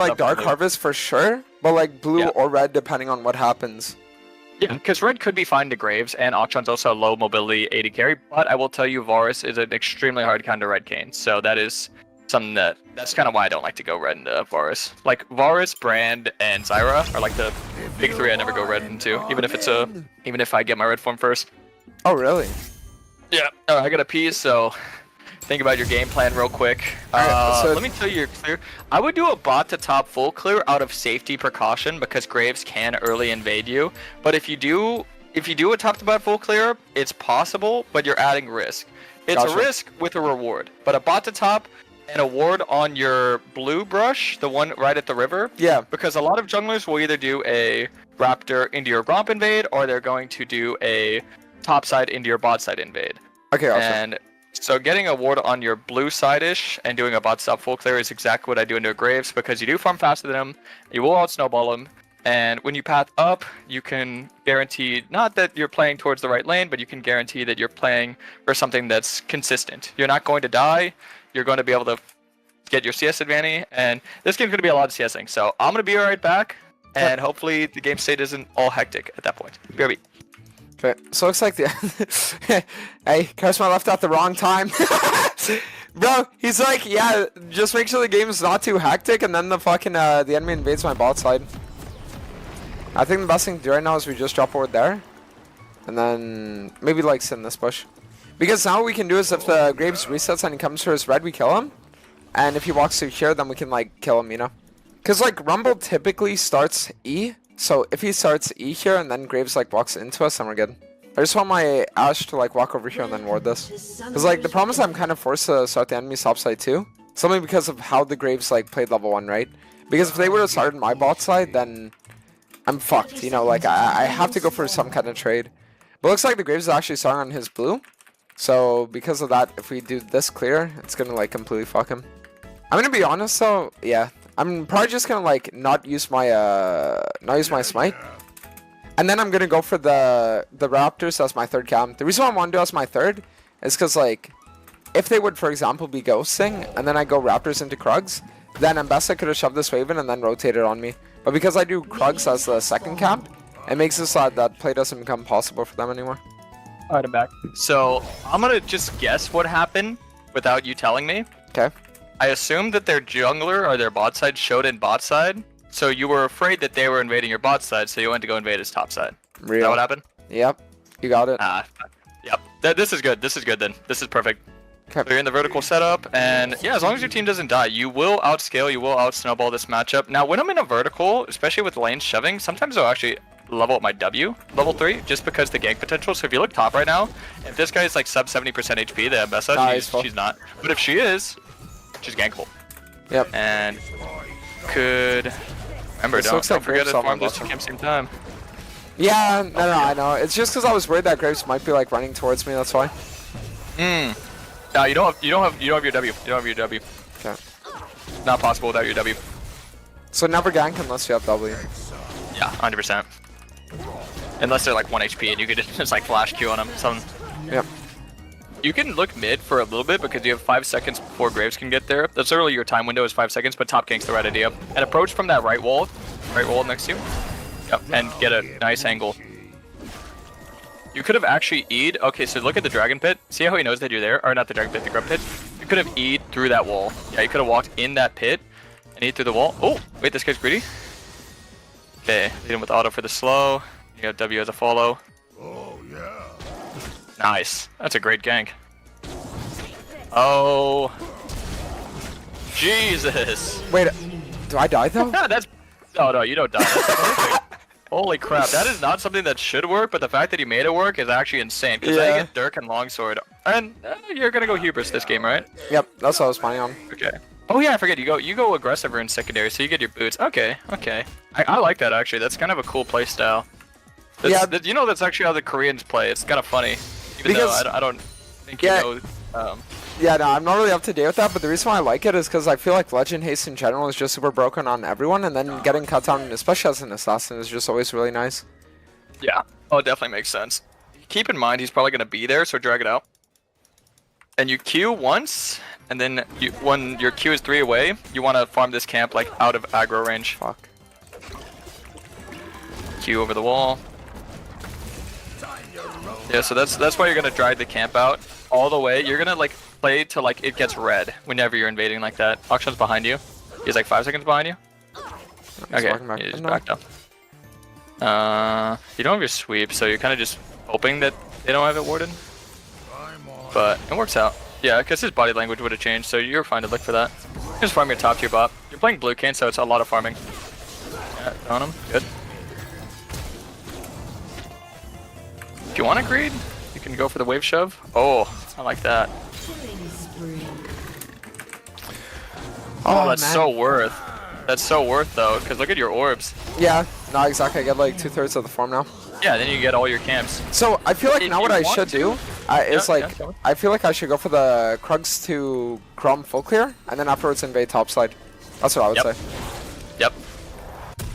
like Dark Harvest for sure, but like blue or red depending on what happens. Yeah, because red could be fine to Graves, and Akshan's also a low mobility 80 carry, but I will tell you Varus is an extremely hard counter red Kayn, so that is something that's kind of why I don't like to go red into Varus. Like, Varus, Brand, and Zyra are like the big three I never go red into, even if I get my red form first. Oh, really? Yeah, I gotta pee, so think about your game plan real quick. So let me tell you your clear. I would do a bot to top full clear out of safety precaution because Graves can early invade you. But if you do a top to bot full clear, it's possible, but you're adding risk. It's a risk with a reward. But a bot to top and a ward on your blue brush, the one right at the river. Yeah. Because a lot of junglers will either do a Raptor into your Gromp invade, or they're going to do a top side into your bot side invade. Okay, awesome. And so getting a ward on your blue side-ish and doing a bot stop full clear is exactly what I do into a Graves, because you do farm faster than him, you will out snowball him, and when you path up, you can guarantee, not that you're playing towards the right lane, but you can guarantee that you're playing for something that's consistent. You're not going to die, you're going to be able to get your CS advantage, and this game's going to be a lot of CSing, so I'm going to be right back, and hopefully the game state isn't all hectic at that point. BRB. Okay, so it looks like the hey, Charisma left at the wrong time. Bro, he's like, yeah, just make sure the game's not too hectic, and then the fucking the enemy invades my bot side. I think the best thing to do right now is we just drop ward there, and then maybe like sit in this bush, because now what we can do is if the Graves resets and he comes for his red, we kill him, and if he walks through here, then we can like kill him, you know? Because like Rumble typically starts E. So if he starts E here and then Graves like walks into us, then we're good. I just want my Ashe to like walk over here and then ward this. Because like the problem is I'm kind of forced to start the enemy's top side too. Simply because of how the Graves like played level 1, right? Because if they would have started my bot side, then I'm fucked. You know, like I have to go for some kind of trade. But it looks like the Graves is actually starting on his blue. So because of that, if we do this clear, it's going to like completely fuck him. I'm going to be honest though, yeah. I'm probably just gonna like not use my smite, and then I'm gonna go for the Raptors as my third camp. The reason why I want to do as my third is because like if they would, for example, be ghosting and then I go Raptors into Krugs, then Ambessa could have shoved this wave in and then rotated on me. But because I do Krugs as the second camp, it makes it so that play doesn't become possible for them anymore. Alright, I'm back. So I'm gonna just guess what happened without you telling me. Okay. I assumed that their jungler or their bot side showed in bot side, so you were afraid that they were invading your bot side, so you went to go invade his top side. Real. Is that what happened? Yep, you got it. Yep. This is good. This is good then. This is perfect. Okay. So you're in the vertical setup, and yeah, as long as your team doesn't die, you will outscale, you will out-snowball this matchup. Now, when I'm in a vertical, especially with lanes shoving, sometimes I'll actually level up my W, level 3, just because the gank potential. So if you look top right now, if this guy's like sub 70% HP, the Ambessa, she's not. But if she is, she's gankable. Yep. And could remember, don't forget to farm those two camps same time. Yeah, no, I know. It's just because I was worried that Graves might be like running towards me. That's why. No, you don't have your W. You don't have your W. Okay. Not possible without your W. So never gank unless you have W. Yeah, 100%. Unless they're like 1 HP and you could just like flash Q on them. Yep. You can look mid for a little bit because you have 5 seconds before Graves can get there. That's literally your time window is 5 seconds, but top gank's the right idea. And approach from that right wall next to you. Yep, and get a nice angle. You could have actually E'd. Okay, so look at the Dragon Pit. See how he knows that you're there? Or not the Dragon Pit, the Grub Pit. You could have E'd through that wall. Yeah, you could have walked in that pit and E'd through the wall. Oh, wait, this guy's greedy. Okay, lead him with auto for the slow. You got W as a follow. Oh, yeah. Nice. That's a great gank. Oh. Jesus. Wait, do I die though? That's... Oh, no, you don't die. That's perfect. Holy crap, that is not something that should work, but the fact that he made it work is actually insane. Because I get Dirk and Longsword. And you're gonna go Hubris this game, right? Yep, that's what I was planning on. Okay. Oh yeah, I forget, you go aggressive in secondary, so you get your boots. Okay. I like that actually, that's kind of a cool play style. You know that's actually how the Koreans play, it's kind of funny. Even though I don't think you know... Yeah, no, I'm not really up to date with that, but the reason why I like it is because I feel like Legend Haste in general is just super broken on everyone, and then getting cut down, especially as an assassin, is just always really nice. Yeah, oh, it definitely makes sense. Keep in mind, he's probably going to be there, so drag it out. And you Q once, and then when your Q is 3 away, you want to farm this camp like out of aggro range. Fuck. Q over the wall. Yeah, so that's why you're gonna drag the camp out all the way. You're gonna like play till like it gets red whenever you're invading like that. Auction's behind you. He's like 5 seconds behind you. Okay, he just backed up. You don't have your sweep, so you're kind of just hoping that they don't have it warded. But it works out. Yeah, because his body language would have changed, so you're fine to look for that. Just farm your top tier bot. You're playing blue cane, so it's a lot of farming. Yeah, on him. Good. If you want to greed, you can go for the wave shove. Oh, I like that. Oh, that's man. so worth. That's so worth though, because look at your orbs. Yeah, no, exactly. I get like 2/3 of the farm now. Yeah, then you get all your camps. So I feel like If now what you I want should to- do is like I feel like I should go for the Krugs to Grom full clear, and then afterwards invade topside. That's what I would Yep. say. Yep.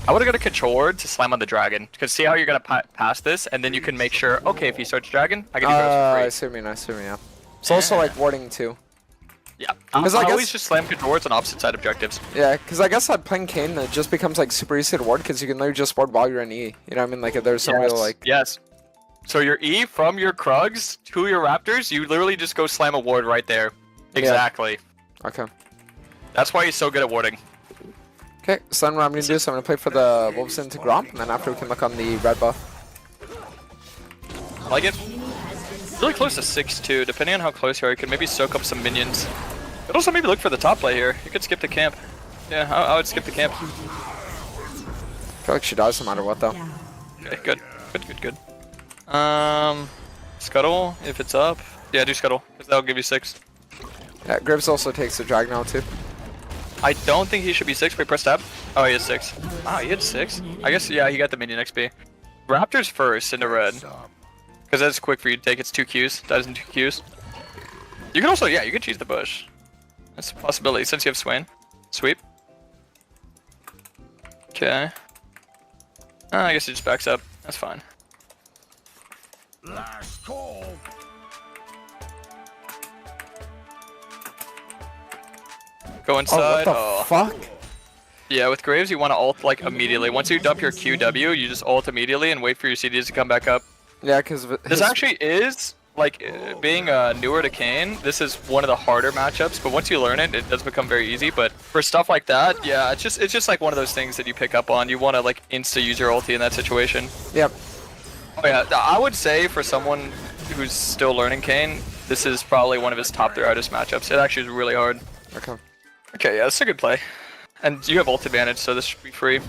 I would have got a control ward to slam on the dragon, because see how you're gonna pass this, and then you can make sure. Okay, if he starts dragon, I can do I those see what you mean. I see what you mean. Yeah. It's also like warding too. for free. Yeah. I Because I always guess- just slam control wards on opposite side objectives. Yeah, because I guess that playing Kane it just becomes like super easy to ward because you can literally just ward while you're in E. You know what I mean? Like if there's some way to like. Yes. So your E from your Krugs to your Raptors, you literally just go slam a ward right there. Exactly. Okay. That's why he's so good at warding. Okay, so then what I'm gonna do is I'm gonna play for the Wolves into Grom, and then after we can look on the red buff. I like it. Really close to 6-2. Depending on how close you are, you can maybe soak up some minions. But also maybe look for the top play here. You could skip the camp. Yeah, I would skip the camp. I feel like she dies no matter what though. Okay, good. Good. Scuttle, if it's up. Yeah, do Scuttle, because that'll give you 6. Yeah, Graves also takes the drag now too. I don't think he should be 6, but he pressed tab. Oh, he is 6. Wow, he had 6? I guess, yeah, he got the minion XP. Raptors first into red. Because that's quick for you to take. It's 2 Qs. That isn't 2 Qs. You can also, yeah, you can choose the bush. That's a possibility since you have Swain. Sweep. Okay. I guess he just backs up. That's fine. Last call. Go Oh, inside. what the fuck? Yeah, with Graves, you want to ult like immediately. Once you dump your QW, you just ult immediately and wait for your CDs to come back up. Yeah, because This actually is, like, being newer to Kayn, this is one of the harder matchups, but once you learn it, it does become very easy. But for stuff like that, yeah, it's just like one of those things that you pick up on. You want to, like, insta-use your ulti in that situation. Yep. Oh, yeah, I would say for someone who's still learning Kayn, this is probably one of his top 3 hardest matchups. It actually is really hard. Okay. Okay, yeah, that's a good play. And you have ult advantage, so this should be free.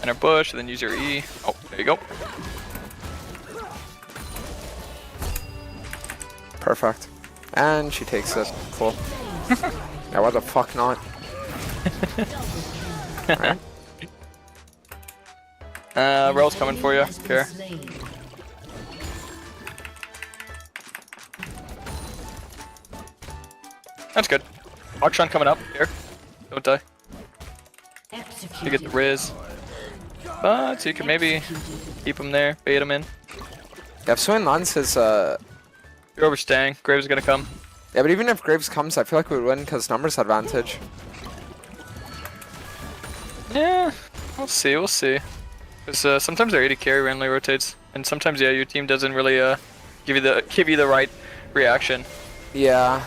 Enter bush, and then use your E. Oh, there you go. Perfect. And she takes it. Cool. Yeah, why the fuck not? Alright. Rel's coming for you. Care. That's good. Akshan coming up. Here. Don't die. You get the Riz. But you can maybe keep him there, bait him in. Yeah, if Swain lands his, You're overstaying. Graves is gonna come. Yeah, but even if Graves comes, I feel like we would win because numbers advantage. Yeah, we'll see, we'll see. Because sometimes their AD carry randomly rotates, and sometimes yeah, your team doesn't really give you the right reaction. Yeah.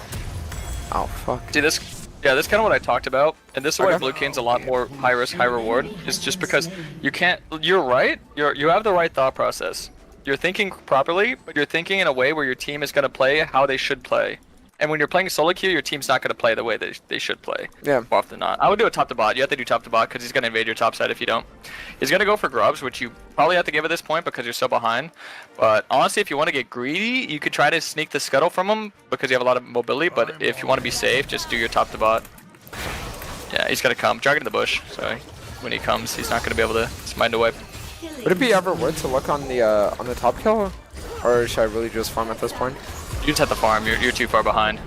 Oh fuck. See this? Yeah, that's kind of what I talked about, and this is why Okay. Blue Kane's a lot more high risk, high reward. Is just because you can't. You're right. You have the right thought process. You're thinking properly, but you're thinking in a way where your team is gonna play how they should play. And when you're playing solo queue, your team's not gonna play the way they should play. Yeah. More often than not. I would do a top to bot. You have to do top to bot because he's gonna invade your top side if you don't. He's gonna go for grubs, which you probably have to give at this point because you're so behind. But honestly, if you want to get greedy, you could try to sneak the scuttle from him because you have a lot of mobility. But if you want to be safe, just do your top to bot. Yeah, he's gonna come. Dragon in the bush. So when he comes, he's not gonna be able to mind a wipe. Would it be ever worth to look on the top kill, or should I really just farm at this point? You just have to farm. You're too far behind.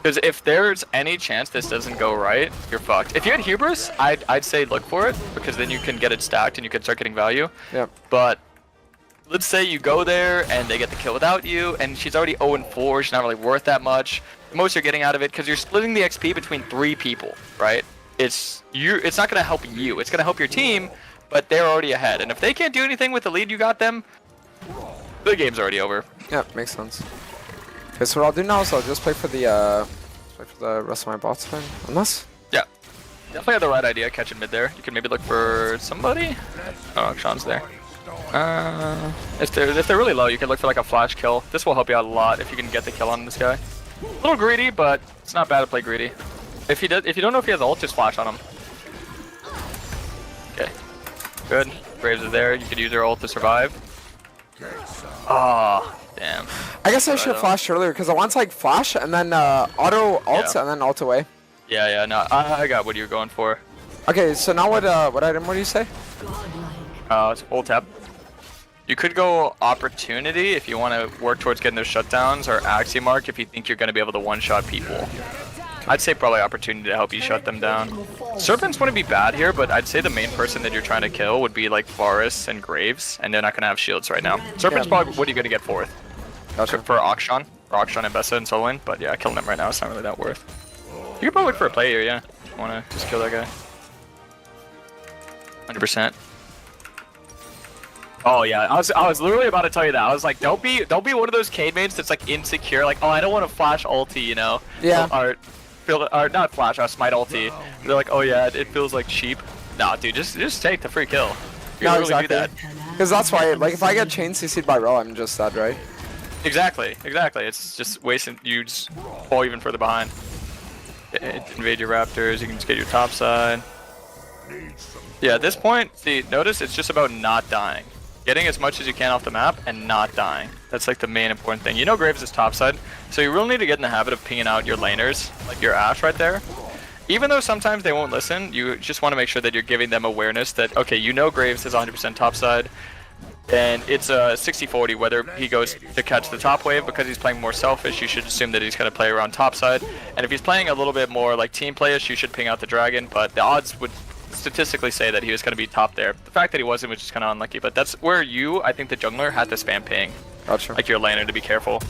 Because if there's any chance this doesn't go right, you're fucked. If you had hubris, I'd say look for it because then you can get it stacked and you can start getting value. Yeah. But let's say you go there and they get the kill without you, and she's already 0-4. She's not really worth that much. The most you're getting out of it, because you're splitting the XP between 3 people, right? It's not gonna help you. It's gonna help your team, but they're already ahead. And if they can't do anything with the lead you got them, the game's already over. Yeah, makes sense. Okay, so what I'll do now is I'll just play for the rest of my bots then. Unless. Yeah. Definitely have the right idea catching mid there. You can maybe look for somebody. Oh, Sean's there. If they're really low, you can look for like a flash kill. This will help you out a lot if you can get the kill on this guy. A little greedy, but it's not bad to play greedy. If you don't know if he has ult, just flash on him. Okay. Good. Graves is there. You could use your ult to survive. Oh, damn. I guess I should have flashed earlier because I want to like flash and then auto ult and then ult away. Yeah, no, I got what you're going for. Okay, so now what item would you say? It's ult tab. You could go opportunity if you want to work towards getting those shutdowns, or Axiomark if you think you're going to be able to one-shot people. I'd say probably opportunity to help you shut them down. Serpents wouldn't be bad here, but I'd say the main person that you're trying to kill would be like Varus and Graves, and they're not going to have shields right now. Serpent's probably what you're going to get fourth. Gotcha. For Akshan. Or Akshan and Bessa and Solwyn, but yeah, killing them right now is not really that worth. You could probably look for a play here, yeah. You want to just kill that guy. 100%. Oh yeah, I was literally about to tell you that. I was like, don't be one of those Cade mains that's like insecure, like, oh, I don't want to flash ulti, you know? Yeah. Or not flash, smite ulti. They're like, oh yeah, it feels like cheap. Nah, dude, just take the free kill. You No, really exactly. do that. Because that's why, like, if I get chain CC'd by Ro, I'm just dead, right? Exactly. It's just wasting. You just fall even further behind. Invade your raptors. You can just get your top side. Yeah, at this point, see, notice it's just about not dying. Getting as much as you can off the map and not dying. That's like the main important thing. You know Graves is topside, so you really need to get in the habit of pinging out your laners, like your Ashe right there. Even though sometimes they won't listen, you just want to make sure that you're giving them awareness that, okay, you know Graves is 100% topside, and it's a 60-40 whether he goes to catch the top wave. Because he's playing more selfish, you should assume that he's going to play around topside. And if he's playing a little bit more like team playish, you should ping out the dragon, but the odds would statistically say that he was going to be top there. The fact that he wasn't was just kind of unlucky, but that's where I think the jungler has to spam ping. Gotcha. Like your laner to be careful.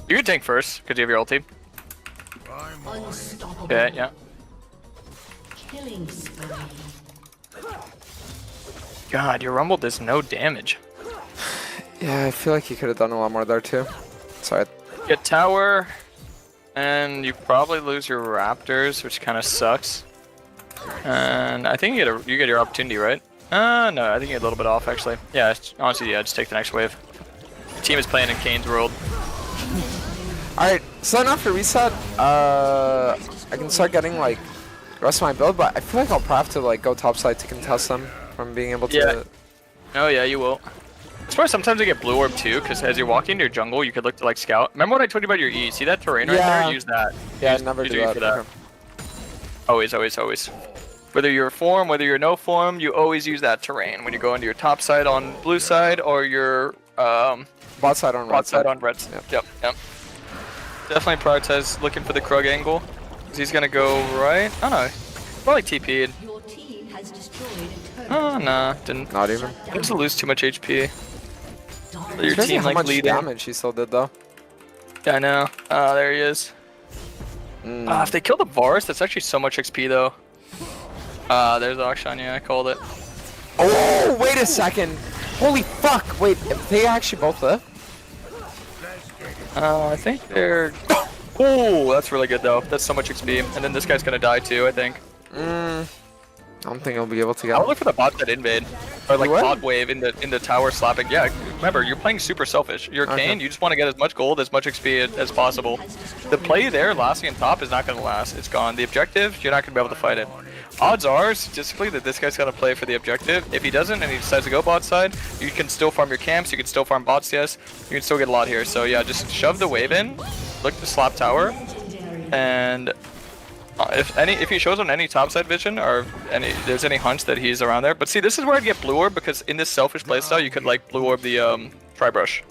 You can tank first, because you have your ulti. Okay, yeah. God, your rumble does no damage. Yeah, I feel like you could have done a lot more there too. Sorry. Get tower, and you probably lose your raptors, which kind of sucks. And I think you get your opportunity, right? No, I think you're a little bit off actually. Yeah, honestly, yeah, just take the next wave. Your team is playing in Kane's world. Alright, so then after reset, I can start getting like the rest of my build, but I feel like I'll probably have to like go topside to contest them from being able to. Yeah. Oh yeah, you will. That's why sometimes I get blue orb too, because as you're walking into your jungle, you could look to like scout. Remember what I told you about your E? See that terrain right there? Use that. Yeah, I never do that. For that. Always. Whether you're form, whether you're no form, you always use that terrain when you go into your top side on blue side or your bot side on red side. On red. Yep. Definitely prioritize looking for the Krug angle. Cause he's gonna go right. Oh no, probably TP'd. Oh nah, didn't. Not even. He doesn't lose too much HP. Your team how like much leading. damage he still did though. Yeah, I know. There he is. If they kill the Varus, that's actually so much XP though. There's Akshan, yeah, I called it. Oh, wait a second. Holy fuck. Wait, if they actually both live? I think they're... Oh, that's really good though. That's so much XP. And then this guy's gonna die too, I think. I don't think I'll be able to get I'll look for the bot that invade. Or like what? bot wave in the tower slapping. Yeah, remember, you're playing super selfish. You're Kane, you just want to get as much gold, as much XP as possible. The play there, lasting in top, is not going to last. It's gone. The objective, you're not going to be able to fight it. Odds are, statistically, that this guy's going to play for the objective. If he doesn't and he decides to go bot side, you can still farm your camps, you can still farm bots, yes. You can still get a lot here. So yeah, just shove the wave in, look to slap tower, and... if he shows on any topside vision or there's any hunch that he's around there. But see, this is where I'd get blue orb, because in this selfish playstyle you could like blue orb the tri-brush.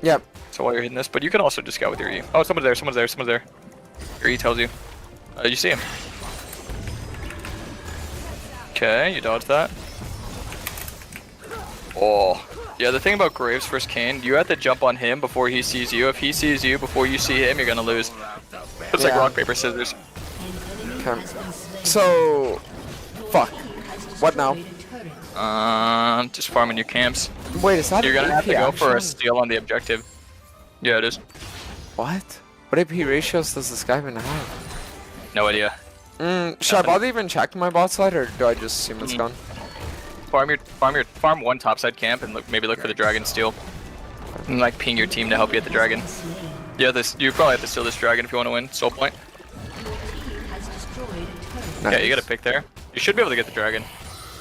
Yep. So while you're hitting this, but you can also just scout with your E. Oh, someone's there. Your E tells you. You see him. Okay, you dodged that. Oh. Yeah, the thing about Graves versus Kane, you have to jump on him before he sees you. If he sees you before you see him, you're gonna lose. It's like Yeah. rock, paper, scissors. Okay. So, fuck. What now? Just farming your camps. Wait, is that You're gonna AP have to go for a action? steal on the objective. Yeah, it is. What? What AP ratios does this guy even have? No idea. Should I bother even check my bot side, or do I just assume it's gone? Farm one topside camp and maybe look for the dragon steal. And like ping your team to help you at the dragon. Yeah, you probably have to steal this dragon if you want to win. Soul point. Nice. Yeah, you gotta pick there. You should be able to get the dragon.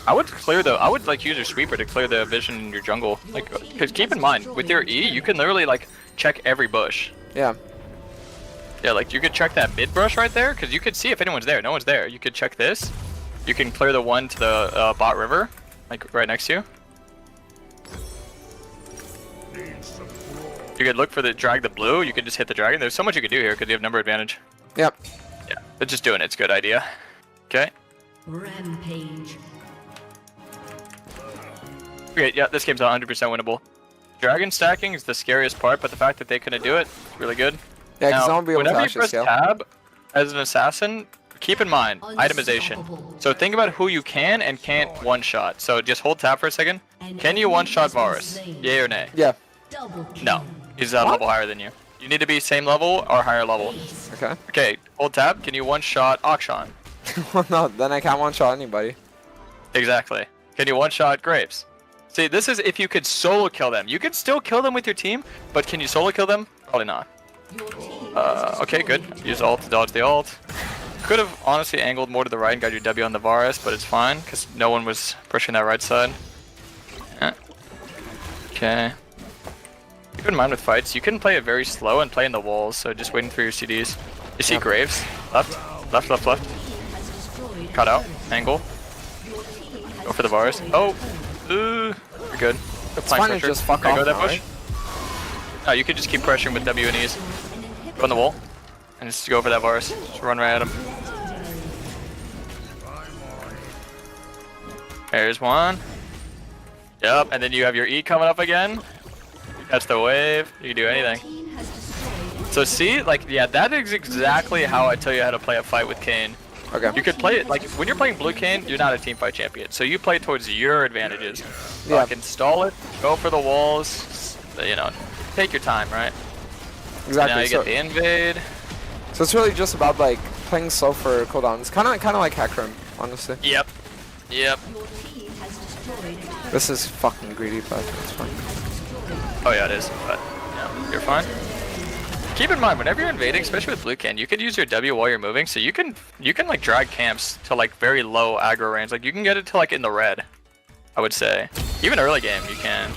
I would like use your sweeper to clear the vision in your jungle. Like, cause keep in mind, with your E, you can literally like check every bush. Yeah. Yeah, like you could check that mid brush right there, cause you could see if anyone's there. No one's there. You could check this. You can clear the one to the bot river, like right next to you. You could look for drag the blue. You could just hit the dragon. There's so much you could do here, cause you have number advantage. Yep. Yeah, but just doing it's a good idea. Okay. Rampage. Okay, yeah, this game's 100% winnable. Dragon stacking is the scariest part, but the fact that they couldn't do it is really good. Yeah, because Now, I won't be able to whenever you actually press scale. tab as an assassin, keep in mind itemization. So think about who you can and can't one-shot. So just hold tab for a second. Can you one-shot Varus? Yay or nay? Yeah. No. He's a level higher than you. You need to be same level or higher level. Okay. Okay, hold tab. Can you one-shot Akshan? Well, no, then I can't one-shot anybody. Exactly. Can you one-shot Graves? See, this is if you could solo kill them. You could still kill them with your team, but can you solo kill them? Probably not. Okay, good. Use ult to dodge the ult. Could have honestly angled more to the right and got your W on the Varus, but it's fine, because no one was pushing that right side. Yeah. Okay. Keep in mind with fights, you can play it very slow and play in the walls, so just waiting for your CDs. You see Graves? Left. Left, left, left. Cut out. Angle. Go for the Varus. Oh! You're good. It's fine to just fuck off Go that now, push. right? No, you could just keep pressuring with W and E's. Go on the wall. And just go for that Varus. Just run right at him. There's one. Yep, and then you have your E coming up again. Catch the wave. You can do anything. So see, like, yeah, that is exactly how I tell you how to play a fight with Kane. Okay. You could play it, like, when you're playing Blue Kane, you're not a team fight champion. So you play towards your advantages. Yeah. Like, install it, go for the walls, you know, take your time, right? And now Exactly. you get the invade. So it's really just about like playing slow for cooldowns. Kind of like Hecarim, honestly. Yep. Yep. This is fucking greedy, but it's fine. Oh yeah, it is, but yeah, you're fine. Keep in mind, whenever you're invading, especially with Blue Kane, you could use your W while you're moving, so you can like drag camps to like very low aggro range. Like you can get it to like in the red, I would say. Even early game, you can.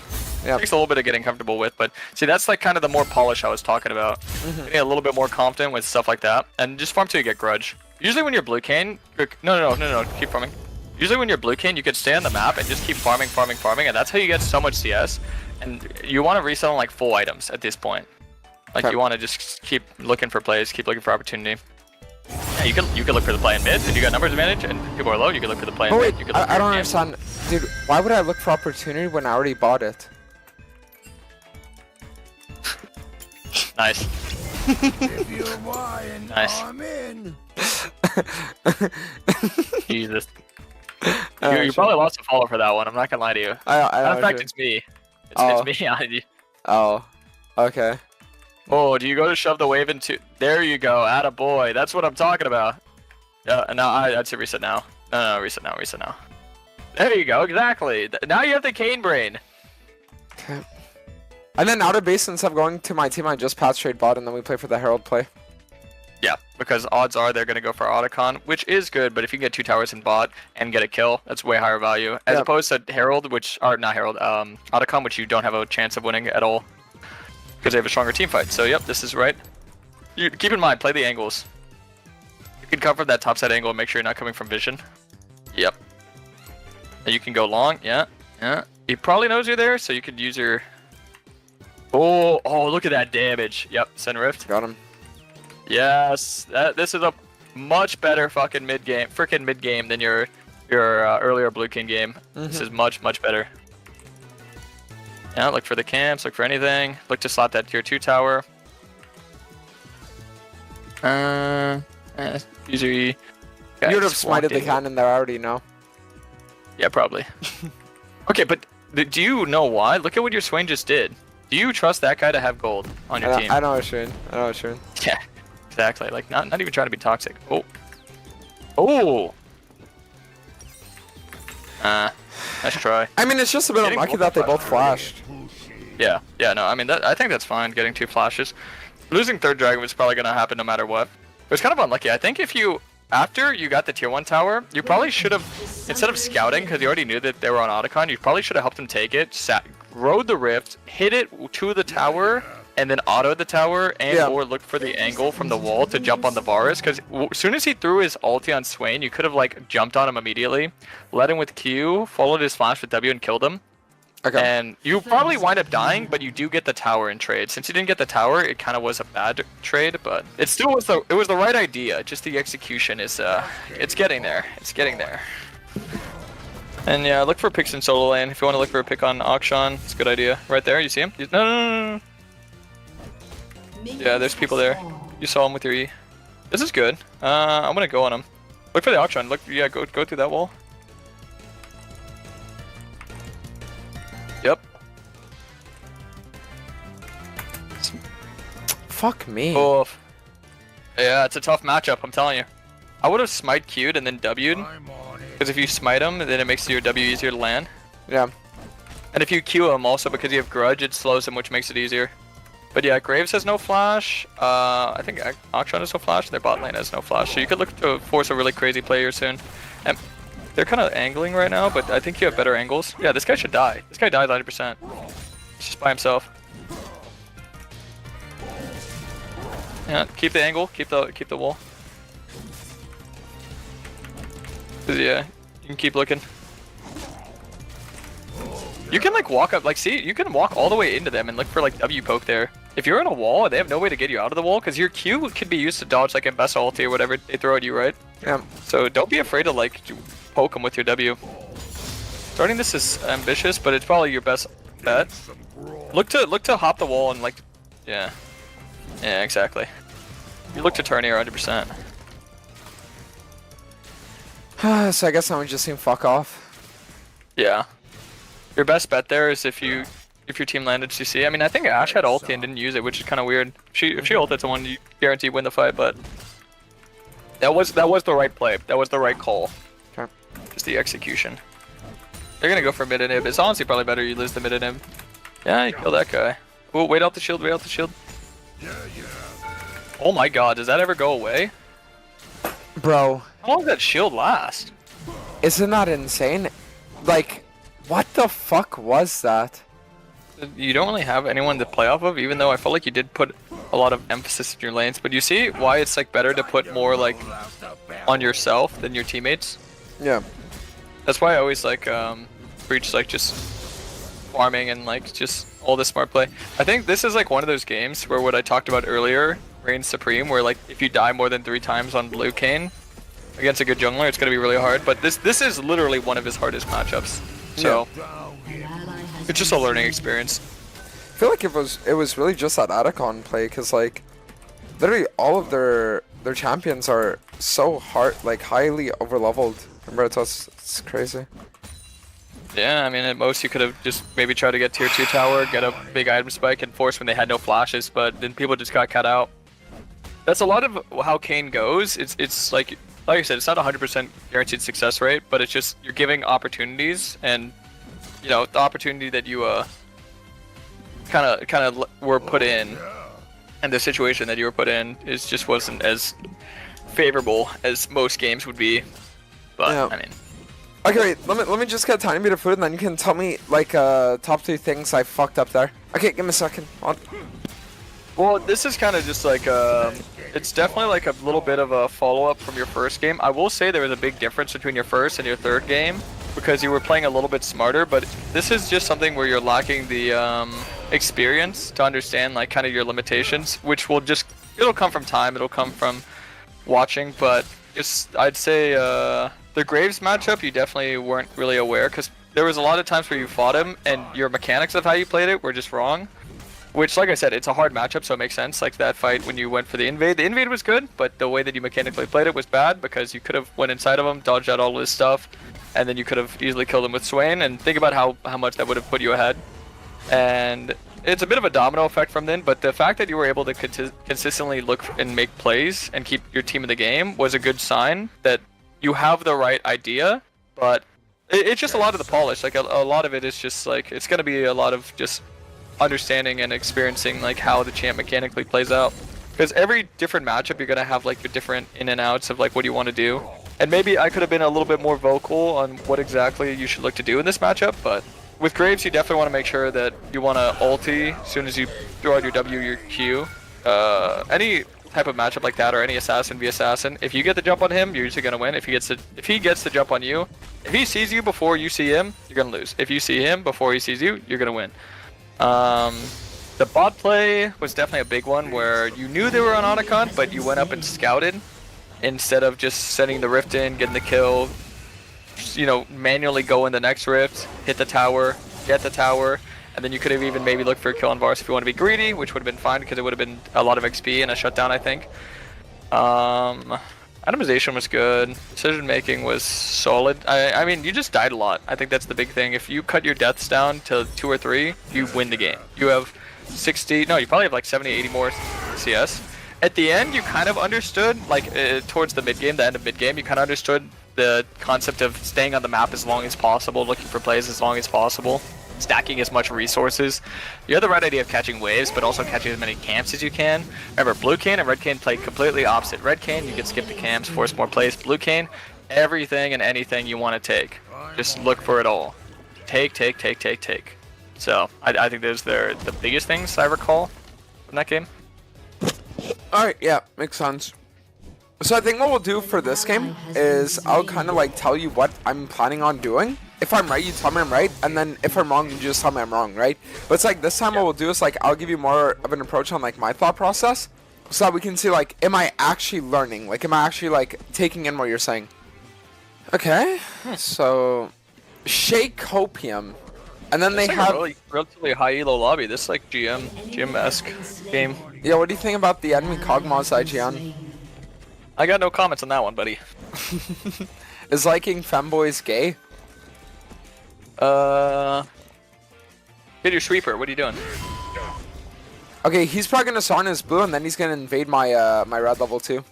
Yeah. Takes a little bit of getting comfortable with, but see, that's like kind of the more polish I was talking about. Getting a little bit more confident with stuff like that, and just farm till you get grudge. Usually when you're Blue Kane, no, keep farming. Usually when you're Blue Kane, you could stay on the map and just keep farming, and that's how you get so much CS. And you want to resell on like full items at this point. Like you want to just keep looking for plays, keep looking for opportunity. Yeah, you can look for the play in mid. If you got numbers advantage and people are low, you can look for the play in Oh mid. wait, You can look I for don't your understand. Dude, why would I look for opportunity when I already bought it? Nice. If you're buying, Nice. I'm in. Jesus. You probably lost a follow for that one. I'm not gonna lie to you. I In fact, it's me. Oh. It's me on you. Oh, okay. Oh, do you go to shove the wave into? There you go. Atta boy. That's what I'm talking about. Yeah. No, I'd say reset now. No, reset now. Reset now. There you go. Exactly. Now you have the Kane brain. Okay. And then out of base, instead of going to my team, I just pass straight bot, and then we play for the Herald play. Yeah, because odds are they're gonna go for Otacon, which is good. But if you can get 2 towers in bot and get a kill, that's way higher value as opposed to Herald, Otacon, which you don't have a chance of winning at all because they have a stronger team fight. So yep, this is right. You keep in mind, play the angles. You can cover that top side angle and make sure you're not coming from vision. Yep. And you can go long. Yeah. He probably knows you're there, so you could use your. Oh, look at that damage. Yep, send rift. Got him. Yes, this is a much better fucking mid game than your earlier Blue King game. This is much better. Yeah, look for the camps, look for anything. Look to slot that tier 2 tower. Usually... You would have smited the cannon there, I already know. Yeah, probably. Okay, but do you know why? Look at what your Swain just did. Do you trust that guy to have gold on your team? I know what you're doing. I know what you're doing. Yeah, exactly. Like, not even trying to be toxic. Oh. Oh! Nice try. I mean, it's just a bit unlucky that they both flashed. Yeah, no, I mean, I think that's fine, getting 2 flashes. Losing third dragon was probably going to happen no matter what. It was kind of unlucky. I think if you, after you got the tier 1 tower, you probably should have, instead of scouting, because you already knew that they were on Otacon, you probably should have helped them take it, rode the rift, hit it to the tower, and then autoed the tower, and or looked for the angle from the wall to jump on the Varus, because as soon as he threw his ulti on Swain, you could have like jumped on him immediately, led him with Q, followed his flash with W and killed him. Okay. And you probably wind up dying, but you do get the tower in trade. Since you didn't get the tower, it kind of was a bad trade, but it still was the right idea. Just the execution is it's getting there. It's getting there. And yeah, look for picks in solo lane. If you want to look for a pick on Akshan, it's a good idea. Right there, you see him? No. Yeah, there's people there. You saw him with your E. This is good. I'm gonna go on him. Look for the Akshan. Look, yeah, go through that wall. Yep. Fuck me. Oof. Yeah, it's a tough matchup, I'm telling you. I would have smite Q'd and then W'd. Because if you smite him, then it makes your W easier to land. Yeah. And if you Q him also, because you have Grudge, it slows him, which makes it easier. But yeah, Graves has no flash. I think Akshan has no flash, and their bot lane has no flash. So you could look to force a really crazy play here soon. And they're kind of angling right now, but I think you have better angles. Yeah, this guy should die. This guy dies 100%. He's just by himself. Yeah, keep the angle, keep the wall. Yeah, you can keep looking. You can like walk up, like see, you can walk all the way into them and look for like W poke there. If you're in a wall, they have no way to get you out of the wall because your Q could be used to dodge like Mbessa ulti or whatever they throw at you, right? Yeah. So don't be afraid to like poke them with your W. Starting this is ambitious, but it's probably your best bet. Look to hop the wall and like, yeah, exactly. You look to turn here 100%. So I guess I would just seem fuck off. Yeah. Your best bet there is if your team landed CC. I mean, I think Ashe had ulti and didn't use it, which is kind of weird. If she ulted someone, you guarantee win the fight, but that was the right play. That was the right call. Okay. Just the execution. They're gonna go for mid inhib. It's honestly probably better you lose the mid inhib. Yeah, you kill that guy. Oh, wait out the shield, wait out the shield. Oh my god, does that ever go away? Bro. How long does that shield last? Isn't that insane? Like, what the fuck was that? You don't really have anyone to play off of, even though I felt like you did put a lot of emphasis in your lanes. But you see why it's like better to put more like on yourself than your teammates? Yeah. That's why I always like preach like just farming and like just all this smart play. I think this is like one of those games where what I talked about earlier reigns supreme, where like if you die more than 3 times on Blue Cane against a good jungler, it's gonna be really hard. But this is literally one of his hardest matchups. So it's just a learning experience. I feel like it was really just that Atacon play, cause like literally all of their champions are so hard, like highly overleveled. Remember, it's crazy. Yeah, I mean at most you could have just maybe tried to get tier 2 tower, get a big item spike and force when they had no flashes, but then people just got cut out. That's a lot of how Kayn goes. It's like I said, it's not 100% guaranteed success rate, but it's just you're giving opportunities, and you know the opportunity that you kind of were put in, and the situation that you were put in just wasn't as favorable as most games would be. But yeah. I mean, okay, wait, let me just get a tiny bit of food, and then you can tell me like top 3 things I fucked up there. Okay, give me a second. Well, this is kind of just like it's definitely like a little bit of a follow-up from your first game. I will say there was a big difference between your first and your third game because you were playing a little bit smarter, but this is just something where you're lacking the experience to understand like kind of your limitations, which it'll come from time, it'll come from watching, but I'd say the Graves matchup you definitely weren't really aware, because there was a lot of times where you fought him and your mechanics of how you played it were just wrong. Which, like I said, it's a hard matchup, so it makes sense. Like that fight when you went for the invade. The invade was good, but the way that you mechanically played it was bad because you could have went inside of him, dodged out all his stuff, and then you could have easily killed him with Swain. And think about how much that would have put you ahead. And it's a bit of a domino effect from then, but the fact that you were able to consistently look and make plays and keep your team in the game was a good sign that you have the right idea, but it's just a lot of the polish. Like a lot of it is just like, it's going to be a lot of just understanding and experiencing like how the champ mechanically plays out, because every different matchup you're gonna have like your different in and outs of like what do you want to do, and maybe I could have been a little bit more vocal on what exactly you should look to do in this matchup. But with Graves, you definitely want to make sure that you want to ulti as soon as you throw out your W, your Q. Any type of matchup like that, or any assassin v assassin, if you get the jump on him, you're usually gonna win. If he gets the jump on you, if he sees you before you see him, you're gonna lose. If you see him before he sees you, you're gonna win. The bot play was definitely a big one where you knew they were on Otacon, but you went up and scouted instead of just sending the rift in, getting the kill, you know, manually go in the next rift, hit the tower, get the tower, and then you could have even maybe looked for a kill on Vars if you want to be greedy, which would have been fine because it would have been a lot of XP and a shutdown, I think. Itemization was good. Decision making was solid. I mean, you just died a lot. I think that's the big thing. If you cut your deaths down to 2 or 3, you win the game. You have 60, no, you probably have like 70, 80 more CS. At the end, you kind of understood, like towards the mid game, the end of mid game, you kind of understood the concept of staying on the map as long as possible, looking for plays as long as possible, stacking as much resources. You have the right idea of catching waves, but also catching as many camps as you can. Remember, Blue Cane and Red Cane play completely opposite. Red Cane, you can skip the camps, force more plays. Blue Cane, everything and anything you want to take. Just look for it all. Take. So, I think those are the biggest things I recall from that game. Alright, yeah, makes sense. So I think what we'll do for this game is I'll kind of like tell you what I'm planning on doing. If I'm right, you tell me I'm right, and then if I'm wrong, you just tell me I'm wrong, right? But it's like this time what we'll do is like I'll give you more of an approach on like my thought process, so that we can see like, am I actually learning? Like, am I actually like taking in what you're saying? Okay, so Shake Copium, and then they like have a relatively high elo lobby. This is like GM-esque game. Yeah, what do you think about the enemy Kog'Maw's IGN? I got no comments on that one, buddy. Is liking femboys gay? Hit your sweeper. What are you doing? Okay, he's probably gonna Sarn his blue, and then he's gonna invade my my red level too.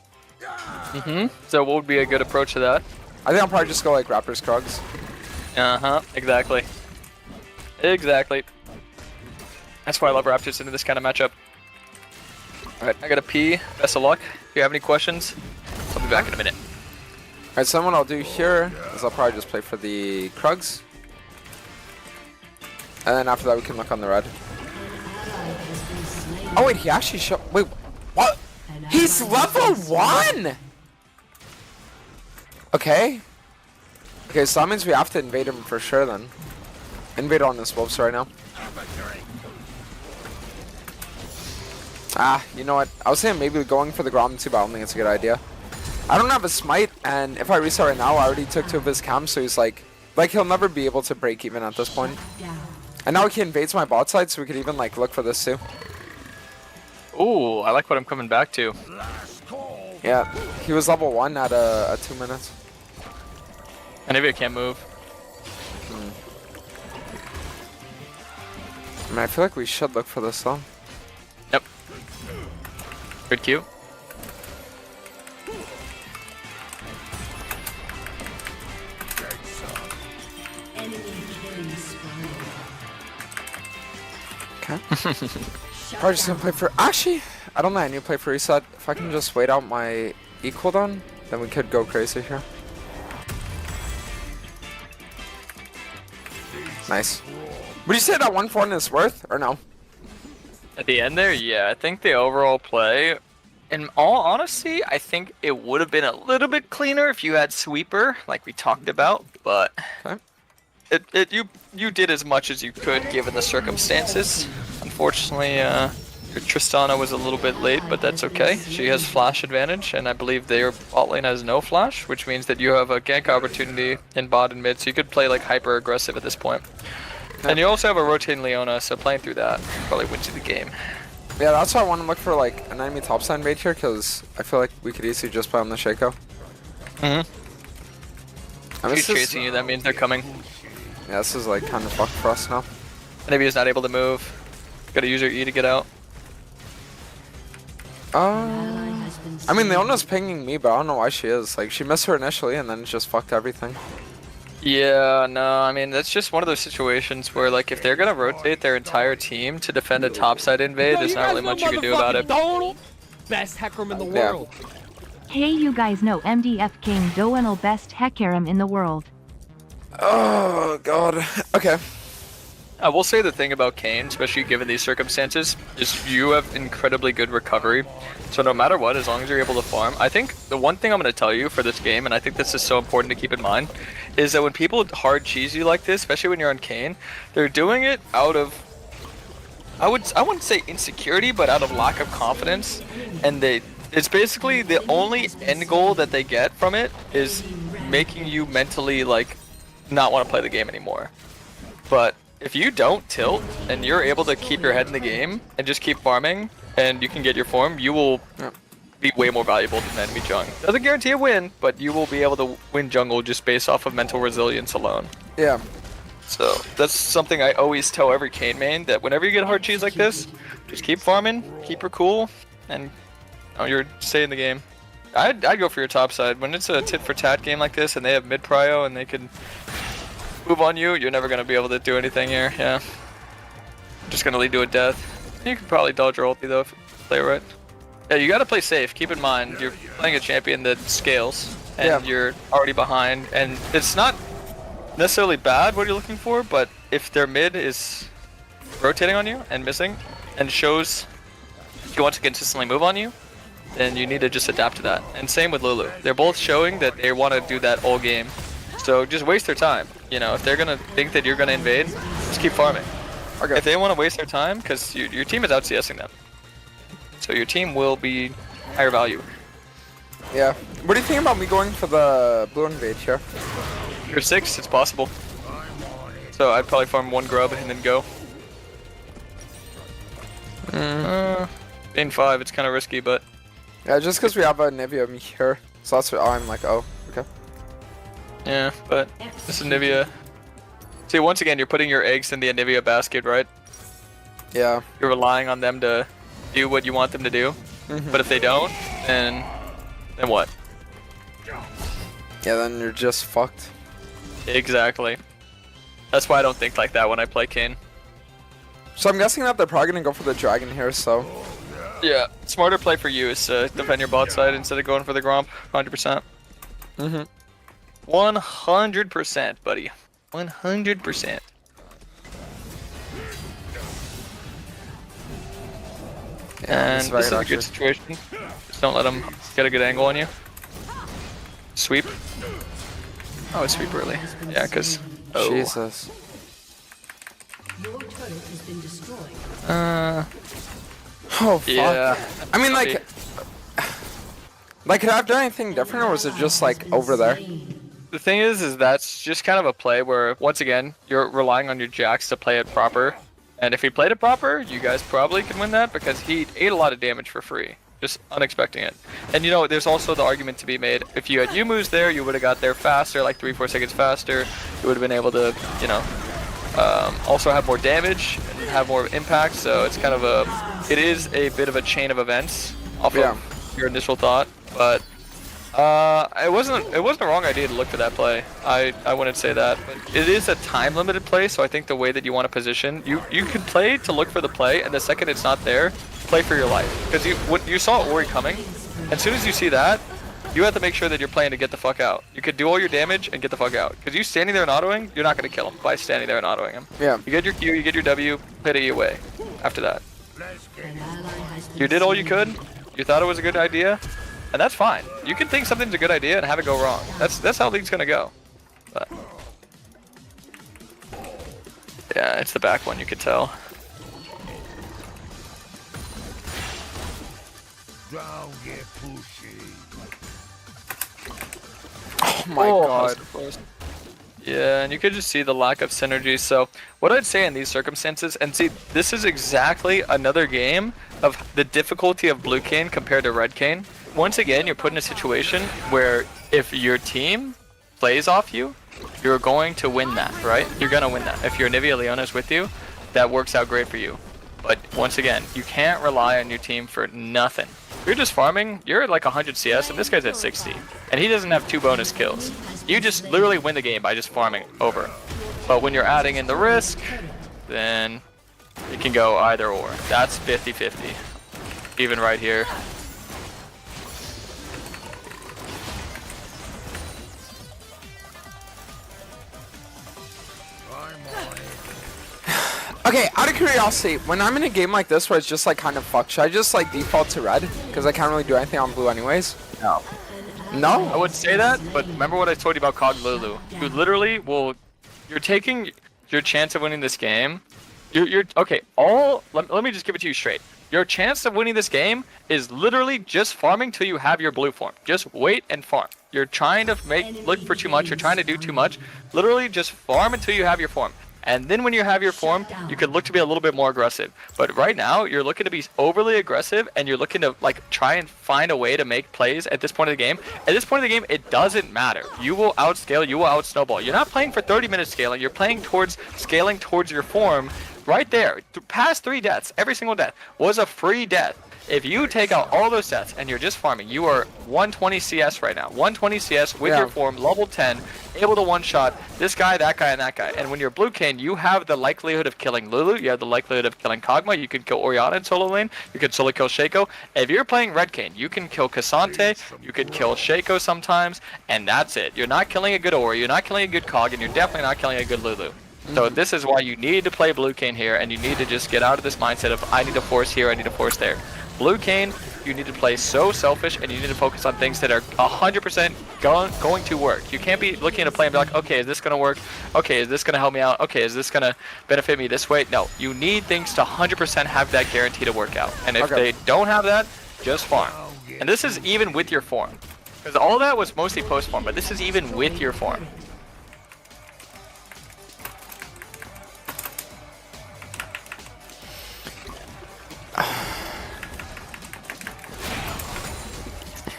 So what would be a good approach to that? I think I'll probably just go like Raptors Krugs. Exactly. That's why I love Raptors into this kind of matchup. Alright, I gotta pee. Best of luck. If you have any questions, I'll be back in a minute. Alright, so what I'll do here is I'll probably just play for the Krugs. And then after that we can look on the red. Oh wait, he actually showed... Wait, what? He's level 1?! Okay. Okay, so that means we have to invade him for sure then. Invade on this wolves right now. Ah, you know what? I was saying maybe going for the Grom too, but I don't think it's a good idea. I don't have a smite, and if I reset right now, I already took 2 of his camps, so he's like he'll never be able to break even at this point. And now he invades my bot side, so we could even like look for this too. Ooh, I like what I'm coming back to. Yeah, he was level 1 at 2 minutes. And maybe I can't move. I mean, I feel like we should look for this though. Yep. Good Q. Okay. Probably just gonna play for... Actually, I don't know, I need to play for reset. If I can just wait out my E cooldown, then we could go crazy here. Nice. Would you say that 1-4 is worth, or no? At the end there, yeah, I think the overall play, in all honesty, I think it would have been a little bit cleaner if you had sweeper, like we talked about, but you did as much as you could given the circumstances. Unfortunately, Your Tristana was a little bit late, but that's okay. She has flash advantage, and I believe their bot lane has no flash, which means that you have a gank opportunity in bot and mid, so you could play like hyper aggressive at this point. And you also have a rotating Leona, so playing through that probably wins you the game. Yeah, that's why I want to look for like an enemy topside invade here, because I feel like we could easily just play on the Shaco. If he's chasing you, that means they're coming. Yeah, this is like kind of fucked for us now. Maybe he's not able to move. Gotta use your E to get out. I mean, Leona's pinging me, but I don't know why she is. Like, she missed her initially, and then just fucked everything. Yeah, no, I mean, that's just one of those situations where, like, if they're gonna rotate their entire team to defend a topside invade, there's not really much you can do about it. Best Hecarim in the Yeah. world. Hey, you guys know MDF King Doenal best Hecarim in the world. Oh, God. Okay. I will say the thing about Kayn, especially given these circumstances, is you have incredibly good recovery. So no matter what, as long as you're able to farm, I think the one thing I'm going to tell you for this game, and I think this is so important to keep in mind, is that when people hard cheese you like this, especially when you're on Kayn, they're doing it out of, I wouldn't say insecurity, but out of lack of confidence. And it's basically the only end goal that they get from it is making you mentally like not want to play the game anymore. But if you don't tilt and you're able to keep your head in the game and just keep farming and you can get your form, you will be way more valuable than enemy jungle. Doesn't guarantee a win, but you will be able to win jungle just based off of mental resilience alone. Yeah. So that's something I always tell every Kayn main, that whenever you get hard cheese like this, just keep farming, keep her cool, and you're stay in the game. I'd go for your top side. When it's a tit for tat game like this and they have mid prio and they can move on you, you're never going to be able to do anything here. Yeah. Just going to lead to a death. You can probably dodge your ulti though if you play right. Yeah, you got to play safe. Keep in mind, you're playing a champion that scales and you're already behind. And it's not necessarily bad what you're looking for, but if their mid is rotating on you and missing and shows you want to consistently move on you, then you need to just adapt to that. And same with Lulu. They're both showing that they want to do that all game. So just waste their time. You know, if they're gonna think that you're gonna invade, just keep farming. Okay. If they want to waste their time, because your team is out CSing them, so your team will be higher value. Yeah. What do you think about me going for the blue invade here? You're 6, it's possible. So I'd probably farm 1 grub and then go. In 5, it's kind of risky, but Yeah, just because we have a Nivea here. So that's what I'm like, oh, okay. yeah, but this is Nivea. See, once again, you're putting your eggs in the Nivea basket, right? Yeah. You're relying on them to do what you want them to do. But if they don't, then what? Yeah, then you're just fucked. Exactly. That's why I don't think like that when I play Kayn. So I'm guessing that they're probably gonna go for the dragon here, so. Yeah, smarter play for you is to defend your bot side instead of going for the Gromp, 100%. 100%, buddy. 100%. And this is a good situation. Just don't let them get a good angle on you. Sweep. Oh, it's sweep early. Yeah, because... Oh. Jesus. Your turret has been destroyed. Oh, fuck. Yeah. I mean, like, could I have done anything different, or was it just, like, over there? The thing is that's just kind of a play where, once again, you're relying on your Jax to play it proper. And if he played it proper, you guys probably can win that because he ate a lot of damage for free. Just unexpecting it. And you know, there's also the argument to be made. If you had Yumu's there, you would have got there faster, like 3-4 seconds faster. You would have been able to, you know, also have more damage and have more impact. So it's kind of it is a bit of a chain of events off of your initial thought. But it wasn't a wrong idea to look for that play. I wouldn't say that, but it is a time limited play. So I think the way that you want to position, you can play to look for the play, and the second it's not there, play for your life. Because you saw Ori coming, as soon as you see that, you have to make sure that you're playing to get the fuck out. You could do all your damage and get the fuck out. Because you standing there and autoing, you're not going to kill him by standing there and autoing him. Yeah. You get your Q, you get your W, hit it away. After that, An ally has been you did all you could. You thought it was a good idea. And that's fine. You can think something's a good idea and have it go wrong. That's how League's gonna go. But yeah, it's the back one, you could tell. Don't get pushy. Oh my Oh, god. Yeah, and you could just see the lack of synergy. So what I'd say in these circumstances, and see, this is exactly another game of the difficulty of blue cane compared to red cane. Once again, you're put in a situation where if your team plays off you, you're going to win that, right? You're gonna win that. If your Nivea Leona is with you, that works out great for you. But once again, you can't rely on your team for nothing. If you're just farming, you're at like 100 CS, and this guy's at 60, and he doesn't have 2 bonus kills. You just literally win the game by just farming over. But when you're adding in the risk, then it can go either or. That's 50-50. Even right here. Okay, out of curiosity, when I'm in a game like this where it's just like kind of fucked, should I just like default to red? Because I can't really do anything on blue anyways. No. No? I would say that, but remember what I told you about Cog Lulu. You literally will... You're taking your chance of winning this game. You're okay, let me just give it to you straight. Your chance of winning this game is literally just farming till you have your blue form. Just wait and farm. You're trying to look for too much, you're trying to do too much. Literally just farm until you have your form. And then when you have your form, you could look to be a little bit more aggressive. But right now, you're looking to be overly aggressive, and you're looking to like try and find a way to make plays at this point of the game. At this point of the game, it doesn't matter. You will outscale, you will outsnowball. You're not playing for 30 minutes scaling, you're playing towards scaling towards your form. Right there, past 3 deaths, every single death was a free death. If you take out all those sets and you're just farming, you are 120 CS right now. 120 CS with your form, level 10, able to one-shot this guy, that guy, and that guy. And when you're blue cane, you have the likelihood of killing Lulu, you have the likelihood of killing Kog'Maw, you can kill Orianna in solo lane, you can solo kill Shaco. If you're playing red cane, you can kill Cassante, you could kill Shaco sometimes, and that's it. You're not killing a good Ori, you're not killing a good Kog, and you're definitely not killing a good Lulu. So this is why you need to play blue cane here, and you need to just get out of this mindset of I need to force here, I need to force there. Blue cane, you need to play so selfish, and you need to focus on things that are 100% going to work. You can't be looking at a play and be like, okay, is this going to work? Okay, is this going to help me out? Okay, is this going to benefit me this way? No, you need things to 100% have that guarantee to work out. And if they don't have that, just farm. And this is even with your form. Because all that was mostly post-form, but this is even with your form.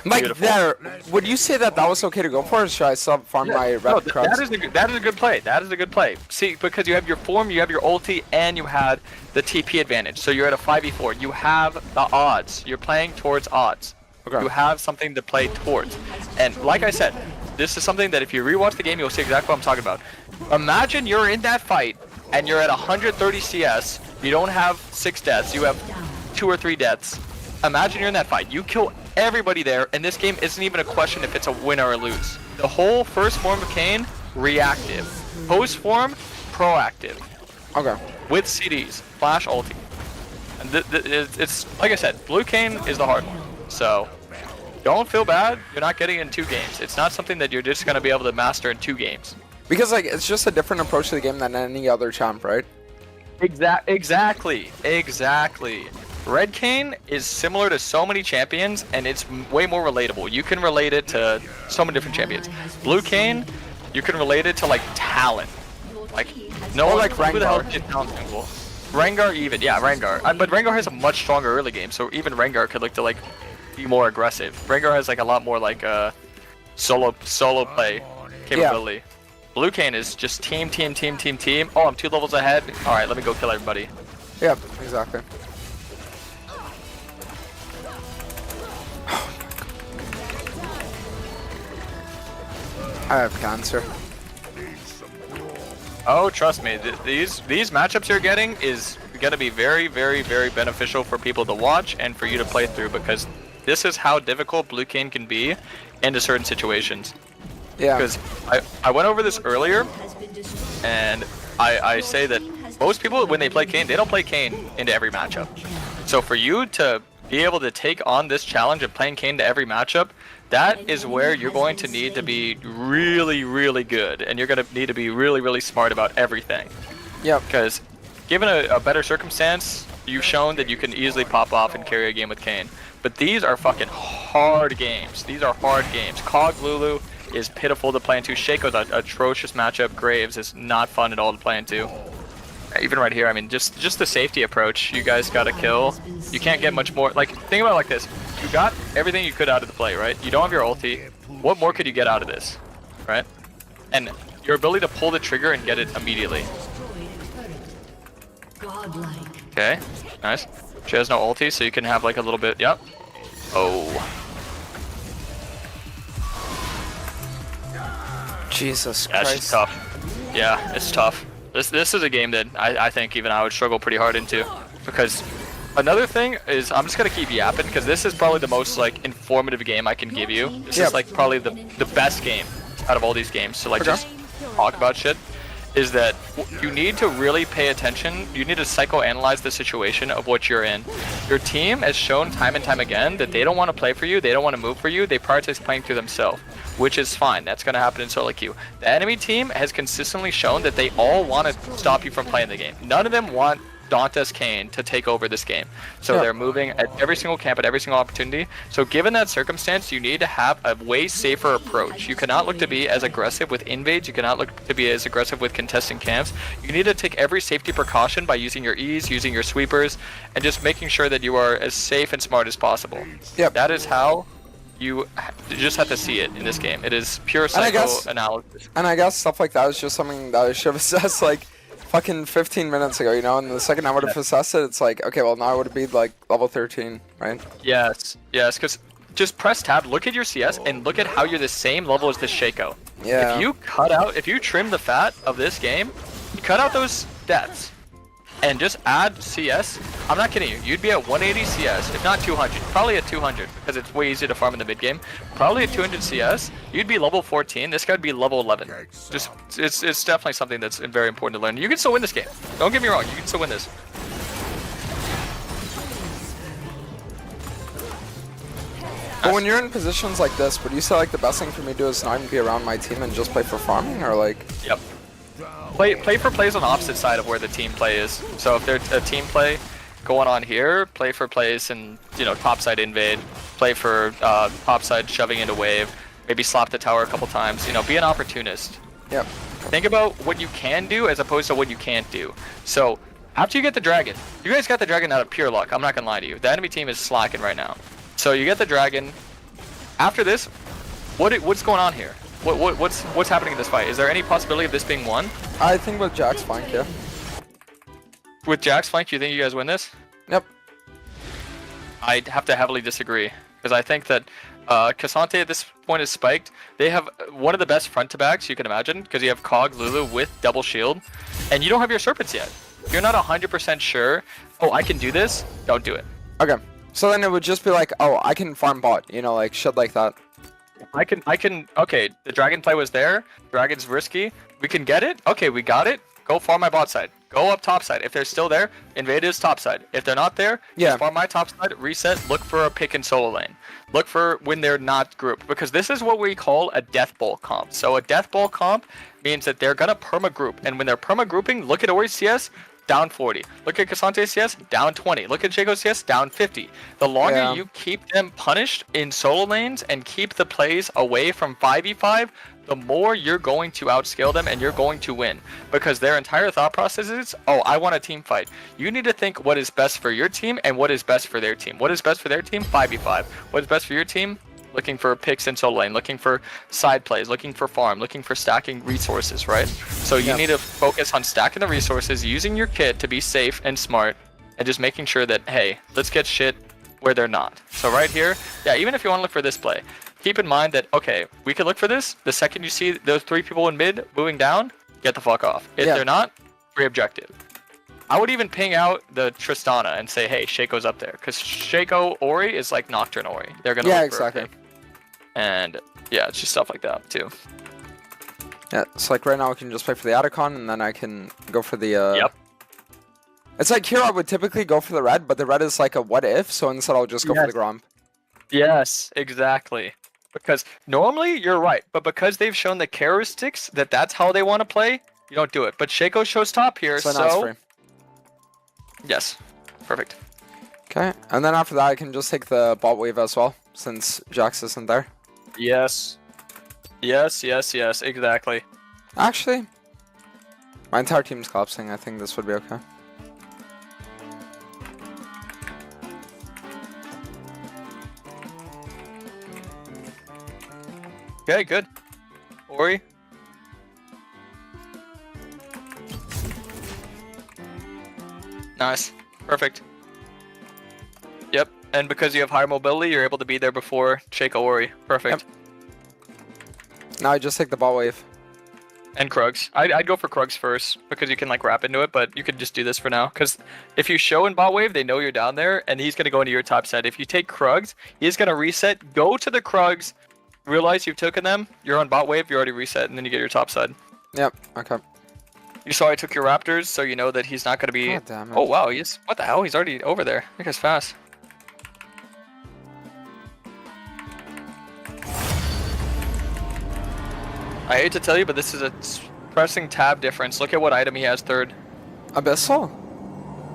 Like Beautiful. there, would you say that that was okay to go for, or should I still farm my red No, crabs? that is a good play. That is a good play. See, because you have your form, you have your ulti, and you had the TP advantage. So you're at a 5v4. You have the odds. You're playing towards odds. Okay. You have something to play towards. And like I said, this is something that if you rewatch the game, you'll see exactly what I'm talking about. Imagine you're in that fight, and you're at 130 CS. You don't have 6 deaths. You have 2 or 3 deaths. Imagine you're in that fight. You kill everybody there, and this game isn't even a question if it's a win or a lose. The whole first form of Kayn, reactive. Post form, proactive. Okay. With CDs, flash ulti. And it's like I said, blue Kayn is the hard one. So don't feel bad. You're not getting in 2 games. It's not something that you're just gonna be able to master in 2 games. Because like it's just a different approach to the game than any other champ, right? Exactly. Red Kayn is similar to so many champions, and it's way more relatable. You can relate it to so many different champions. Blue Kayn, you can relate it to like talent. Like no one, like who the hell Rengar. is talent single? Rengar even, yeah, Rengar. But Rengar has a much stronger early game, so even Rengar could look to like be more aggressive. Rengar has like a lot more like solo play capability. Yeah. Blue Kayn is just team. Oh, I'm 2 levels ahead. All right, let me go kill everybody. Yeah, exactly. I have cancer. Oh, trust me, these matchups you're getting is gonna be very beneficial for people to watch and for you to play through, because this is how difficult blue Kayn can be into certain situations. Yeah. Because I went over this earlier, and I say that most people when they play Kayn, they don't play Kayn into every matchup. So for you to be able to take on this challenge of playing Kayn to every matchup, that is where you're going to need to be really good, and you're going to need to be really smart about everything. Yeah. Because given a better circumstance, you've shown that you can easily pop off and carry a game with Kane. But these are fucking hard games. These are hard games. Cog Lulu is pitiful to play into. Shaco's an atrocious matchup. Graves is not fun at all to play into. Even right here, I mean, just the safety approach. You guys got to kill. You can't get much more. Like, think about it like this. You got everything you could out of the play, right? You don't have your ulti. What more could you get out of this, right? And your ability to pull the trigger and get it immediately. Okay, nice. She has no ulti, so you can have like a little bit. Yep. Oh. Jesus Yeah, Christ. it's tough. Yeah, it's tough. This is a game that I think even I would struggle pretty hard into, because another thing is I'm just gonna keep yapping because this is probably the most like informative game I can give you. This is like probably the best game out of all these games. So like just talk about shit. Is that you need to really pay attention. You need to psychoanalyze the situation of what you're in. Your team has shown time and time again that they don't want to play for you. They don't want to move for you. They prioritize playing through themselves, which is fine. That's going to happen in solo queue. The enemy team has consistently shown that they all want to stop you from playing the game. None of them want Dante's Kane to take over this game. So they're moving at every single camp at every single opportunity. So given that circumstance, you need to have a way safer approach. You cannot look to be as aggressive with invades. You cannot look to be as aggressive with contesting camps. You need to take every safety precaution by using your E's, using your sweepers, and just making sure that you are as safe and smart as possible. Yep. That is how you just have to see it in this game. It is pure psychoanalysis. And I guess stuff like that is just something that I should have assessed like fucking 15 minutes ago, you know, and the second I would have assessed it, it's like, okay, well now I would have been like level 13, right? Yes, because just press tab, look at your CS, and look at how you're the same level as this Shaco. Yeah. If you trim the fat of this game, cut out those stats, and just add CS, I'm not kidding you, you'd be at 180 CS, if not 200, probably at 200, because it's way easier to farm in the mid game. Probably at 200 CS, you'd be level 14, this guy would be level 11. Just, it's definitely something that's very important to learn. You can still win this game, don't get me wrong, you can still win this. But when you're in positions like this, would you say like the best thing for me to do is not even be around my team and just play for farming, or like? Yep. Play for plays on the opposite side of where the team play is. So if there's a team play going on here, play for plays and, you know, topside invade, play for topside shoving into wave, maybe slap the tower a couple times, you know, be an opportunist. Yep. Think about what you can do as opposed to what you can't do. So after you get the dragon, you guys got the dragon out of pure luck, I'm not gonna lie to you. The enemy team is slacking right now. So you get the dragon. After this, what's going on here? What's happening in this fight? Is there any possibility of this being won? I think with Jack's flank, yeah. With Jack's flank, you think you guys win this? Yep. I'd have to heavily disagree, because I think that Cassante at this point is spiked. They have one of the best front to backs you can imagine, because you have Cog Lulu with double shield, and you don't have your serpents yet. If you're not 100% sure, oh, I can do this, don't do it. Okay. So then it would just be like, oh, I can farm bot, you know, like shit like that. I can, okay, the dragon play was there. Dragon's risky. We can get it. Okay, we got it. Go farm my bot side. Go up top side. If they're still there, invade his top side. If they're not there, just farm my top side, reset, look for a pick and solo lane. Look for when they're not grouped, because this is what we call a death bowl comp. So a death bowl comp means that they're gonna perma group, and when they're perma grouping, look at Ori's CS, down 40. Look at Cassante's CS, down 20. Look at Jaco's CS, down 50. The longer you keep them punished in solo lanes and keep the plays away from 5v5, the more you're going to outscale them and you're going to win. Because their entire thought process is, oh, I want a team fight. You need to think what is best for your team and what is best for their team. What is best for their team? 5v5. What is best for your team? Looking for picks in solo lane, looking for side plays, looking for farm, looking for stacking resources, right? So you need to focus on stacking the resources, using your kit to be safe and smart, and just making sure that, hey, let's get shit where they're not. So right here, yeah, even if you want to look for this play, keep in mind that, okay, we could look for this. The second you see those 3 people in mid moving down, get the fuck off. If they're not, free objective. I would even ping out the Tristana and say, hey, Shaco's up there. Because Shaco Ori is like Nocturne Ori. They're going to look for a pick. And yeah, it's just stuff like that too. Yeah, it's like right now I can just play for the Atacon and then I can go for the It's like here I would typically go for the red, but the red is like a what if, so instead I'll just go for the Gromp. Yes, exactly. Because normally you're right, but because they've shown the characteristics that that's how they want to play, you don't do it. But Shaco shows top here, so now it's free. Yes. Perfect. Okay, and then after that, I can just take the bot wave as well, since Jax isn't there. Yes. Yes, yes, yes, exactly. Actually, my entire team's collapsing. I think this would be okay. Okay, good. Ori. Nice. Perfect. Yep, and because you have higher mobility, you're able to be there before Shaco Ori. Perfect. Yep. Now I just take the bot wave. And Krugs. I'd go for Krugs first, because you can like wrap into it, but you could just do this for now. Because if you show in bot wave, they know you're down there, and he's going to go into your top set. If you take Krugs, he's going to reset, go to the Krugs, realize you've taken them, you're on bot wave, you're already reset, and then you get your top side. Yep, okay. You saw I took your Raptors, so you know that he's not going to be... God damn it. Oh wow, he's... What the hell? He's already over there. That guy's fast. I hate to tell you, but this is a pressing tab difference. Look at what item he has third. Abyssal?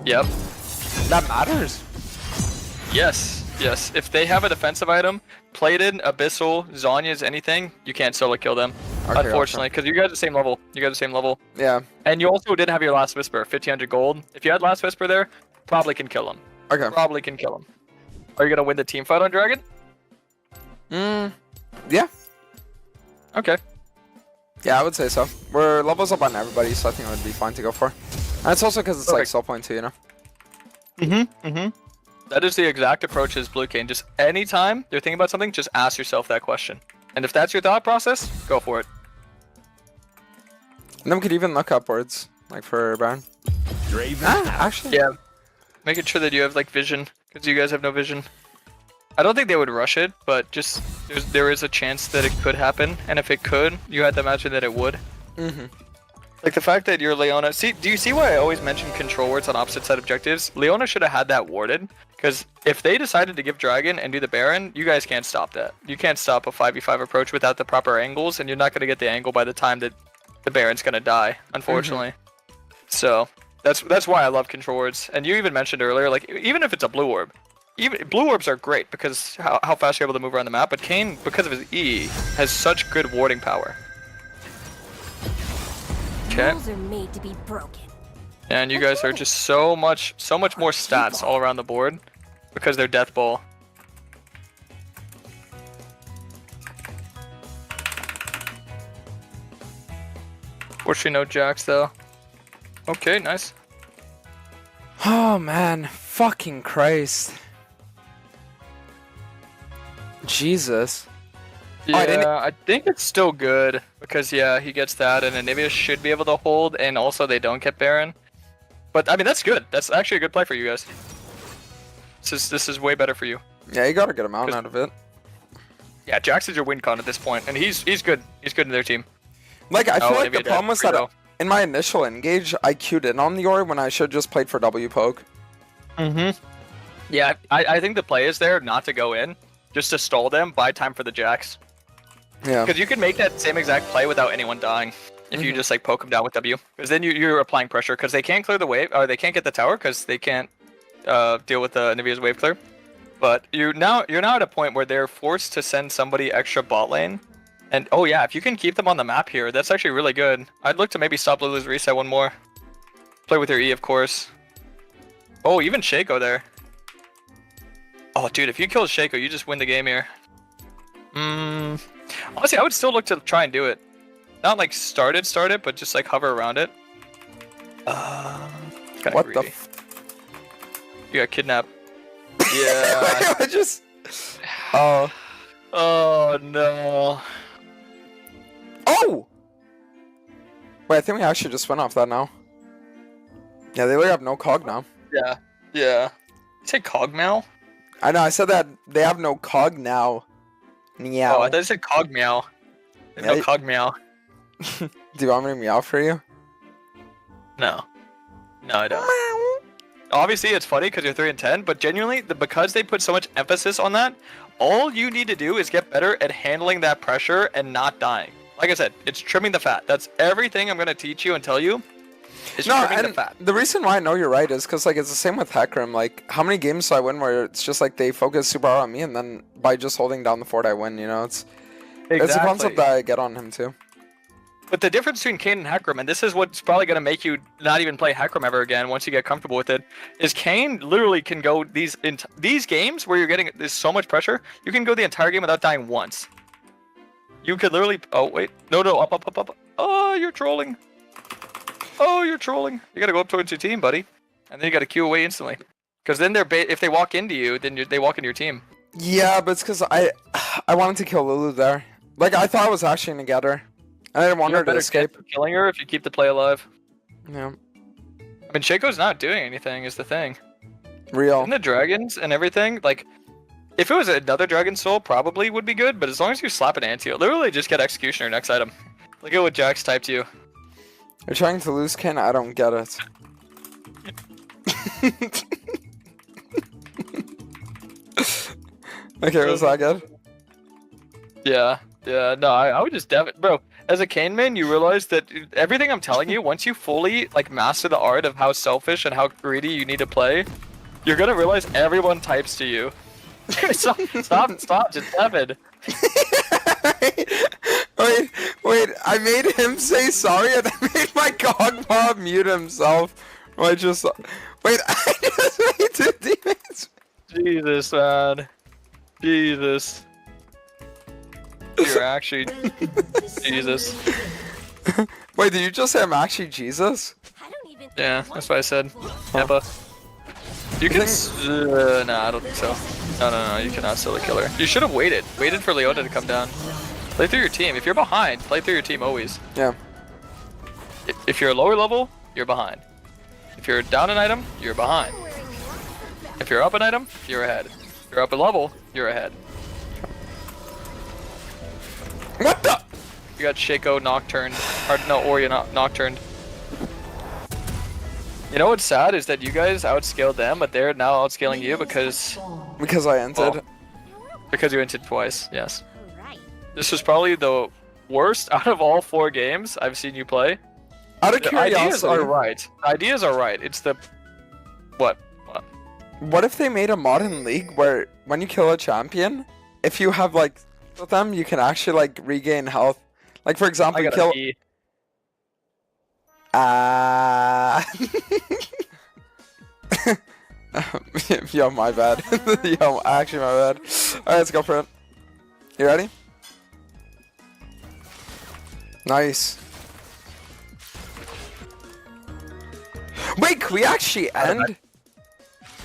Yep. That matters. Yes. Yes. If they have a defensive item, Plated, Abyssal, Zonya's, anything, you can't solo kill them. Okay, Unfortunately, because you guys are the same level. You guys are the same level. Yeah. And you also did have your Last Whisper, 1500 gold. If you had Last Whisper there, probably can kill him. Okay. Probably can kill him. Are you going to win the team fight on Dragon? Yeah. Okay. Yeah, I would say so. We're levels up on everybody, so I think it would be fine to go for. And it's also because it's like Perfect. soul point too, you know? That is the exact approach as Blue Cane. Just anytime you're thinking about something, just ask yourself that question. And if that's your thought process, go for it. And then we could even look upwards, like for Baron. Draven. Actually. Yeah. Making sure that you have like vision, because you guys have no vision. I don't think they would rush it, but just there is a chance that it could happen, and if it could, you had to imagine that it would. Like the fact that you're Leona. See, do you see why I always mention control words on opposite side objectives? Leona should have had that warded, because if they decided to give Dragon and do the Baron, you guys can't stop that. You can't stop a 5v5 approach without the proper angles, and you're not going to get the angle by the time that the Baron's going to die, unfortunately. So that's why I love control words. And you even mentioned earlier, like even if it's a blue orb. Even blue orbs are great because how fast you're able to move around the map, but Kayn, because of his E, has such good warding power. Okay. Rules are made to be broken. And you guys are just so much more stats all around the board because they're Death Ball. Fortunately, no Jax though. Okay, nice. Oh man, fucking Christ. Jesus. Yeah, I didn't- I think it's still good because yeah, he gets that, and Anivia should be able to hold, and also they don't get Baron. But I mean, that's good. That's actually a good play for you guys. This is way better for you. Yeah, you gotta get a mount out of it. Yeah, Jax is your win con at this point, and he's good. He's good in their team. Like, I feel like the Anivia problem was free that though. in my initial engage, I queued in on the Ori when I should just played for W poke. Yeah, I think the play is there not to go in, just to stall them, buy time for the Jax. Yeah. Because you can make that same exact play without anyone dying if you just like poke them down with W. Because then you're applying pressure because they can't clear the wave, or they can't get the tower because they can't deal with Anivia's wave clear. But you're now at a point where they're forced to send somebody extra bot lane. And oh yeah, if you can keep them on the map here, that's actually really good. I'd look to maybe stop Lulu's reset one more. Play with your E, of course. Oh, even Shaco there. Oh, dude, if you kill Shaco, you just win the game here. Honestly, I would still look to try and do it. Not like start it, but just like hover around it. Kinda What greedy. the You got kidnapped. Yeah. I just... Oh. Oh no. Oh! Wait, I think we actually just went off that now. Yeah, they literally have no cog now. Yeah. Yeah. You say Cogmeow? I know, I said that they have no cog now. Meow. Oh, I thought you said Cogmeow. Yeah, No Cogmeow. Do you want me to meow for you? No. No, I don't. Obviously, it's funny because you're 3 and 10, but genuinely, because they put so much emphasis on that, all you need to do is get better at handling that pressure and not dying. Like I said, it's trimming the fat. That's everything I'm going to teach you and tell you. Is No, trimming the and fat. the reason why I know you're right is because like it's the same with Hecarim. Like how many games do I win where it's just like they focus super hard on me, and then by just holding down the fort I win. You know, it's a concept that I get on him too. But the difference between Kane and Hecarim, and this is what's probably going to make you not even play Hecarim ever again once you get comfortable with it, is Kane literally can go these games where you're getting there's so much pressure, you can go the entire game without dying once. You could literally. Oh wait, no, up. Oh, you're trolling. Oh, you're trolling. You got to go up towards your team, buddy, and then you got to queue away instantly. Because then if they walk into you, then they walk into your team. Yeah, but it's because I wanted to kill Lulu there. Like I thought I was actually gonna get her. I didn't want her to escape. Killing her if you keep the play alive. Yeah. I mean, Shaco's not doing anything is the thing. Real. And the dragons and everything, like, if it was another dragon soul, probably would be good. But as long as you slap an anti, literally just get executioner next item. Look at what Jax typed to you. You're trying to lose Ken? I don't get it. Okay, was that good? Yeah, no, I would just bro. As a Kane main, you realize that everything I'm telling you, once you fully like master the art of how selfish and how greedy you need to play, you're gonna realize everyone types to you. stop, just Devin. Wait, I made him say sorry and I made my GOG mob mute himself. I just wait, I just made two teammates. Jesus, man. Jesus. You're actually Jesus. Wait, did you just say I'm actually Jesus? Yeah, that's what I said. Epa. You can. Nah, I don't think so. No, you cannot still kill her. You should have waited. Waited for Leona to come down. Play through your team. If you're behind, play through your team always. Yeah. If you're a lower level, you're behind. If you're down an item, you're behind. If you're up an item, you're ahead. If you're up a level, you're ahead. What the? You got Shaco Nocturne. Or no, Oreo Nocturne. You know what's sad is that you guys outscaled them, but they're now outscaling you because I entered. Well, because you entered twice, yes. This was probably the worst out of all 4 games I've seen you play. Out of The curiosity, ideas are right. The ideas are right. It's the... What? What if they made a modern league where when you kill a champion, if you have like with them, you can actually like regain health. Like for example, you kill. Yo, my bad. Yo, actually my bad. Alright, let's go for it. You ready? Nice. Wait, can we actually end?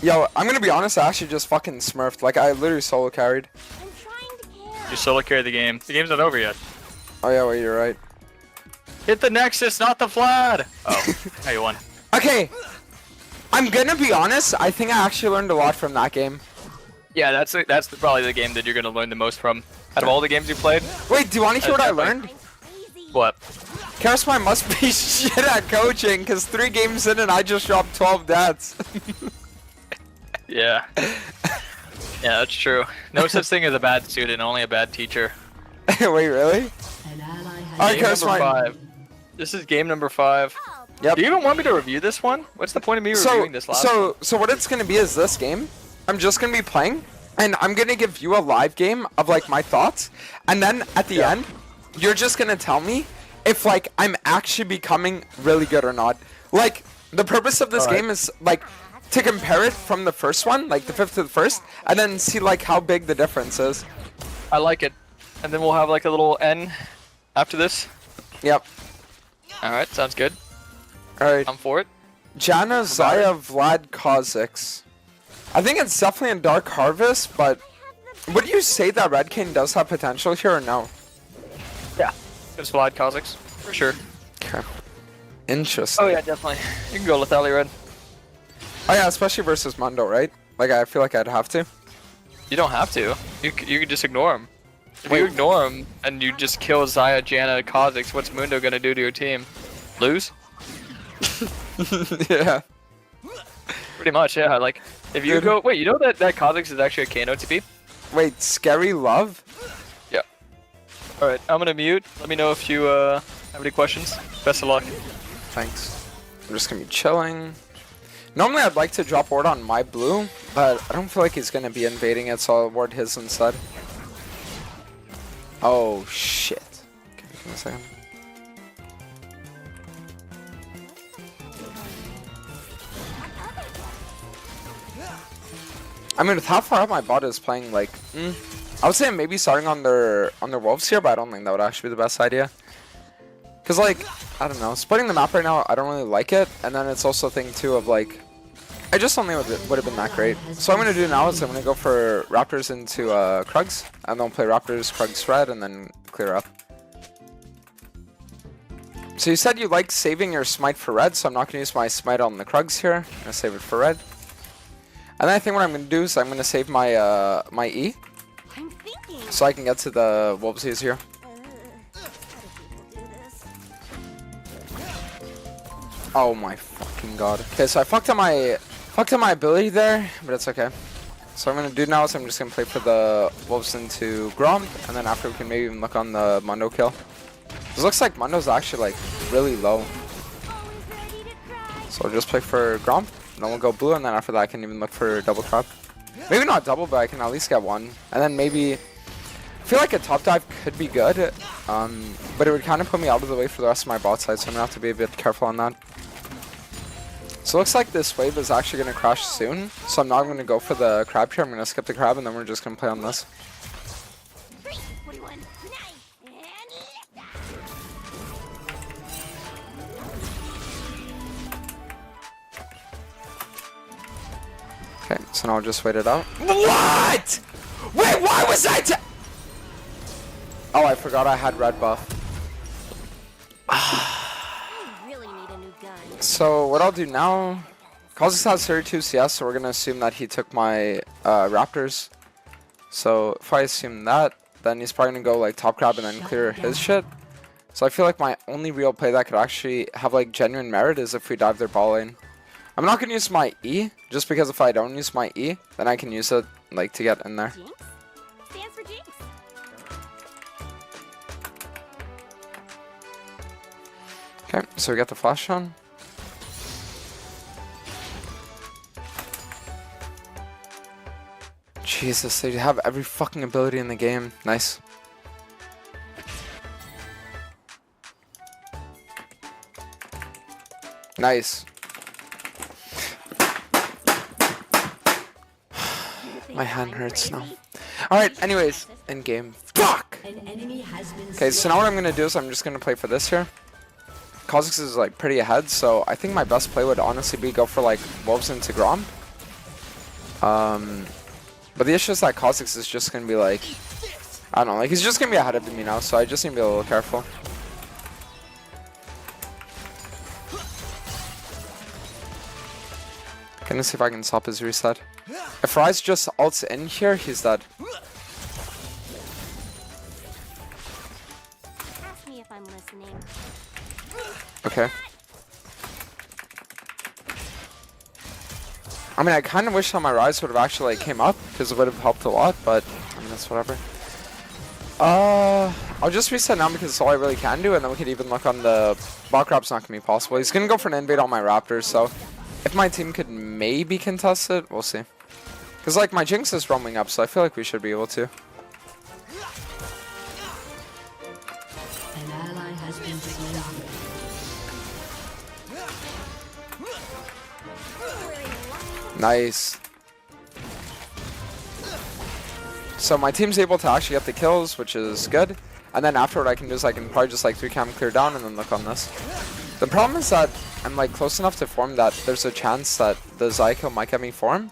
Yo, I'm gonna be honest, I actually just fucking smurfed. Like, I literally solo carried. You solo carried the game. The game's not over yet. Oh yeah, wait, you're right. Hit the Nexus, not the Vlad! Oh, now you won. Okay, I'm gonna be honest, I think I actually learned a lot from that game. Yeah, that's probably the game that you're gonna learn the most from. Out of all the games you played. Wait, do you wanna hear what I learned? What? Karisma must be shit at coaching, because 3 games in and I just dropped 12 deaths. Yeah. Yeah, that's true. No such thing as a bad student, only a bad teacher. Wait, really? Alright, Game number Karisma. 5. This is game number 5. Yep. Do you even want me to review this one? What's the point of me reviewing this last one? So what it's gonna be is this game. I'm just gonna be playing, and I'm gonna give you a live game of like my thoughts, and then at the end, you're just gonna tell me if like I'm actually becoming really good or not. Like the purpose of this game is like to compare it from the first one, like the 5th to the 1st, and then see like how big the difference is. I like it. And then we'll have like a little N after this. Yep. Alright, sounds good. Alright. I'm for it. Jana, Zaya, Vlad, Kha'Zix. I think it's definitely in Dark Harvest, but would you say that Red King does have potential here or no? Yeah. It's Vlad Kha'Zix, for sure. Okay. Interesting. Oh yeah, definitely. You can go Lethalli Red. Oh yeah, especially versus Mundo, right? Like I feel like I'd have to. You don't have to. You can just ignore him. If you ignore him and you just kill Zaya, Jana, Kha'Zix, what's Mundo gonna do to your team? Lose? Yeah. Pretty much, yeah. Like, if you go... Wait, you know that Kha'Zix is actually a Kano TP? Wait, Scary Love? Yeah. Alright, I'm gonna mute. Let me know if you have any questions. Best of luck. Thanks. I'm just gonna be chilling. Normally I'd like to drop ward on my blue, but I don't feel like he's gonna be invading it, so I'll ward his instead. Oh shit. Okay, give me a second. I mean, with how far up my bot is playing, like, I would say maybe starting on their wolves here, but I don't think that would actually be the best idea. Cause like, I don't know, splitting the map right now, I don't really like it, and then it's also a thing too of like, I just don't think it would have been that great. So what I'm gonna do now is I'm gonna go for Raptors into Krugs, and then play Raptors, Krugs, Red, and then clear up. So you said you like saving your smite for red, so I'm not gonna use my smite on the Krugs here. I'm gonna save it for red. And then I think what I'm going to do is I'm going to save my my E, so I can get to the wolves easier. Oh my fucking god. Okay, so I fucked up my ability there, but it's okay. So what I'm going to do now is I'm just going to play for the wolves into Grom, and then after we can maybe even look on the Mundo kill. This looks like Mundo's actually like really low. So I'll just play for Grom. Then we'll go blue, and then after that I can even look for double trap. Maybe not double, but I can at least get one. And then maybe, I feel like a top dive could be good, but it would kind of put me out of the way for the rest of my bot side, so I'm going to have to be a bit careful on that. So it looks like this wave is actually going to crash soon, so I'm not going to go for the crab here. I'm going to skip the crab, and then we're just going to play on this. Okay, so now I'll just wait it out. What? Wait, why was I Oh, I forgot I had red buff. So what I'll do now, Kha'Zix has 32 CS, so we're going to assume that he took my Raptors. So if I assume that, then he's probably going to go like top crab and then clear his shit. So I feel like my only real play that could actually have like genuine merit is if we dive their ball lane. I'm not going to use my E, just because if I don't use my E, then I can use it like to get in there. Stands for Jinx. Okay, so we got the flash on. Jesus, they have every fucking ability in the game. Nice. Nice. My hand hurts now. Alright, anyways, in game. Fuck! Okay, so now what I'm gonna do is I'm just gonna play for this here. Kha'Zix is like pretty ahead, so I think my best play would honestly be go for like wolves into Grom. But the issue is that Kha'Zix is just gonna be like, I don't know, like he's just gonna be ahead of me now, so I just need to be a little careful. Gonna see if I can stop his reset. If Ryze just ults in here, he's dead. Ask me if I'm listening. Okay. I mean, I kind of wish that my Ryze would have actually like, came up, because it would have helped a lot, but I mean, that's whatever. I'll just reset now because it's all I really can do, and then we can even look on the bot grab's not going to be possible. He's going to go for an invade on my Raptors, so if my team could maybe contest it, we'll see. Because like my Jinx is roaming up, so I feel like we should be able to. An ally has been slain. Nice. So my team's able to actually get the kills, which is good. And then after what I can do is I can probably just like 3-cam clear down and then look on this. The problem is that I'm like close enough to form that there's a chance that the Zyko might get me form.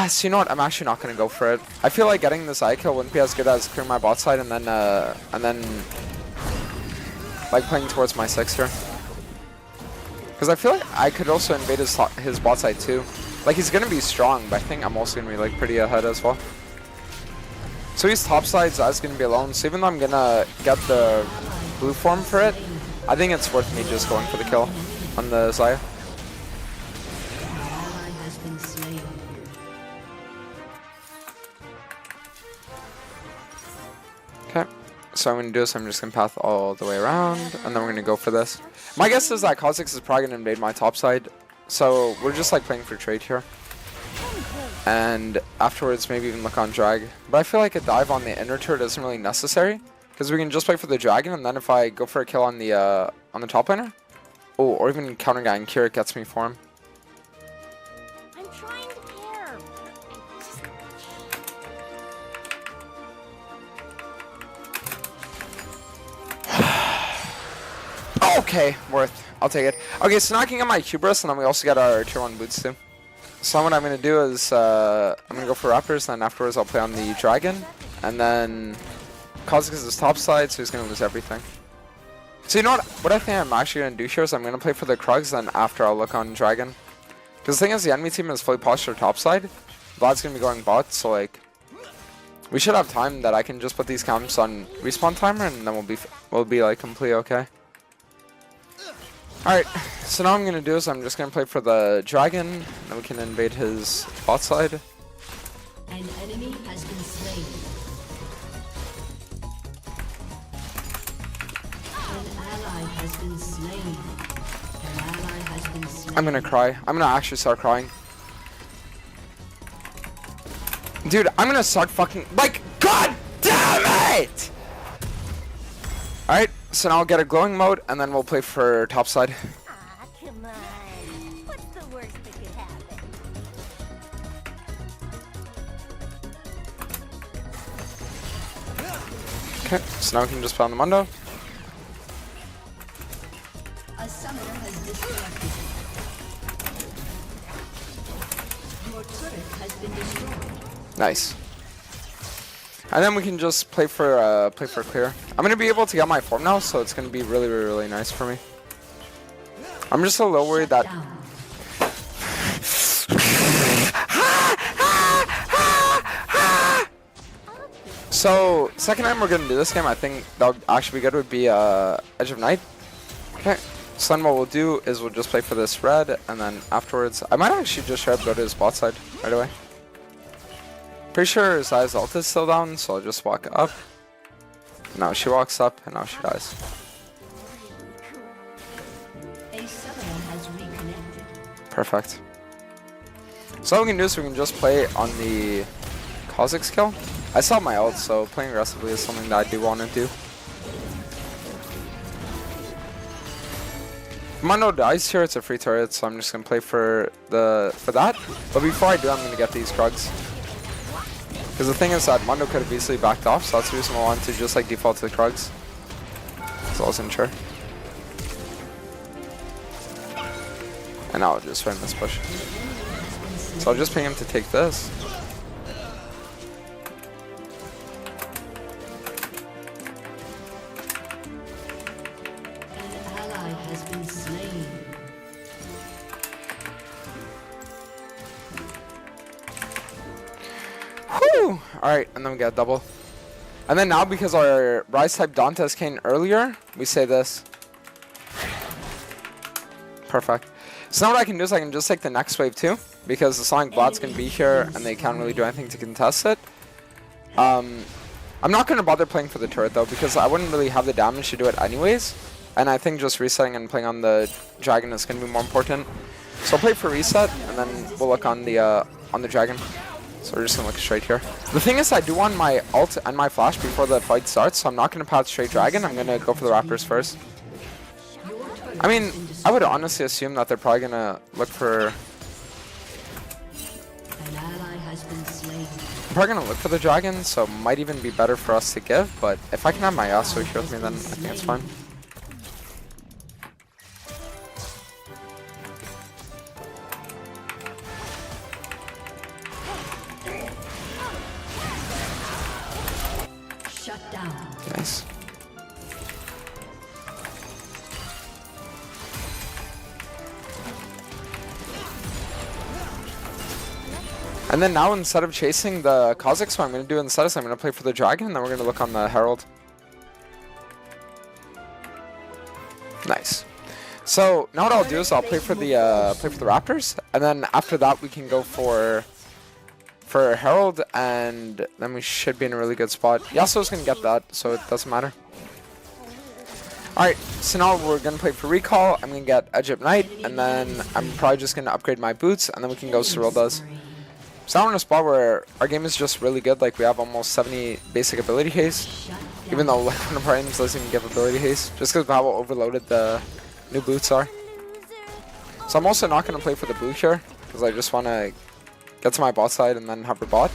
So you know what? I'm actually not gonna go for it. I feel like getting the Zyko wouldn't be as good as clearing my bot side and then like playing towards my 6 here. Because I feel like I could also invade his bot side too. Like he's gonna be strong, but I think I'm also gonna be like pretty ahead as well. So he's top side, Zai's gonna be alone. So even though I'm gonna get the blue form for it, I think it's worth me just going for the kill on the Zaya. Okay, So I'm gonna do is I'm just gonna path all the way around, and then we're gonna go for this. My guess is that Kha'Zix is probably gonna invade my top side, so we're just like playing for trade here. And afterwards, maybe even look on drag. But I feel like a dive on the inner turret isn't really necessary, because we can just play for the dragon, and then if I go for a kill on the top laner, oh, or even counter guy and Kira gets me for him. I'm trying to care. Okay, worth. I'll take it. Okay, so now I can get my Hubris, and then we also get our tier 1 boots too. So what I'm going to do is, I'm going to go for Raptors, and then afterwards I'll play on the Dragon. And then Kha'Zix is top side, so he's going to lose everything. So you know what I think I'm actually going to do here is I'm going to play for the Krugs, then after I'll look on Dragon. Because the thing is, the enemy team is fully postured top side. Vlad's going to be going bot, so like, we should have time that I can just put these camps on respawn timer, and then we'll be like completely okay. Alright, so now what I'm going to do is I'm just going to play for the Dragon, then we can invade his bot side. An enemy has been slain. An ally has been slain. An ally has been slain. I'm going to cry. I'm going to actually start crying. Dude, I'm going to start fucking... Like, god damn it! Alright, so now I'll get a glowing mode, and then we'll play for top side. Ah, come on. What's the worst that could happen? Okay, so now we can just play on the Mundo. A summoner has disconnected. Your turret has been destroyed. Nice. And then we can just play for clear. I'm gonna be able to get my form now, so it's gonna be really, really, really nice for me. I'm just a little worried that. Down. So second time we're gonna do this game, I think that would actually be good. Would be Edge of Night. Okay. So then what we'll do is we'll just play for this red, and then afterwards I might actually just try to go to his bot side right away. Pretty sure Zaya's ult is still down, so I'll just walk up. Now she walks up, and now she dies. A summoner has reconnected. Perfect. So what we can do is we can just play on the Kha'Zix kill. I still have my ult, so playing aggressively is something that I do want to do. Mundo dies here, it's a free turret, so I'm just gonna play for that. But before I do, I'm gonna get these Krugs. Because the thing is that Mundo could have easily backed off, so that's the reason I wanted to just like default to the Krugs. So I wasn't sure. And now I'll just win this push. So I'll just ping him to take this. An ally has been slain. Whew! Alright, and then we get a double. And then now, because our Rise type Dantes came earlier, we say this. Perfect. So now what I can do is I can just take the next wave too, because the Sonic bots can be here and they can't really do anything to contest it. I'm not going to bother playing for the turret though, because I wouldn't really have the damage to do it anyways. And I think just resetting and playing on the dragon is going to be more important. So I'll play for reset, and then we'll look on the dragon. So we're just going to look straight here. The thing is, I do want my ult and my flash before the fight starts, so I'm not going to path straight dragon. I'm going to go for the Raptors first. I mean, I would honestly assume that they're probably going to look for... An ally has been slain. I'm probably going to look for the dragon, so it might even be better for us to give, but if I can have my Yasuo here with me, then I think it's fine. Shut down. Nice. And then now, instead of chasing the Kha'Zix, what I'm going to do instead is I'm going to play for the dragon, and then we're going to look on the Herald. Nice. So now what I'll do is I'll play for the Raptors, and then after that we can go for for Herald, and then we should be in a really good spot. Yasuo's gonna get that, so it doesn't matter. Alright, so now we're gonna play for Recall. I'm gonna get Egypt Knight, and then I'm probably just gonna upgrade my boots, and then we can go Cyrilda's. So now we're in a spot where our game is just really good. Like, we have almost 70 basic ability haste, even though like one of our items doesn't even give ability haste, just because of how overloaded the new boots are. So I'm also not gonna play for the blue here, because I just wanna get to my bot side and then have her bot.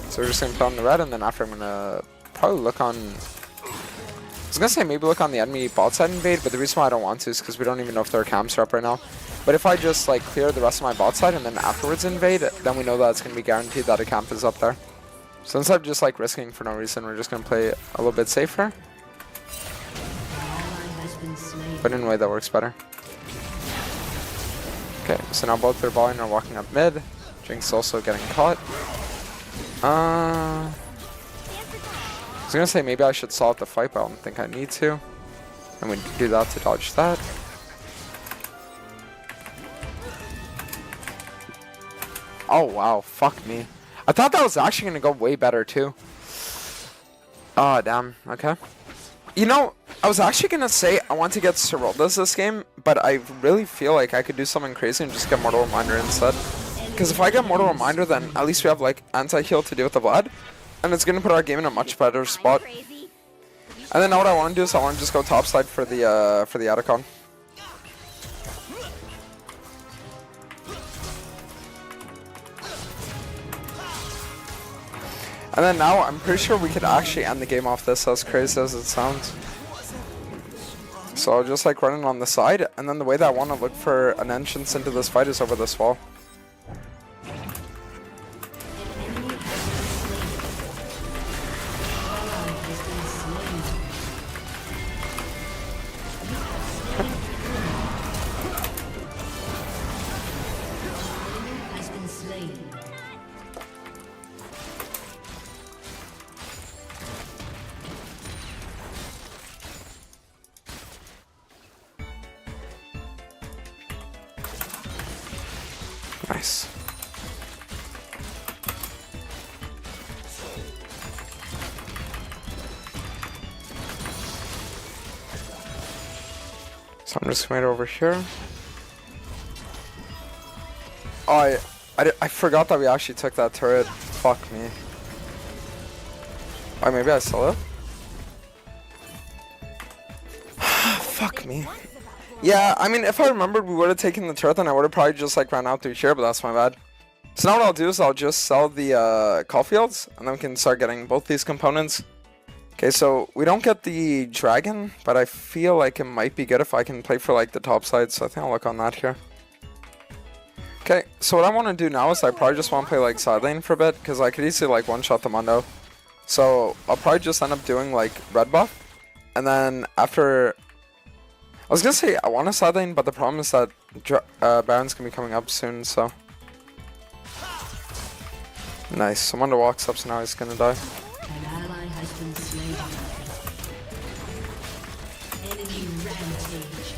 So we're just gonna put on the red, and then after I'm gonna probably look on. I was gonna say maybe look on the enemy bot side invade, but the reason why I don't want to is because we don't even know if their camps are up right now. But if I just like clear the rest of my bot side and then afterwards invade, then we know that it's gonna be guaranteed that a camp is up there. So instead of just like risking for no reason, we're just gonna play a little bit safer. But in a way that works better. Okay, so now both their balling are walking up mid. Jinx also getting caught. I was gonna say maybe I should solve the fight, but I don't think I need to. And we do that to dodge that. Oh wow, fuck me. I thought that was actually gonna go way better too. Oh damn, okay. You know, I was actually gonna say I want to get Cyrilda's this game, but I really feel like I could do something crazy and just get Mortal Reminder instead. Because if I get Mortal Reminder, then at least we have like anti-heal to deal with the Vlad. And it's gonna put our game in a much better spot. And then now what I want to do is I want to just go topside for the Atacon. And then now I'm pretty sure we could actually end the game off this, as crazy as it sounds. So I'll just like run it on the side, and then the way that I want to look for an entrance into this fight is over this wall. Nice. So I'm just going over here. Oh, I forgot that we actually took that turret. Fuck me. Oh, maybe I saw it? Fuck me. Yeah, I mean, if I remembered we would have taken the turret, then I would have probably just like ran out through here, but that's my bad. So now what I'll do is I'll just sell the Caulfields, and then we can start getting both these components. Okay, so we don't get the dragon, but I feel like it might be good if I can play for like the top side, so I think I'll look on that here. Okay, so what I want to do now is I probably just want to play like side lane for a bit, because I could easily like one-shot the Mundo. So I'll probably just end up doing like red buff, and then after... I was gonna say I want a side lane, but the problem is that Baron's gonna be coming up soon, so... Nice, so Mundo walks up, so now he's gonna die. An ally has been slain. Enemy rampage.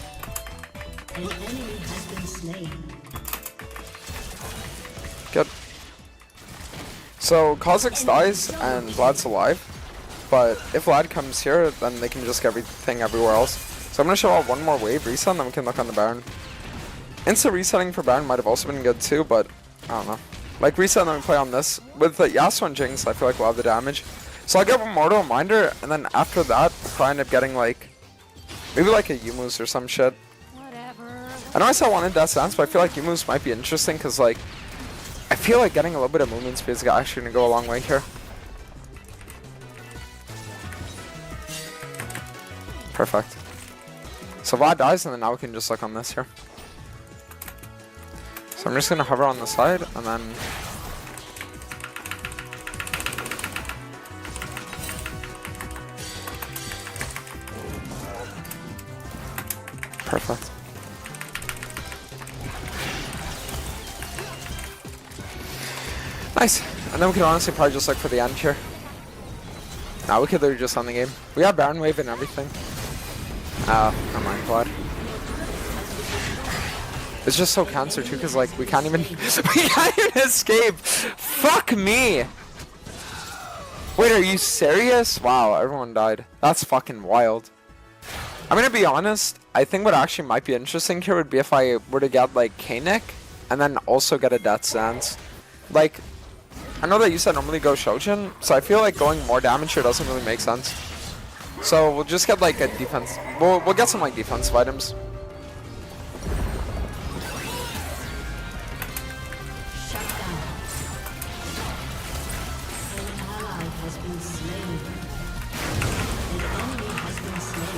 An enemy has been slain. Good. So Kha'Zix dies and Vlad's alive, but if Vlad comes here, then they can just get everything everywhere else. So I'm gonna show out one more wave reset, and then we can look on the Baron. Instant resetting for Baron might have also been good too, but I don't know. Like reset and then we play on this. With the Yasuo and Jinx, I feel like we'll have the damage. So I'll get one Mortal Reminder, and then after that, I'll probably end up getting like, maybe like a Yumu's or some shit. Whatever. I know I said I wanted Death Dance, but I feel like Yumu's might be interesting, because like, I feel like getting a little bit of movement speed is actually gonna go a long way here. Perfect. So Vlad dies, and then now we can just look on this here. So I'm just gonna hover on the side, and then... Perfect. Nice. And then we can honestly probably just look for the end here. Now we could literally just end the game. We got Baron Wave and everything. Never mind, Vlad. It's just so cancer too, cause like we can't even we can't even escape. Fuck me. Wait, are you serious? Wow, everyone died. That's fucking wild. I'm gonna be honest. I think what actually might be interesting here would be if I were to get like K-Nick and then also get a Death Stance. Like, I know that you said normally go Shojin, so I feel like going more damage here doesn't really make sense. So we'll just get like a defense. We'll get some like defensive items. Shut down. An ally has been slain. An enemy has been slain.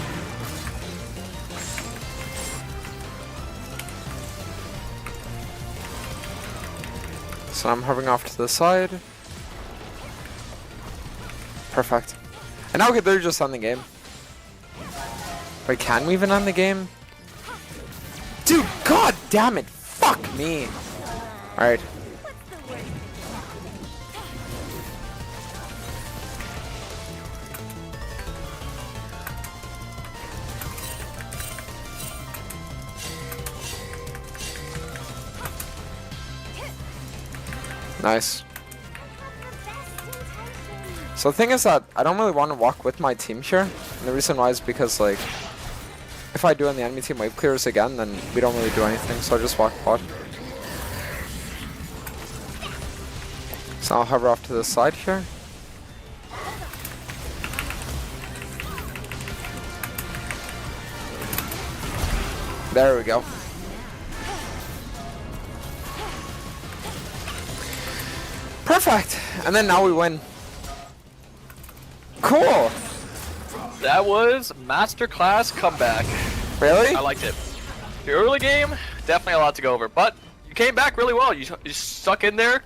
So I'm hovering off to the side. Perfect. And now we could literally just end the game. Wait, can we even end the game? Dude, god damn it! Fuck me! Alright. Nice. So the thing is that I don't really want to walk with my team here. And the reason why is because like, if I do and the enemy team wave clears again, then we don't really do anything. So I just walk bot. So I'll hover off to the side here. There we go. Perfect! And then now we win. Cool! That was masterclass comeback. Really? I liked it. The early game, definitely a lot to go over, but you came back really well. You stuck in there.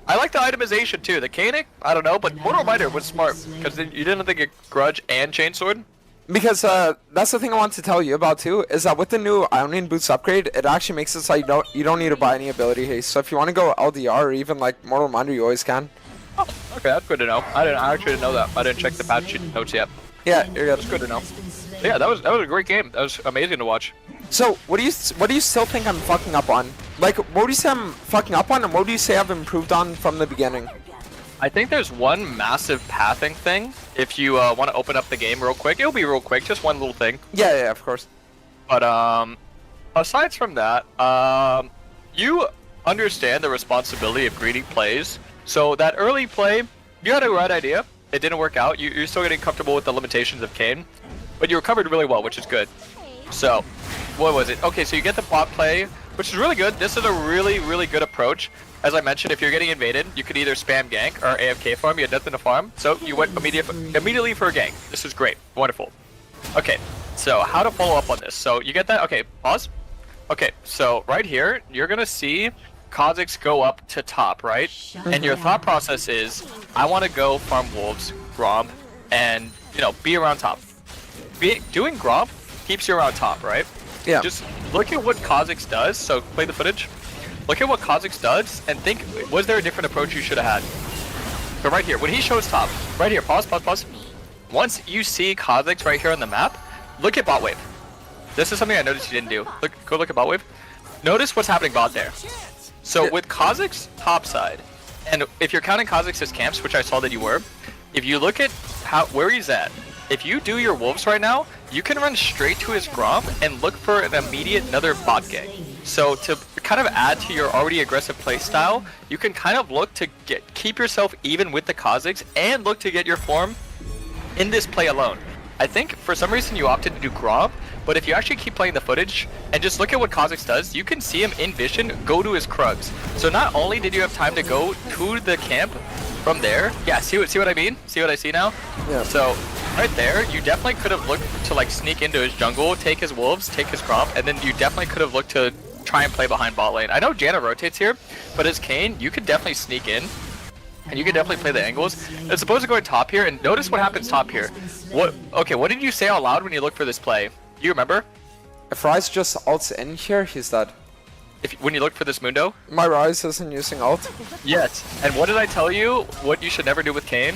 I like the itemization too. The Koenig, I don't know, but Mortal Reminder was smart because you didn't think it Grudge and Chainsword. Because that's the thing I want to tell you about too, is that with the new Ionian Boots upgrade, it actually makes it so you don't need to buy any ability haste. So if you want to go LDR or even like Mortal Reminder, you always can. Oh, okay, that's good to know. I actually didn't know that. I didn't check the patch notes yet. Yeah, you're good. That's good to know. Yeah, that was a great game. That was amazing to watch. So what do you still think I'm fucking up on? Like, what do you say I'm fucking up on, and what do you say I've improved on from the beginning? I think there's one massive pathing thing. If you want to open up the game real quick, it'll be real quick, just one little thing. Yeah, of course. But aside from that, you understand the responsibility of greedy plays. So that early play, you had a right idea. It didn't work out. You're still getting comfortable with the limitations of Kayn, but you recovered really well, which is good. So, what was it? Okay, so you get the bot play, which is really good. This is a really, really good approach. As I mentioned, if you're getting invaded, you could either spam gank or AFK farm. You had nothing to farm, so you went immediately for a gank. This is great. Wonderful. Okay, so how to follow up on this? So you get that? Okay, pause. Okay, so right here, you're going to see Kha'Zix go up to top, right? And your thought process is, I want to go farm wolves, Gromp, and, be around top. Doing Gromp keeps you around top, right? Yeah. Just look at what Kha'Zix does. So play the footage. Look at what Kha'Zix does and think, was there a different approach you should have had? But right here, when he shows top, right here, pause. Once you see Kha'Zix right here on the map, look at bot wave. This is something I noticed you didn't do. Go look at bot wave. Notice what's happening bot there. So with Kha'Zix top side, and if you're counting Kha'Zix's camps, which I saw that you were, if you look at where he's at, if you do your wolves right now, you can run straight to his Gromp and look for an immediate another bot gang. So to kind of add to your already aggressive play style, you can kind of look to keep yourself even with the Kha'Zix and look to get your form in this play alone. I think for some reason you opted to do Gromp, but if you actually keep playing the footage and just look at what Kha'Zix does, you can see him in vision go to his Krugs. So not only did you have time to go to the camp from there, yeah, see what I mean? See what I see now? Yeah. So right there, you definitely could have looked to like sneak into his jungle, take his wolves, take his Gromp, and then you definitely could have looked to try and play behind bot lane. I know Janna rotates here, but as Kayn, you could definitely sneak in. And you can definitely play the angles. As opposed to going top here, and notice what happens top here. What did you say out loud when you look for this play? Do you remember? If Ryze just ults in here, he's dead. When you look for this Mundo? My Ryze isn't using ult. Yes. And what did I tell you? What you should never do with Kayn?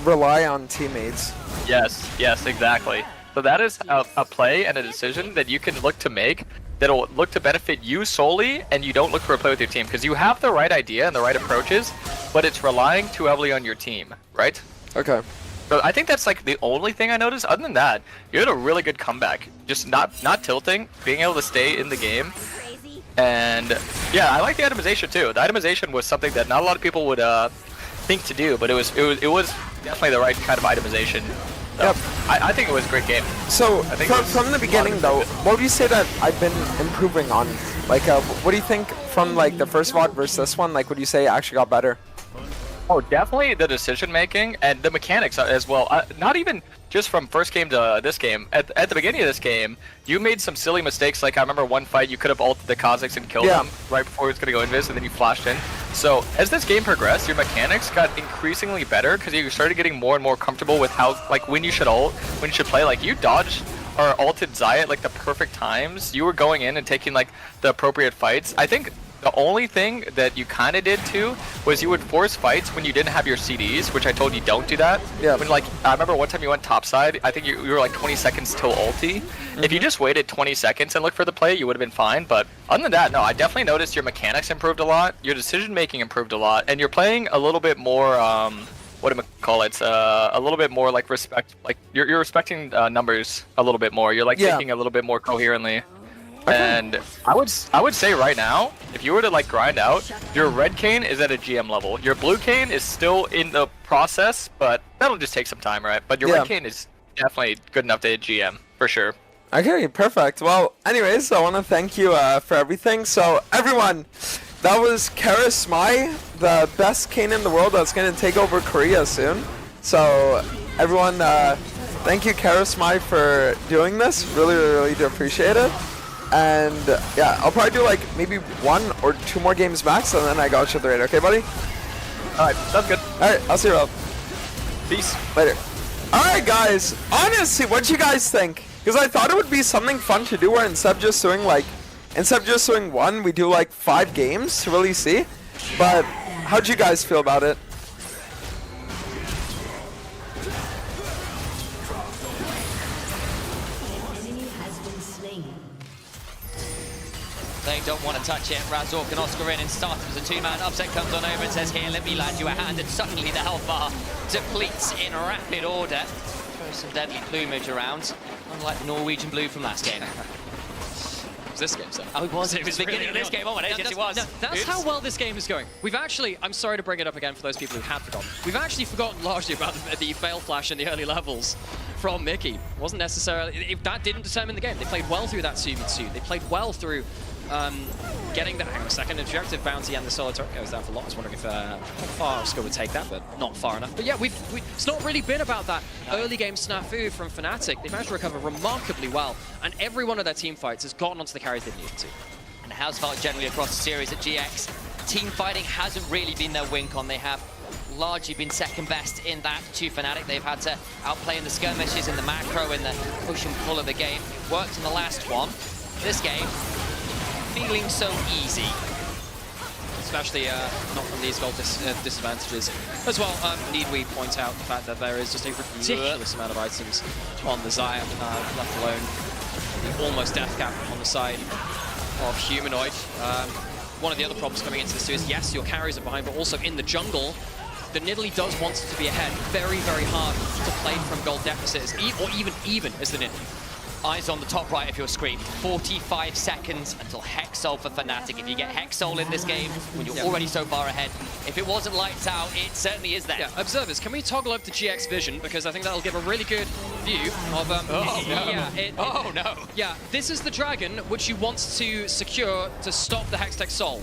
Rely on teammates. Yes, exactly. So that is a play and a decision that you can look to make that'll look to benefit you solely, and you don't look for a play with your team because you have the right idea and the right approaches, but it's relying too heavily on your team, right? Okay. So I think that's like the only thing I noticed. Other than that, you had a really good comeback. Just not tilting, being able to stay in the game. Crazy. And yeah, I like the itemization too. The itemization was something that not a lot of people would think to do, but it was definitely the right kind of itemization. So, Yep. I think it was a great game. So I think from the beginning though, what would you say that I've been improving on? Like, what do you think from like the first VOD versus this one? Like, would you say it actually got better? Oh, definitely the decision making and the mechanics as well. Not even just from first game to this game. At the beginning of this game, you made some silly mistakes. Like I remember one fight, you could have ulted the Kazakhs and killed them right before he was gonna go invis, and then you flashed in. So as this game progressed, your mechanics got increasingly better because you started getting more and more comfortable with how, like, when you should ult, when you should play. Like you dodged or ulted Zaya at like the perfect times. You were going in and taking like the appropriate fights. I think the only thing that you kind of did too was you would force fights when you didn't have your CDs, which I told you don't do that. Yeah. When like I remember one time you went topside, I think you were like 20 seconds till ulti. If you just waited 20 seconds and looked for the play, you would have been fine. But other than that, no, I definitely noticed your mechanics improved a lot, your decision making improved a lot, and you're playing a little bit more what do I call it? A little bit more like respect. Like you're respecting numbers a little bit more. You're like thinking a little bit more coherently. And I would say right now, if you were to like grind out, your red cane is at a GM level. Your blue cane is still in the process, but that'll just take some time, right? But your red cane is definitely good enough to hit GM for sure. Okay, perfect. Well, anyways, I want to thank you for everything. So everyone, that was Karis Mai, the best cane in the world that's going to take over Korea soon. So everyone, thank you Karis Mai for doing this. Really do appreciate it. And yeah, I'll probably do like maybe 1 or 2 more games max, and then I got you at the rate. Okay, buddy? Alright, sounds good. Alright, I'll see you around. Peace. Later. Alright, guys. Honestly, what'd you guys think? Because I thought it would be something fun to do where instead of just doing 1, we do like 5 games to really see. But how'd you guys feel about it? They don't want to touch it. Razork and Oscar in and starts as a 2-man. Upset comes on over and says, here, let me land you a hand. And suddenly the health bar depletes in rapid order. Throws some deadly plumage around, unlike the Norwegian blue from last game. This game, so. Oh, it was. It was the beginning of this game. Oh, it is. Yes, it was. No, that's how well this game is going. We've actually, I'm sorry to bring it up again for those people who had forgotten. We've actually forgotten largely about the fail flash in the early levels from Mickey. Wasn't necessarily, that didn't determine the game. They played well through that Sumitsu. They played well through getting the, hang on a second, objective bounty and the solitaire goes down for lot. I was wondering if how far Oscar would take that, but not far enough. But yeah, it's not really been about that early game snafu from Fnatic. They've managed to recover remarkably well, and every one of their team fights has gotten onto the carries they needed to. And how's felt generally across the series at GX? Team fighting hasn't really been their win con. They have largely been second best in that to Fnatic. They've had to outplay in the skirmishes, in the macro, in the push and pull of the game. Worked in the last one. This game, feeling so easy. Especially not from these gold disadvantages. As well, need we point out the fact that there is just a ridiculous amount of items on the Xayah, left alone the almost death cap on the side of Humanoid. One of the other problems coming into this is, yes, your carries are behind, but also in the jungle, the Nidalee does want to be ahead. Very hard to play from gold deficits, or even as the Nidalee. Eyes on the top right of your screen. 45 seconds until Hexol for Fnatic. If you get Hexol in this game, when you're already so far ahead, if it wasn't lights out, it certainly is there. Yeah, observers, can we toggle up to GX Vision? Because I think that'll give a really good view of... Yeah, this is the dragon which you want to secure to stop the Hextech Soul.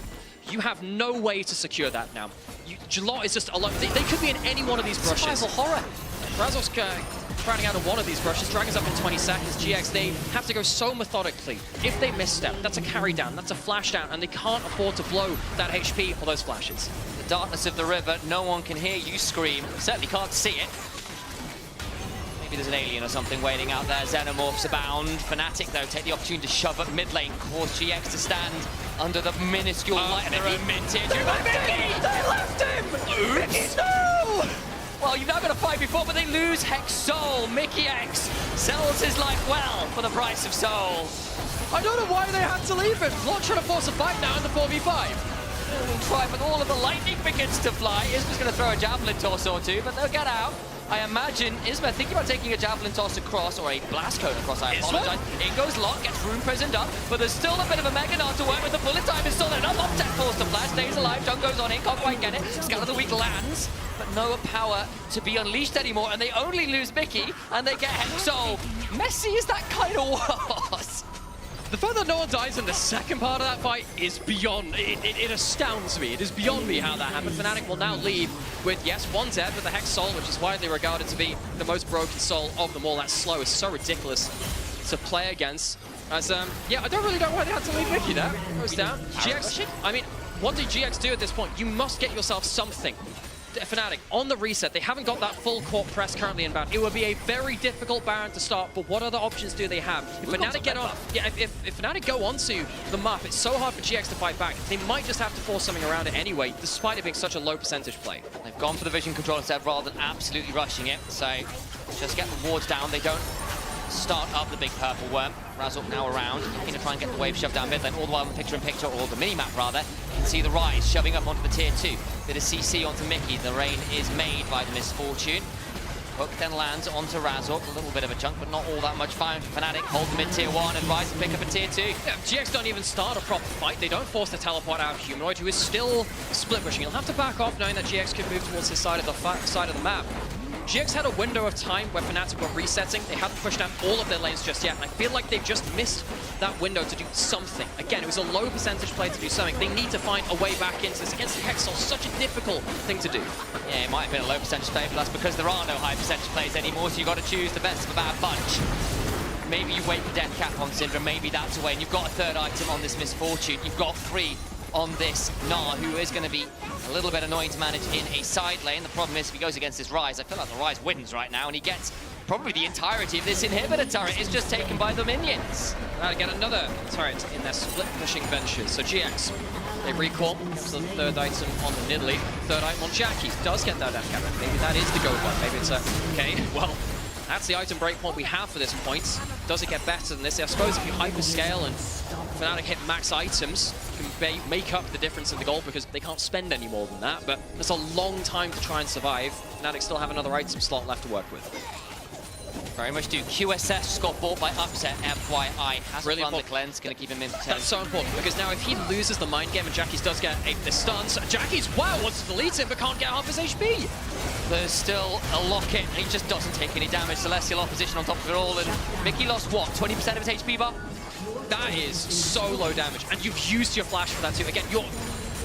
You have no way to secure that now. Jalot is just alone. They could be in any one of these brushes. Survival horror. Razor's crowding out of one of these brushes. Dragon's up in 20 seconds. GX, they have to go so methodically. If they misstep, that's a carry down, that's a flash down, and they can't afford to blow that HP or those flashes. The darkness of the river, no one can hear you scream. Certainly can't see it. Maybe there's an alien or something waiting out there. Xenomorphs abound. Fnatic, though, take the opportunity to shove up mid lane, cause GX to stand under the minuscule light of their own mid tier 2. They left him! Oops! No! Well, you've now got a fight before, but they lose Hex Soul. Mickey X sells his life well for the price of Soul. I don't know why they had to leave it. Not trying to force a fight now in the 4v5. We'll try, but all of the lightning begins to fly. Isma's going to throw a javelin toss or two, but they'll get out. I imagine Isma thinking about taking a javelin toss across, or a blast cone across, I apologize. In goes Lot, gets room prisoned up, but there's still a bit of a Mega Nart to work with. The bullet time is still there. Enough Optech forced to flash, stays alive, Jung goes on in, can't quite get it. Scout of the Week lands, but no power to be unleashed anymore, and they only lose Mickey, and they get Hexo. Messy as that kind of was. The fact that no one dies in the second part of that fight is beyond, it astounds me. It is beyond me how that happened. Fnatic will now leave with, yes, one dead with the Hex Soul, which is widely regarded to be the most broken soul of them all. That slow is so ridiculous to play against. As, yeah, I don't really know why they had to leave Mickey there. Goes down. GX, I mean, what did GX do at this point? You must get yourself something. Fnatic, on the reset, they haven't got that full court press currently inbound. It would be a very difficult Baron to start, but what other options do they have? If Fnatic get on, yeah, if Fnatic go onto the map, it's so hard for GX to fight back. They might just have to force something around it anyway, despite it being such a low percentage play. They've gone for the vision control instead rather than absolutely rushing it, so just get the wards down. They don't start up the big purple worm. Razork now around, looking to try and get the wave shoved down mid lane, all the while in picture-in-picture, or the mini-map rather. You can see the Rise shoving up onto the tier 2. Bit of CC onto Mickey. The rain is made by the Misfortune. Hook then lands onto Razork, a little bit of a chunk, but not all that much fire for Fnatic. Hold them in tier 1 and Rise and pick up a tier 2. Yeah, GX don't even start a proper fight. They don't force the teleport out of Humanoid, who is still split pushing. He'll have to back off knowing that GX can move towards his side of the map. GX had a window of time where Fnatic were resetting. They haven't pushed out all of their lanes just yet, and I feel like they've just missed that window to do something. Again, it was a low percentage play to do something. They need to find a way back into this. Against the Hexal, such a difficult thing to do. Yeah, it might have been a low percentage play, but that's because there are no high percentage plays anymore, so you've got to choose the best of a bad bunch. Maybe you wait for Death Cap on Syndra, maybe that's a way, and you've got a third item on this Misfortune. You've got 3 on this Gnar, who is going to be a little bit annoying to manage in a side lane. The problem is if he goes against this Rise, I feel like the Rise wins right now, and he gets probably the entirety of this inhibitor turret is just taken by the minions. Now to get another turret in their split pushing ventures. So GX, they recall, comes the third item on the Nidalee, third item on Jackie. Does get that Death Cap. Maybe that is the go one. Maybe it's a, okay, well, that's the item breakpoint we have for this point. Does it get better than this? I suppose if you hyperscale and Fnatic hit max items, you can make up the difference in the gold because they can't spend any more than that, but it's a long time to try and survive. Fnatic still have another item slot left to work with. Very much do. QSS just got bought by Upset, FYI. Has really run the cleanse, going to keep him in for 10. That's so important, because now if he loses the mind game and Jackie's does get the stuns, Jackie's, wow, wants to delete him but can't get half his HP. There's still a locket, and he just doesn't take any damage. Celestial opposition on top of it all, and Mickey lost, what, 20% of his HP bar? That is so low damage, and you've used your flash for that too. Again, you're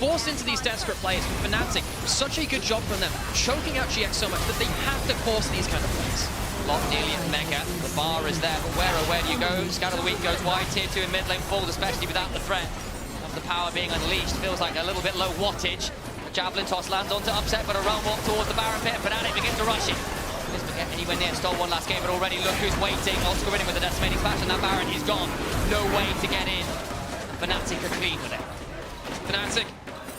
forced into these desperate plays with Fnatic. Such a good job from them, choking out GX so much that they have to force these kind of plays. Lot nearly at Mega. The bar is there, but where do you go? Scout of the Week goes wide. Tier 2 in mid lane falls, especially without the threat of the power being unleashed. Feels like a little bit low wattage. A javelin toss lands onto Upset, but a realm walk towards the Baron pit. Fnatic begins to rush it. Doesn't get anywhere near. Stole one last game, but already look who's waiting. Oscar in with the decimating splash, and that Baron is gone. No way to get in. Fnatic are clean with it. Fnatic,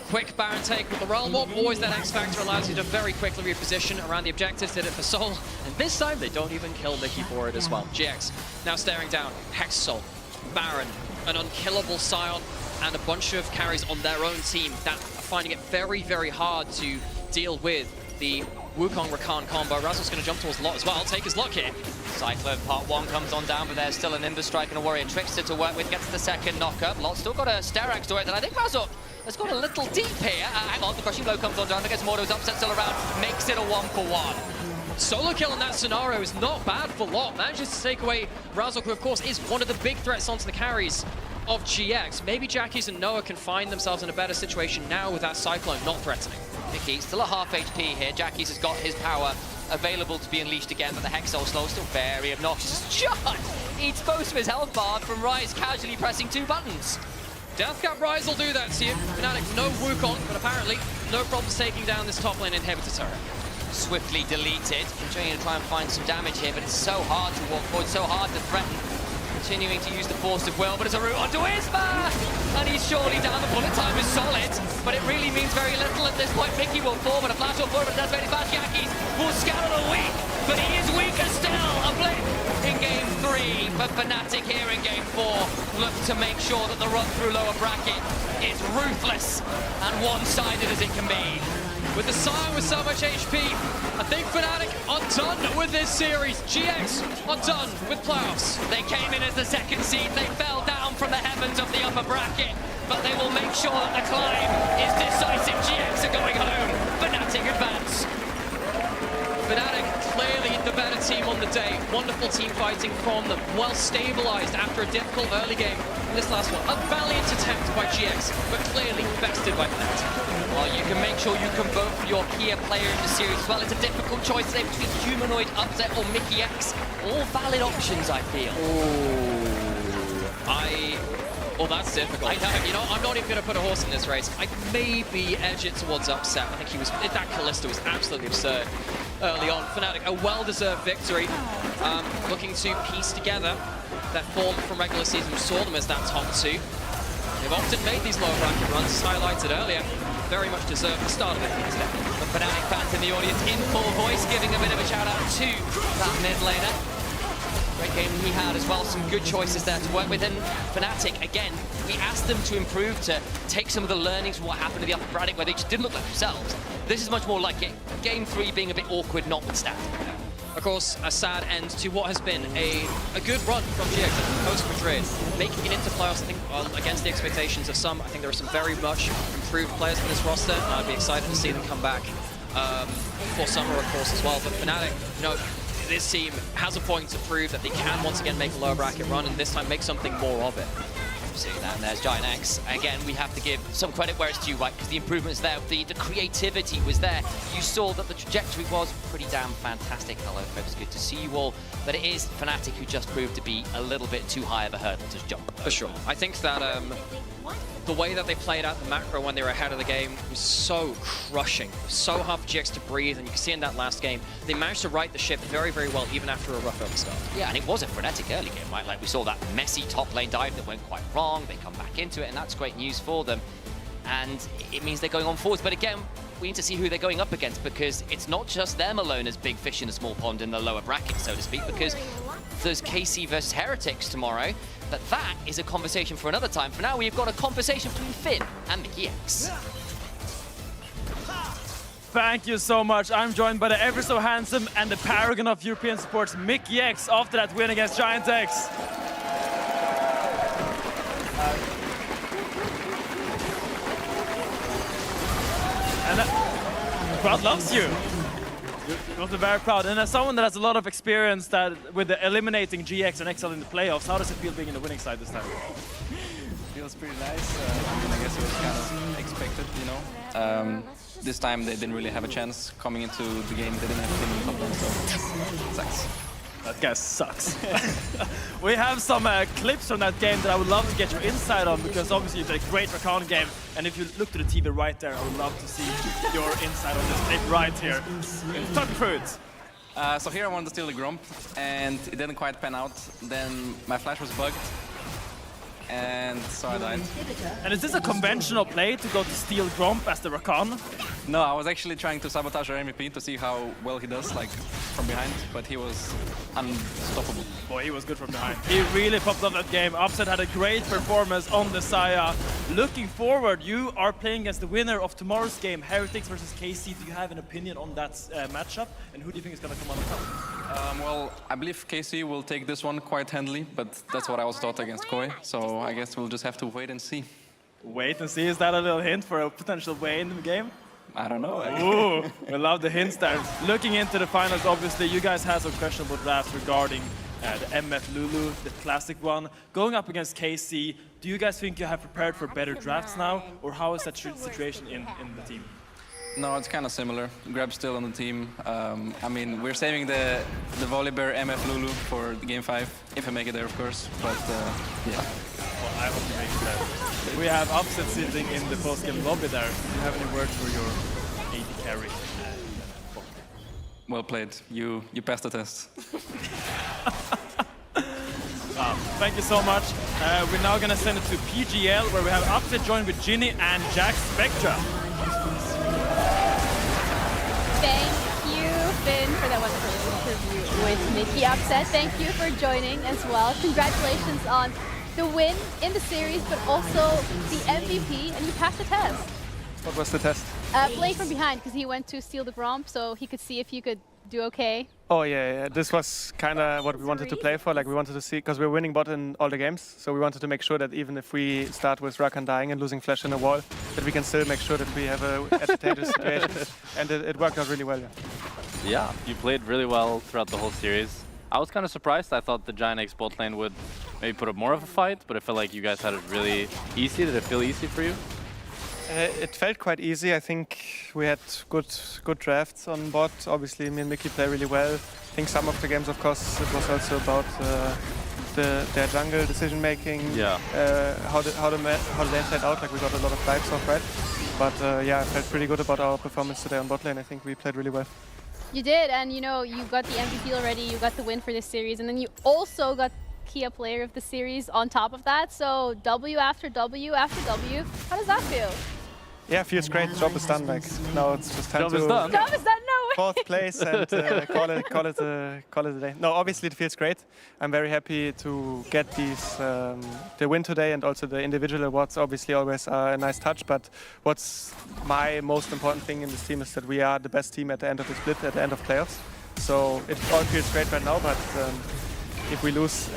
quick Baron take with the Realm Warp. Always that X Factor allows you to very quickly reposition around the objectives. Did it for Soul, and this time they don't even kill Mickey for it as well. GX now staring down Hex Soul, Baron, an unkillable Scion, and a bunch of carries on their own team that are finding it very, very hard to deal with the Wukong Rakan combo. Razzle's going to jump towards Lot as well. Take his luck here. Cyclone part 1 comes on down, but there's still an Nimbus Strike and a Warrior Trickster to work with. Gets the second knock-up. Lot's still got a Sterax to it, and I think Razzle has got a little deep here. Hang on, the Crushing Blow comes on down. Gets Mordo's Upset still around. Makes it a 1-for-1. Solo kill in that scenario is not bad for Lot. Manages to take away Razzle, who of course is one of the big threats onto the carries of GX. Maybe Jackies and Noah can find themselves in a better situation now with that Cyclone not threatening. Mickey still a half HP here. Jackies has got his power available to be unleashed again, but the Hex Soul Slow still very obnoxious. Shot! Eats most of his health bar from Rise, casually pressing 2 buttons. Deathcap Rise will do that to you. Fnatic no Wukong, but apparently no problems taking down this top lane inhibitor turret. Swiftly deleted. Continuing to try and find some damage here, but it's so hard to walk forward, so hard to threaten. Continuing to use the Force of Will, but it's a route onto Isma! And he's surely down. The bullet time is solid, but it really means very little at this point. Mickey will fall, but a flash will forward, but that's very fast. Jackies will scout the weak, but he is weaker still. A blip in game 3. 3, but Fnatic here in game 4 look to make sure that the run through lower bracket is ruthless and one-sided as it can be. With the Sire with so much HP, I think Fnatic are done with this series. GX are done with playoffs. They came in as the second seed, they fell down from the heavens of the upper bracket, but they will make sure that the climb is decisive. GX are going home, Fnatic advance. Fnatic, clearly the better team on the day. Wonderful team fighting from them. Well stabilized after a difficult early game in this last one. A valiant attempt by GX, but clearly bested by Fnatic. Well, you can make sure you can vote for your key player in the series as well. It's a difficult choice today between Humanoid, Upset, or Mickey X. All valid options, I feel. Well, that's difficult. I know, you know, I'm not even going to put a horse in this race. I'd maybe edge it towards Upset. I think that Kalista was absolutely absurd early on. Fnatic, a well-deserved victory. Looking to piece together their form from regular season. We saw them as that top 2. They've often made these lower bracket runs, as highlighted earlier. Very much deserved the start of it. The Fnatic fans in the audience in full voice, giving a bit of a shout out to that mid laner. Great game he had as well, some good choices there to work with. And Fnatic, again, we asked them to improve, to take some of the learnings from what happened to the upper bracket, where they just didn't look like themselves. This is much more like it. Game 3 being a bit awkward, notwithstanding. Of course, a sad end to what has been a good run from GX post Madrid. Making it into playoffs, I think, against the expectations of some. I think there are some very much improved players in this roster, and I'd be excited to see them come back for summer, of course, as well. But Fnatic, you know, this team has a point to prove that they can once again make a lower bracket run, and this time make something more of it. Seeing that, and there's Giant X. Again, we have to give some credit where it's due, right? Because the improvements there, the creativity was there. You saw that the trajectory was pretty damn fantastic. Hello, folks, good to see you all. But it is Fnatic who just proved to be a little bit too high of a hurdle to jump. For sure. I think that the way that they played out the macro when they were ahead of the game was so crushing. So hard for GX to breathe, and you can see in that last game, they managed to right the ship very, very well, even after a rough early start. Yeah, and it was a frenetic early game, right? Like, we saw that messy top lane dive that went quite wrong. They come back into it, and that's great news for them. And it means they're going on forwards. But again, we need to see who they're going up against, because it's not just them alone as big fish in a small pond in the lower bracket, so to speak, because there's KC versus Heretics tomorrow. But that is a conversation for another time. For now, we've got a conversation between Finn and Mickey X. Thank you so much. I'm joined by the ever so handsome and the paragon of European sports, Mickey X, after that win against Giant X. And the crowd loves you. You're very proud. And as someone that has a lot of experience with eliminating GX and XL in the playoffs, how does it feel being in the winning side this time? Feels pretty nice. I mean, I guess it was kind of expected, you know. This time they didn't really have a chance coming into the game. They didn't have a team in the top lane, so it sucks. That guy sucks. We have some clips from that game that I would love to get your insight on, because obviously you did a great Rakan game, and if you look to the TV right there, I would love to see your insight on this clip right here. Talk me through it. So here I wanted to steal the Grump, and it didn't quite pan out. Then my flash was bugged, and so I died. And is this a conventional play to go to steal Grump as the Rakan? No, I was actually trying to sabotage our MVP to see how well he does, like, from behind, but he was unstoppable. Boy, he was good from behind. He really popped up that game. Upset had a great performance on the Saya. Looking forward, you are playing against the winner of tomorrow's game, Heretics versus KC. Do you have an opinion on that matchup? And who do you think is going to come on the top? Well, I believe KC will take this one quite handily, but that's what I was taught against Koi, so I guess we'll just have to wait and see. Wait and see, is that a little hint for a potential way in the game? I don't know. Ooh, we love the hints there. Looking into the finals, obviously, you guys had some questionable drafts regarding the MF Lulu, the classic one. Going up against KC, do you guys think you have prepared for better drafts now? Or how is that situation in the team? No, it's kind of similar. Grab's still on the team. I mean, we're saving the Volibear MF Lulu for Game 5, if I make it there, of course. But, yeah. Well, I hope you make it there. We have Upset sitting in the post-game lobby there. Do you have any words for your AD carry? Well played. You passed the test. Thank you so much. We're now going to send it to PGL, where we have Upset joined with Ginny and Jack Spectra. Thank you, Finn, for that wonderful interview. with Mickey Upset. Thank you for joining as well. Congratulations on the win in the series, but also the MVP, and you passed the test. What was the test? Playing from behind, because he went to steal the Gromp, so he could see if you could do okay. Oh yeah. This was kind of what we wanted to play for. Like we wanted to see, because we're winning bot in all the games, so we wanted to make sure that even if we start with Rakan dying and losing flash in a wall, that we can still make sure that we have a advantageous situation. And it worked out really well. Yeah, you played really well throughout the whole series. I was kind of surprised. I thought the Giant X bot lane would maybe put up more of a fight, but it felt like you guys had it really easy. Did it feel easy for you? It felt quite easy. I think we had good drafts on bot. Obviously, me and Mickey play really well. I think some of the games, of course, it was also about their jungle decision making. Yeah. How the lane played out. Like we got a lot of dives off, right? But yeah, I felt pretty good about our performance today on bot lane. I think we played really well. You did, and you know, you got the MVP already, you got the win for this series, and then you also got Kia Player of the Series on top of that. So W after W after W. How does that feel? Yeah, feels great. Job is done. Like now it's just time Job to is done. Job is done. No way. 4th place and call it a day. No, obviously it feels great. I'm very happy to get these the win today, and also the individual awards. Obviously, always a nice touch. But what's my most important thing in this team is that we are the best team at the end of the split, at the end of playoffs. So it all feels great right now. But if we lose,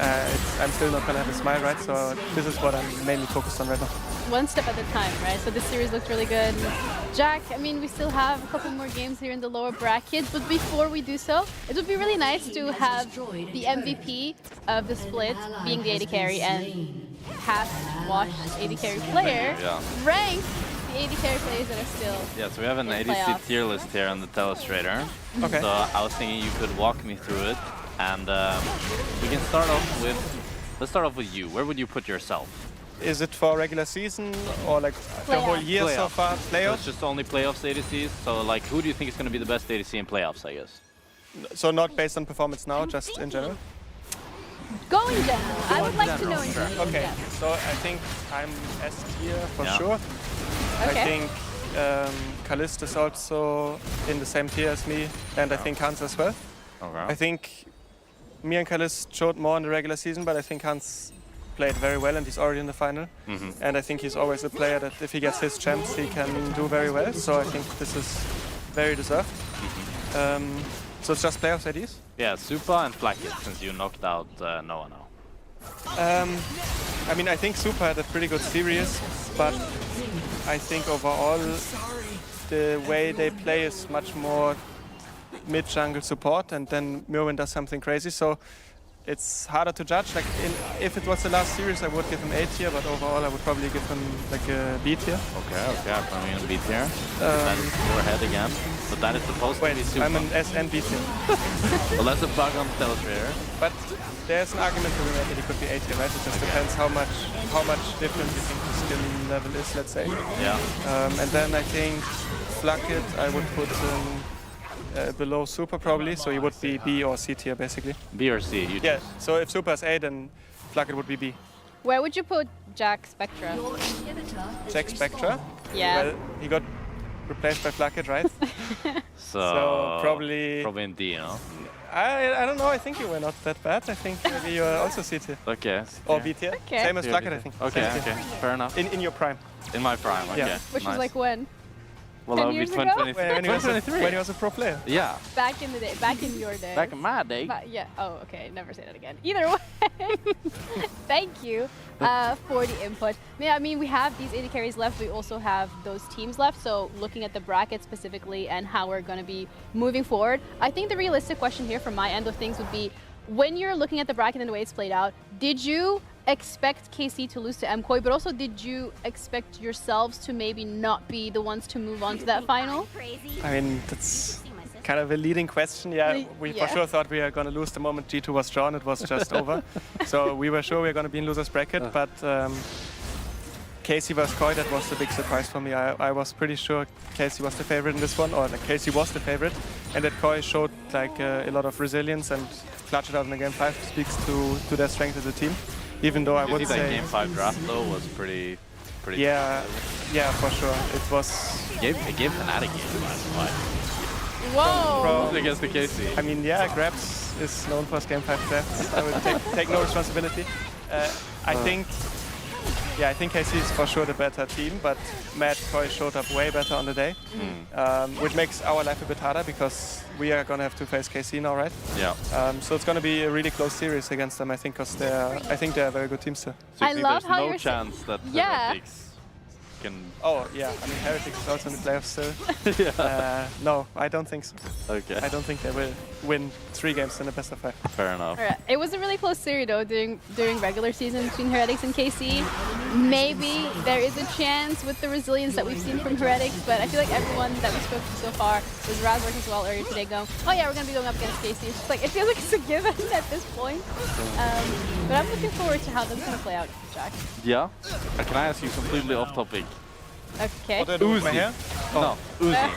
I'm still not gonna have a smile, right? So this is what I'm mainly focused on right now. One step at a time, right? So this series looked really good. Jack, I mean, we still have a couple more games here in the lower bracket, but before we do so, it would be really nice to have the MVP of the split being the AD carry and have watched AD carry player rank the AD carry players that are still Yeah, so we have an ADC tier list here on the Telestrator. Okay. So I was thinking you could walk me through it, and we can start off with, let's start off with you. Where would you put yourself? Is it for regular season or like the whole year so far? So Playoffs? it's just only playoffs ADCs. So like, who do you think is going to be the best ADC in playoffs, I guess? So not based on performance now, just in general? Go in general. I would like to know in general. Okay, so I think I'm S tier for sure. Okay. I think Kalist is also in the same tier as me, and I think Hans as well. Okay. I think me and Kalist showed more in the regular season, but I think Hans played very well and he's already in the final. And I think he's always a player that if he gets his chance, he can do very well. So I think this is very deserved. So it's just playoffs IDs? Yeah, Super and Flacket, since you knocked out Noah now. I mean, I think Super had a pretty good series, but I think overall the way they play is much more mid-jungle support, and then Mirwin does something crazy. So it's harder to judge. Like if it was the last series, I would give him A tier, but overall I would probably give him like a B tier. Okay, I'm putting in B tier. That is your head again. But that is supposed to be Super. I'm an S and B tier. Well, that's a bug on the Telestrator. But there's an argument to be made that he could be A tier, right? It just depends how much different you think the skill level is, let's say. Yeah. And then I think Flacket I would put below Super probably, so he would be B or C tier basically. B or C? Yeah, so if Super is A, then Flacket would be B. Where would you put Jack Spectra? Jack Spectra? Yeah. Well, he got replaced by Flacket, right? So probably in D, no? I don't know, I think you were not that bad. I think maybe you are also C tier. Okay. Or B tier. Okay. Same as Flacket, I think. Okay, Same tier. fair enough. In your prime. In my prime, okay. Yeah. Which was Nice. like when? Well, 10 that would be years ago? 2023. When he was a pro player. Yeah. Back in the day, back in your day. Back in my day. Yeah. Oh, okay. Never say that again. Either way, thank you for the input. I mean, we have these AD carries left. We also have those teams left. So looking at the bracket specifically and how we're going to be moving forward, I think the realistic question here from my end of things would be, when you're looking at the bracket and the way it's played out, did you expect KC to lose to MKOI, but also did you expect yourselves to maybe not be the ones to move on to that final? I mean, that's kind of a leading question. Yeah, we for sure thought we were going to lose the moment G2 was drawn. It was just over. So we were sure we were going to be in losers bracket, but KC vs KOI, that was the big surprise for me. I was pretty sure KC was the favorite in this one, or like KC was the favorite, and that KOI showed like a lot of resilience and clutched it out in the game 5 speaks to their strength as a team. Even though I would say that game 5 draft though was pretty. Yeah, for sure. It was. It gave Fnatic game 5. Whoa! against the KC. I mean, yeah, Grabs is known for his game 5 drafts. I will take no responsibility. I think KC is for sure the better team, but Matt Koi showed up way better on the day, which makes our life a bit harder because we are gonna have to face KC now, right? Yeah. So it's gonna be a really close series against them, I think, because they're a very good team still. So I love there's how no you're chance that the Yeah. Heretics can... Oh yeah, I mean Heretics is also in the playoffs still. No, I don't think so. Okay. I don't think they will win 3 games in the best of 5. Fair enough. Alright, it was a really close series though during regular season between Heretics and KC. Maybe there is a chance with the resilience that we've seen from Heretics, but I feel like everyone that we spoke to so far was Razork as well earlier today going, oh yeah, we're gonna be going up against KC. It's just like, it feels like it's a given at this point. But I'm looking forward to how that's gonna play out, Jack. Yeah? Can I ask you completely off topic? Okay. What do I do with my hair? No, Uzi.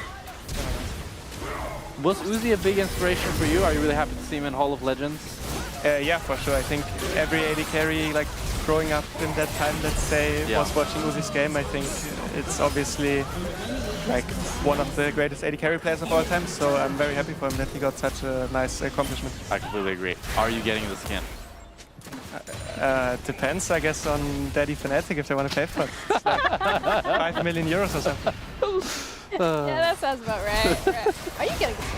Was Uzi a big inspiration for you? Are you really happy to see him in Hall of Legends? Yeah, for sure. I think every AD carry, like growing up in that time, let's say, was watching Uzi's game. I think it's obviously like one of the greatest AD carry players of all time. So I'm very happy for him that he got such a nice accomplishment. I completely agree. Are you getting the skin? Depends, I guess, on Daddy Fnatic if they want to pay for it. It's like 5 million euros or something. Yeah, that sounds about right. Are you getting this?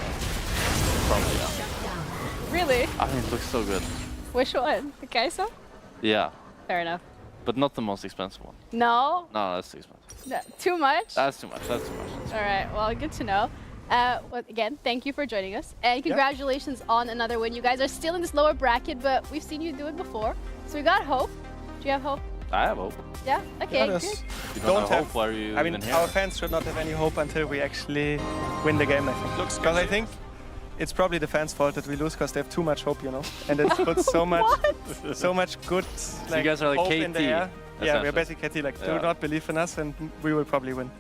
Probably, yeah. Really? I mean, it looks so good. Which one? The Kai'Sa? Yeah. Fair enough. But not the most expensive one. No? No, that's too expensive. No, too much? That's too much. That's too much. All right, well, good to know. Well, again, thank you for joining us. And congratulations on another win. You guys are still in this lower bracket, but we've seen you do it before. So we got hope. Do you have hope? I have hope. Yeah? Okay, good. You don't have hope, why are you I mean, even here? our fans should not have any hope until we actually win the game, I think. Because I think it's probably the fans' fault that we lose because they have too much hope, you know? And it puts so much good So you guys are like hope KT. in the air. Yeah, we're basically KT, like, do not believe in us and we will probably win.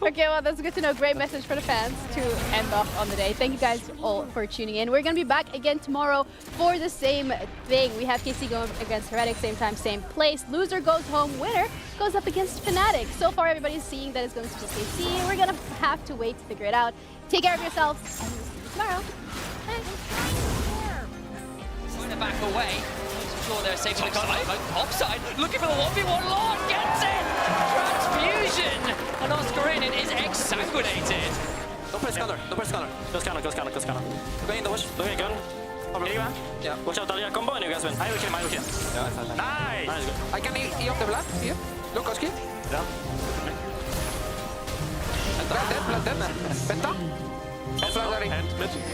Okay, well, that's good to know. Great message for the fans to end off on the day. Thank you guys all for tuning in. We're going to be back again tomorrow for the same thing. We have KC going against Heretics, same time, same place. Loser goes home, winner goes up against Fnatic. So far, everybody's seeing that it's going to be KC. We're going to have to wait to figure it out. Take care of yourselves, and we'll see you tomorrow. Trying to back away. Sure, they're safe on the offside. Looking for the 1v1 Lord. Gets it! Transfusion! And Oscarinen is exsanguinated. Don't press scanner. Don't press scanner. Go scanner. Go scanner. Go scanner. Go in the bush. Go in gun. Anywhere? Yeah. Watch out, Dalia. Combo and you guys win. I will kill him. I will kill him. Yeah, nice! Nice, good. I can E off the blood here. Look, Oski. Yeah. Blood dead. Penta. We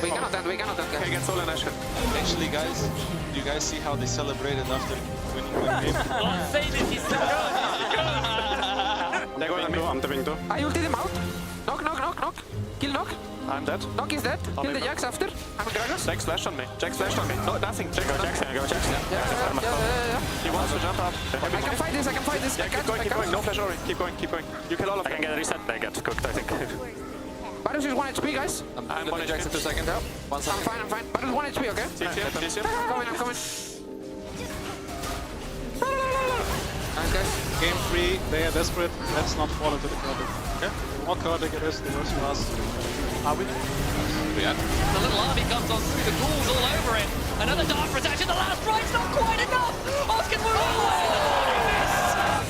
cannot end. Okay, get Soul and Asher. Actually, guys, do you guys see how they celebrated after winning one game? Don't say this, he's so They're going on me. I'm tapping too. I ulted him out. Knock. Kill knock. I'm dead. Knock is dead. Kill the Jax after. I'm a Gragas. Jax flashed on me. No, nothing. Go Jax. Yeah. He wants to jump up. I can fight this. Yeah, keep going. No flash, Ori. Keep going. You kill all of them. I can get a reset. They get cooked, I think. Varus is 1 HP, guys. I'm 1 Jax in 2 seconds. I'm fine. Varus 1 HP, okay? I'm coming. Nice, guys. Game 3, they are desperate. Let's not fall into the curtain. Okay? The more chaotic it is, the worse for us. Are we? The little army comes on through, the ghouls all over it. Another dark protection, the last right's not quite enough! Oscar will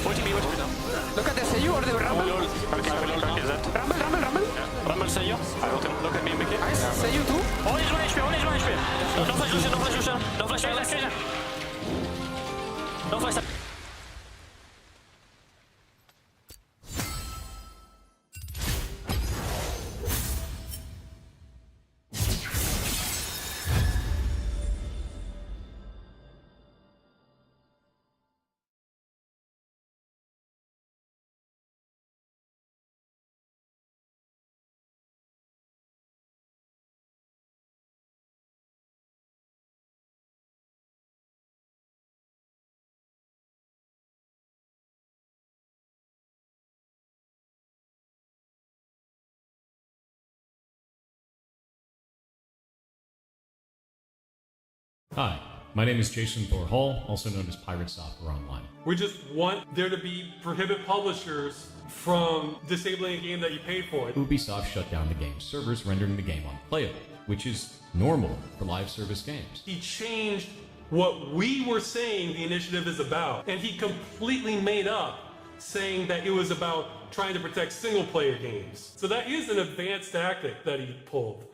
What do you mean now? Look at the Seiyu or the Rumble. Is that? Rumble. Yeah. Rumble Seiyu. I got him. Look at me, Mickey. Nice. Seiyu too. Only 1 HP. No flash Lucian. No flash Lucian. No flash. Hi, My name is Jason Thor Hall, also known as Pirate Software Online. We just want there to be prohibit publishers from disabling a game that you paid for. Ubisoft shut down the game's servers, rendering the game unplayable, which is normal for live service games. He changed what we were saying the initiative is about, and he completely made up saying that it was about trying to protect single-player games. So that is an advanced tactic that he pulled.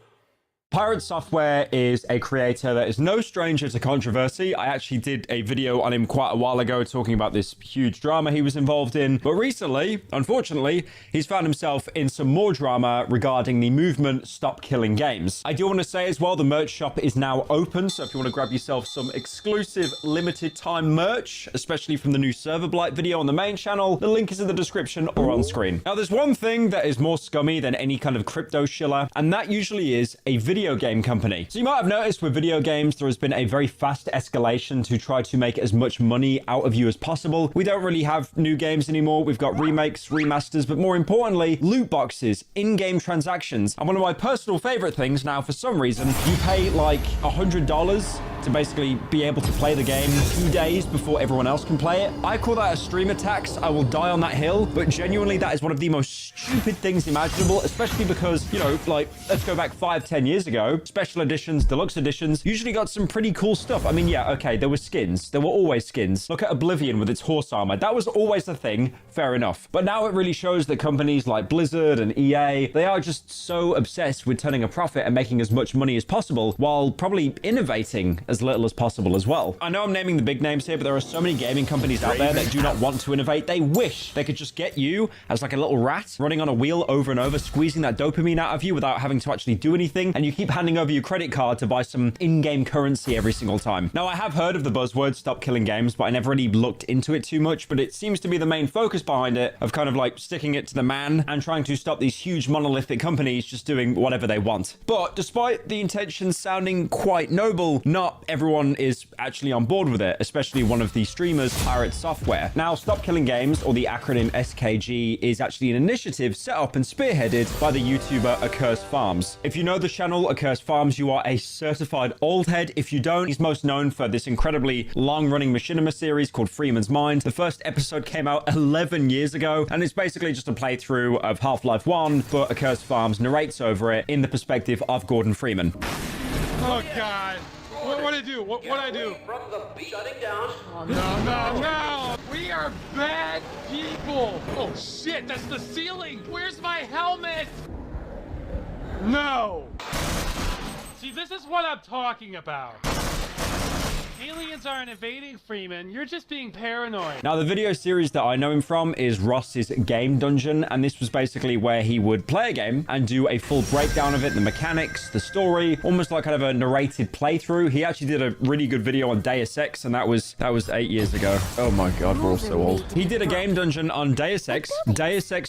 Pirate Software is a creator that is no stranger to controversy. I actually did a video on him quite a while ago talking about this huge drama he was involved in. But recently, unfortunately, he's found himself in some more drama regarding the movement Stop Killing Games. I do want to say as well, the merch shop is now open. So if you want to grab yourself some exclusive limited time merch, especially from the new Server Blight video on the main channel, the link is in the description or on screen. Now, there's one thing that is more scummy than any kind of crypto shiller, and that usually is a video game company. So you might have noticed with video games, there has been a very fast escalation to try to make as much money out of you as possible. We don't really have new games anymore. We've got remakes, remasters, but more importantly, loot boxes, in-game transactions. And one of my personal favorite things now, for some reason, you pay like $100 to basically be able to play the game 2 days before everyone else can play it. I call that a streamer tax. I will die on that hill, but genuinely that is one of the most stupid things imaginable, especially because, you know, like, let's go back 5-10 years ago, special editions, deluxe editions, usually got some pretty cool stuff. I mean, yeah, okay, there were skins. There were always skins. Look at Oblivion with its horse armor. That was always the thing, fair enough. But now it really shows that companies like Blizzard and EA, they are just so obsessed with turning a profit and making as much money as possible while probably innovating as little as possible as well. I know I'm naming the big names here, but there are so many gaming companies out there that do not want to innovate. They wish they could just get you as like a little rat running on a wheel over and over, squeezing that dopamine out of you without having to actually do anything, and you keep handing over your credit card to buy some in-game currency every single time. Now, I have heard of the buzzword Stop Killing Games, but I never really looked into it too much, but it seems to be the main focus behind it of kind of like sticking it to the man and trying to stop these huge monolithic companies just doing whatever they want. But despite the intentions sounding quite noble, not everyone is actually on board with it, especially one of the streamers, Pirate Software. Now, Stop Killing Games, or the acronym SKG, is actually an initiative set up and spearheaded by the YouTuber Accursed Farms. If you know the channel Accursed Farms, you are a certified old head. If you don't, he's most known for this incredibly long-running machinima series called Freeman's Mind. The first episode came out 11 years ago, and it's basically just a playthrough of Half-Life 1, but Accursed Farms narrates over it in the perspective of Gordon Freeman. Oh, God. What I do? What I do? From the shutting down. No. We are bad people. Oh, shit. That's the ceiling. Where's my helmet? No. See, this is what I'm talking about. Aliens aren't invading Freeman. You're just being paranoid. Now, the video series that I know him from is Ross's Game Dungeon, and this was basically where he would play a game and do a full breakdown of it, the mechanics, the story, almost like kind of a narrated playthrough. He actually did a really good video on Deus Ex, and that was 8 years ago. Oh my God, we're all so old. He did a Game Dungeon on Deus Ex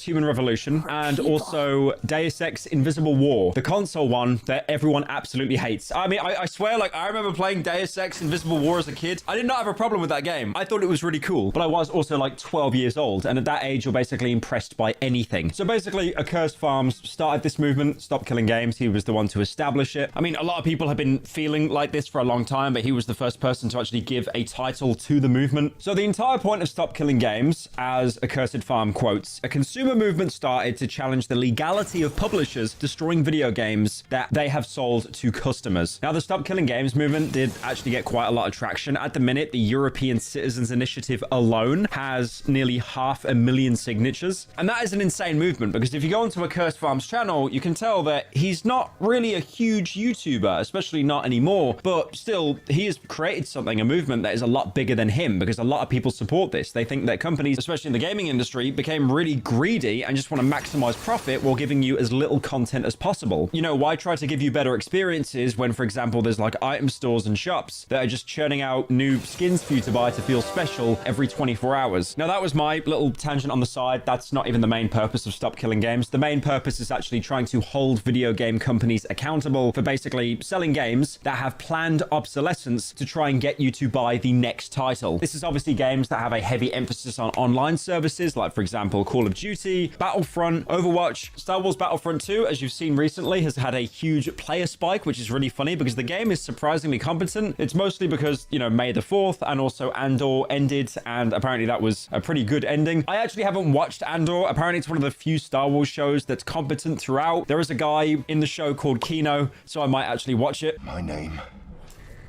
Human Revolution, and also Deus Ex Invisible War, the console one that everyone absolutely hates. I mean, I swear, like, I remember playing Deus Ex Invisible War as a kid. I did not have a problem with that game. I thought it was really cool, but I was also like 12 years old, and at that age, you're basically impressed by anything. So basically, Accursed Farms started this movement, Stop Killing Games. He was the one to establish it. I mean, a lot of people have been feeling like this for a long time, but he was the first person to actually give a title to the movement. So the entire point of Stop Killing Games, as Accursed Farm quotes, a consumer movement started to challenge the legality of publishers destroying video games that they have sold to customers. Now, the Stop Killing Games movement did actually get quite a lot of traction. At the minute, the European Citizens Initiative alone has nearly 500,000 signatures. And that is an insane movement, because if you go onto Accursed Farms channel, you can tell that he's not really a huge YouTuber, especially not anymore, but still, he has created something, a movement that is a lot bigger than him, because a lot of people support this. They think that companies, especially in the gaming industry, became really greedy and just want to maximize profit while giving you as little content as possible. You know, why try to give you better experiences when, for example, there's like item stores and shops that are just churning out new skins for you to buy to feel special every 24 hours. Now, that was my little tangent on the side. That's not even the main purpose of Stop Killing Games. The main purpose is actually trying to hold video game companies accountable for basically selling games that have planned obsolescence to try and get you to buy the next title. This is obviously games that have a heavy emphasis on online services, like, for example, Call of Duty, Battlefront, Overwatch. Star Wars Battlefront 2, as you've seen recently, has had a huge player spike, which is really funny because the game is surprisingly competent. It's mostly because because, you know, May the 4th and also Andor ended, and apparently that was a pretty good ending. I actually haven't watched Andor. Apparently it's one of the few Star Wars shows that's competent throughout. There is a guy in the show called Kino, so I might actually watch it. My name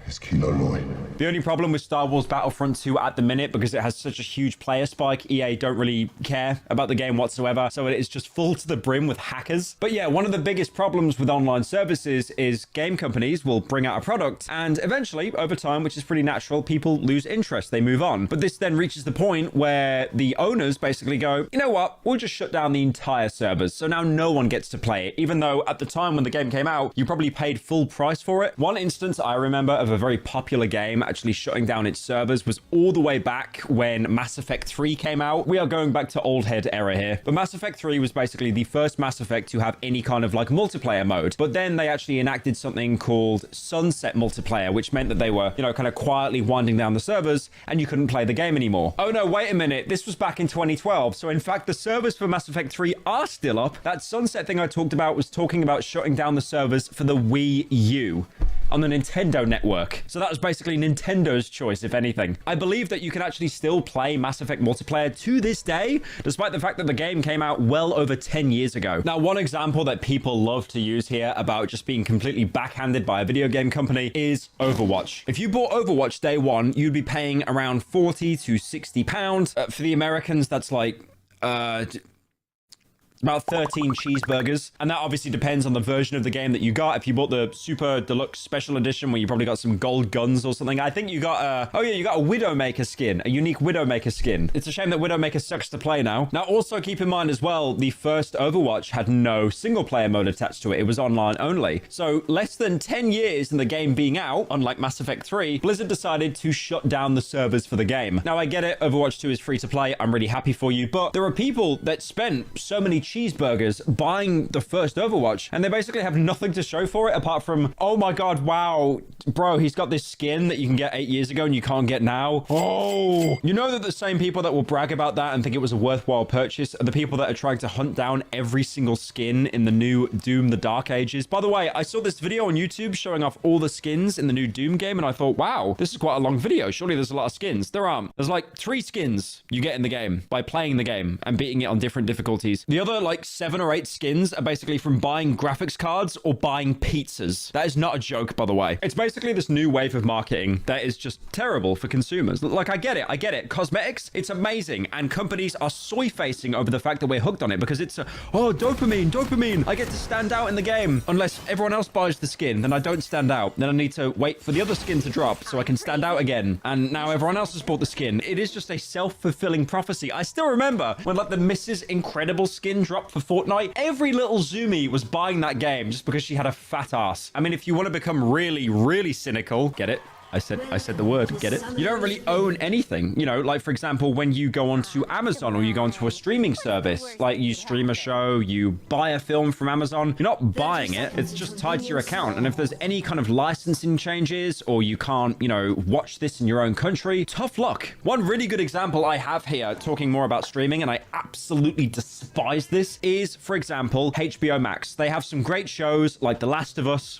is Kino Loy. The only problem with Star Wars Battlefront 2 at the minute, because it has such a huge player spike, EA don't really care about the game whatsoever, so it is just full to the brim with hackers. But yeah, one of the biggest problems with online services is game companies will bring out a product, and eventually, over time, which is pretty natural, people lose interest, they move on. But this then reaches the point where the owners basically go, you know what, we'll just shut down the entire servers, so now no one gets to play it, even though at the time when the game came out, you probably paid full price for it. One instance I remember of a very popular game actually shutting down its servers was all the way back when Mass Effect 3 came out. We are going back to old head era here, but Mass Effect 3 was basically the first Mass Effect to have any kind of like multiplayer mode. But then they actually enacted something called Sunset multiplayer, which meant that they were, you know, kind of quietly winding down the servers and you couldn't play the game anymore. Oh no, wait a minute. This was back in 2012. So in fact, the servers for Mass Effect 3 are still up. That Sunset thing I talked about was talking about shutting down the servers for the Wii U on the Nintendo network. So that was basically Nintendo's choice, if anything. I believe that you can actually still play Mass Effect multiplayer to this day, despite the fact that the game came out well over 10 years ago. Now, one example that people love to use here about just being completely backhanded by a video game company is Overwatch. If you bought Overwatch day one, you'd be paying around 40 to 60 pounds. For the Americans, that's like, about 13 cheeseburgers, and that obviously depends on the version of the game that you got. If you bought the super deluxe special edition where you probably got some gold guns or something, I think you got you got a Widowmaker skin, a unique Widowmaker skin. It's a shame that Widowmaker sucks to play now. Now also keep in mind as well, the first Overwatch had no single player mode attached to it. It was online only. So less than 10 years in the game being out, unlike Mass Effect 3, Blizzard decided to shut down the servers for the game. Now I get it, Overwatch 2 is free to play. I'm really happy for you, but there are people that spent so many cheeseburgers buying the first Overwatch, and they basically have nothing to show for it apart from, oh my god, wow, bro, he's got this skin that you can get 8 years ago and you can't get now. Oh, you know that the same people that will brag about that and think it was a worthwhile purchase are the people that are trying to hunt down every single skin in the new Doom The Dark Ages. By the way, I saw this video on YouTube showing off all the skins in the new Doom game, and I thought, wow, this is quite a long video. Surely there's a lot of skins. There aren't. There's like 3 skins you get in the game by playing the game and beating it on different difficulties. The other like 7 or 8 skins are basically from buying graphics cards or buying pizzas. That is not a joke, by the way. It's basically this new wave of marketing that is just terrible for consumers. Like, I get it. Cosmetics, it's amazing. And companies are soy-facing over the fact that we're hooked on it because it's, oh, dopamine. I get to stand out in the game. Unless everyone else buys the skin, then I don't stand out. Then I need to wait for the other skin to drop so I can stand out again. And now everyone else has bought the skin. It is just a self-fulfilling prophecy. I still remember when like the Mrs. Incredible skin dropped for Fortnite, every little Zoomy was buying that game just because she had a fat ass. I mean, if you want to become really cynical, get it? I said the word, get it? You don't really own anything. You know, like, for example, when you go onto Amazon or you go onto a streaming service, like you stream a show, you buy a film from Amazon, you're not buying it. It's just tied to your account. And if there's any kind of licensing changes or you can't, you know, watch this in your own country, tough luck. One really good example I have here, talking more about streaming, and I absolutely despise this, is, for example, HBO Max. They have some great shows like The Last of Us.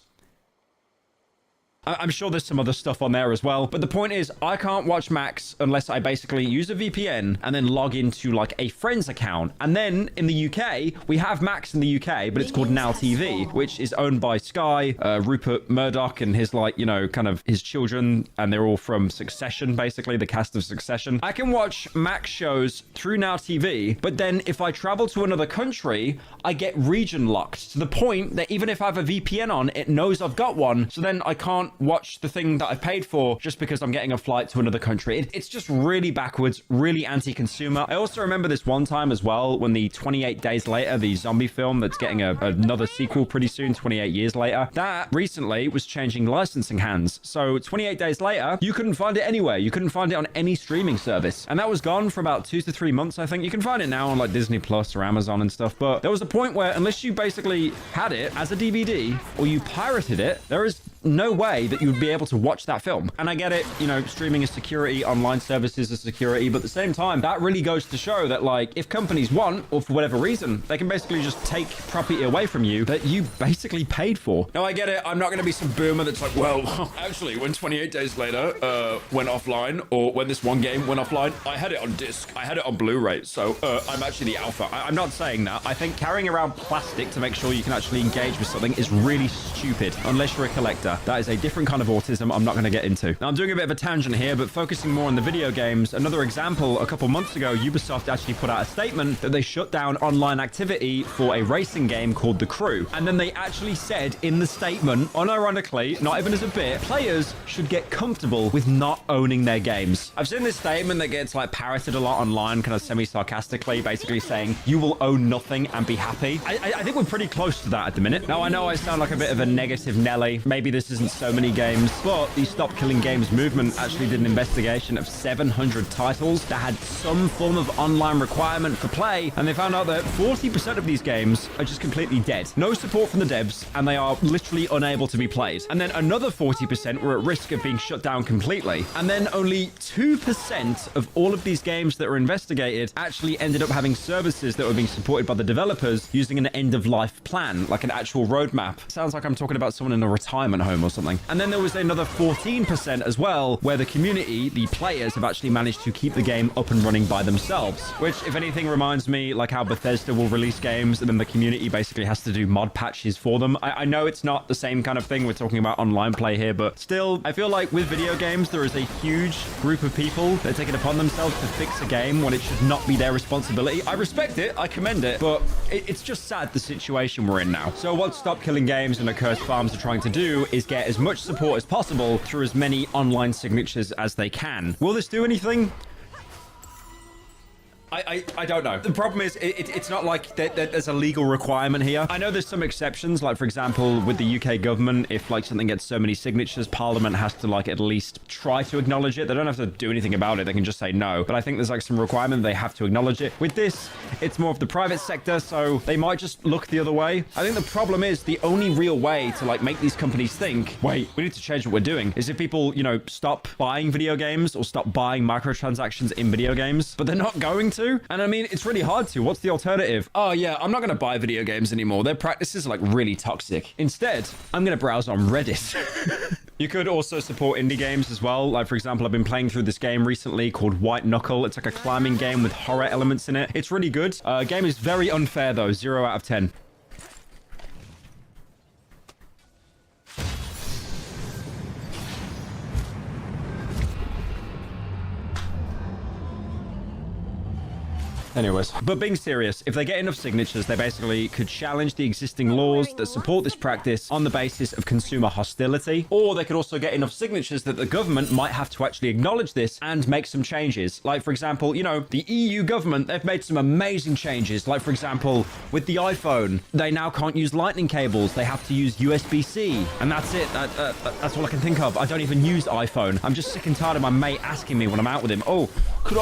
I'm sure there's some other stuff on there as well. But the point is, I can't watch Max unless I basically use a VPN and then log into like a friend's account. And then in the UK, we have Max in the UK, but it's called Now TV, which is owned by Sky, Rupert Murdoch and his like, you know, kind of his children. And they're all from Succession, basically, the cast of Succession. I can watch Max shows through Now TV, but then if I travel to another country, I get region locked to the point that even if I have a VPN on, it knows I've got one. So then I can't watch the thing that I paid for just because I'm getting a flight to another country. It's just really backwards, really anti-consumer. I also remember this one time as well when the 28 Days Later, the zombie film that's getting another sequel pretty soon, 28 years later, that recently was changing licensing hands. So 28 Days Later, you couldn't find it anywhere. You couldn't find it on any streaming service. And that was gone for about 2 to 3 months, I think. You can find it now on like Disney Plus or Amazon and stuff. But there was a point where unless you basically had it as a DVD or you pirated it, there is no way that you would be able to watch that film. And I get it, you know, streaming is security, online services are security, but at the same time, that really goes to show that, like, if companies want, or for whatever reason, they can basically just take property away from you that you basically paid for. Now, I get it. I'm not going to be some boomer that's like, well, actually, when 28 Days Later went offline, or when this one game went offline, I had it on disc. I had it on Blu-ray, so I'm actually the alpha. I'm not saying that. I think carrying around plastic to make sure you can actually engage with something is really stupid, unless you're a collector. That is a different kind of autism I'm not going to get into. Now, I'm doing a bit of a tangent here, but focusing more on the video games. Another example, a couple months ago, Ubisoft actually put out a statement that they shut down online activity for a racing game called The Crew. And then they actually said in the statement, unironically, not even as a bit, players should get comfortable with not owning their games. I've seen this statement that gets like parroted a lot online, kind of semi-sarcastically, basically saying you will own nothing and be happy. I think we're pretty close to that at the minute. Now, I know I sound like a bit of a negative Nelly. Maybe this isn't so many games, but the Stop Killing Games movement actually did an investigation of 700 titles that had some form of online requirement for play, and they found out that 40% of these games are just completely dead. No support from the devs, and they are literally unable to be played. And then another 40% were at risk of being shut down completely. And then only 2% of all of these games that were investigated actually ended up having services that were being supported by the developers using an end-of-life plan, like an actual roadmap. Sounds like I'm talking about someone in a retirement home or something. And then there was another 14% as well, where the community, the players, have actually managed to keep the game up and running by themselves, which, if anything, reminds me like how Bethesda will release games and then the community basically has to do mod patches for them. I know it's not the same kind of thing. We're talking about online play here, but still, I feel like with video games, there is a huge group of people that take it upon themselves to fix a game when it should not be their responsibility. I respect it, I commend it, but it's just sad the situation we're in now. So what Stop Killing Games and Accursed Farms are trying to do is get as much support as possible through as many online signatures as they can. Will this do anything? I don't know. The problem is it's not like there's a legal requirement here. I know there's some exceptions, like for example with the UK government, if like something gets so many signatures, Parliament has to like at least try to acknowledge it. They don't have to do anything about it. They can just say no. But I think there's like some requirement they have to acknowledge it. With this, it's more of the private sector, so they might just look the other way. I think the problem is the only real way to like make these companies think, wait, we need to change what we're doing, is if people, you know, stop buying video games or stop buying microtransactions in video games. But they're not going to. And I mean, it's really hard to. What's the alternative? Oh yeah, I'm not going to buy video games anymore. Their practices are like really toxic. Instead, I'm going to browse on Reddit. You could also support indie games as well. Like for example, I've been playing through this game recently called White Knuckle. It's like a climbing game with horror elements in it. It's really good. Game is very unfair though. 0 out of 10. Anyways, but being serious, if they get enough signatures, they basically could challenge the existing laws that support this practice on the basis of consumer hostility, or they could also get enough signatures that the government might have to actually acknowledge this and make some changes. Like, for example, you know, the EU government, they've made some amazing changes. Like, for example, with the iPhone, they now can't use lightning cables. They have to use USB-C, and that's it. That's all I can think of. I don't even use iPhone. I'm just sick and tired of my mate asking me when I'm out with him, oh, do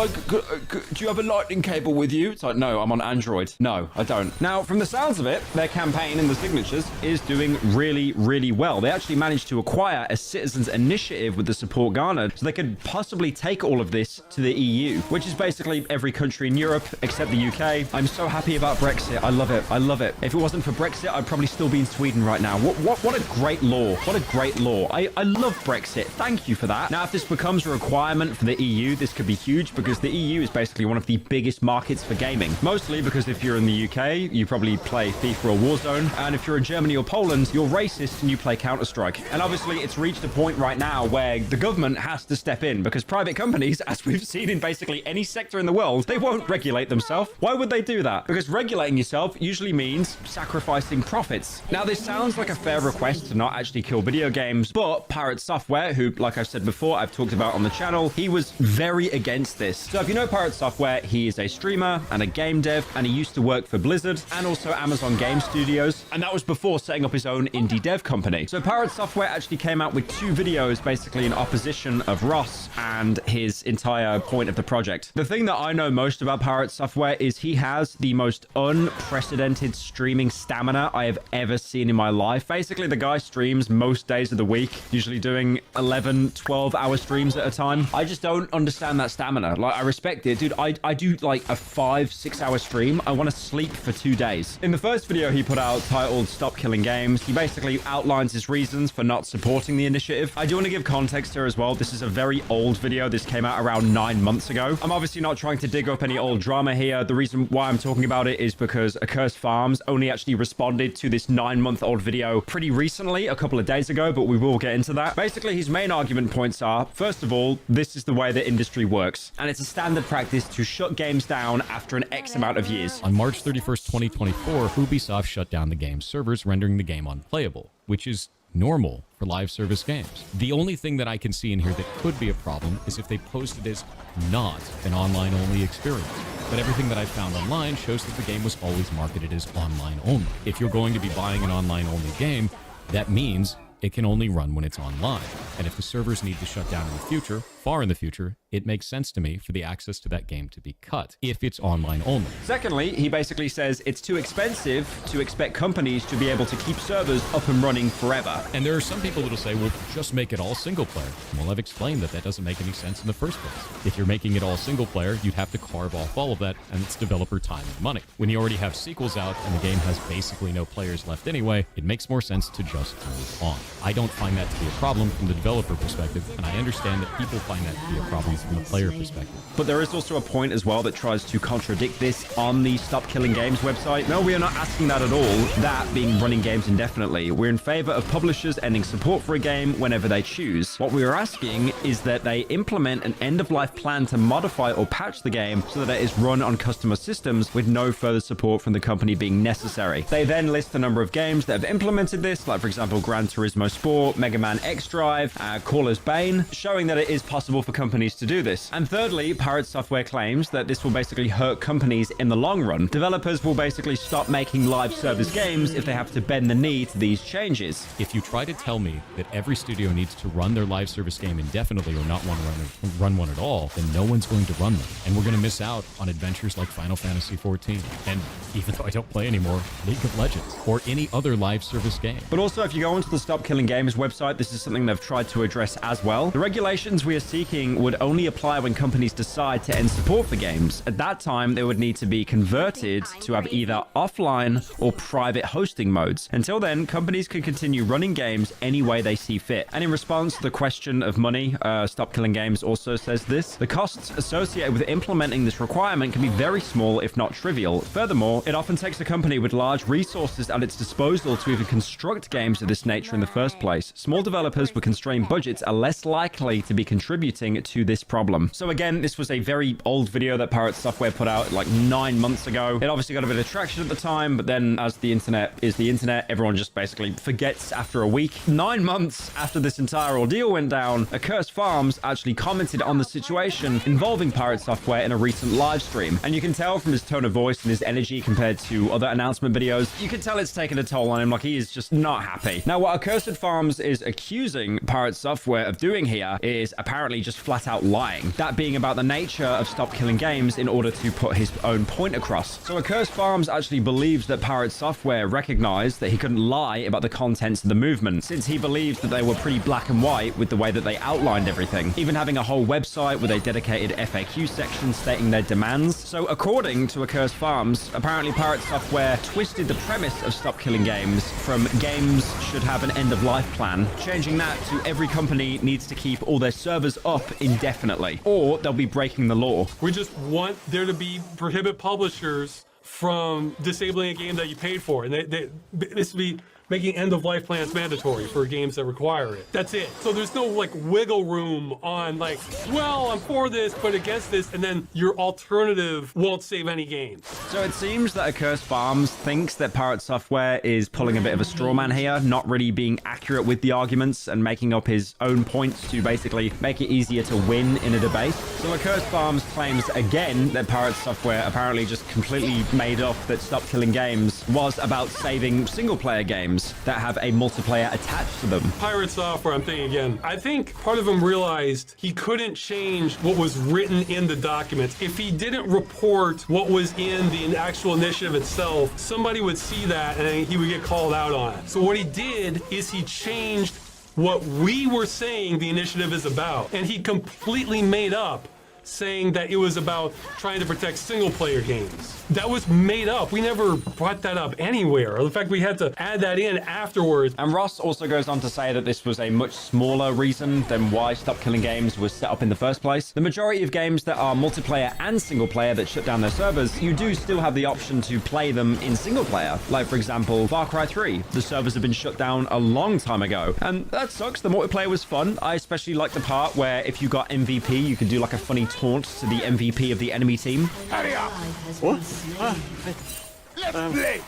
you have a lightning cable with you? It's like, no, I'm on Android. No, I don't. Now, from the sounds of it, their campaign and the signatures is doing really, really well. They actually managed to acquire a citizens initiative with the support garnered, so they could possibly take all of this to the EU, which is basically every country in Europe except the UK. I'm so happy about Brexit. I love it. I love it. If it wasn't for Brexit, I'd probably still be in Sweden right now. What a great law. What a great law. I love Brexit. Thank you for that. Now, if this becomes a requirement for the EU, this could be huge because the EU is basically one of the biggest markets for gaming. Mostly because if you're in the UK, you probably play FIFA or Warzone, and if you're in Germany or Poland, you're racist and you play Counter-Strike. And obviously, it's reached a point right now where the government has to step in because private companies, as we've seen in basically any sector in the world, they won't regulate themselves. Why would they do that? Because regulating yourself usually means sacrificing profits. Now, this sounds like a fair request to not actually kill video games, but Pirate Software, who, like I've said before, I've talked about on the channel, he was very against this. So if you know Pirate Software, he is a streamer streamer and a game dev, and he used to work for Blizzard and also Amazon Game Studios, and that was before setting up his own indie dev company. So Pirate Software actually came out with 2 videos basically in opposition of Ross and his entire point of the project. The thing that I know most about Pirate Software is he has the most unprecedented streaming stamina I have ever seen in my life. Basically, the guy streams most days of the week, usually doing 11, 12-hour streams at a time. I just don't understand that stamina. Like, I respect it. Dude, I do like a 5-6 hour stream. I want to sleep for 2 days. In the first video he put out titled Stop Killing Games, he basically outlines his reasons for not supporting the initiative. I do want to give context here as well. This is a very old video. This came out around 9 months ago. I'm obviously not trying to dig up any old drama here. The reason why I'm talking about it is because Accursed Farms only actually responded to this 9-month-old video pretty recently, a couple of days ago, but we will get into that. Basically, his main argument points are, first of all, this is the way the industry works, and it's a standard practice to shut games down after an X amount of years. On March 31st, 2024, Ubisoft shut down the game's servers, rendering the game unplayable, which is normal for live service games. The only thing that I can see in here that could be a problem is if they posted as not an online-only experience. But everything that I've found online shows that the game was always marketed as online-only. If you're going to be buying an online-only game, that means it can only run when it's online. And if the servers need to shut down in the future, far in the future, it makes sense to me for the access to that game to be cut, if it's online only. Secondly, he basically says it's too expensive to expect companies to be able to keep servers up and running forever. And there are some people that'll say, well, just make it all single player. Well, I've explained that that doesn't make any sense in the first place. If you're making it all single player, you'd have to carve off all of that, and it's developer time and money. When you already have sequels out and the game has basically no players left anyway, it makes more sense to just move on. I don't find that to be a problem from the developer perspective, and I understand that people find that to be a problem from the player perspective. But there is also a point as well that tries to contradict this on the Stop Killing Games website. No, we are not asking that at all, that being running games indefinitely. We're in favor of publishers ending support for a game whenever they choose. What we are asking is that they implement an end-of-life plan to modify or patch the game so that it is run on customer systems with no further support from the company being necessary. They then list a number of games that have implemented this, like for example Gran Turismo Sport, Mega Man X Drive, Caller's Bane, showing that it is possible for companies to do this. And thirdly, Pirate Software claims that this will basically hurt companies in the long run. Developers will basically stop making live service games if they have to bend the knee to these changes. If you try to tell me that every studio needs to run their live service game indefinitely or not want to run one at all, then no one's going to run them. And we're going to miss out on adventures like Final Fantasy XIV. And even though I don't play anymore, League of Legends or any other live service game. But also, if you go onto the Stop Killing Games website, this is something they've tried to address as well. The regulations we are seeking would only apply when companies decide to end support for games. At that time, they would need to be converted to have either offline or private hosting modes. Until then, companies can continue running games any way they see fit. And in response to the question of money, Stop Killing Games also says this: the costs associated with implementing this requirement can be very small, if not trivial. Furthermore, it often takes a company with large resources at its disposal to even construct games of this nature in the first place. Small developers with constrained budgets are less likely to be contributing to this problem. So again, this was a very old video that Pirate Software put out like 9 months ago. It obviously got a bit of traction at the time, but then as the internet is the internet, everyone just basically forgets after a week. 9 months after this entire ordeal went down, Accursed Farms actually commented on the situation involving Pirate Software in a recent live stream. And you can tell from his tone of voice and his energy compared to other announcement videos, you can tell it's taken a toll on him. Like, he is just not happy. Now, what Accursed Farms is accusing Pirate Software of doing here is apparently just flat out lying. That being about the nature of Stop Killing Games in order to put his own point across. So Accursed Farms actually believes that Pirate Software recognized that he couldn't lie about the contents of the movement, since he believes that they were pretty black and white with the way that they outlined everything, even having a whole website with a dedicated FAQ section stating their demands. So according to Accursed Farms, apparently Pirate Software twisted the premise of Stop Killing Games from games should have an end-of-life plan, changing that to every company needs to keep all their servers up indefinitely, or they'll be breaking the law. We just want there to be prohibit publishers from disabling a game that you paid for, and this would be making end-of-life plans mandatory for games that require it. That's it. So there's no like wiggle room on like, well, I'm for this, but against this, and then your alternative won't save any games. So it seems that Accursed Farms thinks that Pirate Software is pulling a bit of a straw man here, not really being accurate with the arguments and making up his own points to basically make it easier to win in a debate. So Accursed Farms claims again that Pirate Software apparently just completely made up that Stop Killing Games was about saving single-player games that have a multiplayer attached to them. Pirate Software, I'm thinking again. I think part of him realized he couldn't change what was written in the documents. If he didn't report what was in the actual initiative itself, somebody would see that and he would get called out on it. So what he did is he changed what we were saying the initiative is about, and he completely made up saying that it was about trying to protect single-player games. That was made up. We never brought that up anywhere. In fact, we had to add that in afterwards. And Ross also goes on to say that this was a much smaller reason than why Stop Killing Games was set up in the first place. The majority of games that are multiplayer and single-player that shut down their servers, you do still have the option to play them in single-player. Like, for example, Far Cry 3. The servers have been shut down a long time ago. And that sucks. The multiplayer was fun. I especially like the part where if you got MVP, you could do like a funny taunt to the MVP of the enemy team. Hurry up! What? Let's play!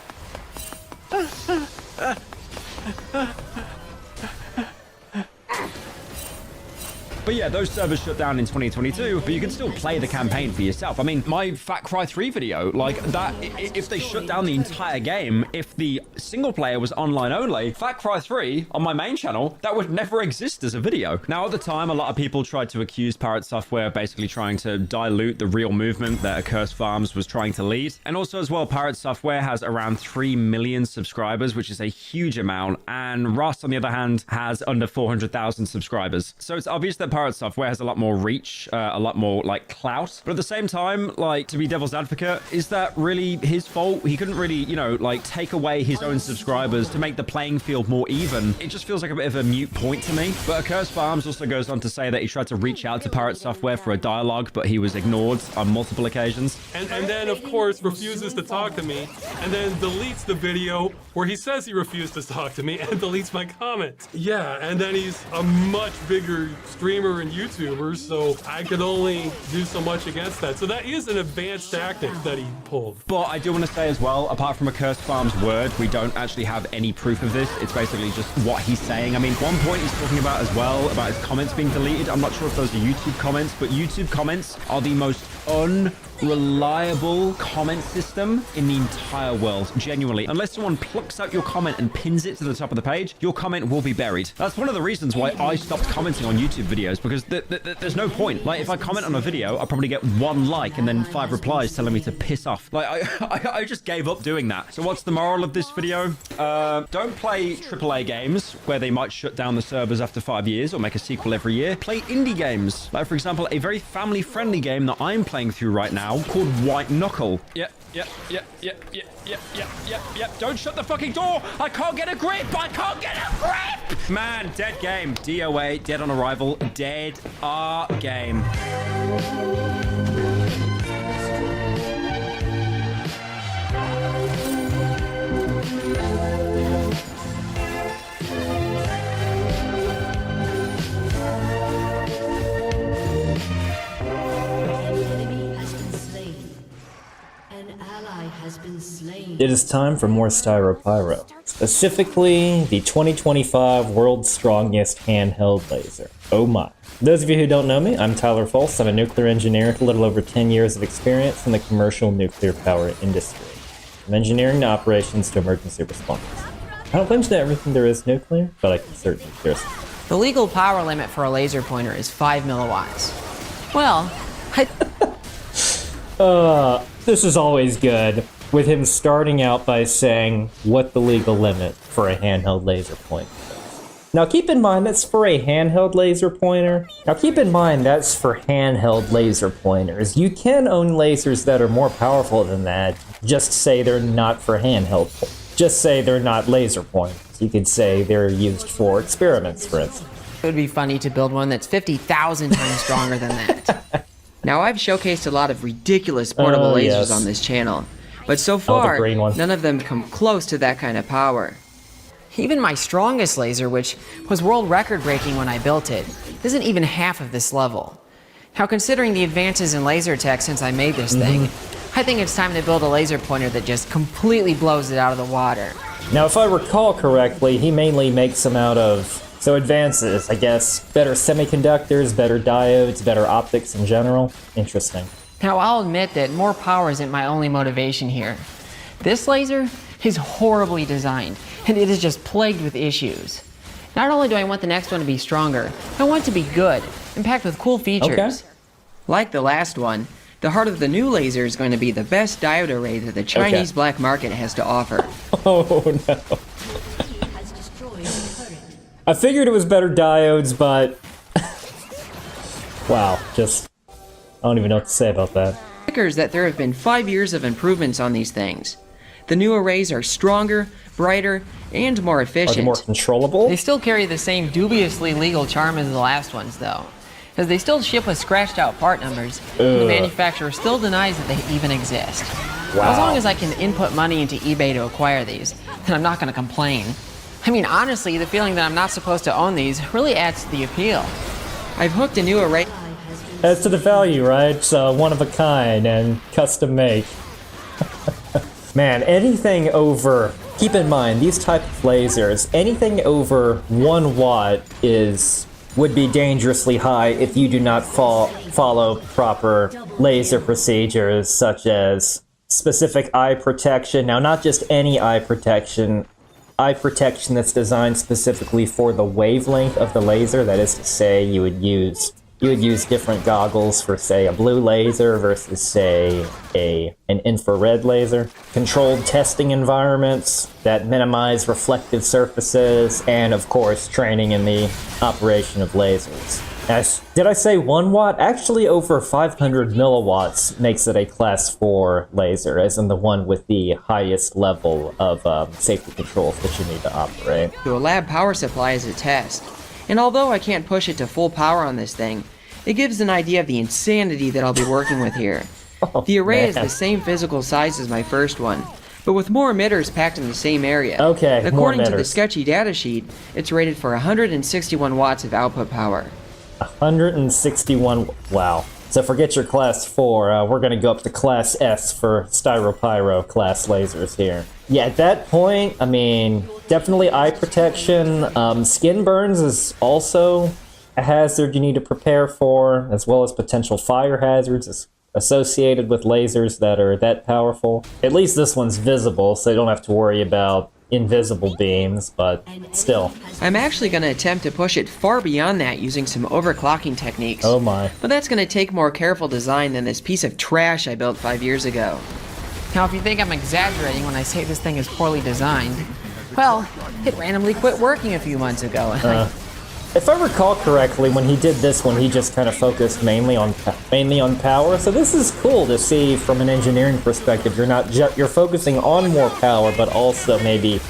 But yeah, those servers shut down in 2022, but you can still play the campaign for yourself. I mean, my Fat Cry 3 video, like that, if they shut down the entire game, if the single player was online only, Fat Cry 3 on my main channel, that would never exist as a video. Now, at the time, a lot of people tried to accuse Pirate Software of basically trying to dilute the real movement that Accursed Farms was trying to lead. And also as well, Pirate Software has around 3 million subscribers, which is a huge amount. And Ross, on the other hand, has under 400,000 subscribers. So it's obvious that Pirate Software has a lot more reach, a lot more like clout. But at the same time, like, to be devil's advocate, is that really his fault? He couldn't really, you know, like take away his own subscribers to make the playing field more even. It just feels like a bit of a mute point to me. But Accursed Farms also goes on to say that he tried to reach out to Pirate Software for a dialogue, but he was ignored on multiple occasions. And then, of course, refuses to talk to me, and then deletes the video where he says he refused to talk to me and deletes my comments. Yeah, and then he's a much bigger streamer and YouTuber, so I could only do so much against that. So that is an advanced tactic that he pulled. But I do want to say as well, apart from Accursed Farms' word, we don't actually have any proof of this. It's basically just what he's saying. I mean, one point he's talking about as well, about his comments being deleted. I'm not sure if those are YouTube comments, but YouTube comments are the most unreliable comment system in the entire world. Genuinely, unless someone plucks out your comment and pins it to the top of the page, your comment will be buried. That's one of the reasons why I stopped commenting on YouTube videos, because there's no point. Like, if I comment on a video, I'll probably get 1 like and then 5 replies telling me to piss off. Like, I just gave up doing that. So what's the moral of this video? Don't play AAA games where they might shut down the servers after 5 years or make a sequel every year. Play indie games. Like, for example, a very family-friendly game that I'm playing through right now called White Knuckle. Yep. Don't shut the fucking door. I can't get a grip. I can't get a grip. Man, dead game. DOA, dead on arrival. Dead game. It is time for more Styro Pyro, specifically the 2025 World's Strongest Handheld Laser. Oh my. Those of you who don't know me, I'm Tyler Fultz. I'm a nuclear engineer with a little over 10 years of experience in the commercial nuclear power industry. From engineering to operations to emergency response. I don't claim to know everything there is nuclear, but I can certainly share some. The legal power limit for a laser pointer is 5 milliwatts. Well, this is always good, with him starting out by saying what the legal limit for a handheld laser pointer is. Now keep in mind that's for a handheld laser pointer. You can own lasers that are more powerful than that. Just say they're not for handheld. Just say they're not laser pointers. You could say they're used for experiments, for instance. it would be funny to build one that's 50,000 times stronger than that. Now, I've showcased a lot of ridiculous portable lasers on this channel, but so far, none of them come close to that kind of power. Even my strongest laser, which was world record breaking when I built it, isn't even half of this level. Now, considering the advances in laser tech since I made this thing, I think it's time to build a laser pointer that just completely blows it out of the water. Now, if I recall correctly, he mainly makes them out of, so advances, I guess, better semiconductors, better diodes, better optics in general. Interesting. Now, I'll admit that more power isn't my only motivation here. This laser is horribly designed, and it is just plagued with issues. Not only do I want the next one to be stronger, I want it to be good and packed with cool features. Okay. Like the last one, the heart of the new laser is going to be the best diode array that the Chinese black market has to offer. Oh no. I figured it was better diodes, but wow, just I don't even know what to say about that. Is that there have been 5 years of improvements on these things. The new arrays are stronger, brighter, and more efficient. Are they more controllable? They still carry the same dubiously legal charm as the last ones, though, as they still ship with scratched out part numbers, and the manufacturer still denies that they even exist. Wow. As long as I can input money into eBay to acquire these, then I'm not going to complain. I mean, honestly, the feeling that I'm not supposed to own these really adds to the appeal. I've hooked a new array. As to the value, right? It's one of a kind and custom made. Man, anything over, keep in mind, these type of lasers, anything over 1 watt would be dangerously high if you do not follow proper laser procedures, such as specific eye protection. Now, not just any eye protection that's designed specifically for the wavelength of the laser. That is to say, you would use different goggles for, say, a blue laser versus, say, an infrared laser. Controlled testing environments that minimize reflective surfaces, and, of course, training in the operation of lasers. Did I say 1 watt? Actually, over 500 milliwatts makes it a class 4 laser, as in the one with the highest level of safety controls that you need to operate. To a lab power supply as a test. And although I can't push it to full power on this thing, it gives an idea of the insanity that I'll be working with here. The array is the same physical size as my first one, but with more emitters packed in the same area. Okay, according to the sketchy datasheet, it's rated for 161 watts of output power. 161, wow. So forget your class 4, we're gonna go up to class S for Styropyro class lasers here. Yeah, at that point, I mean, definitely eye protection. Skin burns is also a hazard you need to prepare for, as well as potential fire hazards associated with lasers that are that powerful. At least this one's visible, so you don't have to worry about invisible beams, but still. I'm actually going to attempt to push it far beyond that using some overclocking techniques. Oh my. But that's going to take more careful design than this piece of trash I built 5 years ago. Now, if you think I'm exaggerating when I say this thing is poorly designed, well, it randomly quit working a few months ago. If I recall correctly, when he did this one, he just kind of focused mainly on power. So this is cool to see from an engineering perspective. You're focusing on more power, but also maybe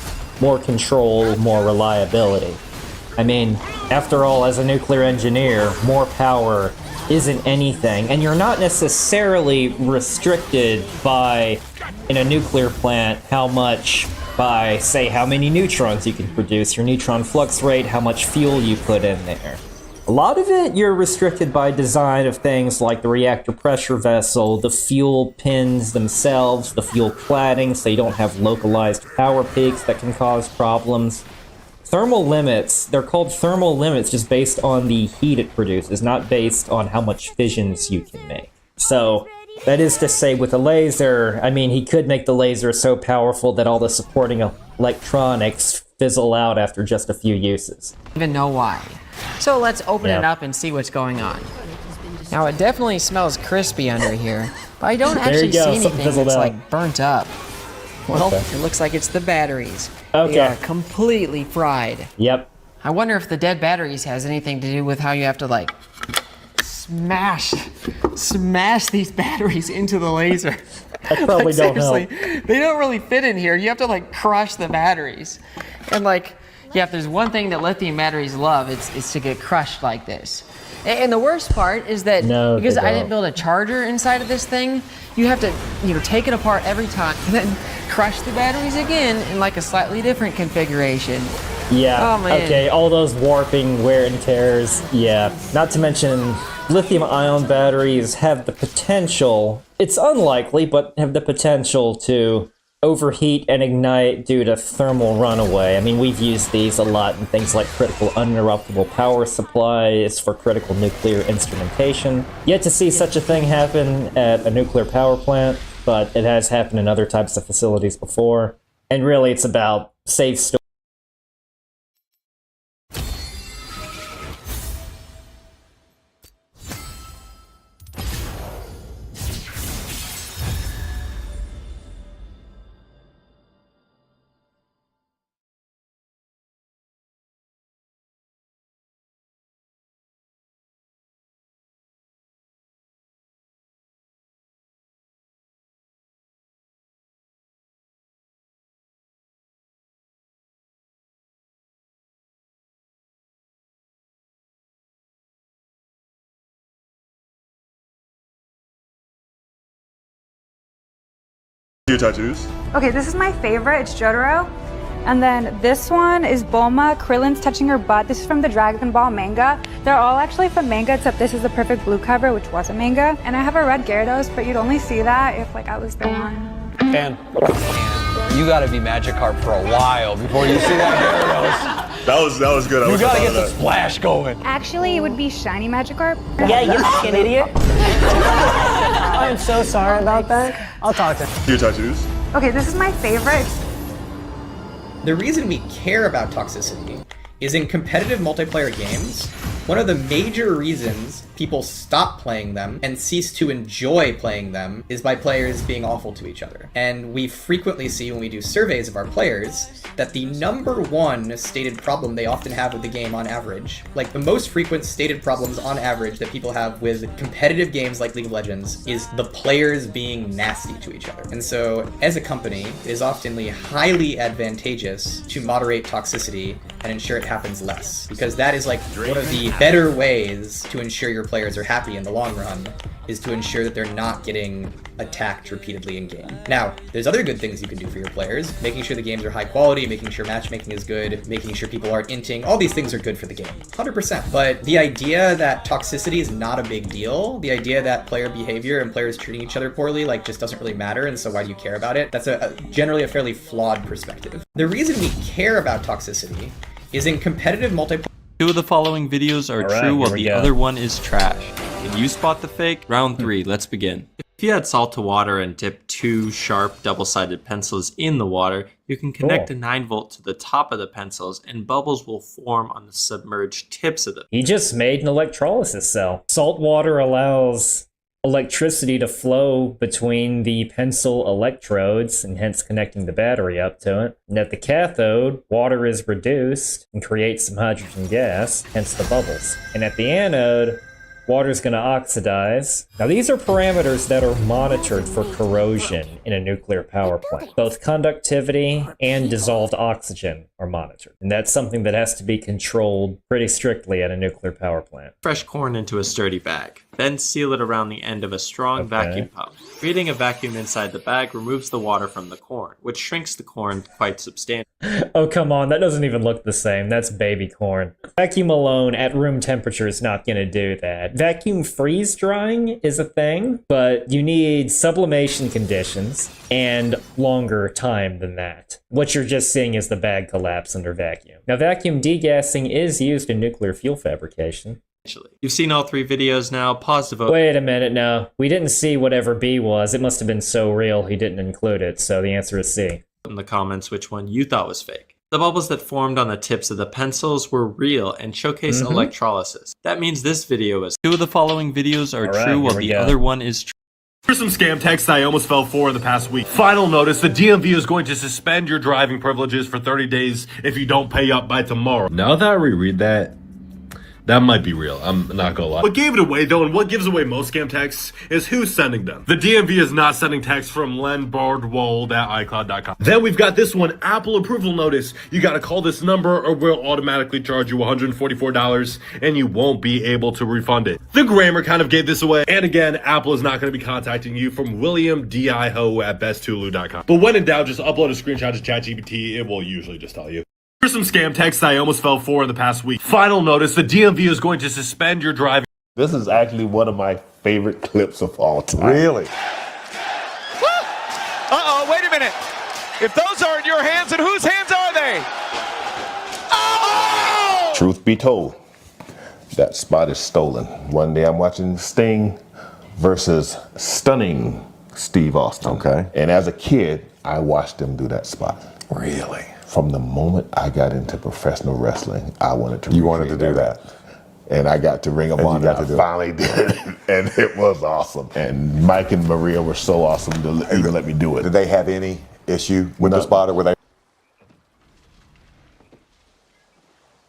more control, more reliability. I mean, after all, as a nuclear engineer, more power isn't anything, and you're not necessarily restricted by, in a nuclear plant, by, say, how many neutrons you can produce, your neutron flux rate, how much fuel you put in there. A lot of it, you're restricted by design of things like the reactor pressure vessel, the fuel pins themselves, the fuel cladding, so you don't have localized power peaks that can cause problems. Thermal limits, they're called thermal limits just based on the heat it produces, not based on how much fissions you can make. So, that is to say, with a laser, I mean, he could make the laser so powerful that all the supporting electronics fizzle out after just a few uses. Even know why. So let's open it up and see what's going on. Now, it definitely smells crispy under here, but I don't actually see anything that's like burnt up. Well, it looks like it's the batteries. They are completely fried. Yep. I wonder if the dead batteries has anything to do with how you have to, like, smash these batteries into the laser. That probably don't help. They don't really fit in here. You have to, like, crush the batteries. And, like, yeah, if there's one thing that lithium batteries love, it's to get crushed like this. And the worst part is that because I didn't build a charger inside of this thing, you have to, take it apart every time and then crush the batteries again in like a slightly different configuration. Yeah, oh, man. Okay, all those warping, wear and tears, yeah. Not to mention, lithium-ion batteries have the potential, it's unlikely, but have the potential to overheat and ignite due to thermal runaway. I mean, we've used these a lot in things like critical uninterruptible power supplies for critical nuclear instrumentation. Yet to see such a thing happen at a nuclear power plant, but it has happened in other types of facilities before. And really, it's about safe storage. Your tattoos? Okay, this is my favorite. It's Jotaro. And then this one is Bulma. Krillin's touching her butt. This is from the Dragon Ball manga. They're all actually from manga, except this is the perfect blue cover, which was a manga. And I have a red Gyarados, but you'd only see that if I was the one. And you gotta be Magikarp for a while before you see that Gyarados. That was good. You gotta get the splash going. Actually, it would be shiny Magikarp. Yeah, you fucking idiot. I am so sorry about that. I'll talk to him. Your tattoos? Okay, this is my favorite. The reason we care about toxicity is in competitive multiplayer games, one of the major reasons people stop playing them and cease to enjoy playing them is by players being awful to each other. And we frequently see when we do surveys of our players that the #1 stated problem they often have with the game on average, like the most frequent stated problems on average that people have with competitive games like League of Legends, is the players being nasty to each other. And so as a company, it is oftenly highly advantageous to moderate toxicity and ensure it happens less, because that is like one of the better ways to ensure your players are happy in the long run, is to ensure that they're not getting attacked repeatedly in game. Now, there's other good things you can do for your players, making sure the games are high quality, making sure matchmaking is good, making sure people aren't inting, all these things are good for the game, 100%. But the idea that toxicity is not a big deal, the idea that player behavior and players treating each other poorly just doesn't really matter, and so why do you care about it? That's generally a fairly flawed perspective. The reason we care about toxicity is in competitive multiplayer. 2 of the following videos are true while the other one is trash. Can you spot the fake? Round 3, let's begin. If you add salt to water and dip 2 sharp double-sided pencils in the water, you can connect a 9-volt to the top of the pencils and bubbles will form on the submerged tips of them. He just made an electrolysis cell. Salt water allows electricity to flow between the pencil electrodes and hence connecting the battery up to it. And at the cathode, water is reduced and creates some hydrogen gas, hence the bubbles. And at the anode, water is going to oxidize. Now these are parameters that are monitored for corrosion in a nuclear power plant. Both conductivity and dissolved oxygen are monitored. And that's something that has to be controlled pretty strictly at a nuclear power plant. Fresh corn into a sturdy bag. Then seal it around the end of a strong vacuum pump. Creating a vacuum inside the bag removes the water from the corn, which shrinks the corn quite substantially. Oh, come on, that doesn't even look the same. That's baby corn. Vacuum alone at room temperature is not going to do that. Vacuum freeze drying is a thing, but you need sublimation conditions and longer time than that. What you're just seeing is the bag collapse under vacuum. Now, vacuum degassing is used in nuclear fuel fabrication. You've seen all 3 videos now. Pause to vote. Wait a minute, no. We didn't see whatever B was. It must have been so real he didn't include it, so the answer is C. In the comments which one you thought was fake. The bubbles that formed on the tips of the pencils were real and showcase electrolysis. That means this video is 2 of the following videos are true while the other one is true. Here's some scam texts I almost fell for in the past week. Final notice, the DMV is going to suspend your driving privileges for 30 days if you don't pay up by tomorrow. Now that I reread that, That might be real, I'm not gonna lie. What gave it away though, and what gives away most scam texts, is who's sending them. The DMV is not sending texts from lenbardwold@icloud.com. Then we've got this one, Apple approval notice. You gotta call this number or we'll automatically charge you $144 and you won't be able to refund it. The grammar kind of gave this away. And again, Apple is not gonna be contacting you from williamdiho@besthulu.com. But when in doubt, just upload a screenshot to ChatGPT, it will usually just tell you. Here's some scam texts I almost fell for in the past week. Final notice, the DMV is going to suspend your driving. This is actually one of my favorite clips of all time. Really? Uh-oh, wait a minute. If those aren't your hands, then whose hands are they? Oh! Truth be told, that spot is stolen. One day I'm watching Sting versus stunning Steve Austin. Okay. And as a kid, I watched him do that spot. Really? From the moment I got into professional wrestling, I wanted to. You wanted to do that. And I got to Ring of Honor. I finally did it, and it was awesome. And Mike and Maria were so awesome to even let me do it. Did they have any issue with the spot, or were they?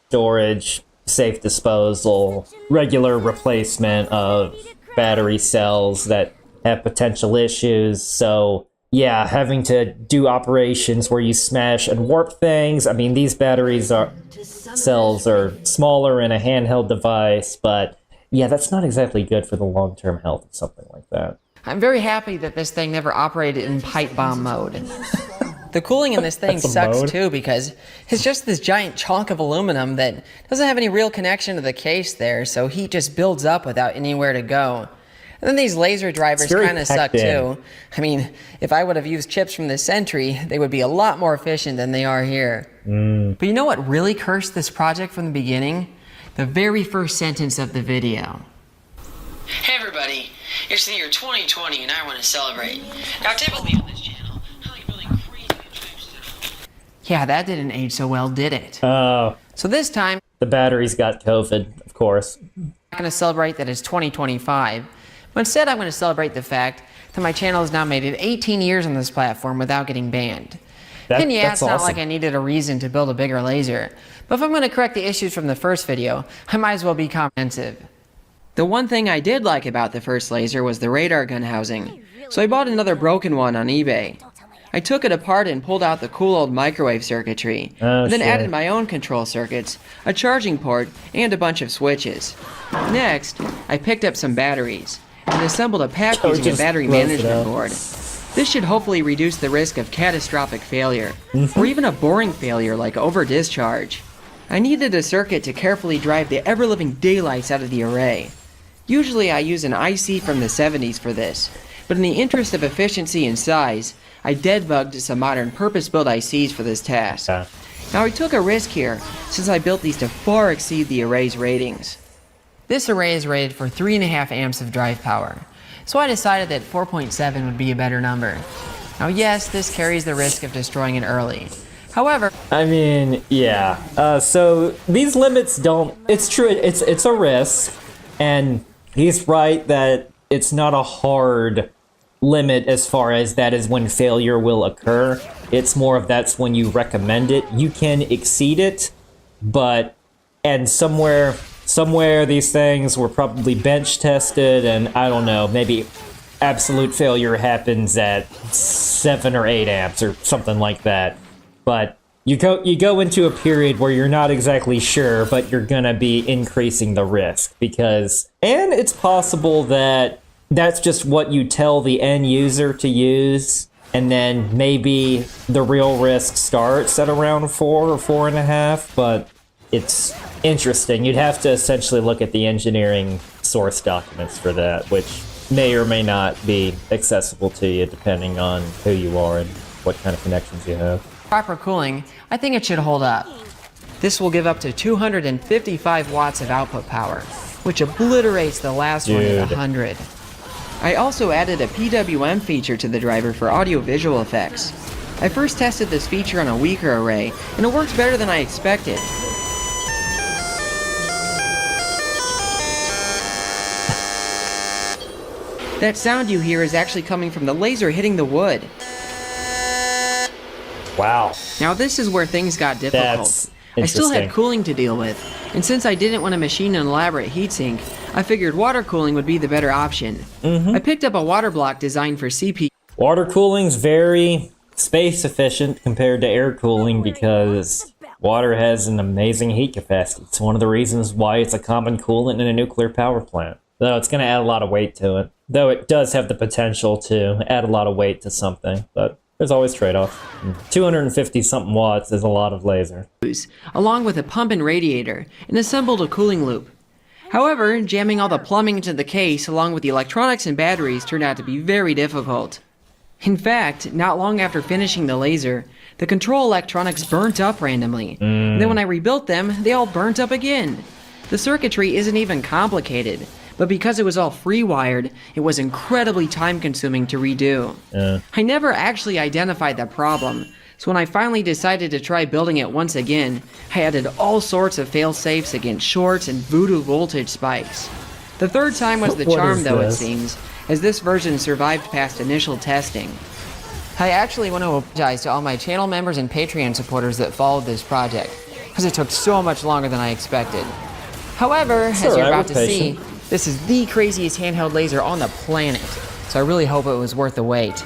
Storage, safe disposal, regular replacement of battery cells that have potential issues. So yeah, having to do operations where you smash and warp things. I mean, these cells are smaller in a handheld device, but yeah, that's not exactly good for the long-term health of something like that. I'm very happy that this thing never operated in pipe bomb mode. The cooling in this thing sucks too, because it's just this giant chunk of aluminum that doesn't have any real connection to the case there, so heat just builds up without anywhere to go. And then these laser drivers kind of suck too. I mean, if I would have used chips from the Sentry, they would be a lot more efficient than they are here. But you know what really cursed this project from the beginning? The very first sentence of the video. Hey everybody, it's the year 2020 and I want to celebrate. Now typically on this channel, I like really crazy type stuff. Yeah, that didn't age so well, did it? So this time, the batteries got COVID, of course. I'm not going to celebrate that it's 2025. But instead, I'm going to celebrate the fact that my channel has now made it 18 years on this platform without getting banned. And yeah, it's not like I needed a reason to build a bigger laser. But if I'm going to correct the issues from the first video, I might as well be comprehensive. The one thing I did like about the first laser was the radar gun housing. So I bought another broken one on eBay. I took it apart and pulled out the cool old microwave circuitry, and then added my own control circuits, a charging port, and a bunch of switches. Next, I picked up some batteries and assembled a pack using a battery management board. This should hopefully reduce the risk of catastrophic failure, or even a boring failure like over-discharge. I needed a circuit to carefully drive the ever-living daylights out of the array. Usually I use an IC from the 70s for this, but in the interest of efficiency and size, I dead-bugged some modern purpose-built ICs for this task. Now I took a risk here, since I built these to far exceed the array's ratings. This array is rated for 3.5 amps of drive power, so I decided that 4.7 would be a better number. Now yes, this carries the risk of destroying it early. However, I mean, yeah. So these limits don't. It's true. It's a risk, and he's right that it's not a hard limit as far as that is when failure will occur. It's more of that's when you recommend it. You can exceed it, but somewhere these things were probably bench tested, and I don't know, maybe absolute failure happens at 7 or 8 amps or something like that. But you go into a period where you're not exactly sure, but you're gonna be increasing the risk and it's possible that that's just what you tell the end user to use, and then maybe the real risk starts at around 4 or 4.5, but it's interesting. You'd have to essentially look at the engineering source documents for that, which may or may not be accessible to you depending on who you are and what kind of connections you have. Proper cooling, I think it should hold up. This will give up to 255 watts of output power, which obliterates the last one at 100. I also added a PWM feature to the driver for audio-visual effects. I first tested this feature on a weaker array, and it worked better than I expected. That sound you hear is actually coming from the laser hitting the wood. Wow. Now this is where things got difficult. I still had cooling to deal with, And since I didn't want to machine an elaborate heatsink, I figured water cooling would be the better option. I picked up a water block designed for CPU. Water cooling's very space efficient compared to air cooling because water has an amazing heat capacity. It's one of the reasons why it's a common coolant in a nuclear power plant. Though it's going to add a lot of weight to it. Though it does have the potential to add a lot of weight to something, but there's always trade-offs. 250 something watts is a lot of laser. Along with a pump and radiator, and assembled a cooling loop. However, jamming all the plumbing into the case along with the electronics and batteries turned out to be very difficult. In fact, not long after finishing the laser, the control electronics burnt up randomly. And then when I rebuilt them, they all burnt up again. The circuitry isn't even complicated, but because it was all free-wired, it was incredibly time-consuming to redo. I never actually identified the problem, so when I finally decided to try building it once again, I added all sorts of fail-safes against shorts and voodoo voltage spikes. The third time was the charm though, it seems, as this version survived past initial testing. I actually want to apologize to all my channel members and Patreon supporters that followed this project, because it took so much longer than I expected. However, as you're about to see, this is the craziest handheld laser on the planet, so I really hope it was worth the wait.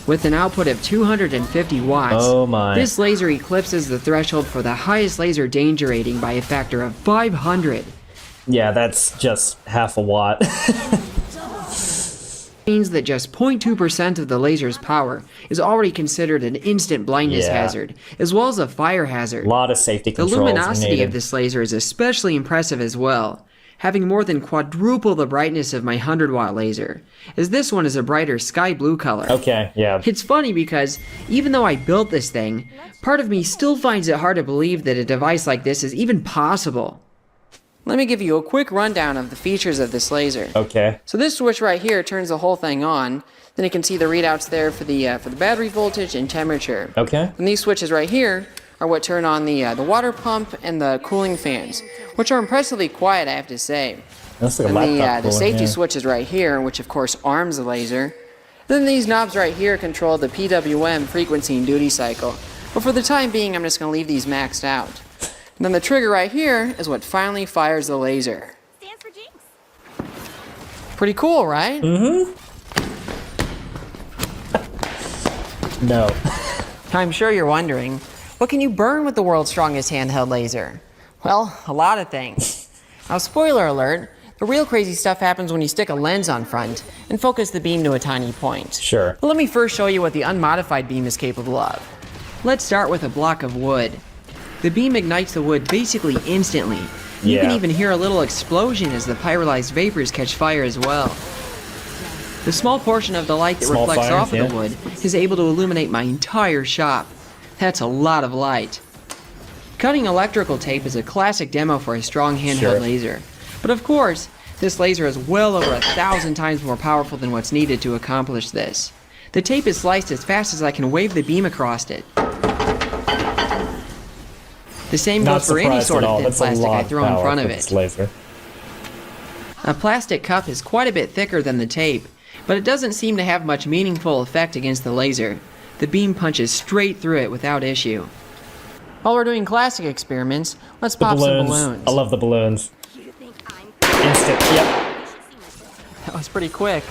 With an output of 250 watts, this laser eclipses the threshold for the highest laser danger rating by a factor of 500. Yeah, that's just half a watt. Means that just 0.2% of the laser's power is already considered an instant blindness hazard, as well as a fire hazard. A lot of safety controls. The luminosity of this laser is especially impressive as well, having more than quadruple the brightness of my 100-watt laser, as this one is a brighter sky blue color. Okay, yeah. It's funny because, even though I built this thing, part of me still finds it hard to believe that a device like this is even possible. Let me give you a quick rundown of the features of this laser. Okay. So this switch right here turns the whole thing on. Then you can see the readouts there for the battery voltage and temperature. Okay. And these switches right here are what turn on the water pump and the cooling fans, which are impressively quiet, I have to say. That's like a and laptop the safety cooling, switch is right here, which of course arms the laser. Then these knobs right here control the PWM frequency and duty cycle. But for the time being, I'm just going to leave these maxed out. And then the trigger right here is what finally fires the laser. Stands for Jinx. Pretty cool, right? No. I'm sure you're wondering, what can you burn with the world's strongest handheld laser? Well, a lot of things. Now, spoiler alert, the real crazy stuff happens when you stick a lens on front and focus the beam to a tiny point. Sure. But let me first show you what the unmodified beam is capable of. Let's start with a block of wood. The beam ignites the wood basically instantly. You can even hear a little explosion as the pyrolyzed vapors catch fire as well. The small portion of the light that reflects off of the wood is able to illuminate my entire shop. That's a lot of light. Cutting electrical tape is a classic demo for a strong handheld laser. But of course, this laser is well over 1,000 times more powerful than what's needed to accomplish this. The tape is sliced as fast as I can wave the beam across it. The same goes for any sort of thin plastic I throw in front of it. Laser. A plastic cup is quite a bit thicker than the tape, but it doesn't seem to have much meaningful effect against the laser. The beam punches straight through it without issue. While we're doing classic experiments, let's pop some balloons. I love the balloons. Instant, yep. That was pretty quick.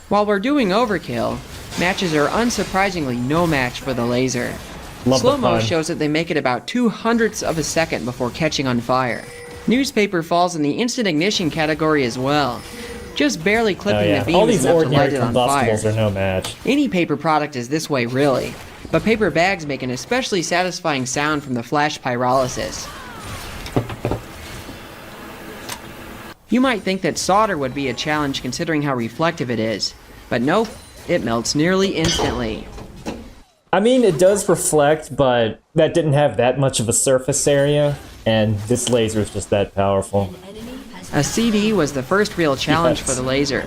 While we're doing overkill, matches are unsurprisingly no match for the laser. Slow-mo shows that they make it about 0.02 of a second before catching on fire. Newspaper falls in the instant ignition category as well. Just barely clipping the beam is enough to light it on fire. Are no match. Any paper product is this way, really. But paper bags make an especially satisfying sound from the flash pyrolysis. You might think that solder would be a challenge considering how reflective it is. But nope, it melts nearly instantly. I mean, it does reflect, but that didn't have that much of a surface area, and this laser is just that powerful. A CD was the first real challenge for the laser.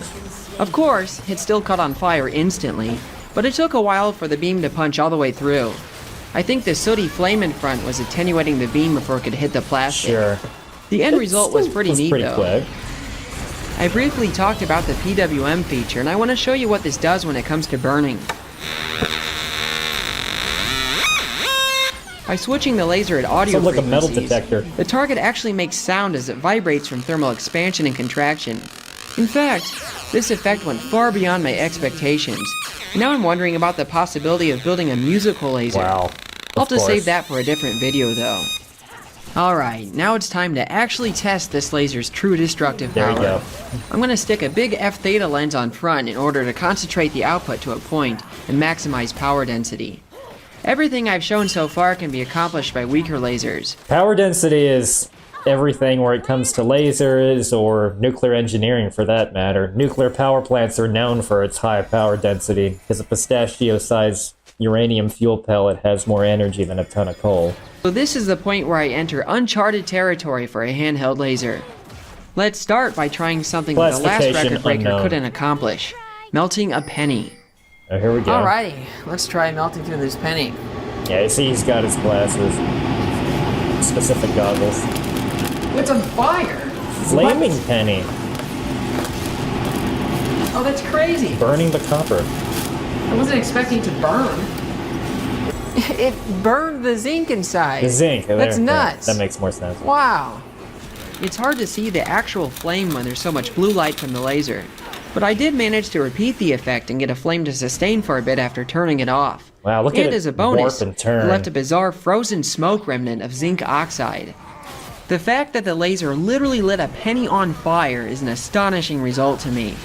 Of course, it still caught on fire instantly, but it took a while for the beam to punch all the way through. I think the sooty flame in front was attenuating the beam before it could hit the plastic. Sure. The end result was pretty neat, though. Quick. I briefly talked about the PWM feature, and I want to show you what this does when it comes to burning. By switching the laser at audio Sounds like a metal frequencies, detector. the target actually makes sound as it vibrates from thermal expansion and contraction. In fact, this effect went far beyond my expectations. Now I'm wondering about the possibility of building a musical laser. Wow. I'll have to save that for a different video though. Alright, now it's time to actually test this laser's true destructive power. There you go. I'm going to stick a big F-theta lens on front in order to concentrate the output to a point and maximize power density. Everything I've shown so far can be accomplished by weaker lasers. Power density is everything where it comes to lasers or nuclear engineering for that matter. Nuclear power plants are known for its high power density because a pistachio-sized uranium fuel pellet has more energy than a ton of coal. So this is the point where I enter uncharted territory for a handheld laser. Let's start by trying something that the last record breaker couldn't accomplish. Melting a penny. Oh, here we go. Alrighty, let's try melting through this penny. Yeah, you see he's got his glasses. Specific goggles. It's on fire! Flaming penny. Oh, that's crazy! Burning the copper. I wasn't expecting to burn. It burned the zinc inside. The zinc. That's nuts. That makes more sense. Wow. It's hard to see the actual flame when there's so much blue light from the laser. But I did manage to repeat the effect and get a flame to sustain for a bit after turning it off. Wow, look at it. And as a bonus, warp and turn. it left a bizarre frozen smoke remnant of zinc oxide. The fact that the laser literally lit a penny on fire is an astonishing result to me.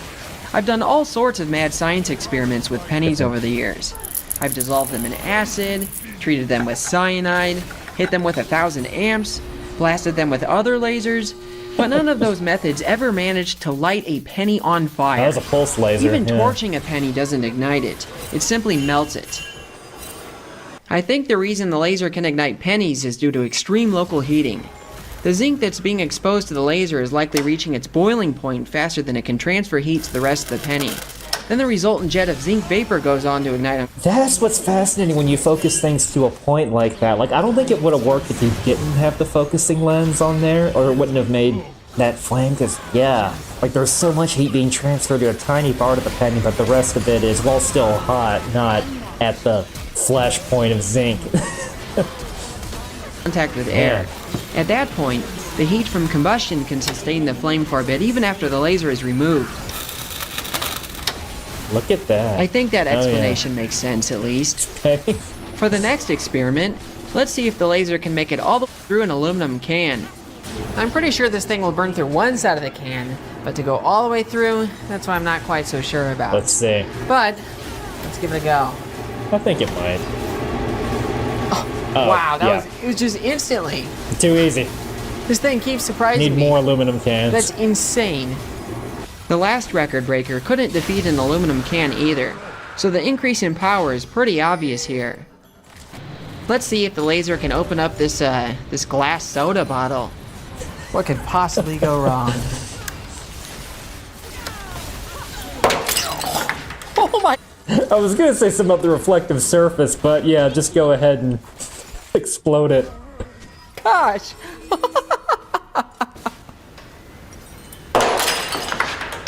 I've done all sorts of mad science experiments with pennies over the years. I've dissolved them in acid, treated them with cyanide, hit them with 1,000 amps, blasted them with other lasers, but none of those methods ever managed to light a penny on fire. That was a pulse laser. Even torching a penny doesn't ignite it. It simply melts it. I think the reason the laser can ignite pennies is due to extreme local heating. The zinc that's being exposed to the laser is likely reaching its boiling point faster than it can transfer heat to the rest of the penny. Then the resultant jet of zinc vapor goes on to ignite them. That's what's fascinating when you focus things to a point like that. Like, I don't think it would have worked if you didn't have the focusing lens on there, or it wouldn't have made that flame, because, yeah, like, there's so much heat being transferred to a tiny part of the penny, but the rest of it is, while still hot, not at the flash point of zinc. Contact with air. At that point, the heat from combustion can sustain the flame for a bit even after the laser is removed. Look at that. I think that explanation makes sense, at least. For the next experiment, let's see if the laser can make it all the way through an aluminum can. I'm pretty sure this thing will burn through one side of the can, but to go all the way through, that's what I'm not quite so sure about. Let's see. But, let's give it a go. I think it might. Wow, it was just instantly. Too easy. This thing keeps surprising me. Need more aluminum cans. That's insane. The last record breaker couldn't defeat an aluminum can either, so the increase in power is pretty obvious here. Let's see if the laser can open up this this glass soda bottle. What could possibly go wrong? Oh my! I was gonna say something about the reflective surface, but yeah, just go ahead and explode it. Gosh!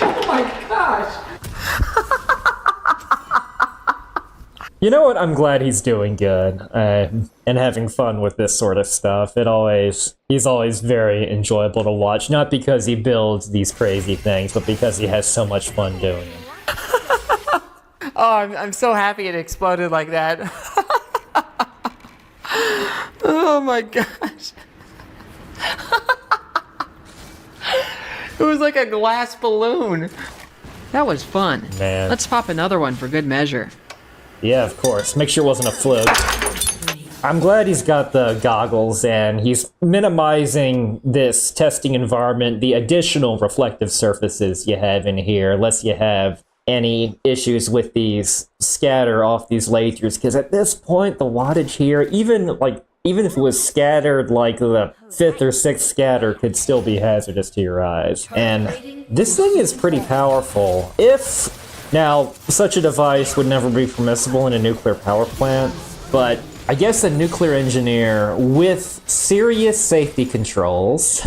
Oh my gosh! You know what? I'm glad he's doing good and having fun with this sort of stuff. He's always very enjoyable to watch, not because he builds these crazy things, but because he has so much fun doing it. Oh, I'm so happy it exploded like that. Oh my gosh. It was like a glass balloon. That was fun. Man. Let's pop another one for good measure. Yeah, of course. Make sure it wasn't a fluke. I'm glad he's got the goggles and he's minimizing this testing environment, the additional reflective surfaces you have in here, lest you have any issues with these scatter off these lasers, because at this point the wattage here, even if it was scattered, like the 5th or 6th scatter could still be hazardous to your eyes. And this thing is pretty powerful. Now, such a device would never be permissible in a nuclear power plant, but I guess a nuclear engineer with serious safety controls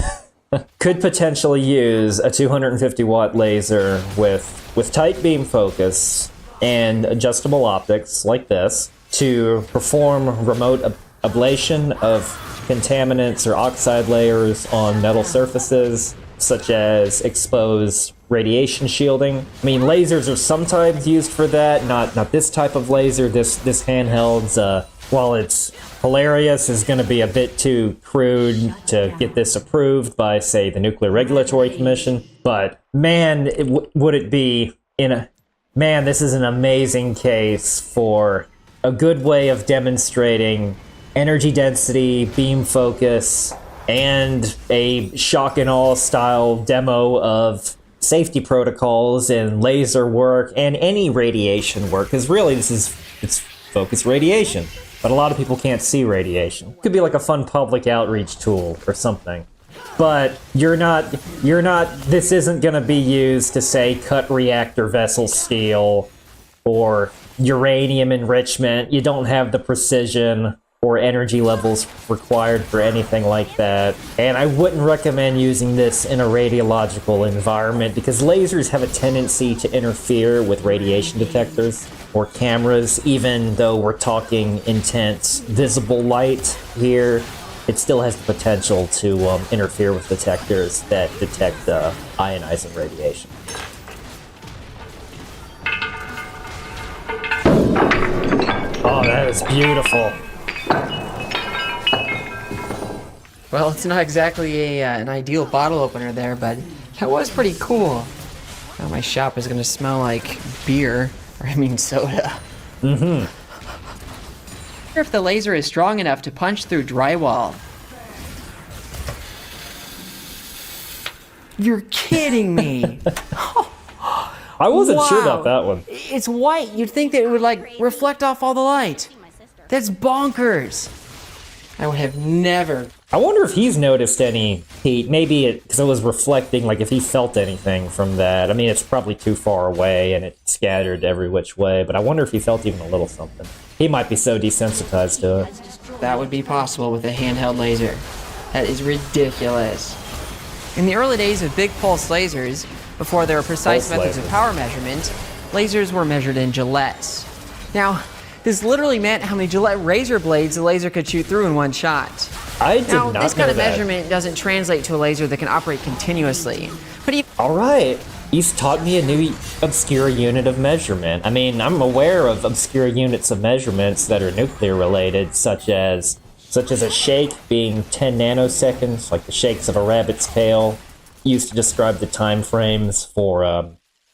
could potentially use a 250 watt laser with tight beam focus and adjustable optics like this to perform remote ablation of contaminants or oxide layers on metal surfaces, such as exposed radiation shielding. I mean, lasers are sometimes used for that, not this type of laser. This handheld's, while it's hilarious, is going to be a bit too crude to get this approved by, say, the Nuclear Regulatory Commission. But man, would it be man, this is an amazing case for a good way of demonstrating energy density, beam focus, and a shock and awe style demo of safety protocols and laser work and any radiation work, because really it's focused radiation, but a lot of people can't see radiation. It could be like a fun public outreach tool or something. But this isn't going to be used to, say, cut reactor vessel steel or uranium enrichment. You don't have the precision or energy levels required for anything like that. And I wouldn't recommend using this in a radiological environment because lasers have a tendency to interfere with radiation detectors or cameras. Even though we're talking intense visible light here, it still has the potential to interfere with detectors that detect ionizing radiation. Oh, that is beautiful. Well, it's not exactly an ideal bottle opener there, but that was pretty cool. Now my shop is gonna smell like beer, or I mean soda. Mm-hmm. I wonder if the laser is strong enough to punch through drywall. You're kidding me! I wasn't sure about that one. It's white. You'd think that it would like reflect off all the light. That's bonkers. I would have never. I wonder if he's noticed any heat. Maybe because it was reflecting, like if he felt anything from that. I mean, it's probably too far away and it scattered every which way, but I wonder if he felt even a little something. He might be so desensitized to it. That would be possible with a handheld laser. That is ridiculous. In the early days of big pulse lasers, before there were precise methods of power measurement, lasers were measured in Gillettes. Now, this literally meant how many Gillette razor blades the laser could shoot through in one shot. I did not know that. This kind of measurement doesn't translate to a laser that can operate continuously. But all right, he's taught me a new obscure unit of measurement. I mean, I'm aware of obscure units of measurements that are nuclear related, such as a shake being 10 nanoseconds, like the shakes of a rabbit's tail, used to describe the time frames for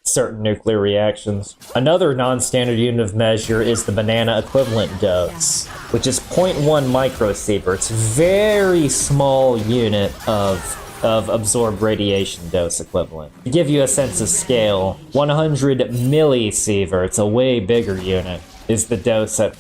certain nuclear reactions. Another non-standard unit of measure is the banana equivalent dose, which is 0.1 microsievert. It's a very small unit of absorbed radiation dose equivalent. To give you a sense of scale, 100 millisieverts, a way bigger unit, is the dose at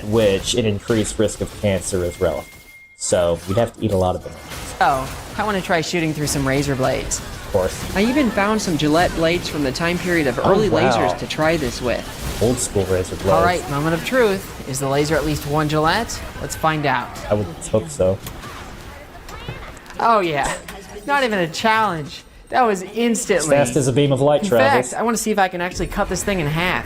which an increased risk of cancer is relevant. So you'd have to eat a lot of bananas. oh, I want to try shooting through some razor blades. Of course. I even found some Gillette blades from the time period of early lasers to try this with. Old school razor blades. Alright, moment of truth. Is the laser at least one Gillette? Let's find out. I would hope so. Oh yeah, not even a challenge. That was instantly. As fast as a beam of light travels. In fact, I want to see if I can actually cut this thing in half.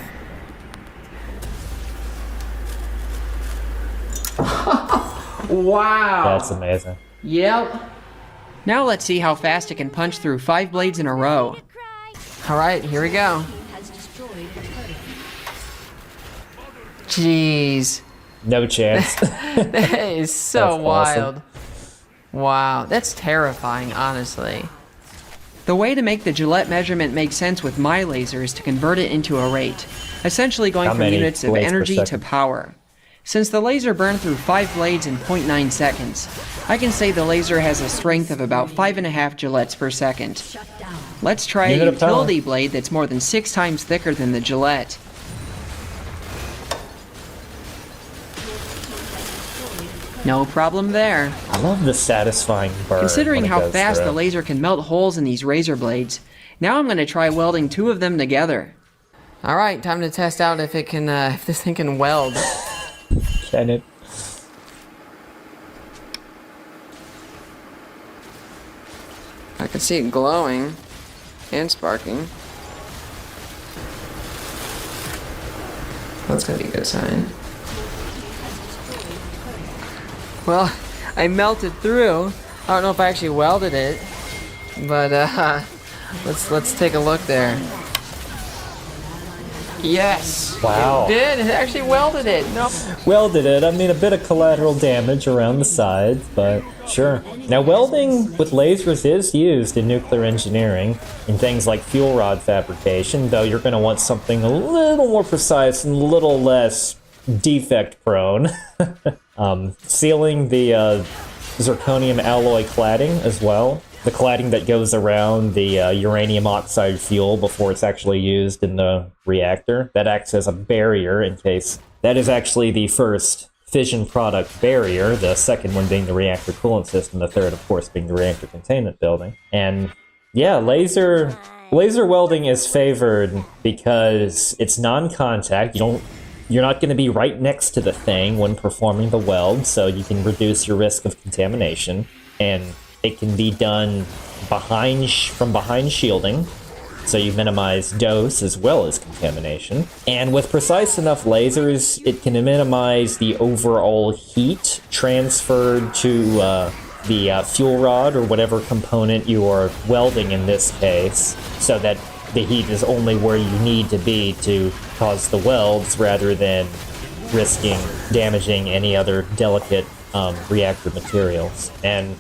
Wow. That's amazing. Yep. Now let's see how fast it can punch through 5 blades in a row. Alright, here we go. Jeez. No chance. That is so That's wild. awesome. Wow, that's terrifying, honestly. The way to make the Gillette measurement make sense with my laser is to convert it into a rate, essentially going from units of energy to power. Since the laser burned through 5 blades in 0.9 seconds, I can say the laser has a strength of about 5.5 Gillettes per second. Let's try a utility blade that's more than 6 times thicker than the Gillette. No problem there. I love the satisfying burn. Considering how fast the laser can melt holes in these razor blades, now I'm going to try welding 2 of them together. Alright, time to test out if it can, if this thing can weld. Can it? I can see it glowing and sparking. That's gonna be a good sign. Well, I melted through. I don't know if I actually welded it, but let's take a look there. Yes. Wow. It did. It actually welded it. Nope. Welded it. I mean, a bit of collateral damage around the sides, but sure. Now, welding with lasers is used in nuclear engineering in things like fuel rod fabrication, though you're going to want something a little more precise and a little less defect prone. Sealing the zirconium alloy cladding as well. The cladding that goes around the uranium oxide fuel before it's actually used in the reactor. That acts as a barrier in case... That is actually the first fission product barrier, the second one being the reactor coolant system, the third, of course, being the reactor containment building. And yeah, laser welding is favored because it's non-contact. You're not going to be right next to the thing when performing the weld, so you can reduce your risk of contamination. And it can be done from behind shielding, so you minimize dose as well as contamination. And with precise enough lasers, it can minimize the overall heat transferred to the fuel rod or whatever component you are welding in this case, so that the heat is only where you need to be to cause the welds rather than risking damaging any other delicate reactor materials. And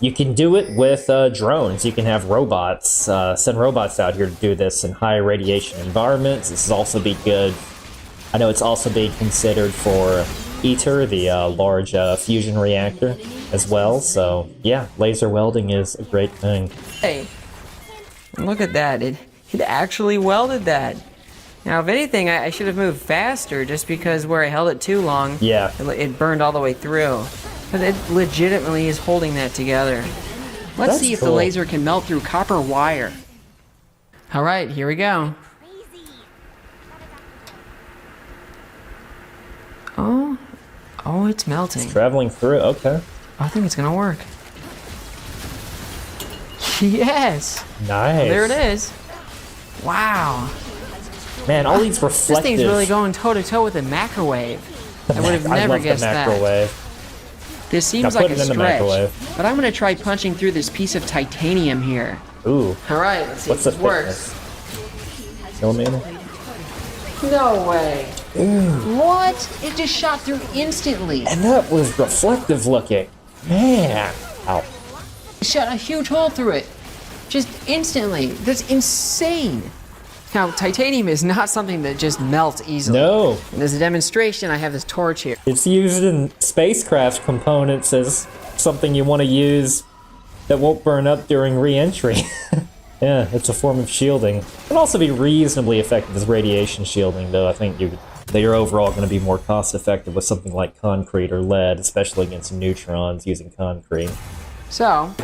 you can do it with drones. You can have robots, send robots out here to do this in high radiation environments. This is also be good. I know it's also being considered for ITER, the large fusion reactor, as well. So yeah, laser welding is a great thing. Hey, look at that. It actually welded that. Now, if anything, I should have moved faster just because where I held it too long, yeah, it burned all the way through. But it legitimately is holding that together. Let's see if the laser can melt through copper wire. All right, here we go. Oh, it's melting. It's traveling through, okay. I think it's gonna work. Yes! Nice. There it is. Wow. Man, all these reflective... This thing's really going toe-to-toe with a microwave. I would have never guessed that. This seems like a stretch, but I'm gonna try punching through this piece of titanium here. Ooh. Alright, let's see if this works. Millimeter? No way. Ooh. What? It just shot through instantly. And that was reflective looking. Man. Ow. It shot a huge hole through it. Just instantly. That's insane. Now, titanium is not something that just melts easily. No. And as a demonstration, I have this torch here. It's used in spacecraft components as something you want to use that won't burn up during re-entry. Yeah, it's a form of shielding. It can also be reasonably effective as radiation shielding, though I think you're overall going to be more cost effective with something like concrete or lead, especially against neutrons using concrete. So,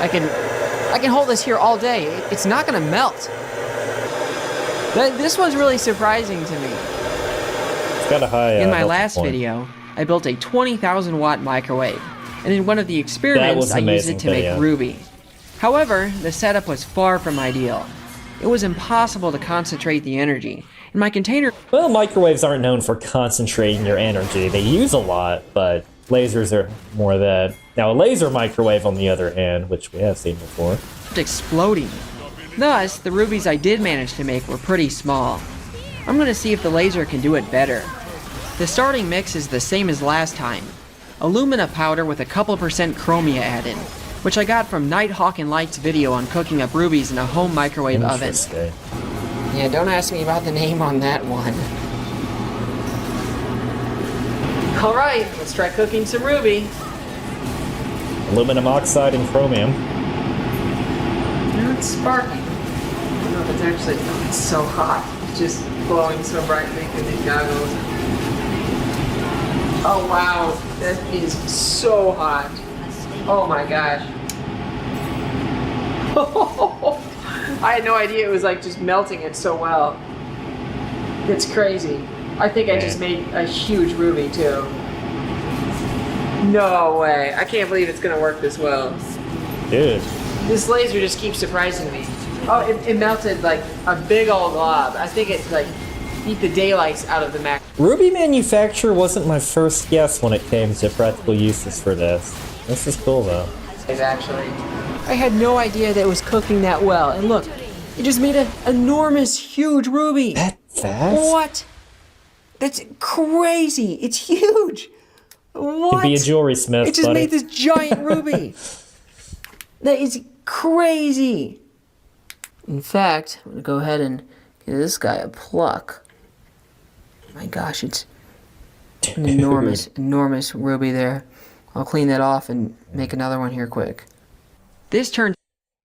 I can hold this here all day. It's not going to melt. This one's really surprising to me. It's got a high in my last video, I built a 20,000 watt microwave, and in one of the experiments, I used it to make ruby. However, the setup was far from ideal. It was impossible to concentrate the energy, and my container... Well, microwaves aren't known for concentrating your energy. They use a lot, but lasers are more of that. Now, a laser microwave, on the other hand, which we have seen before... exploding. Thus, the rubies I did manage to make were pretty small. I'm gonna see if the laser can do it better. The starting mix is the same as last time. Alumina powder with a couple percent chromia added, which I got from Nighthawk and Light's video on cooking up rubies in a home microwave oven. Yeah, don't ask me about the name on that one. Alright, let's try cooking some ruby. Aluminum oxide and chromium. It's sparking. I don't know if it's actually... Oh, it's so hot. It's just glowing so brightly through these goggles. Oh wow, that is so hot. Oh my gosh. I had no idea it was like just melting it so well. It's crazy. I think I just made a huge ruby too. No way. I can't believe it's gonna work this well. Dude. This laser just keeps surprising me. Oh, it melted like a big old glob. I think it's like beat the daylights out of the Mac. Ruby manufacture wasn't my first guess when it came to practical uses for this. This is cool though. Actually, I had no idea that it was cooking that well. And look, it just made an enormous, huge ruby. That fast? What? That's crazy. It's huge. What? Could be a jewelry smith, It just buddy. made this giant ruby. That is crazy. In fact, I'm gonna go ahead and give this guy a pluck. My gosh, it's an enormous, enormous ruby there. I'll clean that off and make another one here quick. This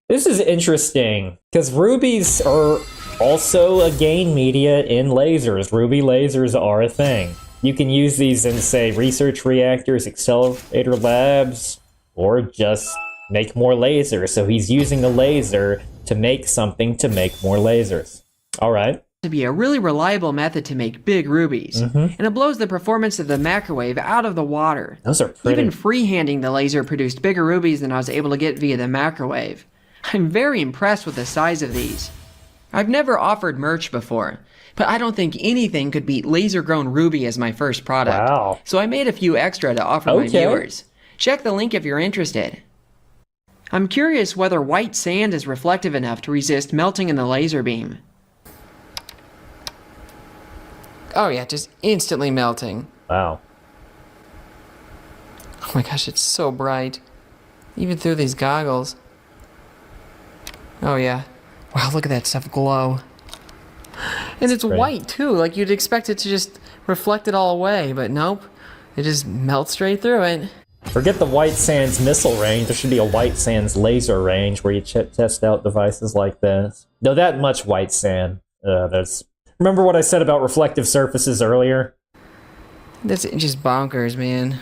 is interesting, because rubies are also a gain media in lasers. Ruby lasers are a thing. You can use these in, say, research reactors, accelerator labs, or just make more lasers. So he's using a laser to make something to make more lasers. All right. To be a really reliable method to make big rubies, and it blows the performance of the microwave out of the water. Those are pretty. Even freehanding the laser produced bigger rubies than I was able to get via the microwave. I'm very impressed with the size of these. I've never offered merch before, but I don't think anything could beat laser-grown ruby as my first product. Wow. So I made a few extra to offer my viewers. Check the link if you're interested. I'm curious whether white sand is reflective enough to resist melting in the laser beam. Oh yeah, just instantly melting. Wow. Oh my gosh, it's so bright. Even through these goggles. Oh yeah. Wow, look at that stuff glow. And it's white too, like you'd expect it to just reflect it all away, but nope. It just melts straight through it. Forget the white sands missile range. There should be a white sands laser range where you test out devices like this. Though that much white sand, there's... Remember what I said about reflective surfaces earlier? That's just bonkers, man.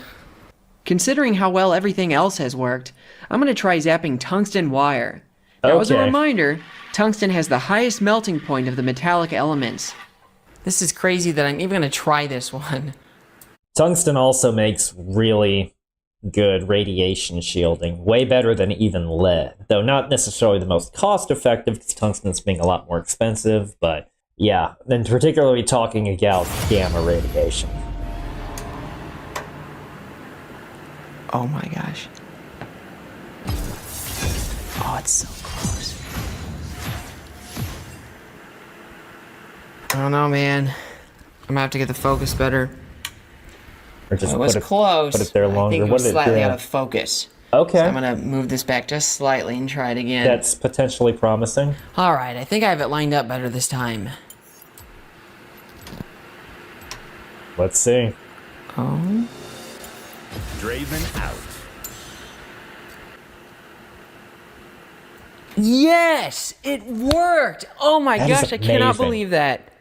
Considering how well everything else has worked, I'm gonna try zapping tungsten wire. Now, as a reminder, tungsten has the highest melting point of the metallic elements. This is crazy that I'm even gonna try this one. Tungsten also makes really good radiation shielding, way better than even lead. Though not necessarily the most cost-effective, because tungsten's being a lot more expensive, but yeah, and particularly talking about gamma radiation. Oh my gosh. Oh, it's so close. I don't know, man. I'm gonna have to get the focus better. Or just it was close. Put it there longer. I think it was slightly out of focus. Okay. So I'm gonna move this back just slightly and try it again. That's potentially promising. All right, I think I have it lined up better this time. Let's see. Oh. Draven out. Yes, it worked. Oh my gosh, I cannot believe that.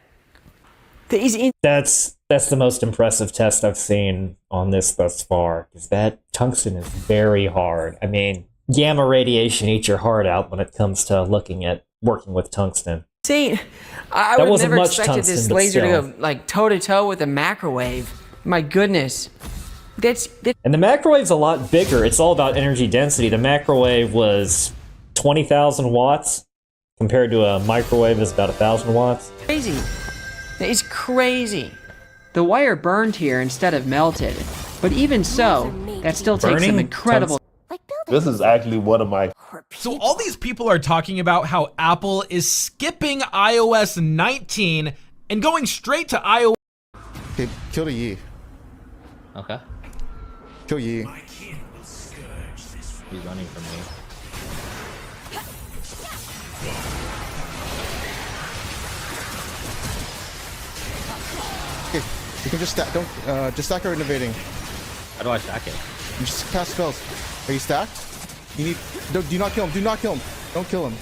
That's the most impressive test I've seen on this thus far, because that tungsten is very hard. I mean, gamma radiation eats your heart out when it comes to looking at working with tungsten. See, I would never expected this laser to go like toe-to-toe with a microwave. My goodness. And the microwave's a lot bigger. It's all about energy density. The microwave was 20,000 watts compared to a microwave is about 1,000 watts. Crazy. It's crazy. The wire burned here instead of melted. But even so, that still takes some incredible... This is actually one of my... So all these people are talking about how Apple is skipping iOS 19 and going straight to iOS... Okay, kill the Yi. Okay. Kill Yi. He's running from me. Okay, you can just stack. Don't just stack or innovating. How do I stack it? You just cast spells. Are you stacked? You need. Do not kill him. Do not kill him. Don't kill him.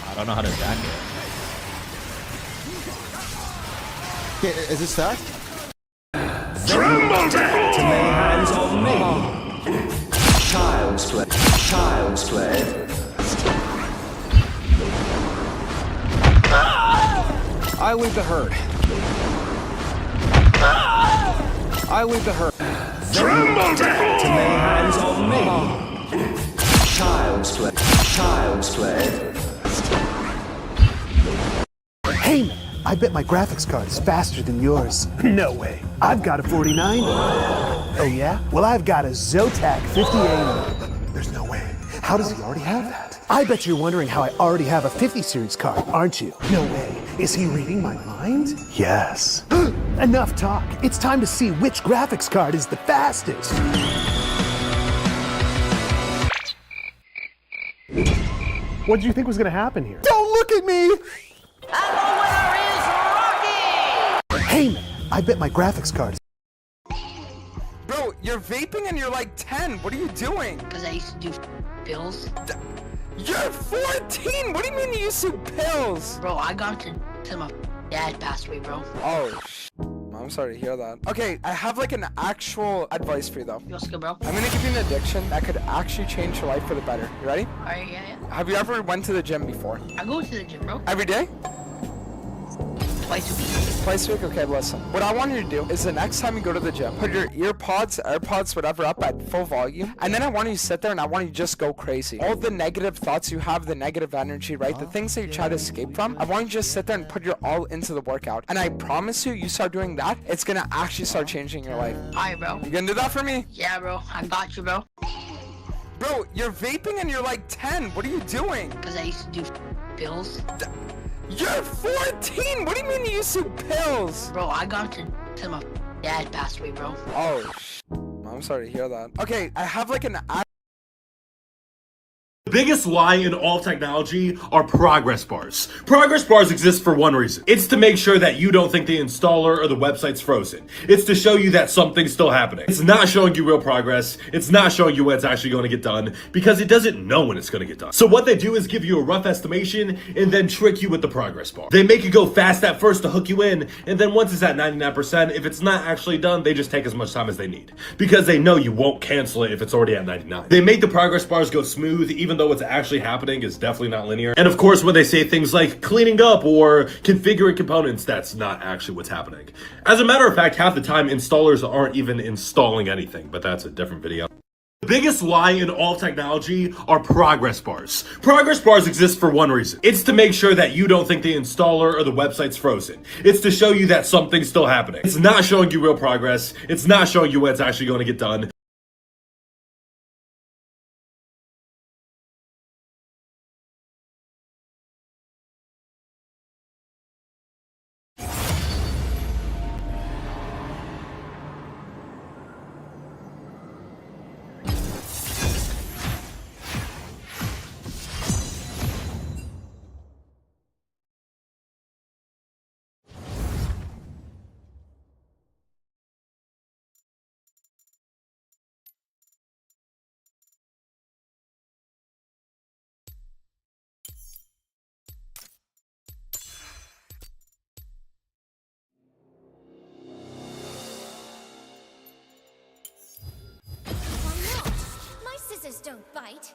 I don't know how to stack it. Okay, is it stacked? Tremble to lay hands on me. Child's play. Child's play. I lead the herd. I lead the herd. Tremble to lay hands on me. Child's play. Child's play. Hey, I bet my graphics card is faster than yours. No way. I've got a 49. Oh yeah? Well, I've got a Zotac 5080. There's no way. How does he already have that? I bet you're wondering how I already have a 50 series card, aren't you? No way. Is he reading my mind? Yes. Enough talk. It's time to see which graphics card is the fastest. What did you think was gonna happen here? Don't look at me! Hey man, I bet my graphics card is... Bro, you're vaping and you're like 10. What are you doing? Because I used to do pills. You're 14! What do you mean you used to do pills? Bro, I got to my dad passed away, bro. Oh, I'm sorry to hear that. Okay, I have like an actual advice for you though. Let's go, bro. I'm gonna give you an addiction that could actually change your life for the better. You ready? Alright, yeah. Have you ever went to the gym before? I go to the gym, bro. Every day? Twice a week. Twice a week? Okay, listen. What I want you to do is the next time you go to the gym, put your earpods, AirPods, whatever up at full volume. And then I want you to sit there and I want you to just go crazy. All the negative thoughts you have, the negative energy, right? The things that you try to escape from, I want you to just sit there and put your all into the workout. And I promise you start doing that, it's gonna actually start changing your life. Alright, bro. You gonna do that for me? Yeah, bro. I got you, bro. Bro, you're vaping and you're like 10. What are you doing? Because I used to do pills. You're 14! What do you mean you used to do pills? Bro, I got to my dad passed away, bro. Oh, I'm sorry to hear that. Okay, I have like an... The biggest lie in all technology are progress bars. Progress bars exist for one reason. It's to make sure that you don't think the installer or the website's frozen. It's to show you that something's still happening. It's not showing you real progress. It's not showing you when it's actually going to get done because it doesn't know when it's going to get done. So what they do is give you a rough estimation and then trick you with the progress bar. They make it go fast at first to hook you in, and then once it's at 99%, if it's not actually done, they just take as much time as they need because they know you won't cancel it if it's already at 99. They make the progress bars go smooth even though what's actually happening is definitely not linear. And of course, when they say things like cleaning up or configuring components, that's not actually what's happening. As a matter of fact, half the time installers aren't even installing anything, but that's a different video. The biggest lie in all technology are progress bars. Progress bars exist for one reason. It's to make sure that you don't think the installer or the website's frozen. It's to show you that something's still happening. It's not showing you real progress. It's not showing you when it's actually going to get done. Scissors don't bite.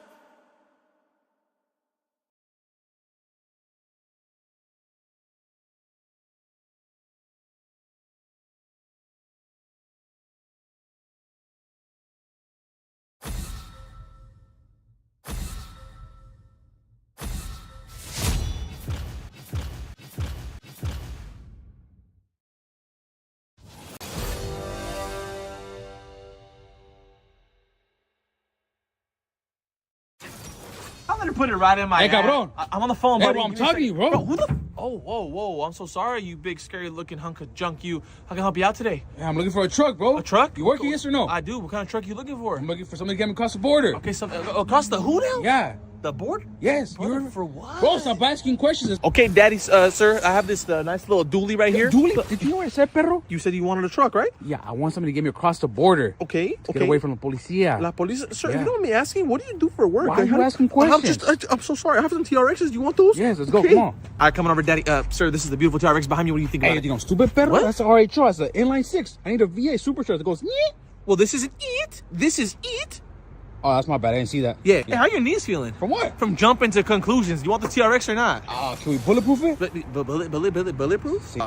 I'm gonna put it right in my Hey, hand. cabrón. I'm on the phone, Hey, buddy. bro, I'm Give me a talking to you, second. bro. Who the? Oh, whoa. I'm so sorry, you big, scary-looking hunk of junk. You. How can I help you out today? Yeah, I'm looking for a truck, bro. A truck? You working, yes or no? I do. What kind of truck you looking for? I'm looking for somebody to get me across the border. Okay, so across the who now? Yeah. The board? Yes. Brother, for what? Bro, stop asking questions. Okay, daddy, sir, I have this nice little dually right here. Dually? Did you know what I said, perro? You said you wanted a truck, right? Yeah, I want somebody to get me across the border. Okay. To get away from the policia. La police, sir. Yeah. You know what me asking? What do you do for work? Why are you asking questions? I'm so sorry. I have some TRXs. You want those? Yes, let's go. Okay. Come on. All right, coming over, daddy. Sir, this is the beautiful TRX behind me. What do you think about Hey, it? you know, stupid perro? What? That's an RHO. That's an inline 6. I need a VA supercharger that goes, Nyeh. Well, this isn't it. This is it. Oh, that's my bad. I didn't see that. Yeah. Hey, how your knees feeling? From what? From jumping to conclusions. You want the TRX or not? Can we bulletproof it? Bulletproof?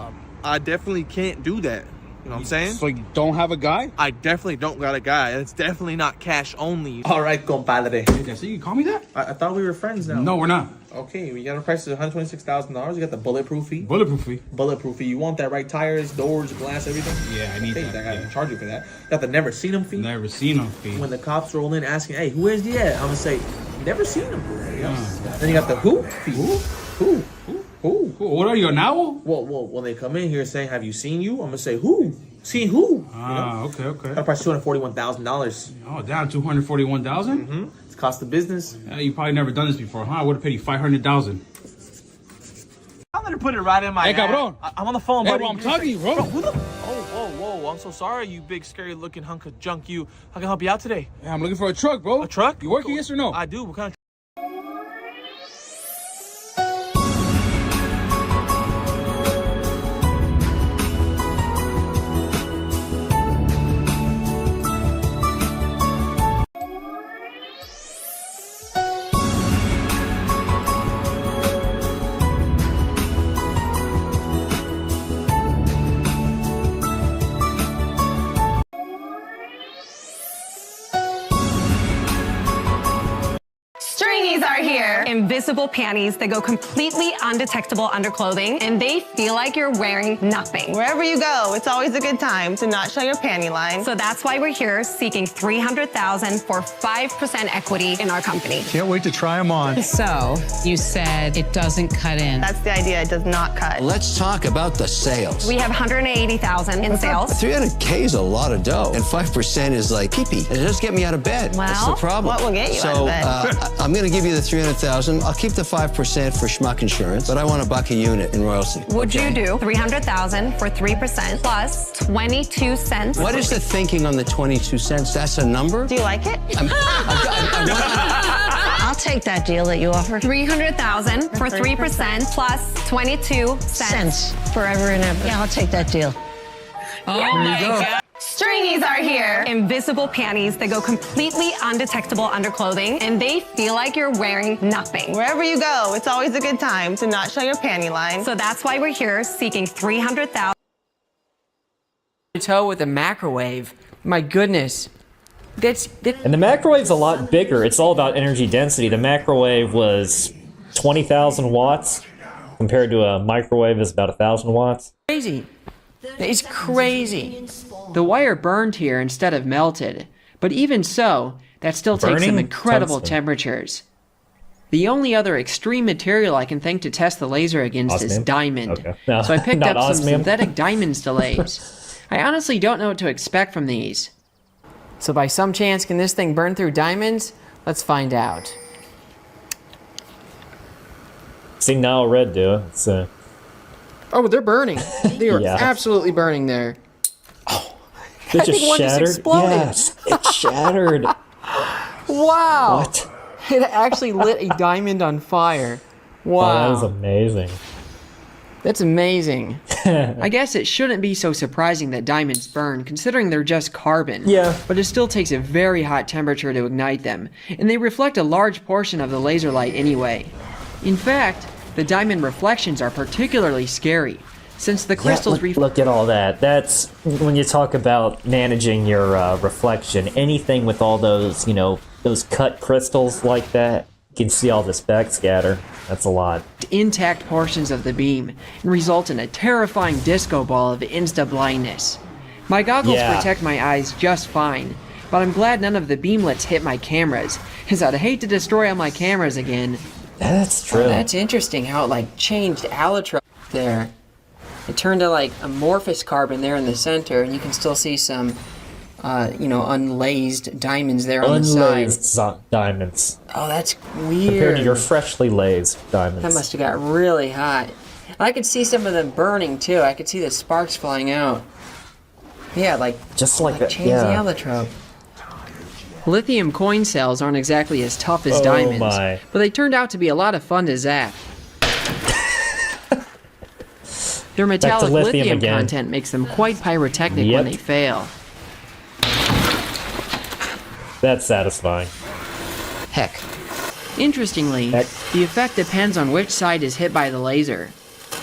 I definitely can't do that. You know what I'm saying? So you don't have a guy? I definitely don't got a guy. It's definitely not cash only. All right, compadre. So you call me that? I thought we were friends now. No, we're not. Okay, we got a price of $126,000. You got the bulletproof fee. Bulletproof fee? Bulletproof fee. You want that, right? Tires, doors, glass, everything? Yeah, I need that. that. I gotta charge you for that. Got the never seen him fee. Never seen him fee. When the cops roll in asking, hey, where's he at? I'm gonna say, never seen him. You know? Then you got the who fee. Who? What are you, an owl? Well, when they come in here saying, have you seen you? I'm gonna say, who? Seen who? Okay. Got a price $241,000. Oh, down $241,000? Mm-hmm. It's cost of business. You probably never done this before, huh? I would have paid you $500,000. I'm gonna put it right in my Hey, cabrón. I'm on the phone, buddy. Hey, bro, I'm talking to you, bro. Who the? Whoa! I'm so sorry, you big scary looking hunk of junk. How can I help you out today? Yeah, I'm looking for a truck, bro. A truck? You working, yes or no? I do. What kind of? Stringies are here. Invisible panties that go completely undetectable under clothing, and they feel like you're wearing nothing. Wherever you go, it's always a good time to not show your panty line. So that's why we're here seeking $300,000 for 5% equity in our company. Can't wait to try them on. So you said it doesn't cut in. That's the idea. It does not cut. Let's talk about the sales. We have $180,000 in sales. 300K is a lot of dough, and 5% is like pee-pee. It does get me out of bed. That's the Well, problem. what will get you out of bed? I'm going to give you the 300,000. I'll keep the 5% for schmuck insurance, but I want $1 a unit in royalty. Would okay? you do $300,000 for 3% plus 22 cents? What is the thinking on the 22 cents? That's a number? Do you like it? I'll take that deal that you offer. $300,000 for 3% plus 22 cents. Forever and ever. Yeah, I'll take that deal. Oh my God. Stringies are here. Invisible panties that go completely undetectable under clothing, and they feel like you're wearing nothing. Wherever you go, it's always a good time to not show your panty line. So that's why we're here seeking $300,000. Toe with a microwave. My goodness. And the microwave's a lot bigger. It's all about energy density. The microwave was 20,000 watts compared to a microwave is about 1,000 watts. Crazy. It's crazy. The wire burned here instead of melted, but even so, that still takes some incredible temperatures. The only other extreme material I can think to test the laser against is diamond. Okay. No, so I picked not up some osmium. synthetic diamonds to laze. I honestly don't know what to expect from these. So by some chance, can this thing burn through diamonds? Let's find out. See, now red do it. It's, Oh, they're burning. They are Yeah. absolutely burning there. it I just think one just shattered. exploded. Yes, it shattered. Wow. What? It actually lit a diamond on fire. Wow. Oh, that is amazing. That's amazing. I guess it shouldn't be so surprising that diamonds burn, considering they're just carbon. Yeah. But it still takes a very hot temperature to ignite them, and they reflect a large portion of the laser light anyway. In fact, the diamond reflections are particularly scary, since the crystals look at all that. That's when you talk about managing your reflection. Anything with all those, those cut crystals like that, you can see all this backscatter. That's a lot. Intact portions of the beam and result in a terrifying disco ball of insta-blindness. My goggles protect my eyes just fine, but I'm glad none of the beamlets hit my cameras, as I'd hate to destroy all my cameras again. That's true. Oh, that's interesting how it changed allotrope there. It turned to amorphous carbon there in the center, and you can still see some unlazed diamonds there on the side. Unlazed diamonds. Oh, that's weird. Compared to your freshly lazed diamonds. That must have got really hot. I could see some of them burning too. I could see the sparks flying out. Yeah, just like that. Change the allotrope. Lithium coin cells aren't exactly as tough as diamonds, but they turned out to be a lot of fun to zap. Their metallic lithium content makes them quite pyrotechnic when they fail. That's satisfying. Heck. Interestingly, the effect depends on which side is hit by the laser.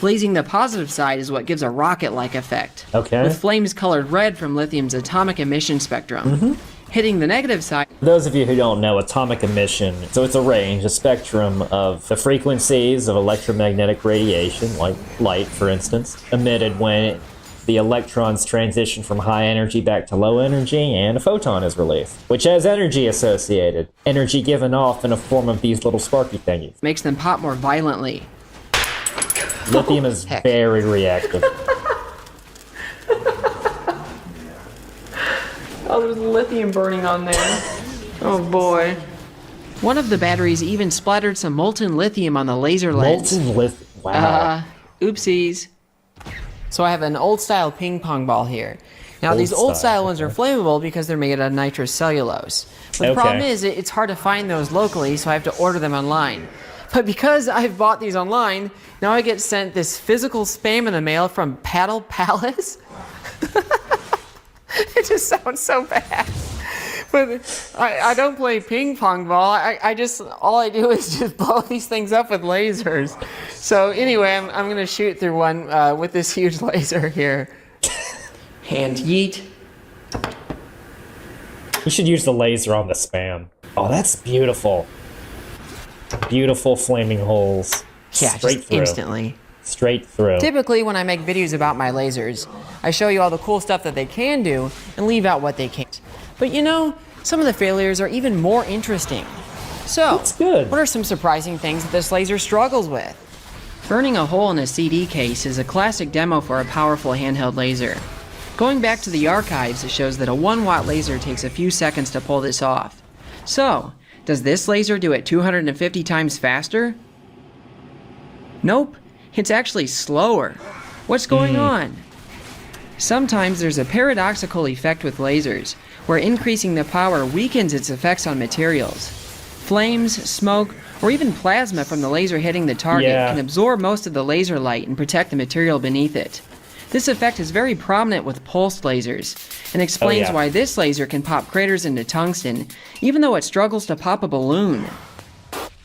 Blazing the positive side is what gives a rocket-like effect. Okay. With flames colored red from lithium's atomic emission spectrum. Hitting the negative side. For those of you who don't know, atomic emission, so it's a range, a spectrum of the frequencies of electromagnetic radiation, like light, for instance, emitted when the electrons transition from high energy back to low energy, and a photon is released, which has energy associated. Energy given off in a form of these little sparky thingies. Makes them pop more violently. Lithium is very reactive. Oh, there's lithium burning on there. Oh boy. One of the batteries even splattered some molten lithium on the laser lens. Molten lithium, wow. Oopsies. So I have an old style ping pong ball here. Now these old style ones are flammable because they're made out of nitrous cellulose. But the problem is it's hard to find those locally, so I have to order them online. But because I've bought these online, now I get sent this physical spam in the mail from Paddle Palace. It just sounds so bad. But I don't play ping pong ball. I just, all I do is just blow these things up with lasers. So anyway, I'm going to shoot through one with this huge laser here. And yeet. You should use the laser on the spam. Oh, that's beautiful. Beautiful flaming holes. Yeah, straight just through. instantly. Straight through. Typically, when I make videos about my lasers, I show you all the cool stuff that they can do and leave out what they can't. But you know, some of the failures are even more interesting. So, that's good. What are some surprising things that this laser struggles with? Burning a hole in a CD case is a classic demo for a powerful handheld laser. Going back to the archives, it shows that a 1-watt laser takes a few seconds to pull this off. So, does this laser do it 250 times faster? Nope. It's actually slower. What's going on? Sometimes there's a paradoxical effect with lasers, where increasing the power weakens its effects on materials. Flames, smoke, or even plasma from the laser hitting the target can absorb most of the laser light and protect the material beneath it. This effect is very prominent with pulsed lasers, and explains why this laser can pop craters into tungsten, even though it struggles to pop a balloon.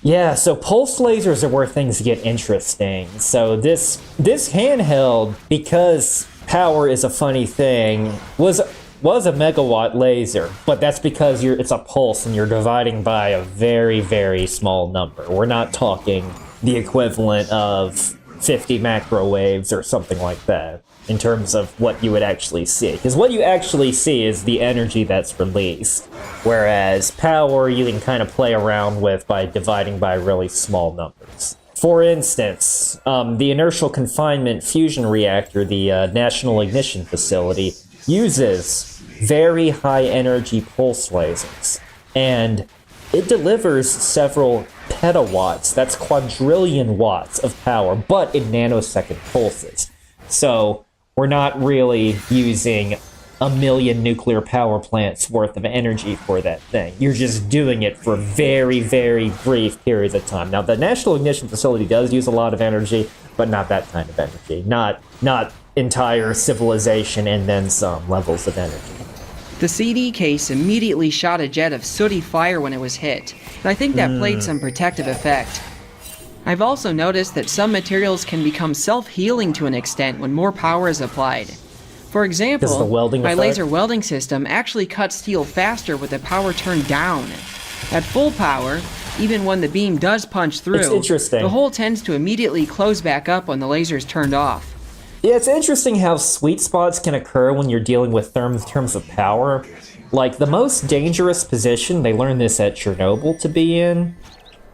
Yeah, so pulse lasers are where things get interesting. So this handheld, because power is a funny thing, was a megawatt laser, but that's because it's a pulse and you're dividing by a very, very small number. We're not talking the equivalent of 50 microwaves or something like that in terms of what you would actually see. Because what you actually see is the energy that's released, whereas power you can kind of play around with by dividing by really small numbers. For instance, the inertial confinement fusion reactor, the National Ignition Facility, uses very high energy pulse lasers, and it delivers several petawatts, that's quadrillion watts of power, but in nanosecond pulses. So we're not really using a million nuclear power plants worth of energy for that thing. You're just doing it for very, very brief periods of time. Now, the National Ignition Facility does use a lot of energy, but not that kind of energy. Not entire civilization and then some levels of energy. The CD case immediately shot a jet of sooty fire when it was hit, and I think that played some protective effect. I've also noticed that some materials can become self-healing to an extent when more power is applied. For example, my laser welding system actually cuts steel faster with the power turned down. At full power, even when the beam does punch through, the hole tends to immediately close back up when the laser is turned off. Yeah, it's interesting how sweet spots can occur when you're dealing with terms of power. Like, the most dangerous position, they learned this at Chernobyl to be in,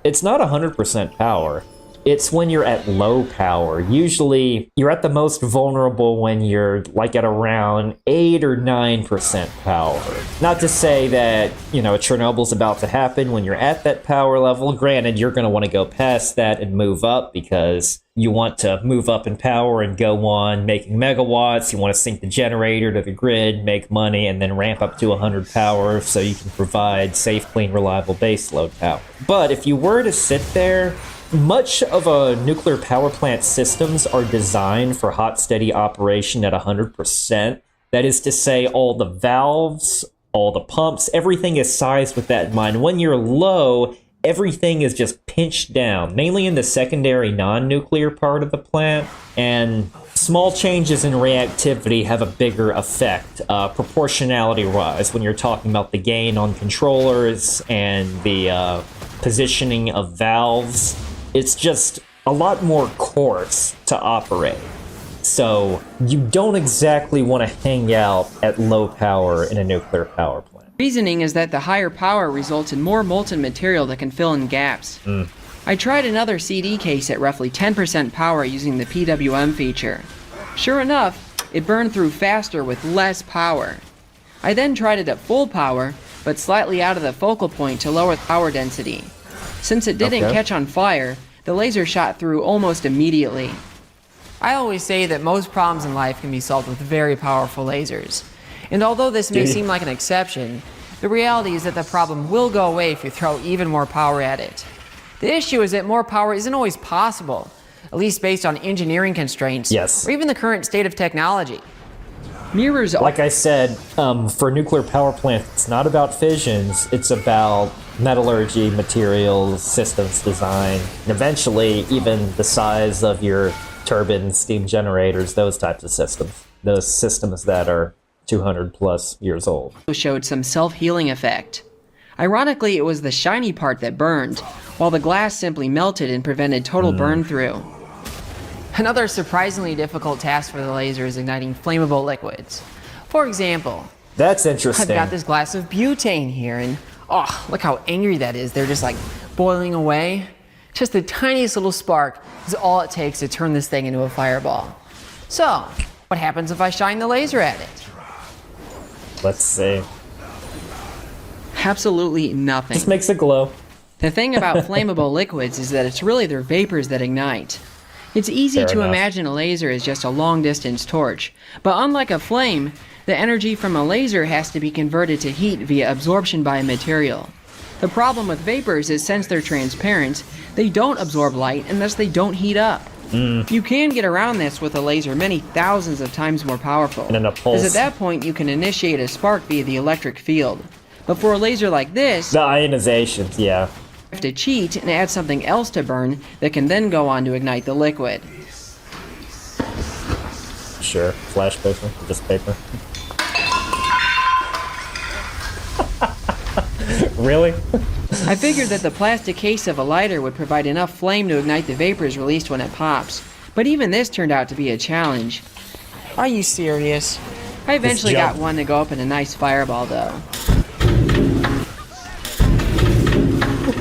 it's not 100% power. It's when you're at low power. Usually, you're at the most vulnerable when you're like at around 8 or 9% power. Not to say that, Chernobyl's about to happen when you're at that power level. Granted, you're going to want to go past that and move up because you want to move up in power and go on making megawatts. You want to sync the generator to the grid, make money, and then ramp up to 100 power so you can provide safe, clean, reliable baseload power. But if you were to sit there, much of a nuclear power plant systems are designed for hot, steady operation at 100%. That is to say, all the valves, all the pumps, everything is sized with that in mind. When you're low, everything is just pinched down, mainly in the secondary non-nuclear part of the plant, and small changes in reactivity have a bigger effect, proportionality-wise, when you're talking about the gain on controllers and the positioning of valves. It's just a lot more coarse to operate. So you don't exactly want to hang out at low power in a nuclear power plant. Reasoning is that the higher power results in more molten material that can fill in gaps. I tried another CD case at roughly 10% power using the PWM feature. Sure enough, it burned through faster with less power. I then tried it at full power, but slightly out of the focal point to lower power density. Since it didn't catch on fire, the laser shot through almost immediately. I always say that most problems in life can be solved with very powerful lasers. And although this may seem like an exception, the reality is that the problem will go away if you throw even more power at it. The issue is that more power isn't always possible, at least based on engineering constraints, or even the current state of technology. Mirrors, like I said, for a nuclear power plant, it's not about fissions, it's about metallurgy, materials, systems design, and eventually even the size of your turbines, steam generators, those types of systems. Those systems that are 200 plus years old. Showed some self-healing effect. Ironically, it was the shiny part that burned, while the glass simply melted and prevented total burn-through. Another surprisingly difficult task for the laser is igniting flammable liquids. For example, that's interesting. I've got this glass of butane here, and oh, look how angry that is. They're just like boiling away. Just the tiniest little spark is all it takes to turn this thing into a fireball. So, what happens if I shine the laser at it? Let's see. Absolutely nothing. Just makes it glow. The thing about flammable liquids is that it's really their vapors that ignite. It's easy to imagine a laser as just a long-distance torch, but unlike a flame, the energy from a laser has to be converted to heat via absorption by a material. The problem with vapors is since they're transparent, they don't absorb light and thus they don't heat up. You can get around this with a laser many thousands of times more powerful, because at that point you can initiate a spark via the electric field. But for a laser like this, the ionizations, you have to cheat and add something else to burn that can then go on to ignite the liquid. Sure, flash paper, just paper. Really? I figured that the plastic case of a lighter would provide enough flame to ignite the vapors released when it pops. But even this turned out to be a challenge. Are you serious? I eventually got one to go up in a nice fireball though.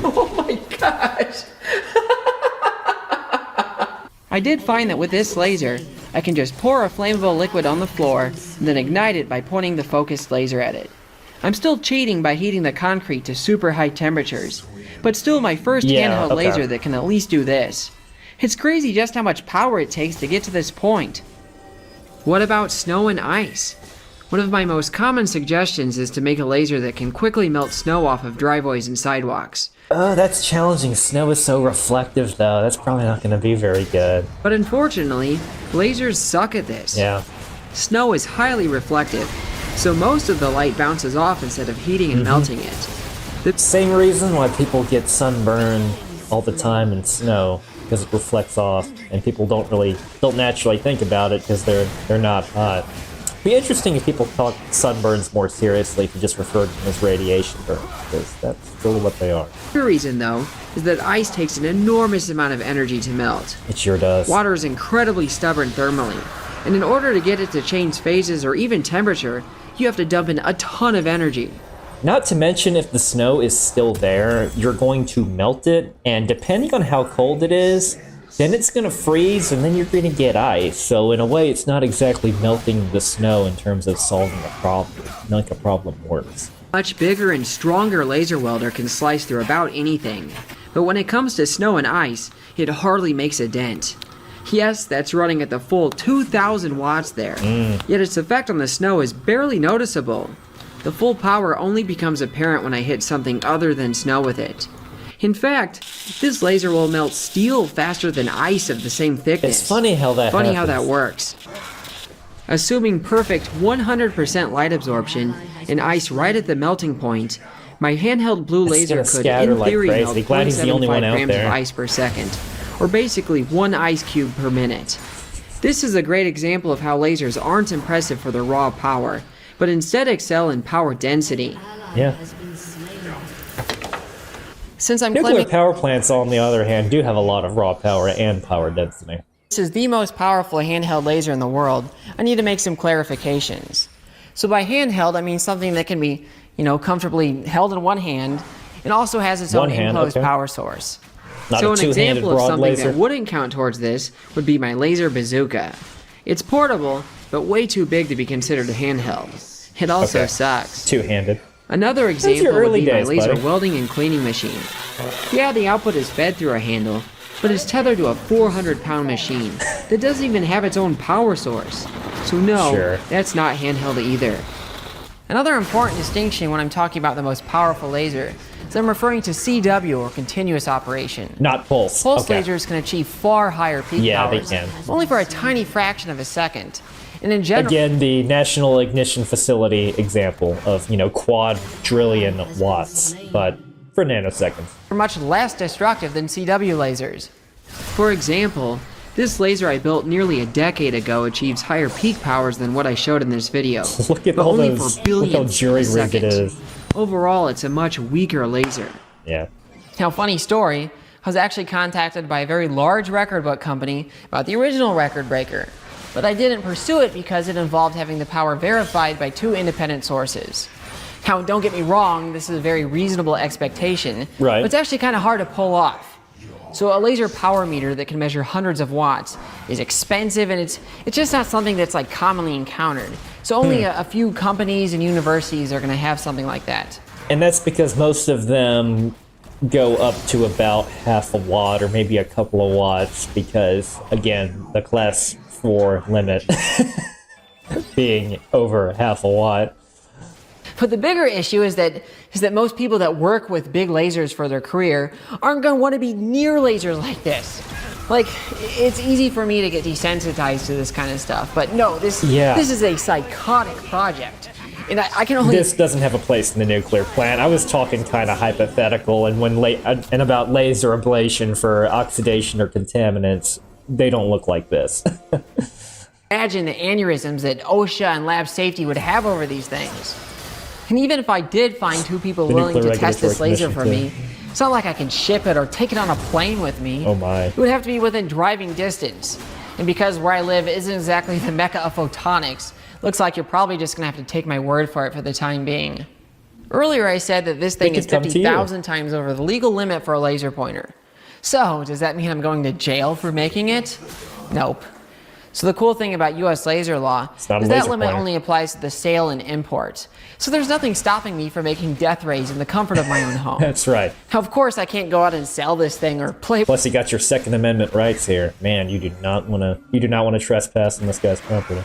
Oh my gosh! I did find that with this laser, I can just pour a flammable liquid on the floor and then ignite it by pointing the focused laser at it. I'm still cheating by heating the concrete to super high temperatures, but still my first handheld laser that can at least do this. It's crazy just how much power it takes to get to this point. What about snow and ice? One of my most common suggestions is to make a laser that can quickly melt snow off of driveways and sidewalks. Oh, that's challenging. Snow is so reflective though, that's probably not going to be very good. But unfortunately, lasers suck at this. Snow is highly reflective, so most of the light bounces off instead of heating and melting it. The same reason why people get sunburned all the time in snow, because it reflects off, and people don't naturally think about it because they're not hot. It'd be interesting if people talk sunburns more seriously if you just refer to them as radiation burns, because that's really what they are. The reason, though, is that ice takes an enormous amount of energy to melt. It sure does. Water is incredibly stubborn thermally, and in order to get it to change phases or even temperature, you have to dump in a ton of energy. Not to mention, if the snow is still there, you're going to melt it, and depending on how cold it is, then it's going to freeze, and then you're going to get ice. So in a way, it's not exactly melting the snow in terms of solving a problem. Not like a problem works. Much bigger and stronger laser welder can slice through about anything, but when it comes to snow and ice, it hardly makes a dent. Yes, that's running at the full 2,000 watts there, yet its effect on the snow is barely noticeable. The full power only becomes apparent when I hit something other than snow with it. In fact, this laser will melt steel faster than ice of the same thickness. It's funny how that works. Assuming perfect 100% light absorption and ice right at the melting point, My handheld blue laser gonna could, scatter in like theory, crazy. melt Glad he's the only 0.75 one out grams of there. ice per second, or basically 1 ice cube per minute. This is a great example of how lasers aren't impressive for their raw power, but instead excel in power density. Yeah. Since I'm Nuclear claiming power plants, on the other hand, do have a lot of raw power and power density. this is the most powerful handheld laser in the world, I need to make some clarifications. So by handheld, I mean something that can be, comfortably held in one hand and also has its own enclosed power source. Not So a an two-handed example of broad something laser. that wouldn't count towards this would be my laser bazooka. It's portable, but way too big to be considered a handheld. It also sucks. Two-handed. Another example would early be my days, laser buddy. welding and cleaning machine. Yeah, the output is fed through a handle, but it's tethered to a 400-pound machine that doesn't even have its own power source. So no, that's not handheld either. Another important distinction when I'm talking about the most powerful laser is I'm referring to CW, or continuous operation. Not pulse. Pulse Okay. lasers can achieve far higher peak Yeah, they powers, can. only for a tiny fraction of a second. And in general, Again, the National Ignition Facility example of, quadrillion watts, but for nanoseconds. are much less destructive than CW lasers. For example, this laser I built nearly a decade ago achieves higher peak powers than what I showed in this video, Look at but all only those, for look how billionths of a jury-rigged it second. is. Overall, it's a much weaker laser. Yeah. Now, funny story, I was actually contacted by a very large record book company about the original record breaker, but I didn't pursue it because it involved having the power verified by 2 independent sources. Now, don't get me wrong, this is a very reasonable expectation, Right. but it's actually kind of hard to pull off. So a laser power meter that can measure hundreds of watts is expensive, and it's just not something that's like commonly encountered. So only a few companies and universities are going to have something like that. And that's because most of them go up to about half a watt or maybe a couple of watts because, again, the class 4 limit being over half a watt. But the bigger issue is that most people that work with big lasers for their career aren't going to want to be near lasers like this. Like, it's easy for me to get desensitized to this kind of stuff, but no, this is a psychotic project. And I can only... This doesn't have a place in the nuclear plant. I was talking kind of hypothetical, and and about laser ablation for oxidation or contaminants, they don't look like this. Imagine the aneurysms that OSHA and lab safety would have over these things. And even if I did find 2 people willing to test this laser for me, it's not like I can ship it or take it on a plane with me. Oh my. It would have to be within driving distance. And because where I live isn't exactly the mecca of photonics, looks like you're probably just gonna have to take my word for it for the time being. Earlier I said that this thing is 50,000 times over the legal limit for a laser pointer. So, does that mean I'm going to jail for making it? Nope. So the cool thing about US laser law is that limit only applies to the sale and import. So there's nothing stopping me from making death rays in the comfort of my own home. That's right. Now, of course, I can't go out and sell this thing or play. Plus, you got your Second Amendment rights here. Man, you do not want to trespass on this guy's property.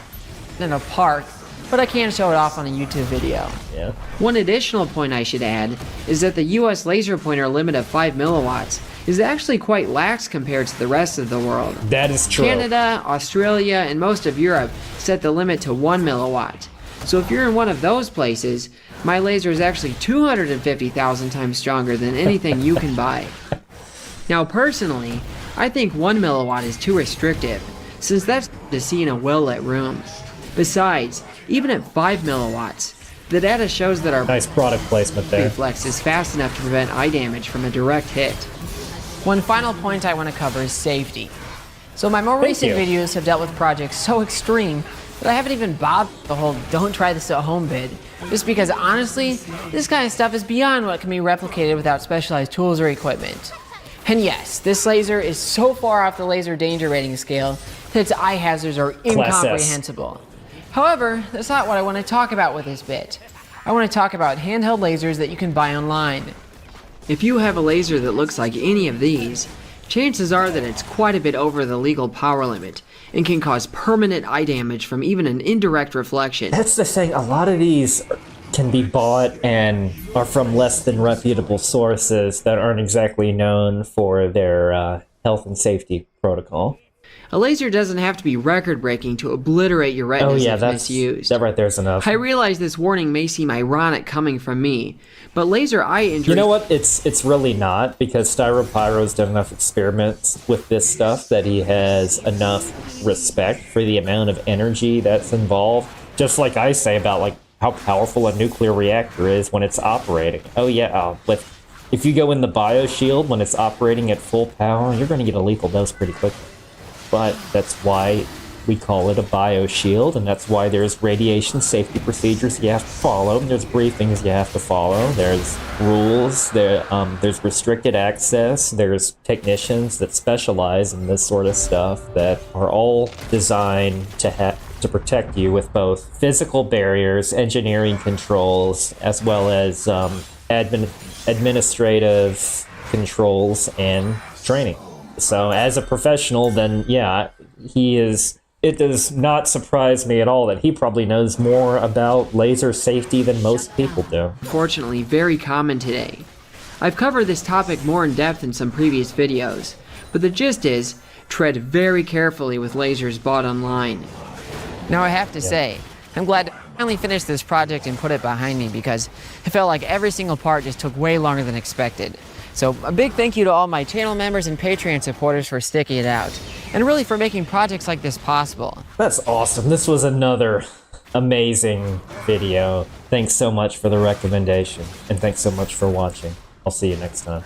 In a park, but I can show it off on a YouTube video. Yeah. One additional point I should add is that the US laser pointer limit of 5 milliwatts is actually quite lax compared to the rest of the world. That is true. Canada, Australia, and most of Europe set the limit to 1 milliwatt. So if you're in one of those places, my laser is actually 250,000 times stronger than anything you can buy. Now personally, I think 1 milliwatt is too restrictive, since that's to see in a well-lit room. Besides, even at 5 milliwatts, the data shows that our nice product placement there. reflex is fast enough to prevent eye damage from a direct hit. One final point I want to cover is safety. So my more recent videos have dealt with projects so extreme that I haven't even bothered the whole don't try this at home bit, just because honestly, this kind of stuff is beyond what can be replicated without specialized tools or equipment. And yes, this laser is so far off the laser danger rating scale that its eye hazards are incomprehensible. However, that's not what I want to talk about with this bit. I want to talk about handheld lasers that you can buy online. If you have a laser that looks like any of these, chances are that it's quite a bit over the legal power limit and can cause permanent eye damage from even an indirect reflection. That's the thing, a lot of these can be bought and are from less than reputable sources that aren't exactly known for their health and safety protocol. A laser doesn't have to be record-breaking to obliterate your retinas if misused. That right there's enough. I realize this warning may seem ironic coming from me, but laser eye injury... You know what? It's really not, because Styropyro's done enough experiments with this stuff that he has enough respect for the amount of energy that's involved. Just like I say about like how powerful a nuclear reactor is when it's operating. If you go in the bioshield when it's operating at full power, you're going to get a lethal dose pretty quickly. But that's why we call it a bioshield, and that's why there's radiation safety procedures you have to follow. There's briefings you have to follow. There's rules. There's restricted access. There's technicians that specialize in this sort of stuff that are all designed to protect you with both physical barriers, engineering controls, as well as administrative controls and training. So as a professional, then yeah, it does not surprise me at all that he probably knows more about laser safety than most people do. Unfortunately, very common today. I've covered this topic more in depth in some previous videos, but the gist is, tread very carefully with lasers bought online. Now I have to say, I'm glad to finally finish this project and put it behind me because it felt like every single part just took way longer than expected. So a big thank you to all my channel members and Patreon supporters for sticking it out, and really for making projects like this possible. That's awesome. This was another amazing video. Thanks so much for the recommendation, and thanks so much for watching. I'll see you next time.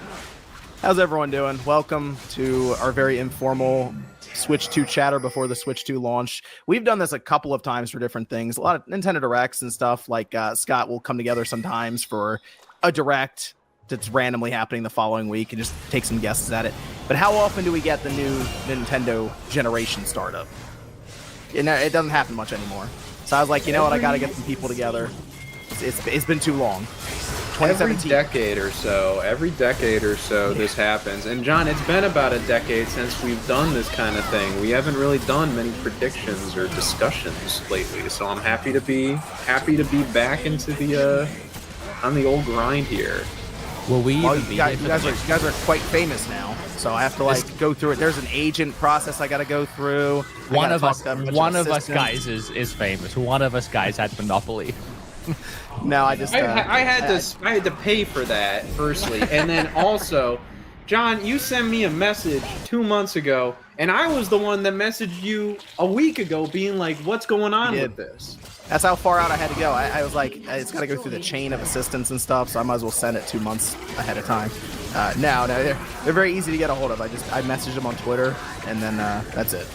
How's everyone doing? Welcome to our very informal Switch 2 chatter before the Switch 2 launch. We've done this a couple of times for different things. A lot of Nintendo Directs and stuff, like Scott will come together sometimes for a Direct that's randomly happening the following week and just take some guesses at it. But how often do we get the new Nintendo generation startup? It doesn't happen much anymore. So I was like, you know what, I gotta get some people together. It's been too long. Every decade or so this happens. And John, it's been about a decade since we've done this kind of thing. We haven't really done many predictions or discussions lately, so I'm happy to be back into the on the old grind here. You guys are quite famous now, so I have to go through it. There's an agent process I got to go through. One of us guys is famous. One of us guys had Monopoly. No, I had to pay for that firstly, and then also, John, you sent me a message 2 months ago, and I was the one that messaged you a week ago, being like, "What's going on with this?" That's how far out I had to go. I was like, it's got to go through the chain of assistants and stuff, so I might as well send it 2 months ahead of time. No, they're very easy to get a hold of. I messaged them on Twitter, and then that's it.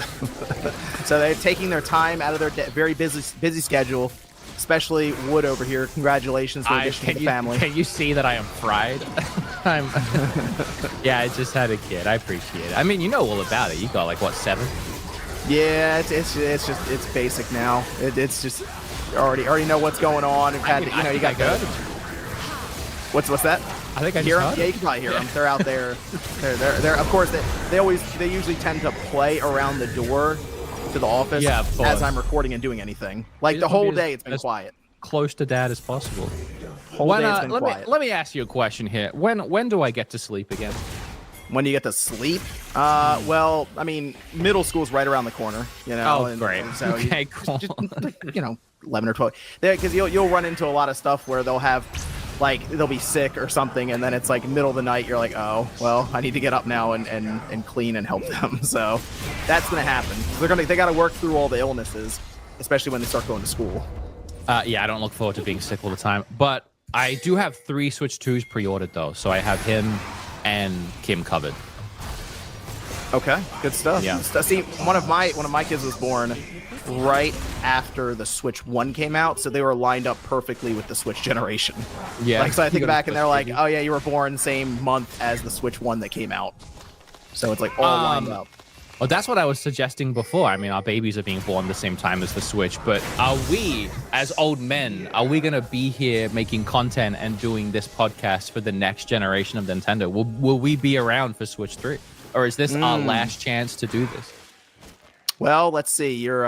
So they're taking their time out of their very busy schedule. Especially Wood over here. Congratulations to the addition to the family. Can you see that I am fried? Yeah, I just had a kid. I appreciate it. I mean, you know all about it. You got like what, 7? Yeah, it's basic now. It's just already know what's going on. We've had you got good. What's that? I think I hear them. Yeah, you can probably hear them. They're out there. They're of course they usually tend to play around the door to the office as I'm recording and doing anything. Like the whole day it's been quiet. Close to dad as possible. Let me ask you a question here. When do I get to sleep again? When do you get to sleep? Well, I mean, middle school's right around the corner, you know. Oh, great. So okay, cool. Just, 11 or 12. Because you'll run into a lot of stuff where they'll have, like, they'll be sick or something, and then it's like middle of the night. You're like, oh, well, I need to get up now and clean and help them. So that's gonna happen. They got to work through all the illnesses, especially when they start going to school. Yeah, I don't look forward to being sick all the time, but I do have 3 Switch 2s pre-ordered though, so I have him and Kim covered. Okay, good stuff. Yeah. See, one of my kids was born right after the Switch 1 came out, so they were lined up perfectly with the Switch generation. Yeah. Like, so I think back and they're like, oh yeah, you were born same month as the Switch 1 that came out. So it's like all lined up. Well, that's what I was suggesting before. I mean, our babies are being born the same time as the Switch, but are we, as old men, are we going to be here making content and doing this podcast for the next generation of Nintendo? Will we be around for Switch 3? Or is this our last chance to do this? Well, let's see. You're,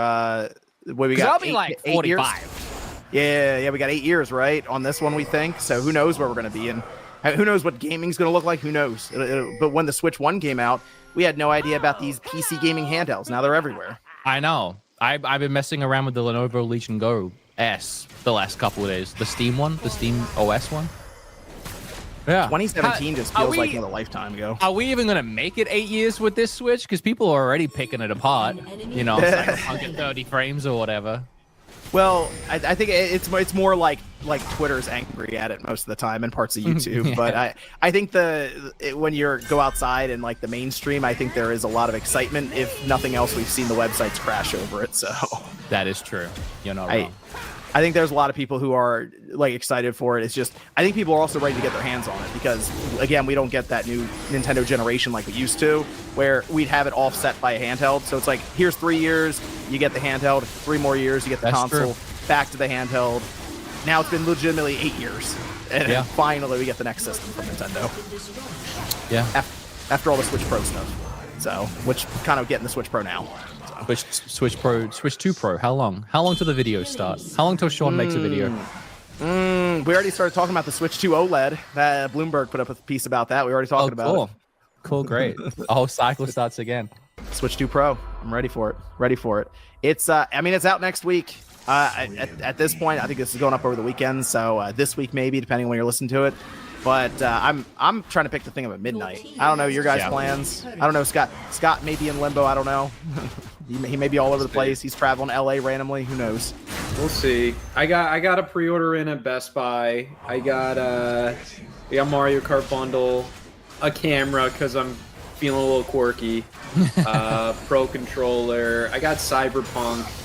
what we got? I'll be like 45. Yeah, we got 8 years, right? On this one, we think. So who knows where we're going to be in Who knows what gaming's going to look like? Who knows? But when the Switch 1 came out, we had no idea about these PC gaming handhelds. Now they're everywhere. I know. I've been messing around with the Lenovo Legion Go S the last couple of days. The Steam one, the Steam OS one. Yeah. 2017 just feels like a lifetime ago. Are we even gonna make it 8 years with this Switch? Because people are already picking it apart. You know, it's like 130 frames or whatever. Well, I think it's more like Twitter's angry at it most of the time and parts of YouTube. Yeah. But I think when you go outside and like the mainstream, I think there is a lot of excitement. If nothing else, we've seen the websites crash over it. So that is true. You're not wrong. I think there's a lot of people who are like excited for it. It's just I think people are also ready to get their hands on it because again, we don't get that new Nintendo generation like we used to, where we'd have it offset by a handheld. So it's like here's 3 years, you get the handheld. 3 more years, you get the console. True. Back to the handheld. Now it's been legitimately 8 years, and finally we get the next system from Nintendo. Yeah. After all the Switch Pro stuff, so which kind of getting the Switch Pro now. Switch Pro, Switch 2 Pro. How long? How long till the videos start? How long till Sean makes a video? We already started talking about the Switch 2 OLED. Bloomberg put up a piece about that. We already talked about it. Cool, great. The whole cycle starts again. Switch 2 Pro. I'm ready for it. It's it's out next week. At this point, I think this is going up over the weekend. So this week maybe, depending on when you're listening to it. But I'm trying to pick the thing up at midnight. I don't know your guys' plans. I don't know Scott may be in limbo. I don't know. he may be all over the place. He's traveling to LA randomly. Who knows? We'll see. I got a pre-order in at Best Buy. I got Mario Kart bundle, a camera because I'm feeling a little quirky, Pro controller. I got Cyberpunk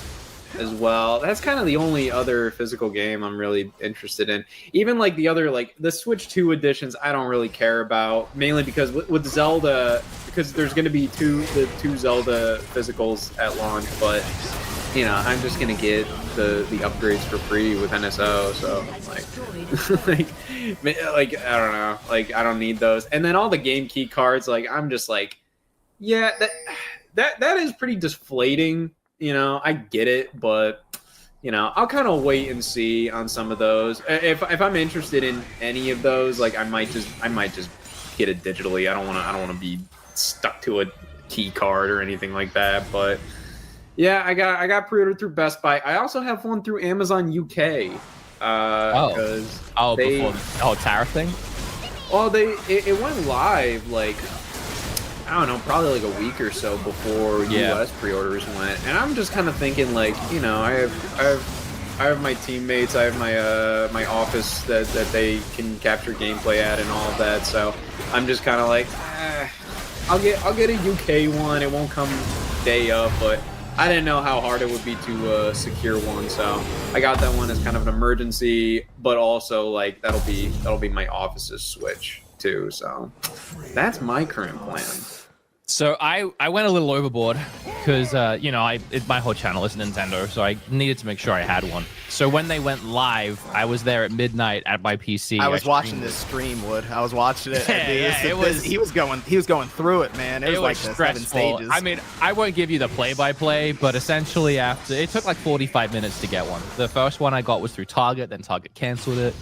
as well. That's kind of the only other physical game I'm really interested in. Even like the other, like the Switch 2 editions, I don't really care about, mainly because with Zelda, because there's going to be the two Zelda physicals at launch, but you know, I'm just going to get the upgrades for free with NSO, so like I don't know, like I don't need those. And then all the game key cards, like I'm just like, yeah, that is pretty deflating. You know, I get it, but you know, I'll kind of wait and see on some of those. If I'm interested in any of those, like I might just get it digitally. I don't want to be stuck to a key card or anything like that. But yeah, I got pre-ordered through Best Buy. I also have one through Amazon UK. Before the whole tariff thing. Well, it went live like, I don't know, probably like a week or so before US pre-orders went, and I'm just kind of thinking like, you know, I have my teammates, I have my office that they can capture gameplay at and all of that, so I'm just kind of like, I'll get a UK one. It won't come day of, but I didn't know how hard it would be to secure one, so I got that one as kind of an emergency, but also like that'll be my office's Switch too. So that's my current plan. So I went a little overboard because you know, my whole channel is Nintendo, so I needed to make sure I had one. So when they went live, I was there at midnight at my PC. I was watching this stream, Wood. I was watching it. He was going through it, man. It was like the 7 stages. I mean, I won't give you the play-by-play, but essentially after it took like 45 minutes to get one. The first one I got was through Target, then Target canceled it.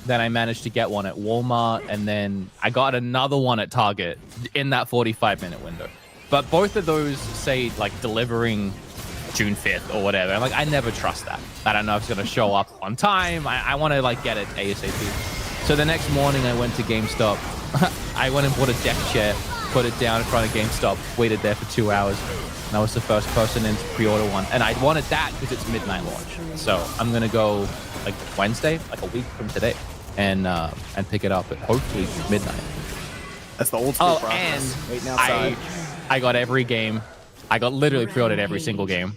Then I managed to get one at Walmart, and then I got another one at Target in that 45-minute window. But both of those say like delivering June 5th or whatever. I'm like, I never trust that. I don't know if it's going to show up on time. I want to like get it ASAP. So the next morning I went to GameStop. I went and bought a deck chair, put it down in front of GameStop, waited there for 2 hours. And I was the first person in to pre-order one. And I wanted that because it's midnight launch. So I'm going to go like Wednesday, like a week from today, and pick it up at hopefully midnight. That's the old school process. And waiting outside. I got every game. I got literally pre-ordered every single game.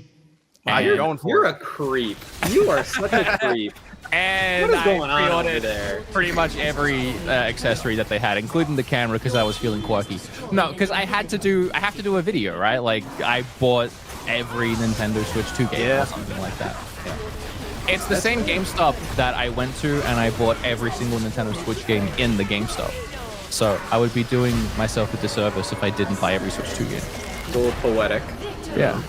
Wow, you're a creep. You are such a creep. And what is going I on over pre-ordered there? pretty much every accessory that they had, including the camera, because I was feeling quirky. No, because I have to do a video, right? Like I bought every Nintendo Switch 2 game or something like that. Yeah. It's the same GameStop that I went to, and I bought every single Nintendo Switch game in the GameStop. So I would be doing myself a disservice if I didn't buy every Switch 2 game. It's a little poetic. Yeah.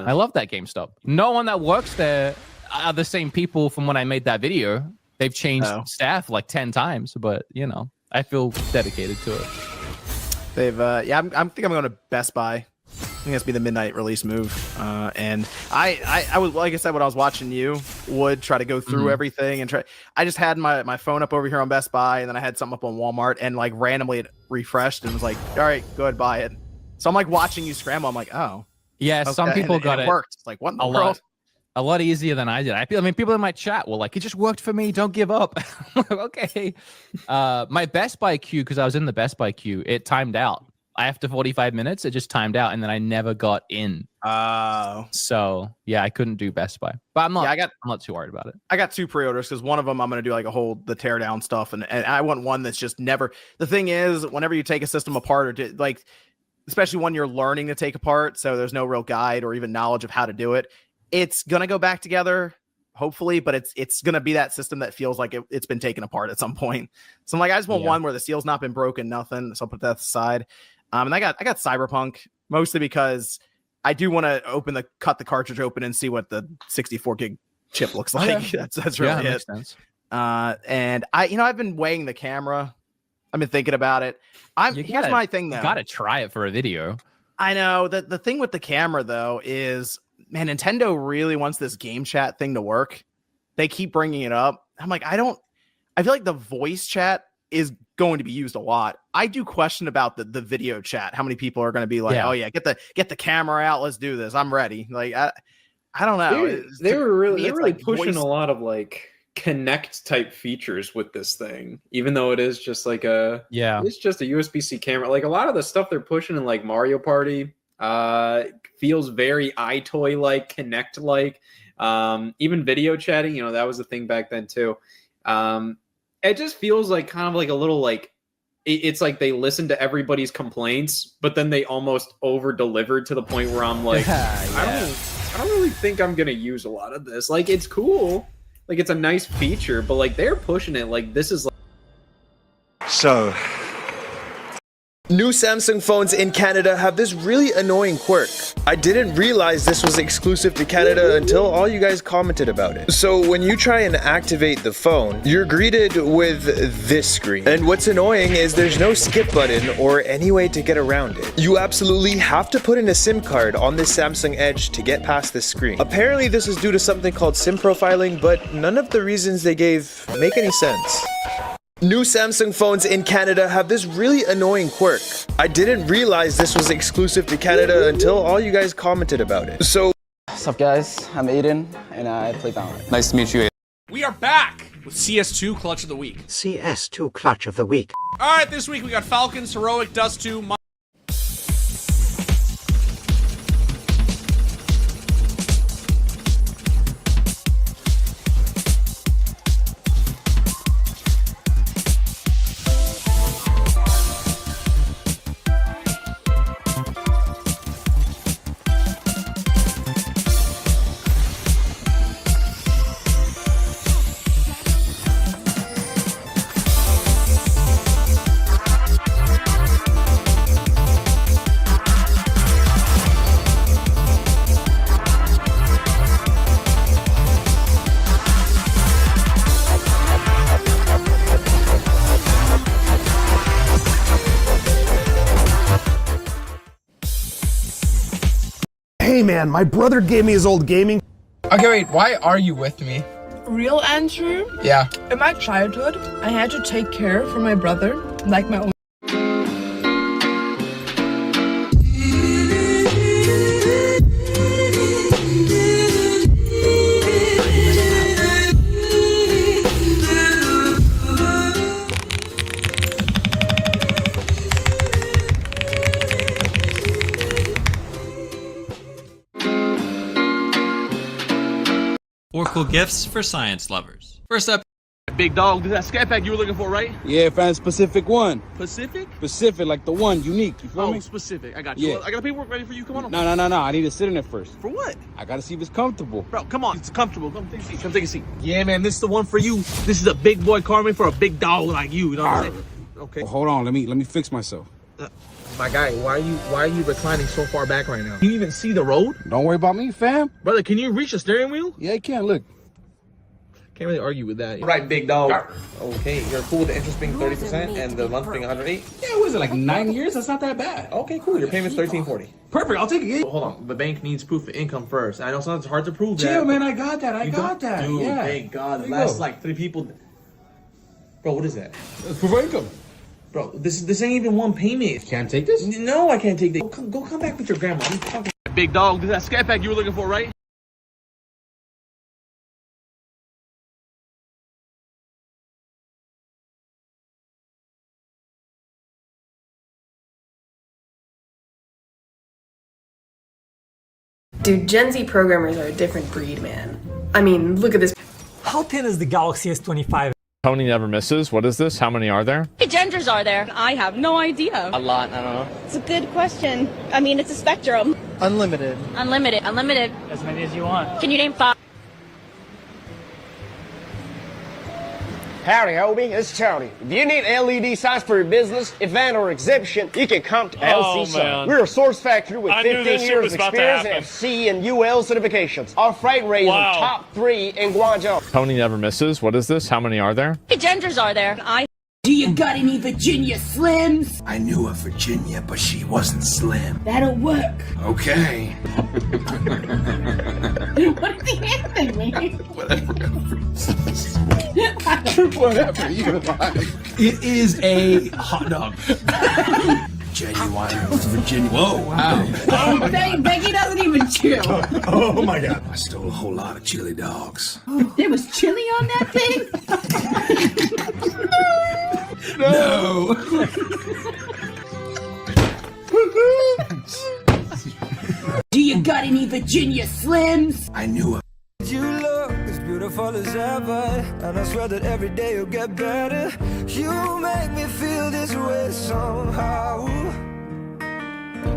I love that GameStop. No one that works there are the same people from when I made that video. They've changed staff like 10 times, but you know, I feel dedicated to it. They've yeah, I think I'm going to Best Buy. I think that's be the midnight release move. And I was, like I said, when I was watching you, would try to go through everything and try. I just had my phone up over here on Best Buy, and then I had something up on Walmart, and like randomly it refreshed and was like, all right, go ahead, buy it. So I'm like watching you scramble. I'm like, oh, yeah. okay. Some people got it worked. It's like, what in the world? A lot easier than I did. I mean, people in my chat were like, it just worked for me. Don't give up. Okay. My Best Buy queue, because I was in the Best Buy queue, it timed out. After 45 minutes, it just timed out, and then I never got in. So yeah, I couldn't do Best Buy, but I'm not. Yeah, I'm not too worried about it. I got 2 pre-orders because one of them I'm going to do like the teardown stuff, and I want one that's just never. The thing is, whenever you take a system apart, or like, especially when you're learning to take apart, so there's no real guide or even knowledge of how to do it. It's gonna go back together, hopefully, but it's gonna be that system that feels like it's been taken apart at some point. So I'm like, I just want one where the seal's not been broken, nothing. So I'll put that aside. And I got Cyberpunk mostly because I do want to cut the cartridge open and see what the 64 gig chip looks like. That's really that it. makes sense. And I've been weighing the camera. I've been thinking about it. Here's my thing though. You gotta try it for a video. I know that the thing with the camera though is, man, Nintendo really wants this game chat thing to work. They keep bringing it up. I'm like, I feel like the voice chat is going to be used a lot. I do question about the video chat. How many people are going to be like, oh yeah, get the camera out. Let's do this. I'm ready. Like, I don't know. They were really pushing a lot of like Connect type features with this thing, even though it is just like it's just a USB-C camera. Like a lot of the stuff they're pushing in like Mario Party, feels very iToy like, Connect like, even video chatting, that was a thing back then too. It just feels like kind of like a little like it's like they listened to everybody's complaints, but then they almost over delivered to the point where I'm like, I don't really think I'm gonna use a lot of this. Like, it's cool, like it's a nice feature, but like they're pushing it like this is like. So, new Samsung phones in Canada have this really annoying quirk. I didn't realize this was exclusive to Canada until all you guys commented about it. So when you try and activate the phone, you're greeted with this screen. And what's annoying is there's no skip button or any way to get around it. You absolutely have to put in a SIM card on this Samsung Edge to get past this screen. Apparently this is due to something called SIM profiling, but none of the reasons they gave make any sense. New Samsung phones in Canada have this really annoying quirk. I didn't realize this was exclusive to Canada until all you guys commented about it. So, what's up guys, I'm Aiden and I play Valorant. Nice to meet you, Aiden. We are back with CS2 Clutch of the Week. CS2 Clutch of the Week. Alright, this week we got Falcons, Heroic, Dust 2, Hey man, my brother gave me his old gaming. Okay, wait, why are you with me? Real answer? Yeah. In my childhood, I had to take care for my brother like my own. Or cool gifts for science lovers. First up, Big dog, this is that scat pack you were looking for, right? Yeah, found a specific one. Pacific? Specific, like the one, unique. You feel me? Specific. I got you. Yeah. I got the paperwork ready for you. Come on. No. I need to sit in it first. For what? I gotta see if it's comfortable. Bro, come on. It's comfortable. Come take a seat. Come take a seat. Yeah, man, this is the one for you. This is a big boy car made for a big dog like you. You know what I'm saying? Okay. Well, hold on, let me fix myself. My guy, why are you reclining so far back right now? Can you even see the road? Don't worry about me, fam. Brother, can you reach the steering wheel? Yeah, I can. Look. Can't really argue with that. Right, big dog. Okay, you're cool with the interest being 30% and the month being 108? Yeah, what is it, like 9 years? That's not that bad. Okay, cool. Your payment's 1340. Perfect, I'll take it. Hold on, the bank needs proof of income first. I know sometimes it's hard to prove that. Chill, man, I got that. I got that. Dude, yeah. thank God. There The you last go. like 3 people. Bro, what is that? Proof of income. Bro, this ain't even one payment. Can't take this? No, I can't take this. Go come back with your grandma. I'm talking. Big dog, this is that scat pack you were looking for, right? Dude, Gen Z programmers are a different breed, man. I mean, look at this. How thin is the Galaxy S25? Tony never misses. What is this? How many are there? How many genders are there? I have no idea. A lot. I don't know. It's a good question. I mean, it's a spectrum. Unlimited. Unlimited. Unlimited. As many as you want. Can you name 5? Howdy, Hobie. It's Tony. If you need LED signs for your business, event, or exhibition, you can come to LC Sign. We're a source factory with 15 years of experience and have C and UL certifications. Our freight rate is top 3 in Guangzhou. Tony never misses. What is this? How many are there? How many genders are there? Do you got any Virginia Slims? I knew a Virginia, but she wasn't slim. That'll work. Okay. What is the answer, man? Whatever you like. It is a hot dog. Genuine Virginia. Whoa, wow. Oh, dang, Becky doesn't even chill. Oh my God. I stole a whole lot of chili dogs. There was chili on that thing? No. Do you got any Virginia Slims? I knew a You look as beautiful as ever, and I swear that every day you'll get better. You make me feel this way somehow.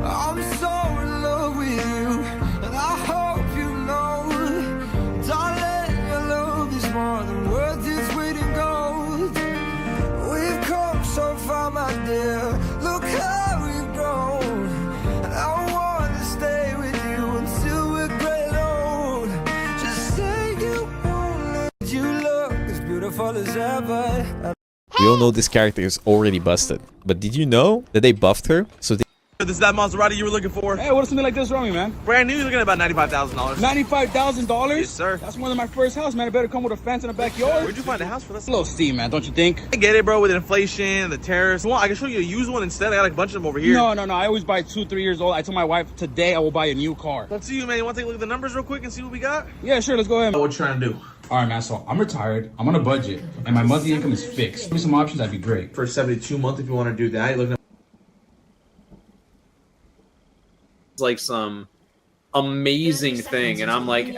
I'm so in love with you, and I hope you know, darling, your love is more than worth its weight in gold. We've come so far, my dear. Look how we've grown, and I want to stay with you until we're great old. Just say you won't let you look as beautiful as ever. We all know this character is already busted, but did you know that they buffed her? So they This is that Maserati you were looking for? Hey, what is something like this wrong me, man? Brand new, you're looking at about $95,000. $95,000? Yes, sir. That's more than my first house, man. It better come with a fence in the backyard. Where'd you find a house for this? A little steam, man, don't you think? I get it, bro, with inflation, the tariffs. Well, I can show you a used one instead. I got like a bunch of them over here. No. I always buy 2-3 years old. I told my wife today I will buy a new car. Let's see you, man. You want to take a look at the numbers real quick and see what we got? Yeah, sure. Let's go ahead. What you trying to do? All right, man. So I'm retired. I'm on a budget, and my monthly income is fixed. Give me some options. That'd be great. For 72 months, if you want to do that, you're looking at like some amazing thing, and I'm like,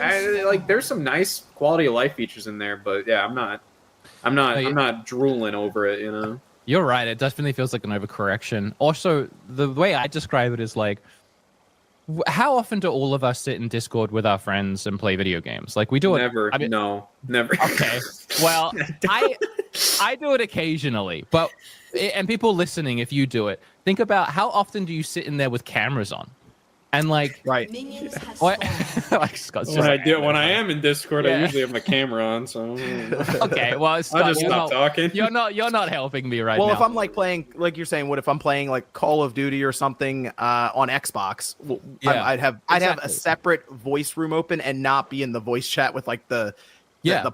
there's some nice quality of life features in there, but yeah, I'm not drooling over it, you know. You're right. It definitely feels like an overcorrection. Also, the way I describe it is like, how often do all of us sit in Discord with our friends and play video games? Like we do it. Never. No, never. Okay. Well, I do it occasionally, but and people listening, if you do it, think about how often do you sit in there with cameras on? And like, right. Like Scott's when I am in Discord, I usually have my camera on. So okay, well, Scott, I'll just stop talking. You're not helping me right now. Well, if I'm like playing, like you're saying, what if I'm playing like Call of Duty or something on Xbox? Well, Yeah, I'd have a separate voice room open and not be in the voice chat with like the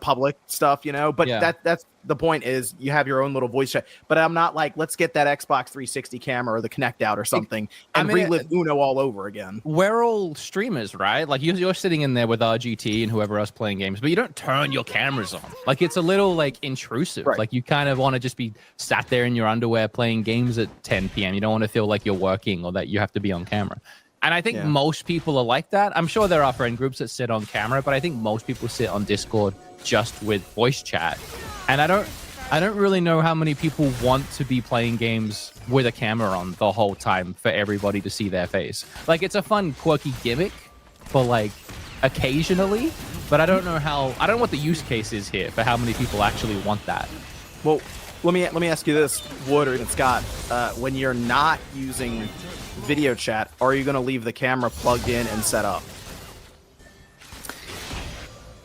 public stuff, you know. But that's the point is you have your own little voice chat. But I'm not like, let's get that Xbox 360 camera or the Kinect out or something and relive Uno all over again. We're all streamers, right? Like you're sitting in there with RGT and whoever else playing games, but you don't turn your cameras on. Like it's a little like intrusive. Right. Like you kind of want to just be sat there in your underwear playing games at 10 p.m. You don't want to feel like you're working or that you have to be on camera. And I think most people are like that. I'm sure there are friend groups that sit on camera, but I think most people sit on Discord just with voice chat. And I don't really know how many people want to be playing games with a camera on the whole time for everybody to see their face. Like it's a fun, quirky gimmick for like occasionally, but I don't know what the use case is here for how many people actually want that. Well, let me ask you this, Wood or even Scott, when you're not using video chat, are you going to leave the camera plugged in and set up?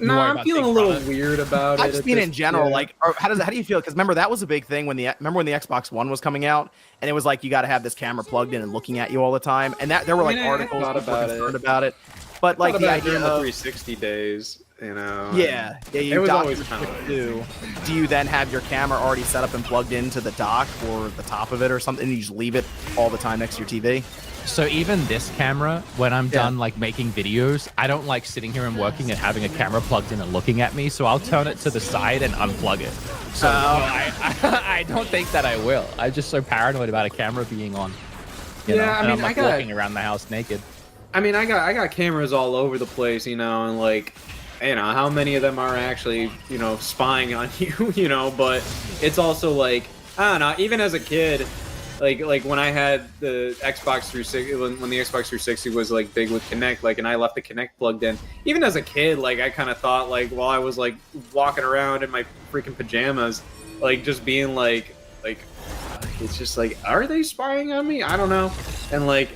No, I'm feeling a little weird about it. I just mean in general, like, or how do you feel? Because remember that was a big thing when the Xbox One was coming out, and it was like you got to have this camera plugged in and looking at you all the time, and that there were like articles concerned about it. But like the idea of the 360 days, you know. Yeah, it was always kind of do you then have your camera already set up and plugged into the dock or the top of it or something, and you just leave it all the time next to your TV? So even this camera, when I'm done like making videos, I don't like sitting here and working and having a camera plugged in and looking at me. So I'll turn it to the side and unplug it. So I don't think that I will. I'm just so paranoid about a camera being on. You know? I mean, I'm like walking around the house naked. I mean, I got cameras all over the place, you know, and like, you know, how many of them are actually, you know, spying on you, you know, but it's also like, I don't know, even as a kid, like when I had the Xbox 360, when the Xbox 360 was like big with Kinect, like, and I left the Kinect plugged in, even as a kid, like I kind of thought like while I was like walking around in my freaking pajamas, like just being like it's just like, are they spying on me? I don't know. And like,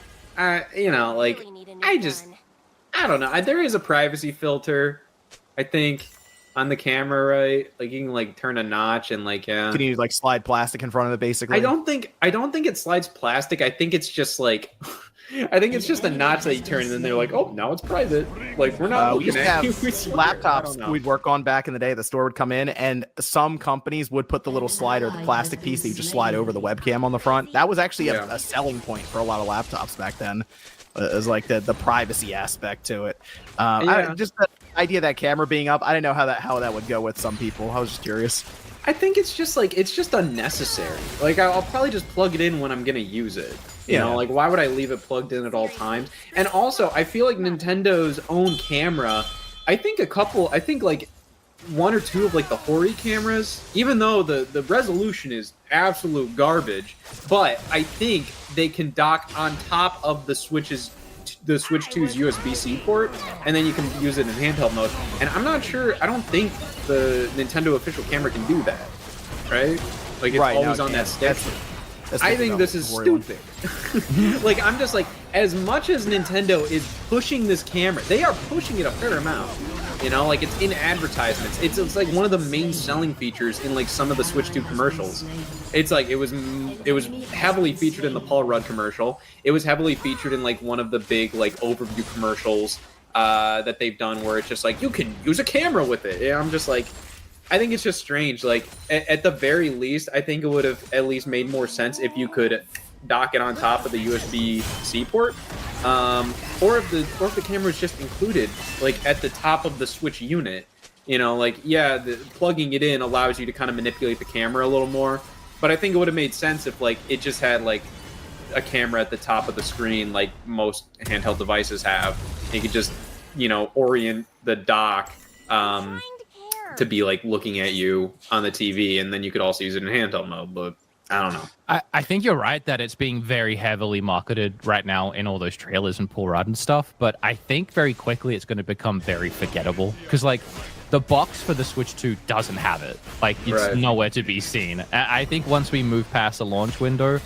you know, like I don't know. There is a privacy filter, I think, on the camera, right? Like you can like turn a notch and like Can you like slide plastic in front of it basically? I don't think it slides plastic. I think it's just like I think it's just a notch that you turn and then they're like, oh, now it's private. Like we're not looking at you. Laptops we'd work on back in the day. The store would come in and some companies would put the little slider, the plastic piece that you just slide over the webcam on the front. That was actually a selling point for a lot of laptops back then. It was like the privacy aspect to it. Just the idea of that camera being up, I didn't know how that would go with some people. I was just curious. I think it's just like it's just unnecessary. Like I'll probably just plug it in when I'm gonna use it. You know, like why would I leave it plugged in at all times? And also, I feel like Nintendo's own camera. I think like one or two of like the Hori cameras, even though the resolution is absolute garbage, but I think they can dock on top of the Switch 2's USB-C port, and then you can use it in handheld mode. And I'm not sure, I don't think the Nintendo official camera can do that, right? Like it's always on that stick. I think this is stupid. Like I'm just like, as much as Nintendo is pushing this camera, they are pushing it a fair amount. You know, like it's in advertisements. It's like one of the main selling features in like some of the Switch 2 commercials. It's like it was heavily featured in the Paul Rudd commercial. It was heavily featured in like one of the big like overview commercials that they've done where it's just like you can use a camera with it. And I'm just like, I think it's just strange. Like at the very least, I think it would have at least made more sense if you could dock it on top of the USB-C port, or if the camera is just included like at the top of the Switch unit. You know, like plugging it in allows you to kind of manipulate the camera a little more. But I think it would have made sense if like it just had like a camera at the top of the screen, like most handheld devices have. You could just, you know, orient the dock to be like looking at you on the TV, and then you could also use it in handheld mode. But I don't know. I think you're right that it's being very heavily marketed right now in all those trailers and Paul Rudd and stuff, but I think very quickly it's going to become very forgettable because like the box for the Switch 2 doesn't have it. Like it's nowhere to be seen. I think once we move past the launch window,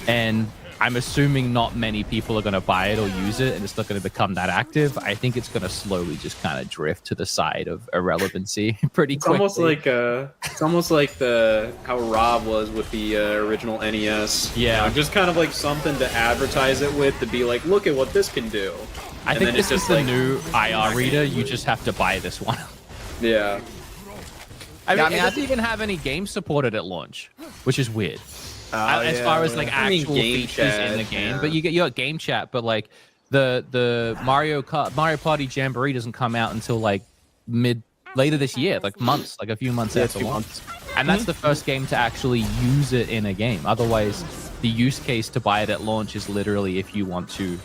and I'm assuming not many people are going to buy it or use it, and it's not going to become that active, I think it's going to slowly just kind of drift to the side of irrelevancy pretty quickly. It's almost like how Rob was with the original NES. Yeah, you know, just kind of like something to advertise it with, to be like, look at what this can do. I think this is the new IR reader. You just have to buy this one. Yeah. I mean, it doesn't even have any games supported at launch, which is weird. As far as like actual features in the game, but you got game chat, but like the Mario Party Jamboree doesn't come out until like later this year, like a few months after launch. And that's the first game to actually use it in a game. Otherwise, the use case to buy it at launch is literally if you want to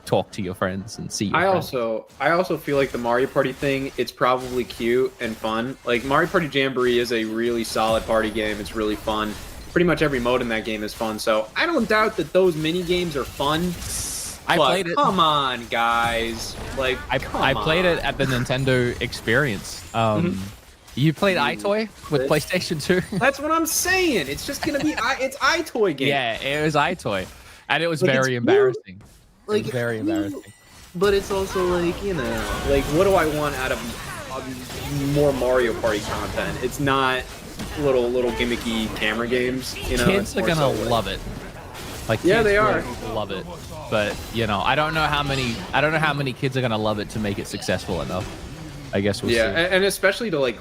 talk to your friends and see your friends. I also feel like the Mario Party thing, it's probably cute and fun. Like Mario Party Jamboree is a really solid party game. It's really fun. Pretty much every mode in that game is fun, so I don't doubt that those mini games are fun. I played it. Come on, guys! Like I played it at the Nintendo Experience. You played iToy with PlayStation 2? That's what I'm saying. It's just gonna be it's iToy game. Yeah, it was iToy, and it was very embarrassing. Like very embarrassing. But it's also like, you know, like what do I want out of more Mario Party content. It's not little gimmicky camera games. You know, Kids are gonna love it. Like yeah, kids they are. will love it, but you know, I don't know how many kids are gonna love it to make it successful enough. I guess we'll see. And especially to like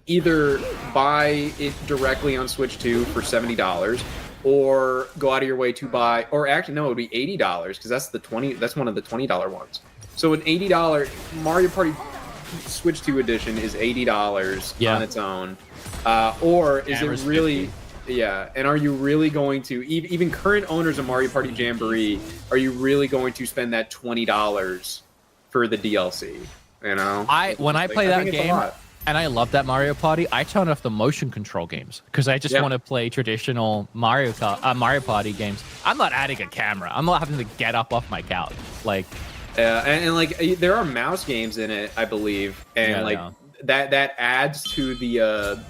either buy it directly on Switch 2 for $70, or go out of your way to buy, or actually no, it would be $80 because that's one of the $20 ones. So an $80 Mario Party Switch 2 edition is $80 on its own, or is it really? 50. Yeah, and are you really going to, even current owners of Mario Party Jamboree, are you really going to spend that $20 for the DLC? You know, when I play that game, and I love that Mario Party, I turn off the motion control games because I just want to play traditional Mario Party games. I'm not adding a camera. I'm not having to get up off my couch. Like, and like there are mouse games in it, I believe, and that adds to the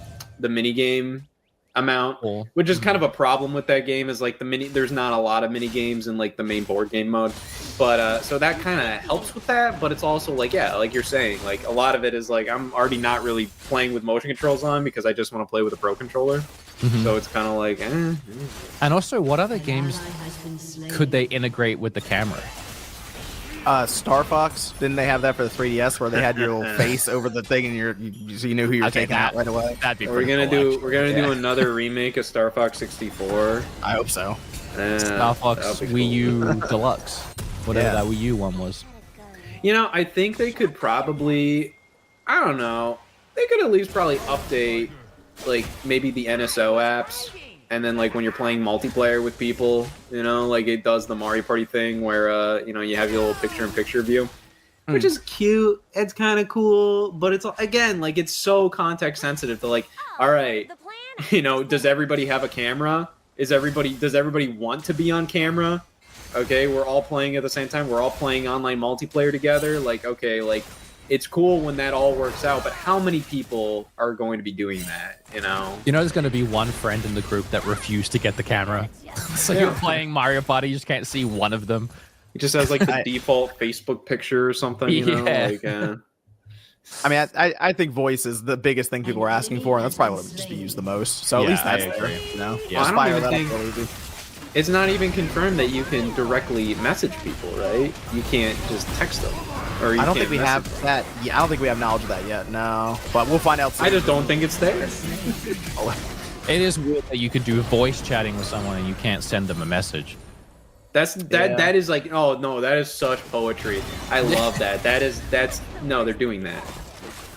mini game amount, which is kind of a problem with that game. Is like there's not a lot of mini games in like the main board game mode, but so that kind of helps with that. But it's also like like you're saying, like a lot of it is like I'm already not really playing with motion controls on because I just want to play with a pro controller. So it's kind of like And also, what other games could they integrate with the camera? Star Fox, didn't they have that for the 3DS where they had your little face over the thing and so you knew who you were taking out right away? That'd be we're gonna do another remake of Star Fox 64. I hope so. Star Fox Wii U Deluxe, whatever that Wii U one was. You know, I think they could probably, I don't know, they could at least probably update like maybe the NSO apps. And then, like, when you're playing multiplayer with people, you know, like it does the Mario Party thing where, you know, you have your little picture-in-picture view, which is cute. It's kind of cool, but it's, again, like, it's so context-sensitive to, like, all right, you know, does everybody have a camera? Does everybody want to be on camera? Okay, we're all playing at the same time. We're all playing online multiplayer together. Like, okay, like, it's cool when that all works out, but how many people are going to be doing that, you know? You know, there's going to be one friend in the group that refused to get the camera. So you're playing Mario Party, you just can't see one of them. It just has, like, the default Facebook picture or something, you know? Like, I mean, I think voice is the biggest thing people are asking for, and that's probably what would just be used the most. So at least that's there, you know? Yeah. Just fire that up real easy. It's not even confirmed that you can directly message people, right? You can't just text them. Or I don't think we have that. Yeah, I don't think we have knowledge of that yet. No, but we'll find out soon. I just don't think it's there. It is weird that you could do voice chatting with someone and you can't send them a message. That is like, oh no, that is such poetry. I love that. That's they're doing that.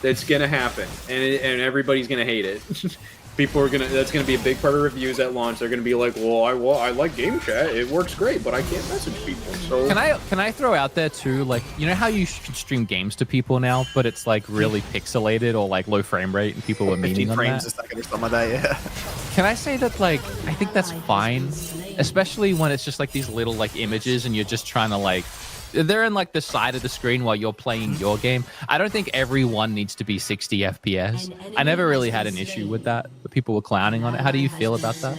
It's gonna happen, and everybody's gonna hate it. People are that's gonna be a big part of reviews at launch. They're gonna be like, well, I like game chat. It works great, but I can't message people. So can I throw out there too, like, you know how you can stream games to people now, but it's like really pixelated or like low frame rate, and people are meaning on that. 15 frames a second or something like that. Yeah. Can I say that, like, I think that's fine, especially when it's just like these little like images and you're just trying to like. They're in like the side of the screen while you're playing your game. I don't think everyone needs to be 60 FPS. I never really had an issue with that, but people were clowning on it. How do you feel about that?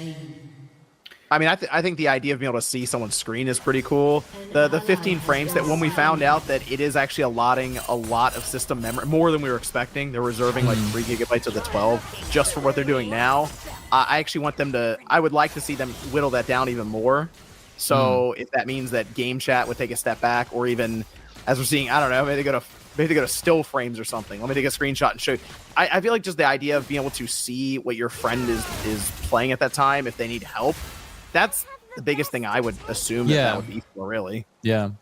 I mean, I think the idea of being able to see someone's screen is pretty cool. The 15 frames, that when we found out that it is actually allotting a lot of system memory, more than we were expecting. They're reserving like 3 gigabytes of the 12 just for what they're doing now. I actually want them to, I would like to see them whittle that down even more. So if that means that game chat would take a step back, or even as we're seeing, I don't know, maybe they go to still frames or something. Let me take a screenshot and show you. I feel like just the idea of being able to see what your friend is playing at that time, if they need help, that's the biggest thing I would assume that would be for, really. Yeah.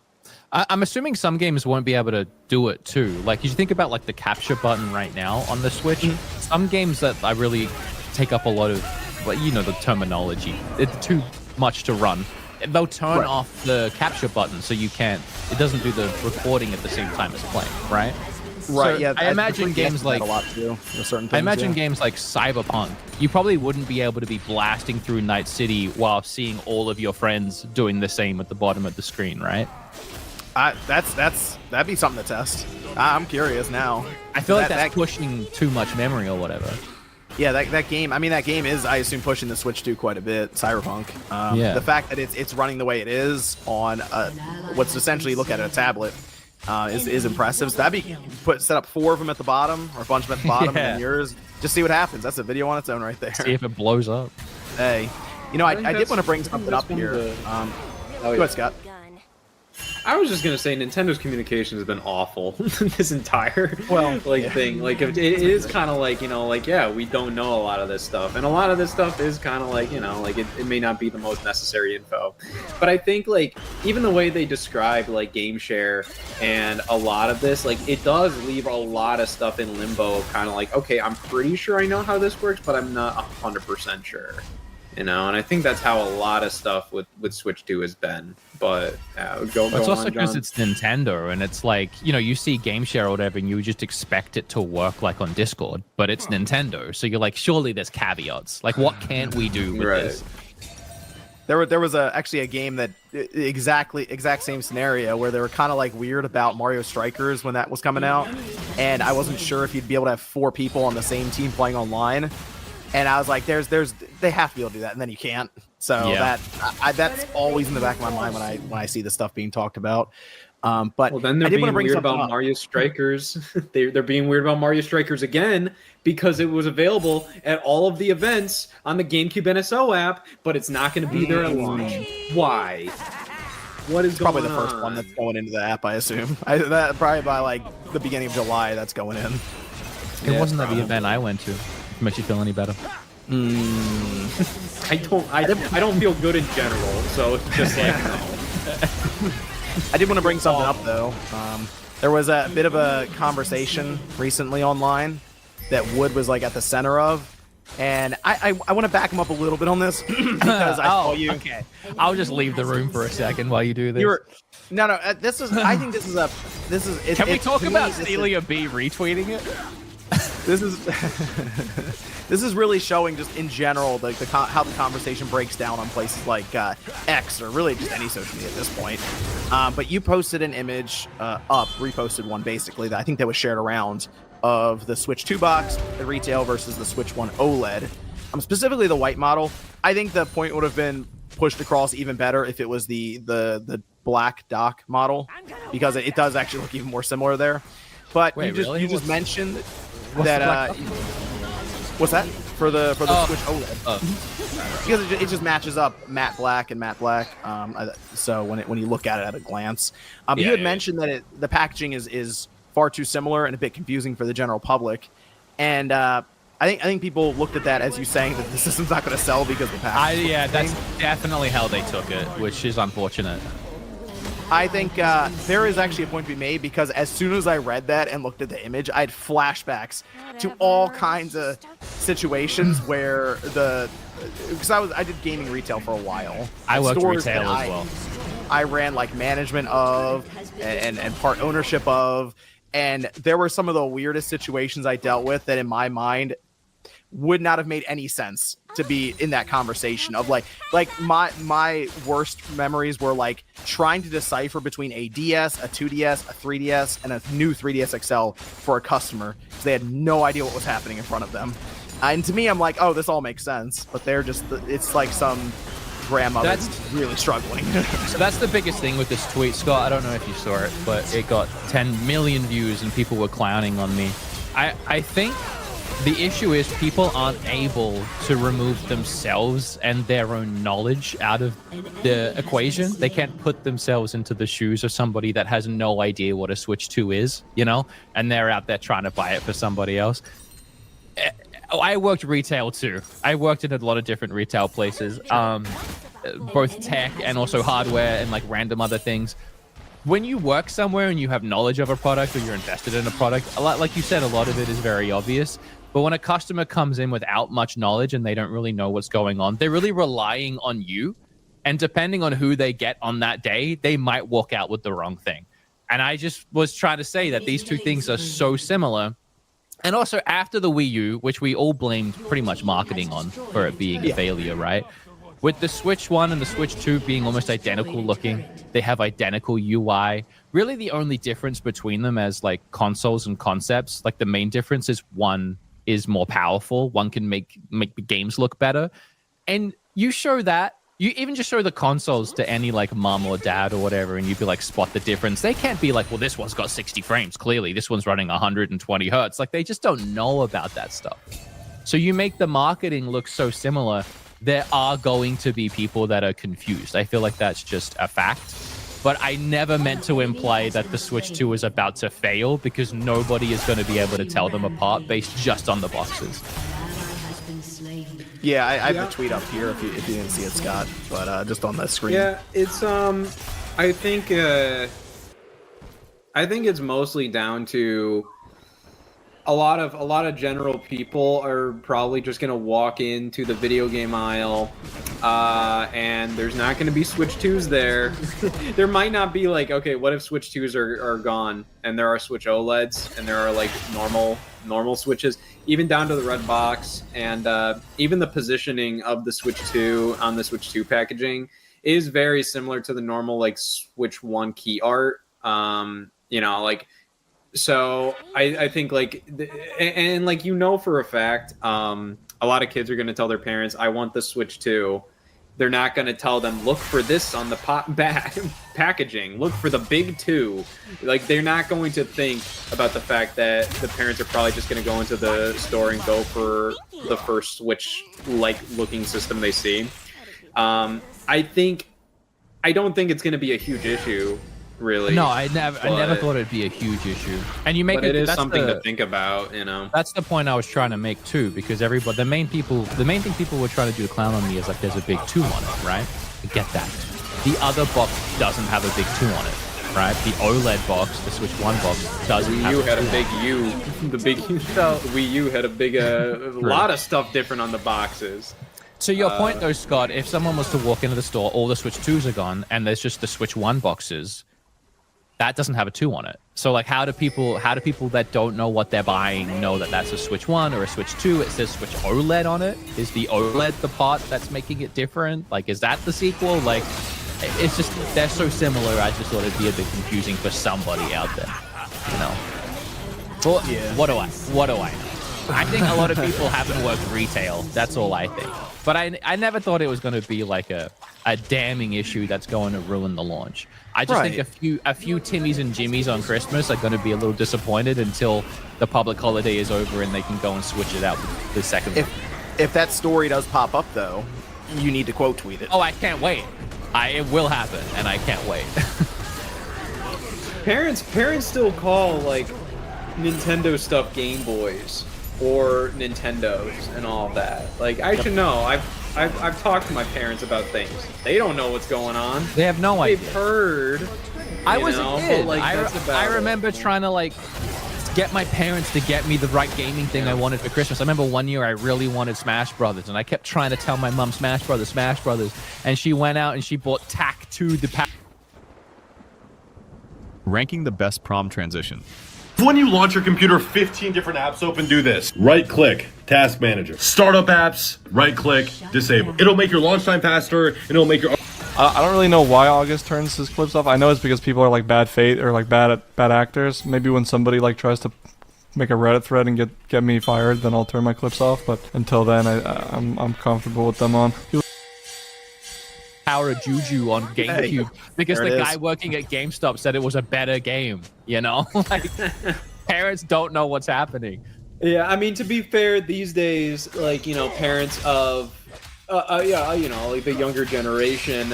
I'm assuming some games won't be able to do it too. Like, you think about like the capture button right now on the Switch. Some games that I really take up a lot of, like, you know, the terminology. It's too much to run. They'll turn off the capture button so you can't. It doesn't do the recording at the same time as playing, right? Right. So yeah. I imagine games like a lot too, certain things, I imagine games like Cyberpunk. You probably wouldn't be able to be blasting through Night City while seeing all of your friends doing the same at the bottom of the screen, right? That'd be something to test. I'm curious now. I feel like that's pushing too much memory or whatever. Yeah, that game. I mean, that game is, I assume, pushing the Switch 2 quite a bit. Cyberpunk. The fact that it's running the way it is on what's essentially, look at it, a tablet, is impressive. So that'd be set up 4 of them at the bottom, or a bunch of them at the bottom, and then yours. Just see what happens. That's a video on its own right there. See if it blows up. Hey, I did want to bring something up here. Go ahead, Scott. I was just gonna say Nintendo's communication has been awful this entire thing. Like it is kind of like we don't know a lot of this stuff, and a lot of this stuff is kind of like it may not be the most necessary info. But I think even the way they describe game share and a lot of this, it does leave a lot of stuff in limbo. Kind of okay, I'm pretty sure I know how this works, but I'm not 100% sure. And I think that's how a lot of stuff with Switch 2 has been. But it's also because it's Nintendo, and it's you see game share or whatever, and you just expect it to work on Discord, but it's Nintendo, so you're surely there's caveats. What can't we do with this? There was actually a game that exact same scenario where they were kind of weird about Mario Strikers when that was coming out, and I wasn't sure if you'd be able to have 4 people on the same team playing online. And I was like, they have to be able to do that, and then you can't. So that's always in the back of my mind when I see this stuff being talked about. But then they're being weird about Mario Strikers. they're being weird about Mario Strikers again because it was available at all of the events on the GameCube NSO app, but it's not going to be there at launch. Why? What is probably going the first one that's going into the app, I assume. That probably by the beginning of July, that's going in. It wasn't at the event I went to. Makes you feel any better? I don't feel good in general, so it's just no. I did want to bring something up though. There was a bit of a conversation recently online that Wood was at the center of, and I want to back him up a little bit on this because I saw you. Okay, I'll just leave the room for a second while you do this. No. This is. I think this is. Can we talk about Celia B retweeting it? This is really showing just in general how the conversation breaks down on places like X or really just any social media at this point. But you posted an image reposted one basically that I think that was shared around of the Switch 2 box, the retail versus the Switch 1 OLED. Specifically the white model. I think the point would have been pushed across even better if it was the black dock model, because it does actually look even more similar there. But you just mentioned that what's that for the Switch OLED? Because it just matches up matte black and matte black. So when you look at it at a glance, you had mentioned that the packaging is far too similar and a bit confusing for the general public, and I think people looked at that as you saying that the system's not going to sell because of the packaging. That's definitely how they took it, which is unfortunate. I think there is actually a point to be made, because as soon as I read that and looked at the image, I had flashbacks to all kinds of situations where because I did gaming retail for a while. I worked retail as well. I ran management of and part ownership of, and there were some of the weirdest situations I dealt with that in my mind would not have made any sense to be in that conversation of my worst memories were trying to decipher between a DS, a 2DS, a 3DS, and a new 3DS XL for a customer because they had no idea what was happening in front of them. And to me, I'm like, oh, this all makes sense, but they're just, it's like some grandmother that's really struggling. So that's the biggest thing with this tweet, Scott. I don't know if you saw it, but it got 10 million views and people were clowning on me. I think the issue is people aren't able to remove themselves and their own knowledge out of the equation. They can't put themselves into the shoes of somebody that has no idea what a Switch 2 is, and they're out there trying to buy it for somebody else. I worked retail too. I worked in a lot of different retail places, both tech and also hardware and random other things. When you work somewhere and you have knowledge of a product or you're invested in a product, like you said, a lot of it is very obvious. But when a customer comes in without much knowledge and they don't really know what's going on, they're really relying on you. And depending on who they get on that day, they might walk out with the wrong thing. And I just was trying to say that these two things are so similar. And also after the Wii U, which we all blamed pretty much marketing on for it being a failure, right? With the Switch 1 and the Switch 2 being almost identical looking, they have identical UI. Really the only difference between them as consoles and concepts, the main difference is one is more powerful. One can make the games look better. And you show that You even just show the consoles to any like mom or dad or whatever, and you'd be like, spot the difference. They can't be like, well, this one's got 60 frames. Clearly, this one's running 120 hertz. Like, they just don't know about that stuff. So you make the marketing look so similar. There are going to be people that are confused. I feel like that's just a fact. But I never meant to imply that the Switch 2 is about to fail, because nobody is going to be able to tell them apart based just on the boxes. Yeah, I have the tweet up here if you didn't see it, Scott, but just on the screen. Yeah, it's I think it's mostly down to a lot of general people are probably just gonna walk into the video game aisle, and there's not gonna be Switch 2s there. There might not be like, okay, what if Switch 2s are gone and there are Switch OLEDs and there are like normal Switches, even down to the red box, and even the positioning of the Switch 2 on the Switch 2 packaging is very similar to the normal like Switch 1 key art. You know, like, so I think like, and like, you know, for a fact, a lot of kids are going to tell their parents, I want the Switch 2. They're not going to tell them, look for this on the packaging, look for the big 2. Like, they're not going to think about the fact that the parents are probably just going to go into the store and go for the first Switch-like looking system they see. I don't think it's going to be a huge issue, really. No, I never thought it'd be a huge issue. And you make it is something to think about, you know. That's the point I was trying to make too, because everybody, the main thing people were trying to do a clown on me is like, there's a big 2 on it, right? I get that. The other box doesn't have a big 2 on it, right? The OLED box, the Switch 1 box, doesn't Wii have U a had 2 a big U. The big so, the Wii U had a big a lot of stuff different on the boxes. To your point though, Scott, if someone was to walk into the store, all the Switch 2s are gone, and there's just the Switch 1 boxes, that doesn't have a 2 on it. So like, how do people that don't know what they're buying know that that's a Switch 1 or a Switch 2? It says Switch OLED on it. Is the OLED the part that's making it different? Like, is that the sequel? Like, it's just, they're so similar. I just thought it'd be a bit confusing for somebody out there, you know. But what do I know? I think a lot of people haven't worked retail. That's all I think. But I never thought it was going to be like a damning issue that's going to ruin the launch. I just think a few Timmies and Jimmies on Christmas are going to be a little disappointed until the public holiday is over and they can go and switch it out the second one. If that story does pop up, though, you need to quote tweet it. Oh, I can't wait. It will happen, and I can't wait. Parents still call like Nintendo stuff Game Boys or Nintendos and all that. Like, I should know. I've talked to my parents about things. They don't know what's going on. They have no idea. They've heard. I was a kid. Like, I remember trying to like get my parents to get me the right gaming thing I wanted for Christmas. I remember one year I really wanted Smash Brothers, and I kept trying to tell my mom Smash Brothers, and she went out and she bought Tac 2 the pack. Ranking the best prom transition. When you launch your computer, 15 different apps open, do this. Right click, task manager. Startup apps, right click, disable. It'll make your launch time faster, and it'll make your... I don't really know why August turns his clips off. I know it's because people are like bad faith or like bad actors. Maybe when somebody like tries to make a Reddit thread and get me fired, then I'll turn my clips off. But until then, I'm comfortable with them on. Power of Juju on GameCube because the guy working at GameStop said it was a better game, you know? Like, parents don't know what's happening. Yeah, I mean, to be fair, these days, like, you know, parents of you know, like the younger generation,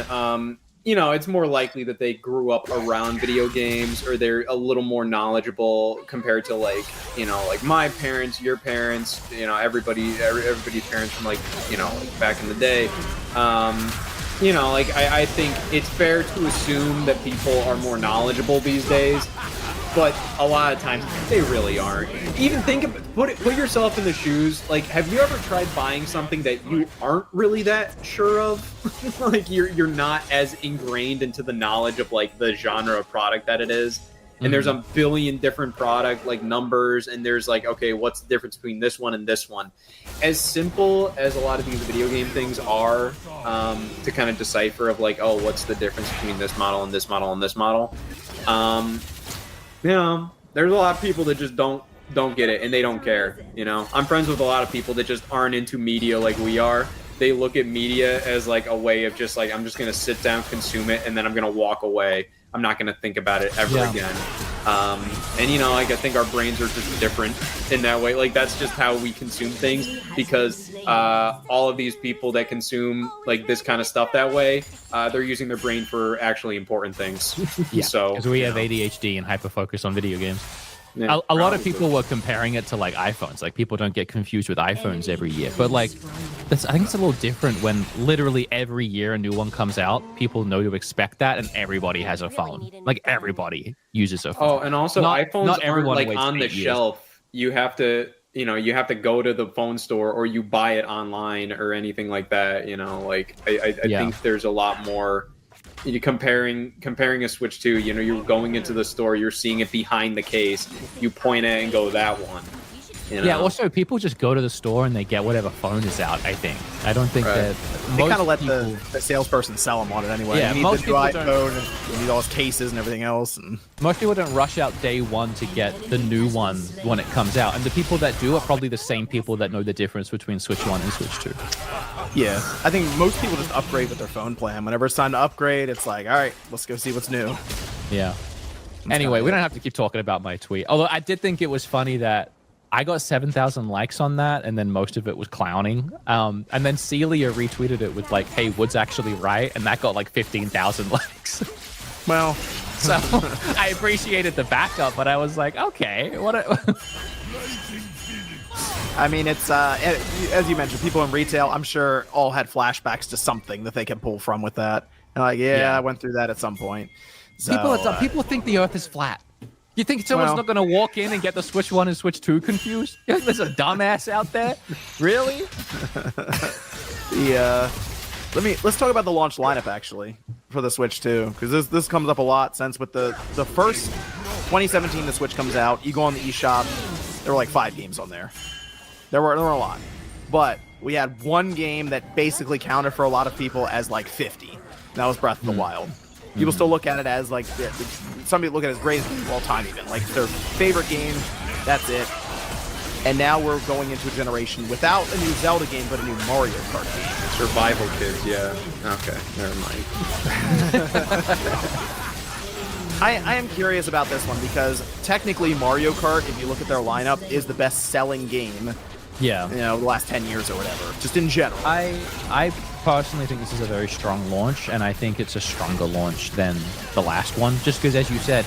you know, it's more likely that they grew up around video games or they're a little more knowledgeable compared to, like, you know, like my parents, your parents, you know, everybody's parents from, like, you know, like back in the day. You know, like, I think it's fair to assume that people are more knowledgeable these days, but a lot of times they really aren't. Even put yourself in the shoes. Like, have you ever tried buying something that you aren't really that sure of? Like, you're not as ingrained into the knowledge of like the genre of product that it is. And there's a billion different product like numbers, and there's like, okay, what's the difference between this one and this one? As simple as a lot of these video game things are, to kind of decipher of like, oh, what's the difference between this model and this model and this model? You know, there's a lot of people that just don't get it, and they don't care. You know, I'm friends with a lot of people that just aren't into media like we are, they look at media as like a way of just like, I'm just going to sit down, consume it, and then I'm going to walk away. I'm not going to think about it ever again. And, you know, like, I think our brains are just different in that way. Like, that's just how we consume things, because all of these people that consume like this kind of stuff that way, they're using their brain for actually important things. Yeah, so because we have ADHD and hyperfocus on video games. Yeah, a lot of people were comparing it to like iPhones. Like, people don't get confused with iPhones every year, but like I think it's a little different when literally every year a new one comes out. People know to expect that, and everybody has a phone. Like, everybody uses a phone. Oh, and also iPhones not aren't everyone like waits on the 8 years. shelf. You have to, you know, you have to go to the phone store or you buy it online or anything like that. You know, like I think there's a lot more. You comparing a Switch 2, you know, you're going into the store, you're seeing it behind the case, you point at it and go, that one. You know? Yeah, also, people just go to the store and they get whatever phone is out, I think. I don't think that... They kind of let the salesperson sell them on it anyway. Yeah, you need most the new people iPhone, and you need all its cases and everything else. And most people don't rush out day one to get the new one when it comes out. And the people that do are probably the same people that know the difference between Switch 1 and Switch 2. yeah, I think most people just upgrade with their phone plan. Whenever it's time to upgrade, it's like, all right, let's go see what's new. Yeah. Anyway, we don't have to keep talking about my tweet. Although I did think it was funny that I got 7,000 likes on that, and then most of it was clowning. And then Celia retweeted it with like, "Hey, Wood's actually right," and that got like 15,000 likes. Well, so I appreciated the backup, but I was like, okay, what? I mean, it's as you mentioned, people in retail, I'm sure, all had flashbacks to something that they can pull from with that. And like, yeah, I went through that at some point. So, people think the Earth is flat. You think someone's not going to walk in and get the Switch 1 and Switch 2 confused? You think there's a dumbass out there? Really? Let's talk about the launch lineup actually for the Switch 2, because this comes up a lot since with the first 2017 the Switch comes out. You go on the eShop, there were like 5 games on there. There were a lot, but we had one game that basically counted for a lot of people as like 50. That was Breath of the Wild. People still look at it as like, some people look at it as greatest game of all time, even like their favorite game. That's it. And now we're going into a generation without a new Zelda game, but a new Mario Kart game. Survival kids, yeah. Okay, never mind. I am curious about this one because technically Mario Kart, if you look at their lineup, is the best-selling game. Yeah. You know, the last 10 years or whatever, just in general. I personally think this is a very strong launch, and I think it's a stronger launch than the last one, just because, as you said,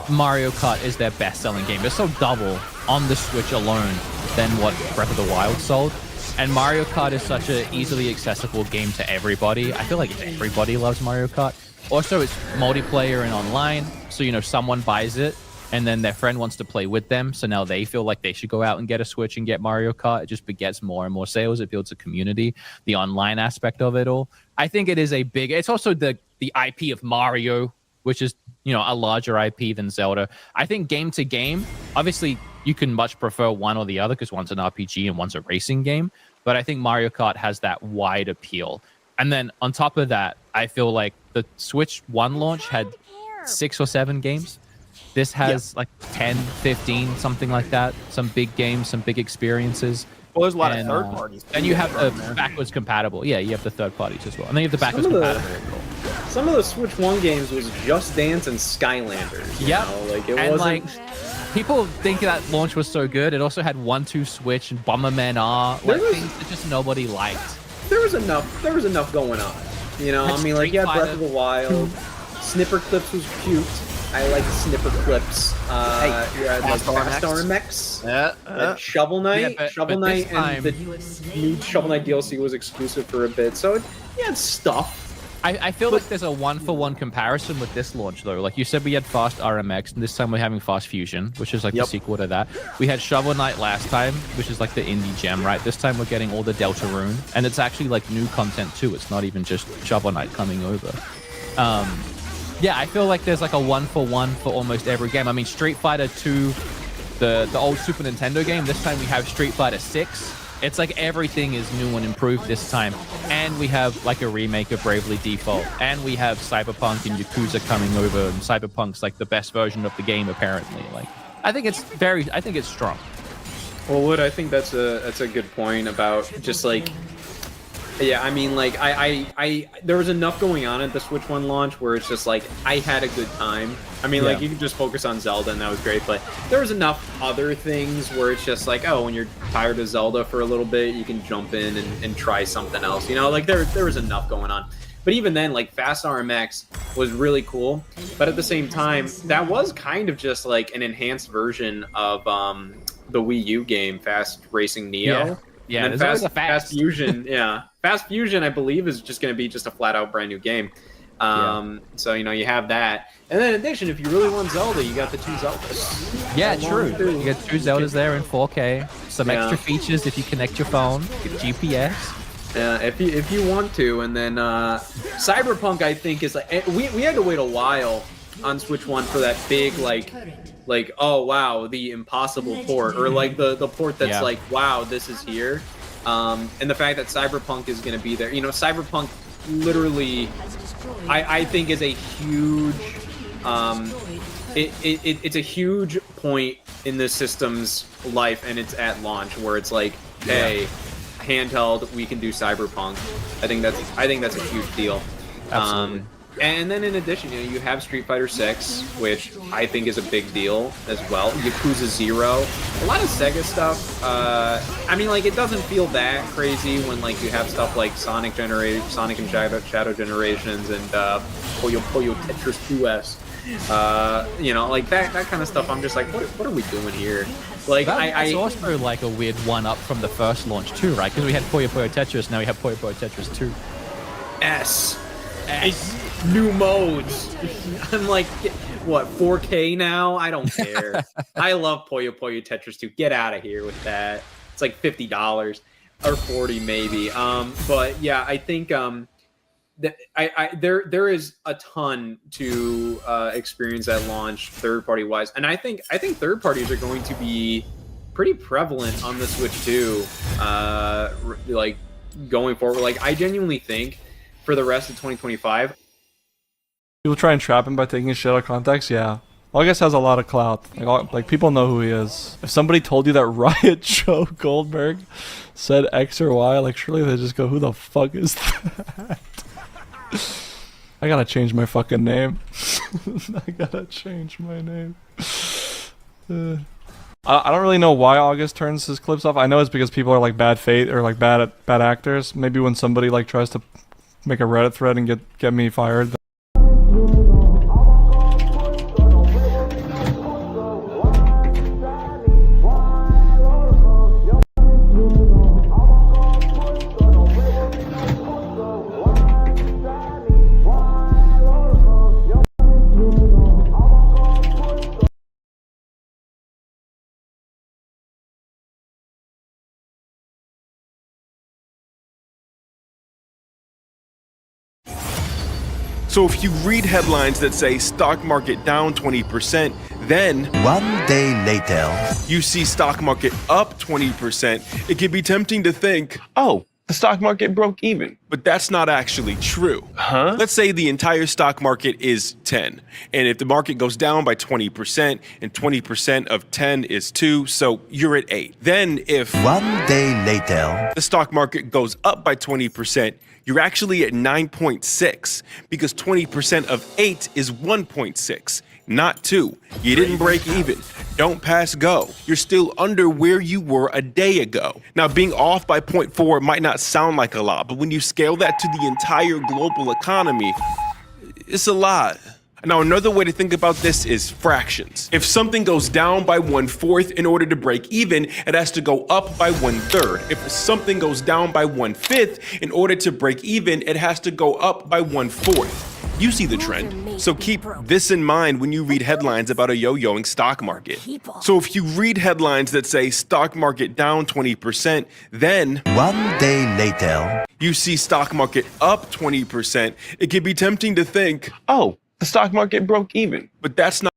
Mario Kart is their best-selling game. It's so double on the Switch alone than what Breath of the Wild sold. And Mario Kart is such an easily accessible game to everybody. I feel like everybody loves Mario Kart. Also, it's multiplayer and online, so, you know, someone buys it, and then their friend wants to play with them, so now they feel like they should go out and get a Switch and get Mario Kart. It just begets more and more sales. It builds a community, the online aspect of it all. I think it is it's also the IP of Mario, which is, you know, a larger IP than Zelda. I think game to game, obviously, you can much prefer one or the other because one's an RPG and one's a racing game, but I think Mario Kart has that wide appeal. And then on top of that, I feel like the Switch 1 launch had 6 or 7 games. This has like 10, 15, something like that. Some big games, some big experiences. Well, there's a lot of third parties. And you have the backwards compatible. Yeah, you have the third parties as well. And then you have the backwards compatible. Some of the Switch 1 games was Just Dance and Skylanders. Yeah. Like, it and wasn't... like, people think that launch was so good. It also had 1-2 Switch and Bomberman R. Like, things that just nobody liked. There was enough going on. You know, I mean, like, you had Breath of the Wild. Snipper Clips was cute. I like Snipper Clips. You had like Fast RMX. Shovel Knight. Shovel Knight and the new Shovel Knight DLC was exclusive for a bit. So, yeah, it's stuff. I feel like there's a one-for-one comparison with this launch, though. Like you said, we had Fast RMX, and this time we're having Fast Fusion, which is like the sequel to that. We had Shovel Knight last time, which is like the indie gem, right? This time we're getting all the Deltarune, and it's actually like new content too. It's not even just Shovel Knight coming over. Yeah, I feel like there's like a one-for-one for almost every game. I mean, Street Fighter 2, the old Super Nintendo game, this time we have Street Fighter 6. It's like everything is new and improved this time. And we have like a remake of Bravely Default. And we have Cyberpunk and Yakuza coming over. And Cyberpunk's like the best version of the game, apparently. Like, I think it's strong. Well, Wood, I think that's a good point about just like Yeah, I mean, like, there was enough going on at the Switch 1 launch where it's just like, I had a good time. I mean, like, you could just focus on Zelda and that was great, but there was enough other things where it's just like, oh, when you're tired of Zelda for a little bit, you can jump in and try something else, you know? Like, there was enough going on. But even then, like, Fast RMX was really cool, but at the same time, that was kind of just, like, an enhanced version of the Wii U game, Fast Racing Neo. Yeah, and then Fast Fusion, Fast Fusion, I believe, is just going to be just a flat-out brand new game. So, you know, you have that. And then in addition, if you really want Zelda, you got the 2 Zeldas. Yeah, true. You get 2 Zeldas there in 4K. Some extra features if you connect your phone, get GPS. Yeah, if you want to. And then Cyberpunk, I think, is like... We had to wait a while on Switch 1 for that big, like oh wow, the impossible port, or like the port that's like, wow, this is here, and the fact that Cyberpunk is going to be there. You know, Cyberpunk literally, I think, is a huge it's a huge point in the system's life, and it's at launch where it's like, hey, handheld, we can do Cyberpunk. I think that's a huge deal. Absolutely. And then in addition, you know, you have Street Fighter 6, which I think is a big deal as well. Yakuza 0, a lot of Sega stuff. I mean, like, it doesn't feel that crazy when, like, you have stuff like Sonic and Shadow Generations and Puyo Puyo Tetris 2S. You know, like that kind of stuff. I'm just like, what are we doing here? Like, it's also like a weird one-up from the first launch too, right? Because we had Puyo Puyo Tetris, now we have Puyo Puyo Tetris 2. S. New modes. I'm like, what, 4K now? I don't care. I love Puyo Puyo Tetris 2. Get out of here with that. It's like $50 or $40 maybe. But yeah, I think that there is a ton to experience at launch, third party wise, and I think third parties are going to be pretty prevalent on the Switch too. Like going forward, like I genuinely think for the rest of 2025. People try and trap him by taking his shit out of context. Yeah, August has a lot of clout. Like people know who he is. If somebody told you that Riot Joe Goldberg said X or Y, like surely they just go, "Who the fuck is that?" I gotta change my fucking name. I gotta change my name. I don't really know why August turns his clips off. I know it's because people are like bad faith or like bad actors. Maybe when somebody like tries to make a Reddit thread and get me fired. So if you read headlines that say stock market down 20%, then one day later, you see stock market up 20%, it can be tempting to think, oh, the stock market broke even. But that's not actually true. Let's say the entire stock market is 10. And if the market goes down by 20%, and 20% of 10 is 2, so you're at 8. Then if one day later, the stock market goes up by 20%, you're actually at 9.6 because 20% of 8 is 1.6, not 2. You didn't break even. Don't pass go. You're still under where you were a day ago. Now, being off by 0.4 might not sound like a lot, but when you scale that to the entire global economy, it's a lot. Now, another way to think about this is fractions. If something goes down by 1/4 in order to break even, it has to go up by 1/3. If something goes down by 1/5 in order to break even, it has to go up by 1/4. You see the trend. So keep this in mind when you read headlines about a yo-yoing stock market. So if you read headlines that say stock market down 20%, then one day later, you see stock market up 20%, it can be tempting to think, oh, the stock market broke even. But that's not.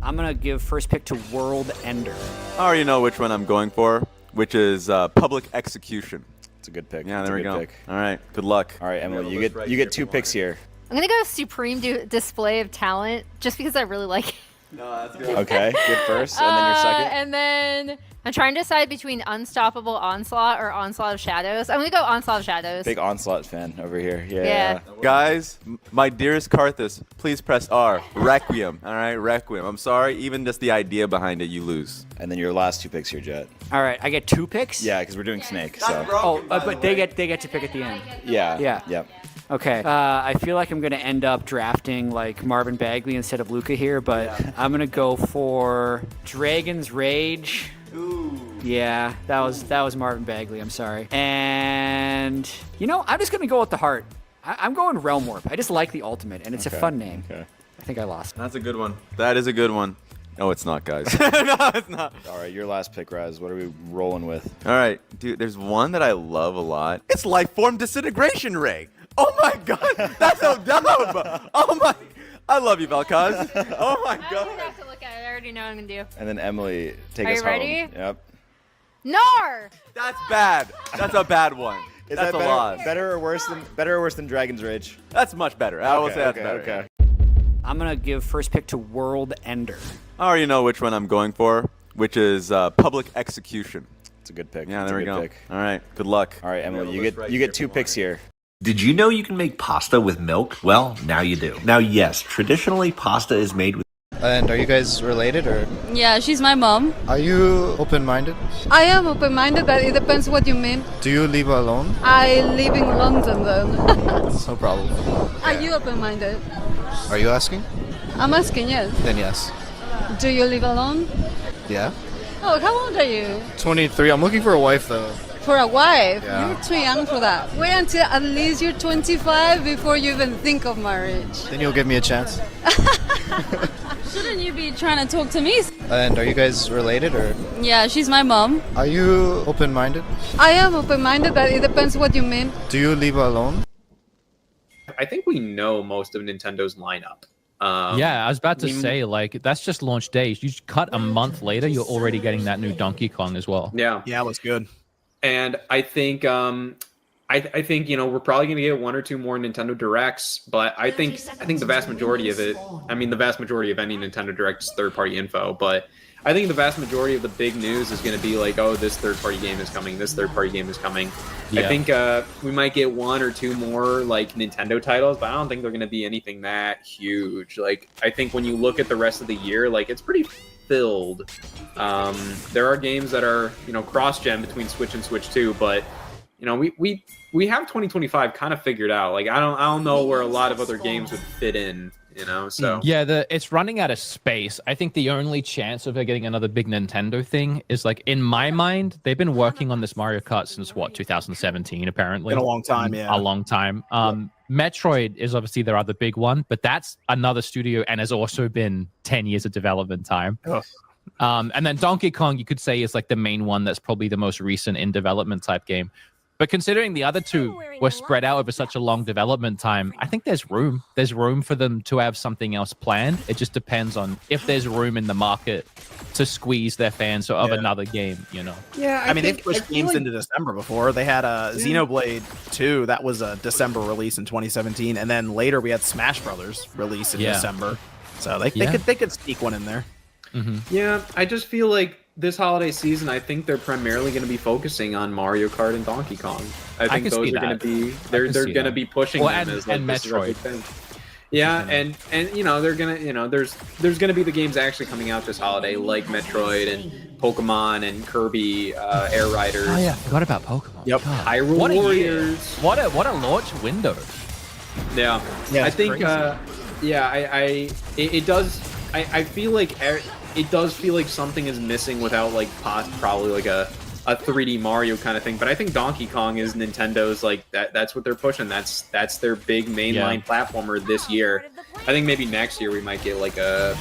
I'm gonna give first pick to World Ender. I already know which one I'm going for, which is Public Execution. It's a good pick. Yeah, It's there a we good go. Pick. All right, good luck. All right, Emily, you get 2 picks here. I'm gonna go Supreme Display of Talent, just because I really like it. No, that's good. Okay, good first, and then your second. And then I'm trying to decide between Unstoppable Onslaught or Onslaught of Shadows. I'm gonna go Onslaught of Shadows. Big Onslaught fan over here. Yeah. Guys, my dearest Karthus, please press R. Requiem. All right, Requiem. I'm sorry, even just the idea behind it, you lose. And then your last 2 picks here, Jet. All right, I get 2 picks. Yeah, because we're doing Snake. So. Oh, but they get to pick at the end. Yeah. Yeah. Yep. Okay. I feel like I'm gonna end up drafting like Marvin Bagley instead of Luca here, but I'm gonna go for Dragon's Rage. Ooh. Yeah, that was Marvin Bagley. I'm sorry. And I'm just gonna go with the heart. I'm going Realm Warp. I just like the ultimate, and it's a fun name. Okay. I think I lost. That's a good one. That is a good one. No, it's not, guys. No, it's not. All right, your last pick, Raz. What are we rolling with? All right, dude, there's one that I love a lot. It's Lifeform Disintegration Ray. Oh my god, that's so dumb. Oh my, I love you, Vel'Koz. Oh my I don't god. even have to look at it. I already know what I'm gonna do. And then Emily, take Are us you home. ready? Yep. Nar! That's bad. That's a bad one. Is That's that a loss. better or worse than Dragon's Rage? That's much better. I will Okay, say that's okay, better. okay. I'm gonna give first pick to World Ender. I already know which one I'm going for, which is Public Execution. It's a good pick. Yeah, It's there a we good go. Pick. All right, good luck. All right, Emily, you get 2 picks here. Did you know you can make pasta with milk? Well, now you do. Now, yes, traditionally pasta is made with. And are you guys related or? Yeah, she's my mom. Are you open-minded? I am open-minded, but it depends what you mean. Do you live alone? I live in London, though. It's no problem. Are you open-minded? Are you asking? I'm asking, yes. Then yes. Do you live alone? Yeah. Oh, how old are you? 23. I'm looking for a wife though. For a wife? Yeah. You're too young for that. Wait until at least you're 25 before you even think of marriage. Then you'll give me a chance. Shouldn't you be trying to talk to me? And are you guys related or? Yeah, she's my mom. Are you open-minded? I am open-minded, but it depends what you mean. Do you live alone? I think we know most of Nintendo's lineup. Yeah, I was about to say, like, that's just launch days. You cut a month later, you're already getting that new Donkey Kong as well. Yeah. Yeah, it was good. And I think I think we're probably going to get 1 or 2 more Nintendo Directs, but I think the vast majority of it, I mean the vast majority of any Nintendo Direct is third-party info, but I think the vast majority of the big news is going to be like, oh, this third-party game is coming, this third-party game is coming. Yeah. I think we might get 1 or 2 more like Nintendo titles, but I don't think they're going to be anything that huge. Like, I think when you look at the rest of the year, like, it's pretty filled. There are games that are cross-gen between Switch and Switch 2, but we have 2025 kind of figured out. Like, I don't know where a lot of other games would fit in. So yeah, it's running out of space. I think the only chance of it getting another big Nintendo thing is, like, in my mind, they've been working on this Mario Kart since what, 2017 apparently. Been a long time, yeah. A long time. Metroid is obviously their other big one, but that's another studio and has also been 10 years of development time. And then Donkey Kong, you could say, is like the main one that's probably the most recent in development type game. But considering the other two were spread out over such a long development time, I think there's room. There's room for them to have something else planned. It just depends on if there's room in the market to squeeze their fans of another game, Yeah, I mean, they've pushed games into December before. They had Xenoblade 2, that was a December release in 2017, and then later we had Smash Brothers release in December. So they could sneak one in there. Yeah, I just feel like this holiday season, I think they're primarily going to be focusing on Mario Kart and Donkey Kong. I think those are going to be they're going to be pushing them as like, and this is our Metroid. big thing. Yeah, and they're gonna there's gonna be the games actually coming out this holiday like Metroid and Pokemon and Kirby Air Riders. Oh yeah, I forgot about Pokemon. Yep, God. Hyrule What a Warriors. year. What a launch window. Yeah, Yeah, I it's think crazy. it does. I feel like it does feel like something is missing without like probably like a 3D Mario kind of thing. But I think Donkey Kong is Nintendo's like that's what they're pushing. That's their big mainline platformer this year. I think maybe next year we might get like a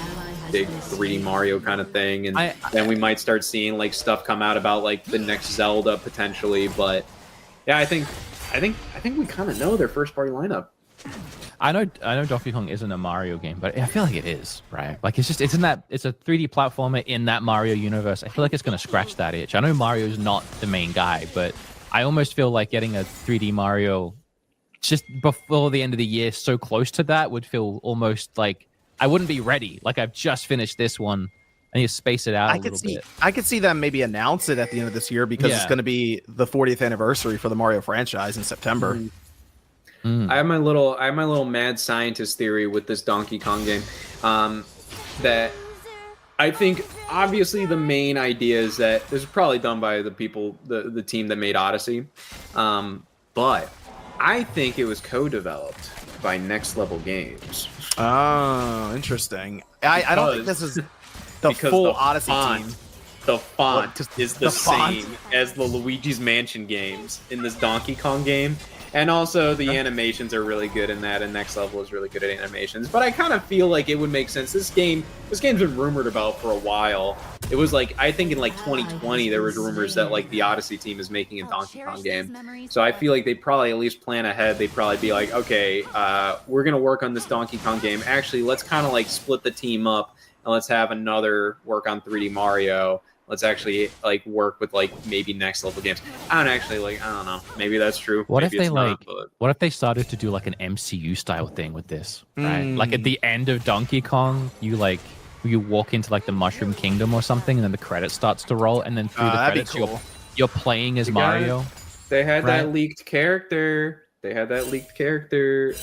big 3D Mario kind of thing, and then we might start seeing like stuff come out about like the next Zelda potentially. But yeah, I think we kind of know their first party lineup. I know Donkey Kong isn't a Mario game, but I feel like it is, right? Like it's a 3D platformer in that Mario universe. I feel like it's gonna scratch that itch. I know Mario's not the main guy, but I almost feel like getting a 3D Mario just before the end of the year, so close to that, would feel almost like I wouldn't be ready. Like I've just finished this one. I need to space it out a little bit. I could see them maybe announce it at the end of this year because it's going to be the 40th anniversary for the Mario franchise in September. I have my little mad scientist theory with this Donkey Kong game. That I think obviously the main idea is that this is probably done by the people, the team that made Odyssey, but I think it was co-developed by Next Level Games. Oh, interesting. I don't think this is the full Odyssey team. The font is the same as the Luigi's Mansion games in this Donkey Kong game. And also the animations are really good in that, and Next Level is really good at animations. But I kind of feel like it would make sense. This game's been rumored about for a while. It was like, I think in like 2020 there was rumors that like the Odyssey team is making a Donkey Kong game. So I feel like they probably at least plan ahead. They'd probably be like, okay, we're gonna work on this Donkey Kong game. Actually, let's kind of like split the team up and let's have another work on 3D Mario. Let's actually like work with like maybe Next Level games. I don't know. Maybe that's true. What maybe if they not, but... What if they started to do like an MCU style thing with this? Right? Like at the end of Donkey Kong, you walk into like the Mushroom Kingdom or something, and then the credits starts to roll, and then through the credits cool. you're playing as Mario. They had that leaked character. They had that leaked character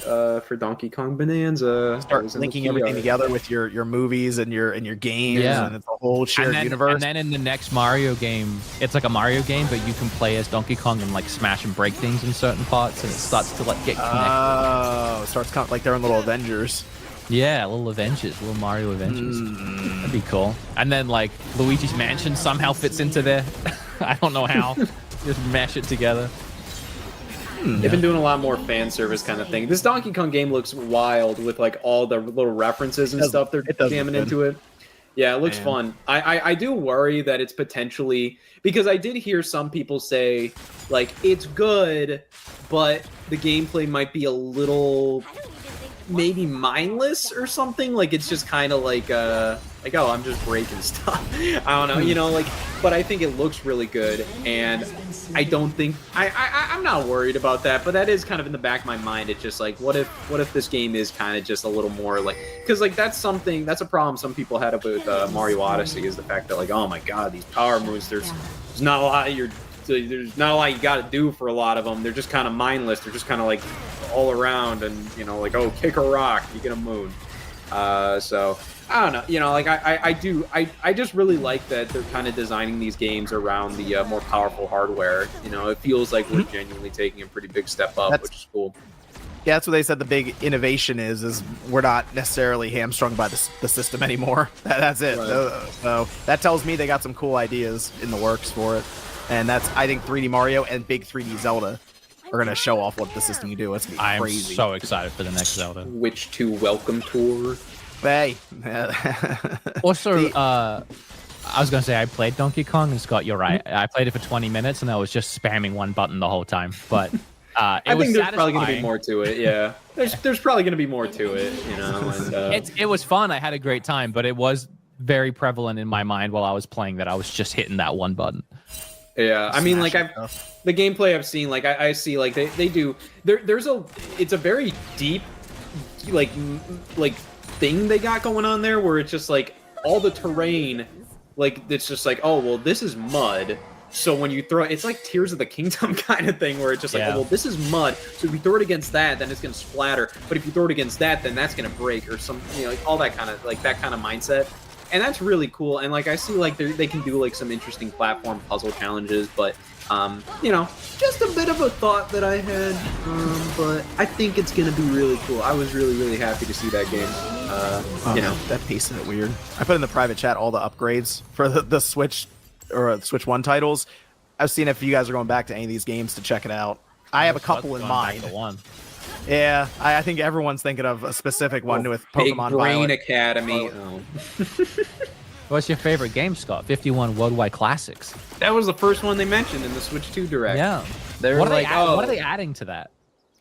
for Donkey Kong Bonanza. Start linking everything together with your movies and your games, and it's a whole shared universe. And then in the next Mario game, it's like a Mario game, but you can play as Donkey Kong and like smash and break things in certain parts, and it starts to like get connected. Oh, it starts kind of like their own little Avengers. Yeah, little Mario Avengers. That'd be cool. And then like Luigi's Mansion somehow fits into there. I don't know how. Just mash it together. They've been doing a lot more fan service kind of thing. This Donkey Kong game looks wild with like all the little references and stuff they're jamming into it. Yeah, it looks fun. I do worry that it's potentially, because I did hear some people say like it's good, but the gameplay might be a little maybe mindless or something. Like it's just kind of like oh, I'm just breaking stuff. I don't know, but I think it looks really good, and I don't think I'm not worried about that, but that is kind of in the back of my mind. It's just like, what if this game is kind of just a little more like, because like that's a problem some people had with Mario Odyssey, is the fact that like, oh my god, these power moves, there's not a lot you got to do for a lot of them. They're just kind of mindless. They're just kind of like all around, and like, oh, kick a rock, you get a moon. So I don't know, I just really like that they're kind of designing these games around the more powerful hardware. It feels like we're genuinely taking a pretty big step up, which is cool. Yeah, that's what they said the big innovation is we're not necessarily hamstrung by the system anymore. That's it. Right. So that tells me they got some cool ideas in the works for it. And I think 3D Mario and big 3D Zelda are going to show off what the system can do. It's going to be crazy. I'm so excited for the next Zelda. Witch 2 Welcome Tour. Hey. Also, I was going to say I played Donkey Kong, and Scott, you're right. I played it for 20 minutes, and I was just spamming one button the whole time. But I think there's probably going to be more to it, yeah. There's probably going to be more to it, And, it was fun. I had a great time, but it was very prevalent in my mind while I was playing that I was just hitting that one button. Yeah, I mean, like the gameplay I've seen, like I see, like they do. It's a very deep, like thing they got going on there, where it's just like all the terrain, like it's just like, oh well, this is mud. So when you throw it's like Tears of the Kingdom kind of thing, where it's just like, oh well, this is mud. So if you throw it against that, then it's gonna splatter. But if you throw it against that, then that's gonna break, or some, like all that kind of mindset. And that's really cool. And like I see like they can do like some interesting platform puzzle challenges, but just a bit of a thought that I had. But I think it's gonna be really cool. I was really, really happy to see that game. That pacing it weird. I put in the private chat all the upgrades for the Switch or Switch 1 titles. I've seen if you guys are going back to any of these games to check it out. I have a couple in mind. Yeah, I think everyone's thinking of a specific one with Pokemon Brain Violet. Academy. What's your favorite game, Scott? 51 Worldwide Classics. That was the first one they mentioned in the Switch 2 Direct. Yeah. What are they adding to that?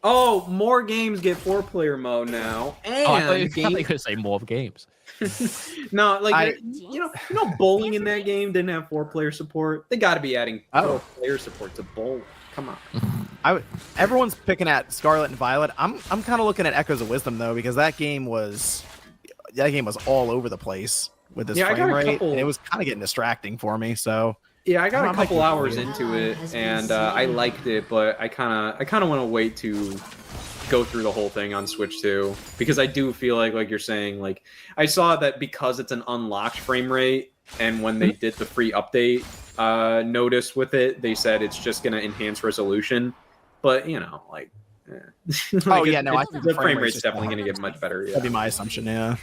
Oh, more games get 4-player mode now, and Oh, I thought you were going to say more games. No, like you know, bowling in that game didn't have 4-player support. They got to be adding 4-player support to bowling. Come on. Everyone's picking at Scarlet and Violet. I'm kind of looking at Echoes of Wisdom though, because that game was all over the place with this frame rate, and it was kind of getting distracting for me. So yeah, I got a couple hours into it, and I liked it, but I kind of want to wait to go through the whole thing on Switch 2, because I do feel like you're saying, like, I saw that because it's an unlocked frame rate, and when they did the free update notice with it, they said it's just going to enhance resolution, but you know, like, I think the frame rate's definitely going to get much better. Yeah. That'd be my assumption. Yeah.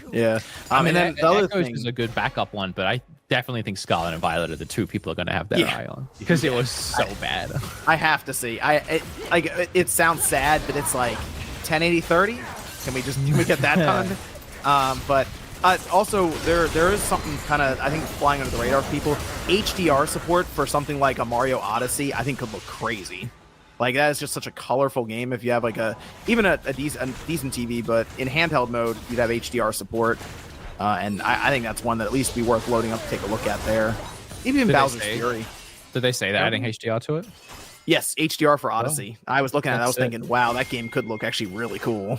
I mean, and then the other Echoes thing is a good backup one, but I definitely think Scarlet and Violet are the two people are going to have their eye on, because it was so bad. I have to see. It sounds sad, but it's like 1080-30. Can we get that done? But also there is something kind of, I think, flying under the radar of people. HDR support for something like a Mario Odyssey, I think, could look crazy. Like, that is just such a colorful game. If you have like a decent TV, but in handheld mode, you'd have HDR support. And I think that's one that at least be worth loading up to take a look at there. Even Bowser's Fury. Did they say that adding HDR to it? Yes, HDR for Odyssey. I was looking at it, I was That's thinking, wow, that game could look actually really cool.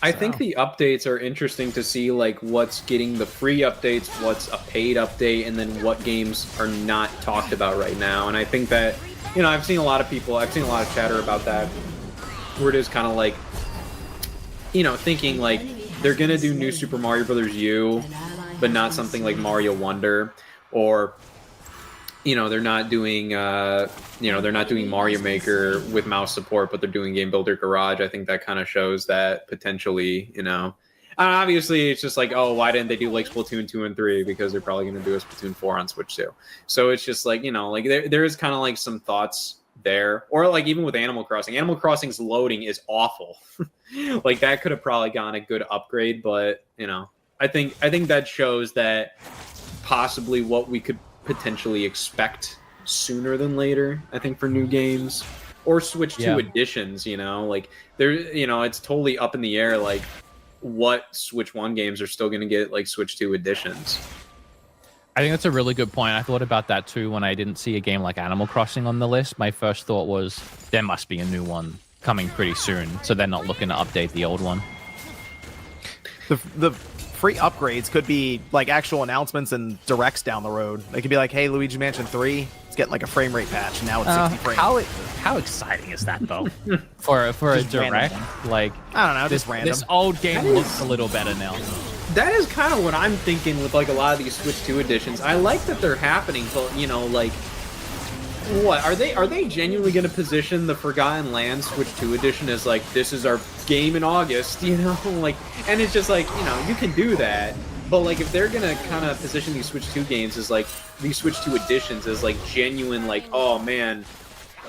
I think the updates are interesting to see, like, what's getting the free updates, what's a paid update, and then what games are not talked about right now. And I think that, you know, I've seen a lot of chatter about that, where it is kind of like, you know, thinking like they're gonna do New Super Mario Bros. U, but not something like Mario Wonder, or, you know, they're not doing Mario Maker with mouse support, but they're doing Game Builder Garage. I think that kind of shows that potentially, you know, obviously it's just like, oh, why didn't they do like Splatoon 2 and 3? Because they're probably going to do a Splatoon 4 on Switch 2. So it's just like, you know, like there is kind of like some thoughts there, or like even with Animal Crossing's loading is awful. Like, that could have probably gone a good upgrade, but, you know, I think that shows that possibly what we could potentially expect sooner than later, I think, for new games or Switch 2 editions. You know, like, there, you know, it's totally up in the air, like, what Switch 1 games are still going to get like Switch 2 editions. I think that's a really good point. I thought about that too when I didn't see a game like Animal Crossing on the list. My first thought was there must be a new one coming pretty soon, so they're not looking to update the old one. The free upgrades could be like actual announcements and directs down the road. They could be like, hey, Luigi Mansion 3, it's getting like a frame rate patch. Now it's 60 frames. How exciting is that, though? for a direct, random. like, I don't know, this, just random. this old game looks a little better now. That is kind of what I'm thinking with like a lot of these Switch 2 editions. I like that they're happening, but, you know, like, what are they genuinely going to position the Forgotten Lands Switch 2 edition as like, this is our game in August, you know? Like, and it's just like, you know, you can do that, but like, if they're going to kind of position these Switch 2 games as like, these Switch 2 editions as like genuine, like, oh man,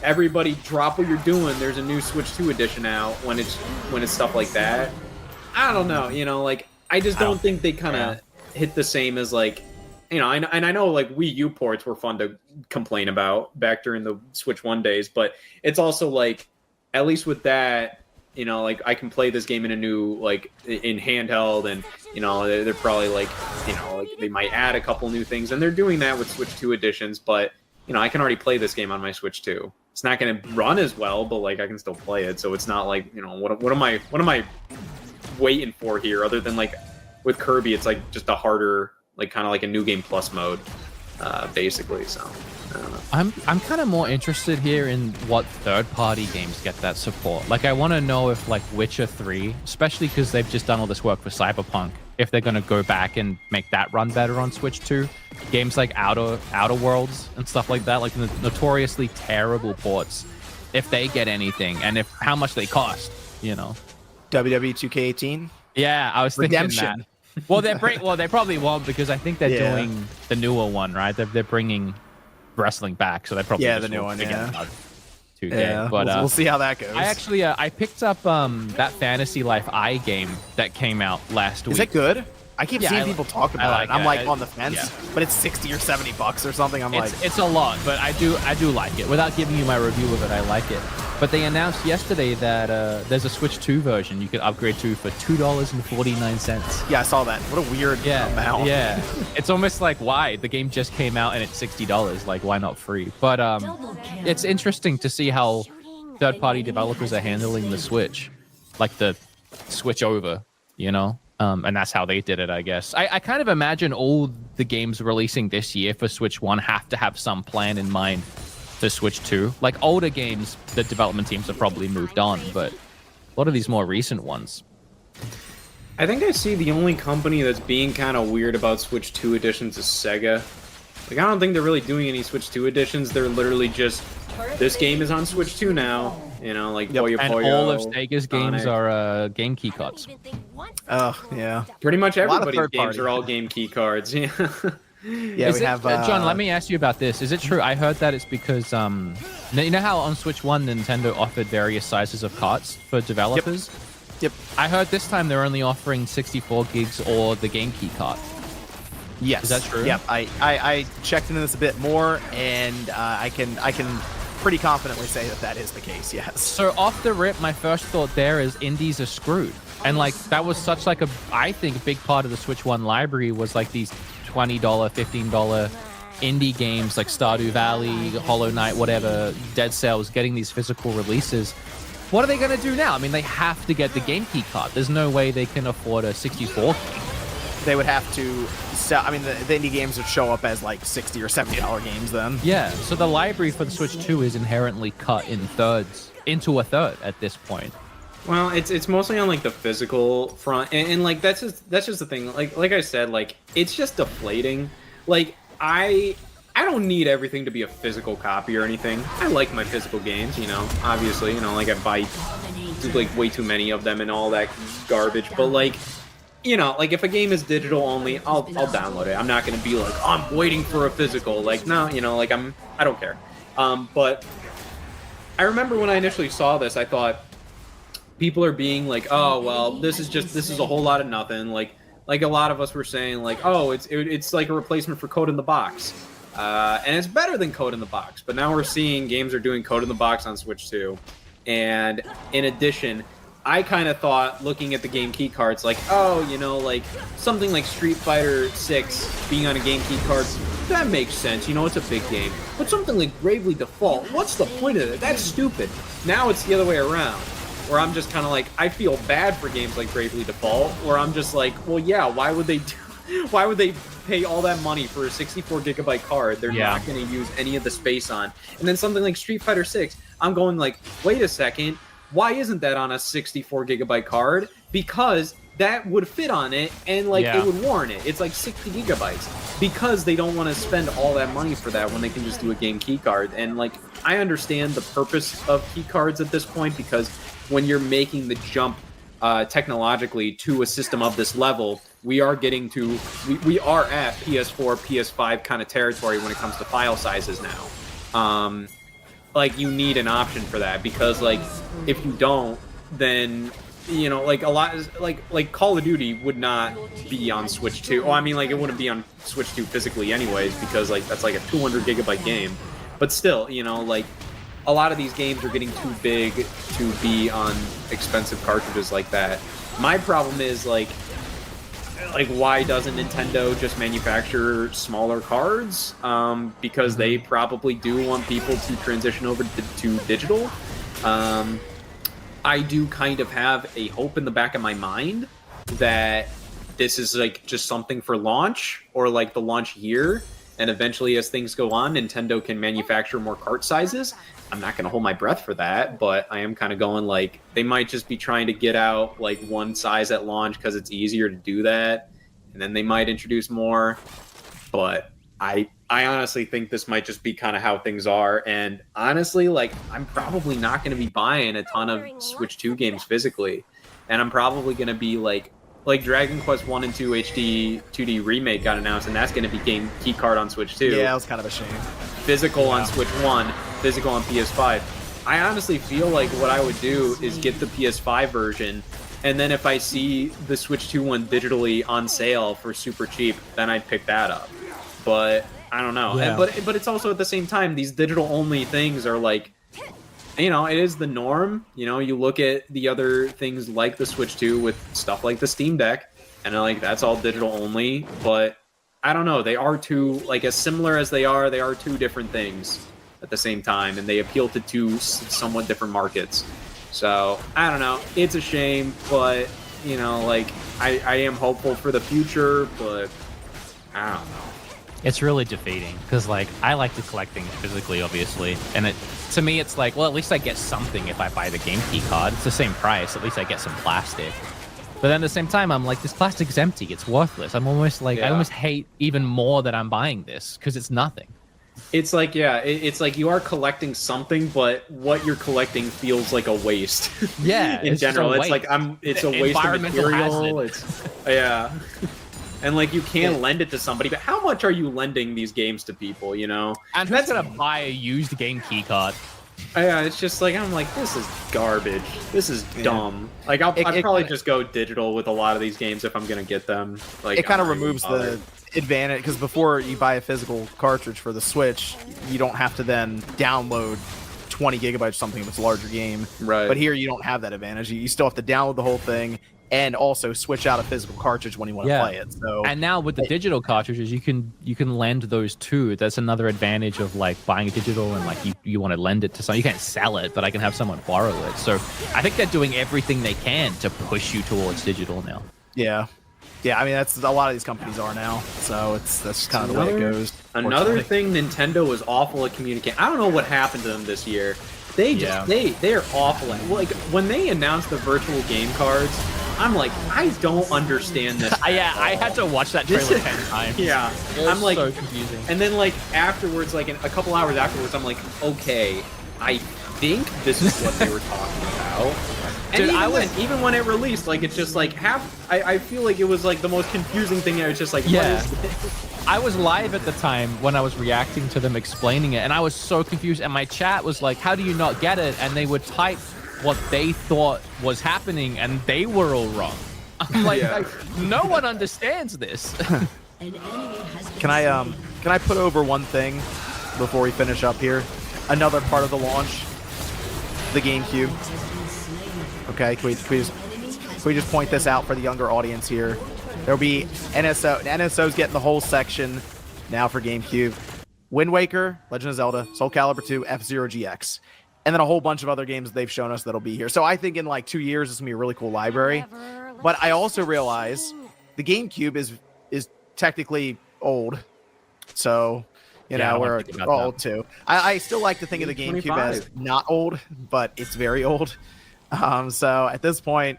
everybody drop what you're doing, there's a new Switch 2 edition out, when it's stuff like that, I don't know, you know, like, I just don't think they kind of hit the same as like, you know, and I know like Wii U ports were fun to complain about back during the Switch 1 days, but it's also like, at least with that, you know, like, I can play this game in a new, like, in handheld, and, you know, they're probably like, you know, like, they might add a couple new things, and they're doing that with Switch 2 editions, but, you know, I can already play this game on my Switch 2. It's not going to run as well, but like, I can still play it, so it's not like, you know, what am I waiting for here, other than like with Kirby, it's like just a harder, like, kind of like a new game plus mode, basically. So I don't know. I'm kind of more interested here in what third-party games get that support. Like, I want to know if like Witcher 3, especially because they've just done all this work for Cyberpunk, if they're going to go back and make that run better on Switch 2. Games like Outer Worlds and stuff like that, like the notoriously terrible ports, if they get anything, and if how much they cost, you know. WWE 2K18. Yeah, I was thinking Redemption. that. Well, they probably won't, because I think they're doing the newer one, right? They're bringing wrestling back, so they probably the new one. Yeah. 2K. Yeah, But we'll see how that goes. I actually I picked up that Fantasy Life I game that came out last week. Is it good? I keep seeing people talk about it. I'm like on the fence, but it's $60 or $70 or something. I'm like, it's a lot, but I do like it. Without giving you my review of it, I like it. But they announced yesterday that there's a Switch 2 version you could upgrade to for $2.49. Yeah, I saw that. What a weird amount. Yeah. It's almost like, why? The game just came out and it's $60. Like, why not free? But it's interesting to see how third-party developers are handling the Switch. Like the Switch over, you know? And that's how they did it, I guess. I kind of imagine all the games releasing this year for Switch 1 have to have some plan in mind for Switch 2. Like older games, the development teams have probably moved on, but a lot of these more recent ones. I think I see the only company that's being kind of weird about Switch 2 editions is Sega. Like, I don't think they're really doing any Switch 2 editions. They're literally just, this game is on Switch 2 now. You know, like Puyo And Puyo, all of Sega's games Sonic. are game key cards. Oh, yeah. Pretty much A lot of everybody's third games party. are all game key cards. Yeah. Yeah, Is we it- have John, let me ask you about this. Is it true? I heard that it's because you know how on Switch 1 Nintendo offered various sizes of carts for developers? Yep. I heard this time they're only offering 64 gigs or the game key cart. Yes. Is that true? Yep. I checked into this a bit more, and I can pretty confidently say that is the case. Yes. So off the rip, my first thought there is indies are screwed. And like that was such like I think big part of the Switch 1 library was like these $20, $15 indie games like Stardew Valley, Hollow Knight, whatever, Dead Cells, getting these physical releases. What are they going to do now? I mean, they have to get the game key card. There's no way they can afford a 64 key. They would have to sell. I mean, the indie games would show up as like $60 or $70 games then. Yeah, so the library for the Switch 2 is inherently cut in thirds, into a third at this point. Well, it's mostly on like the physical front, and like that's just the thing. Like I said, like it's just deflating. Like I don't need everything to be a physical copy or anything. I like my physical games, you know. Obviously, you know, like I buy like way too many of them and all that garbage. But like, you know, like if a game is digital only, I'll download it. I'm not gonna be like, oh, I'm waiting for a physical. Like no, you know, like I don't care. But I remember when I initially saw this, I thought people are being like, oh well, this is a whole lot of nothing. Like a lot of us were saying like, oh, it's like a replacement for Code in the Box, and it's better than Code in the Box. But now we're seeing games are doing Code in the Box on Switch 2, and in addition, I kind of thought looking at the game key cards like, oh, you know, like something like Street Fighter 6 being on a game key card, that makes sense. You know, it's a big game. But something like Bravely Default, what's the point of it? That's stupid. Now it's the other way around, where I'm just kind of like, I feel bad for games like Bravely Default, where I'm just like, well, yeah, why would they pay all that money for a 64 gigabyte card they're not going to use any of the space on? And then something like Street Fighter 6, I'm going like, wait a second, why isn't that on a 64 gigabyte card? Because that would fit on it, and like it would warrant it. It's like 60 gigabytes because they don't want to spend all that money for that when they can just do a game key card. And like, I understand the purpose of key cards at this point, because when you're making the jump technologically to a system of this level, we are getting to we are at PS4, PS5 kind of territory when it comes to file sizes now. Like you need an option for that, because like if you don't, then you know, like a lot like Call of Duty would not be on Switch 2. Oh, I mean, like it wouldn't be on Switch 2 physically anyways, because like that's like a 200 gigabyte game. But still, you know, like a lot of these games are getting too big to be on expensive cartridges like that. My problem is like why doesn't Nintendo just manufacture smaller cards? Because they probably do want people to transition over to digital. I do kind of have a hope in the back of my mind that this is like just something for launch, or like the launch year, and eventually as things go on, Nintendo can manufacture more cart sizes. I'm not going to hold my breath for that, but I am kind of going like they might just be trying to get out like one size at launch because it's easier to do that, and then they might introduce more. But I honestly think this might just be kind of how things are, and honestly, like I'm probably not going to be buying a ton of Switch 2 games physically, and I'm probably going to be like Dragon Quest 1 and 2 HD 2D Remake got announced, and that's going to be game key card on Switch 2. Yeah, it was kind of a shame. Physical on Switch 1, physical on PS5. I honestly feel like what I would do is get the PS5 version, and then if I see the Switch 2 one digitally on sale for super cheap, then I'd pick that up. But I don't know. Yeah. But it's also at the same time, these digital only things are like, you know, it is the norm. You know, you look at the other things like the Switch 2 with stuff like the Steam Deck, and like that's all digital only. But I don't know, they are two, like, as similar as they are two different things at the same time, and they appeal to two somewhat different markets. So I don't know, it's a shame, but you know, like I am hopeful for the future, but I don't know. It's really defeating because, like, I like to collect things physically, obviously, and to me, it's like, well, at least I get something if I buy the game key card. It's the same price. At least I get some plastic. But then at the same time, I'm like, this plastic's empty. It's worthless. I'm almost like, I almost hate even more that I'm buying this because it's nothing. It's like, yeah, it's like you are collecting something, but what you're collecting feels like a waste. Yeah, in general, it's like it's a waste of material. It's yeah. And like you can lend it to somebody, but how much are you lending these games to people, you know? And who's gonna buy a used game key card? Yeah, it's just like, I'm like, this is garbage. This is dumb. Like I'd probably just go digital with a lot of these games if I'm gonna get them. Like it kind of removes the advantage, because before you buy a physical cartridge for the Switch, you don't have to then download 20 gigabytes or something if it's a larger game. Right. But here you don't have that advantage. You still have to download the whole thing and also switch out a physical cartridge when you want to play it. So and now with the digital cartridges, you can lend those too. That's another advantage of like buying a digital and like you want to lend it to someone. You can't sell it, but I can have someone borrow it. So I think they're doing everything they can to push you towards digital now. Yeah. Yeah, I mean that's a lot of these companies are now. So that's kind of the way it goes. Another thing Nintendo was awful at communicating. I don't know what happened to them this year. They just they're awful at, like, when they announced the virtual game cards, I'm like, I don't understand this. I had to watch that trailer 10 times. Yeah, I'm like, so confusing. And then like afterwards, like a couple hours afterwards, I'm like, okay, I think this is what they were talking about. And Dude, even when it released, like it's just like I feel like it was like the most confusing thing. It was just like, yeah. what is this? I was live at the time when I was reacting to them explaining it, and I was so confused. And my chat was like, "How do you not get it?" And they would type what they thought was happening, and they were all wrong. I'm like, no one understands this. Can I put over one thing before we finish up here? Another part of the launch, the GameCube. Okay, can we just point this out for the younger audience here? There'll be NSO. NSO's getting the whole section now for GameCube. Wind Waker, Legend of Zelda, Soul Calibur 2, F-Zero GX. And then a whole bunch of other games they've shown us that'll be here. So I think in like 2 years, it's going to be a really cool library. But I also realize the GameCube is technically old. So, you know, we're old too. I still like to think of the GameCube 25. as not old, but it's very old. So at this point,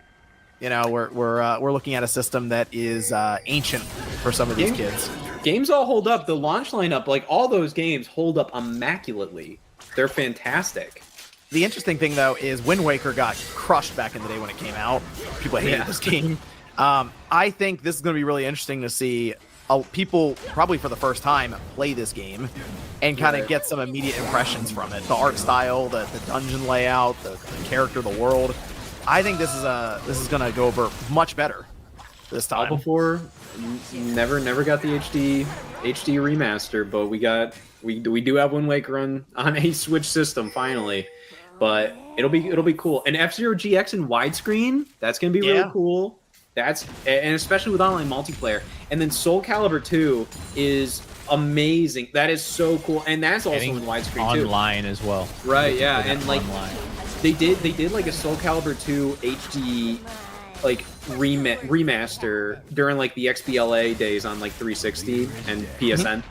you know, we're looking at a system that is ancient for some of these kids. Games all hold up. The launch lineup, like all those games, hold up immaculately. They're fantastic. The interesting thing, though, is Wind Waker got crushed back in the day when it came out. People hated this game. I think this is going to be really interesting to see people, probably for the first time, play this game and kind of get some immediate impressions from it. The art style, the dungeon layout, the character, the world. I think this is going to go over much better this time. All before, never got the HD remaster, but we do have Wind Waker on a Switch system finally. But it'll be cool. And F-Zero GX in widescreen, that's gonna be really cool. And especially with online multiplayer. And then Soul Calibur 2 is amazing. That is so cool, and that's also in widescreen too. Online as well. Right? Yeah, and like they did like a Soul Calibur 2 HD like remaster during like the XBLA days on like 360 and PSN,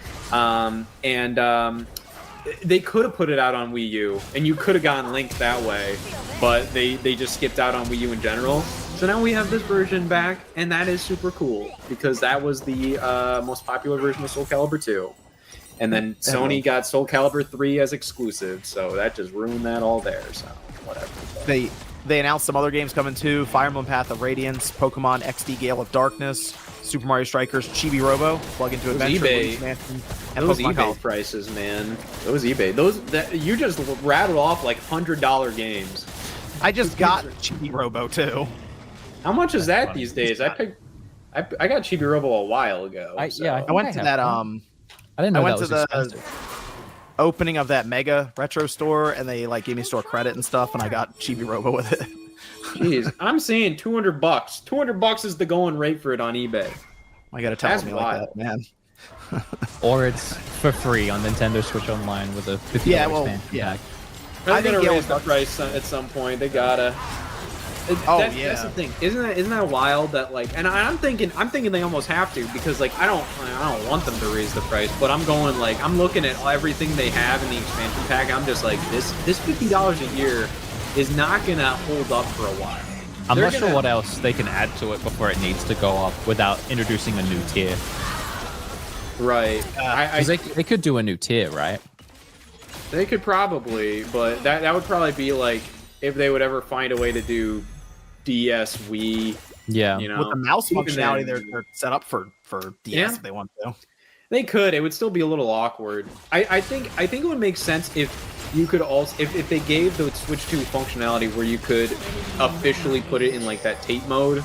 they could have put it out on Wii U, and you could have gotten Link that way, but they just skipped out on Wii U in general. So now we have this version back, and that is super cool, because that was the most popular version of Soul Calibur 2. And then Sony got Soul Calibur 3 as exclusive, so that just ruined that all there, so whatever. They announced some other games coming too: Fire Emblem Path of Radiance, Pokemon XD Gale of Darkness, Super Mario Strikers, Chibi Robo, Plug into Adventure, eBay. and Those Pokemon eBay Golf. prices, man. Those eBay. You just rattled off like $100 games. I just got Chibi Robo too. How much is that these days? I got Chibi Robo a while ago. I went to that. I didn't know that was expensive. opening of that Mega Retro store, and they like gave me store credit and stuff, and I got Chibi Robo with it. Jeez, I'm saying $200. $200 is the going rate for it on eBay. I gotta tell me like that, man. Or it's for free on Nintendo Switch Online with a $50 expansion pack. They're gonna raise the price at some point. They gotta. That's the thing. Isn't that wild that like? And I'm thinking they almost have to, because like I don't want them to raise the price, but I'm going like I'm looking at everything they have in the expansion pack. I'm just like this $50 a year is not gonna hold up for a while. I'm not sure what else they can add to it before it needs to go up without introducing a new tier. Right. They could do a new tier, right? They could probably, but that would probably be like if they would ever find a way to do DS, Wii. Yeah. You know, with the mouse functionality, they're set up for DS if they want to. They could. It would still be a little awkward. I think it would make sense if you could also if they gave the Switch 2 functionality where you could officially put it in like that tape mode.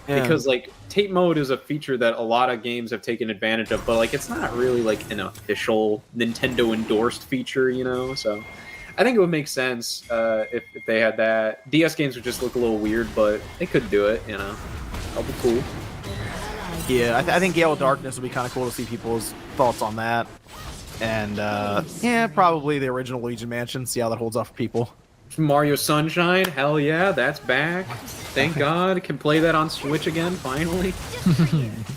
Yeah. Because like tape mode is a feature that a lot of games have taken advantage of, but like it's not really like an official Nintendo endorsed feature, you know. So I think it would make sense if they had that. DS games would just look a little weird, but they could do it, you know. That'll be cool. Yeah, I think Gale of Darkness would be kind of cool to see people's thoughts on that. And yeah, probably the original Luigi Mansion. See how that holds up for people. Mario Sunshine, hell yeah, that's back. Thank God, can play that on Switch again finally.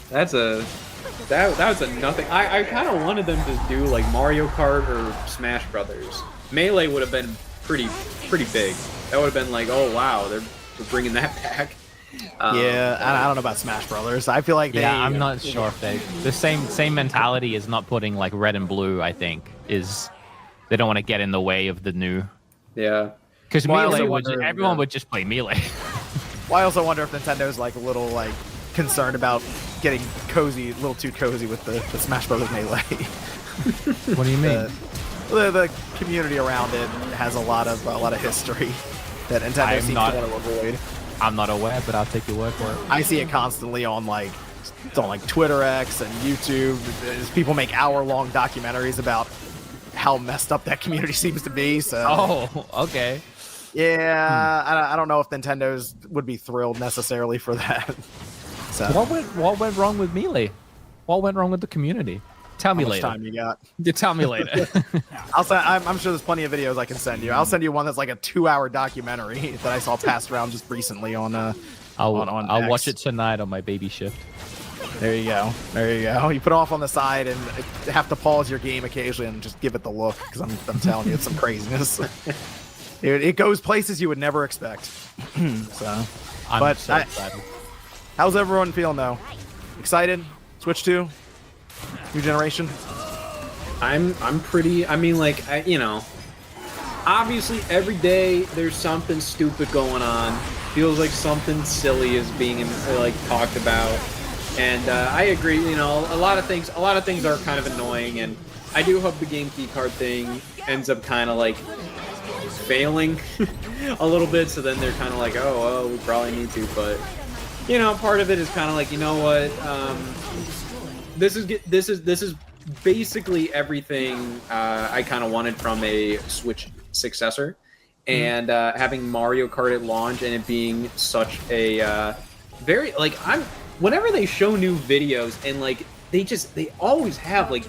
that was a nothing. I kind of wanted them to do like Mario Kart or Smash Brothers. Melee would have been pretty big. That would have been like, oh wow, they're bringing that back. Yeah, I don't know about Smash Brothers. I feel like I'm not sure if the same mentality is not putting like Red and Blue. I think is they don't want to get in the way of the new. Yeah. Because Melee everyone would just play Melee. Well, I also wonder if Nintendo's like a little like concerned about getting cozy, a little too cozy with the Smash Brothers Melee. What do you mean? The community around it has a lot of history that Nintendo seems to want to avoid. I'm not aware, but I'll take your word for it. I see it constantly on like Twitter X and YouTube. As people make hour-long documentaries about how messed up that community seems to be. So. Oh, okay. Yeah, I don't know if Nintendo's would be thrilled necessarily for that. So. What went wrong with Melee? What went wrong with the community? Tell me later. How much time you got? You tell me later. I'm sure there's plenty of videos I can send you. I'll send you one that's like a 2-hour documentary that I saw passed around just recently on I'll watch it tonight on my baby shift. There you go. There you go. You put it off on the side and have to pause your game occasionally and just give it the look, because I'm telling you, it's some craziness. It goes places you would never expect. So, I'm so excited. How's everyone feeling though? Excited? Switch 2? New generation? I'm pretty. I mean, like you know, obviously every day there's something stupid going on. Feels like something silly is being like talked about, and I agree. You know, a lot of things are kind of annoying, and I do hope the game key card thing ends up kind of like failing a little bit. So then they're kind of like, oh, well, we probably need to, but you know, part of it is kind of like, you know what. This is basically everything I kind of wanted from a Switch successor, and having Mario Kart at launch and it being such a very like whenever they show new videos and like they always have like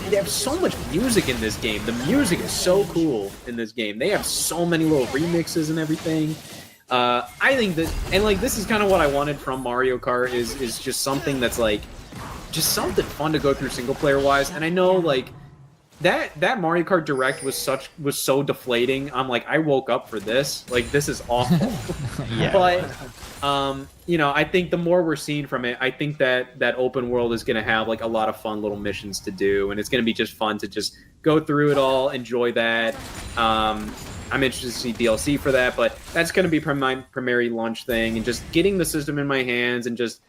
they have so much music in this game. The music is so cool in this game. They have so many little remixes and everything. I think that, and like this is kind of what I wanted from Mario Kart is just something that's like. Just something fun to go through single player wise, and I know like that Mario Kart Direct was so deflating. I'm like, I woke up for this. Like, this is awful. Yeah. But you know, I think the more we're seeing from it, I think that open world is going to have like a lot of fun little missions to do, and it's going to be just fun to just go through it all, enjoy that. I'm interested to see DLC for that, but that's going to be my primary launch thing, and just getting the system in my hands and just.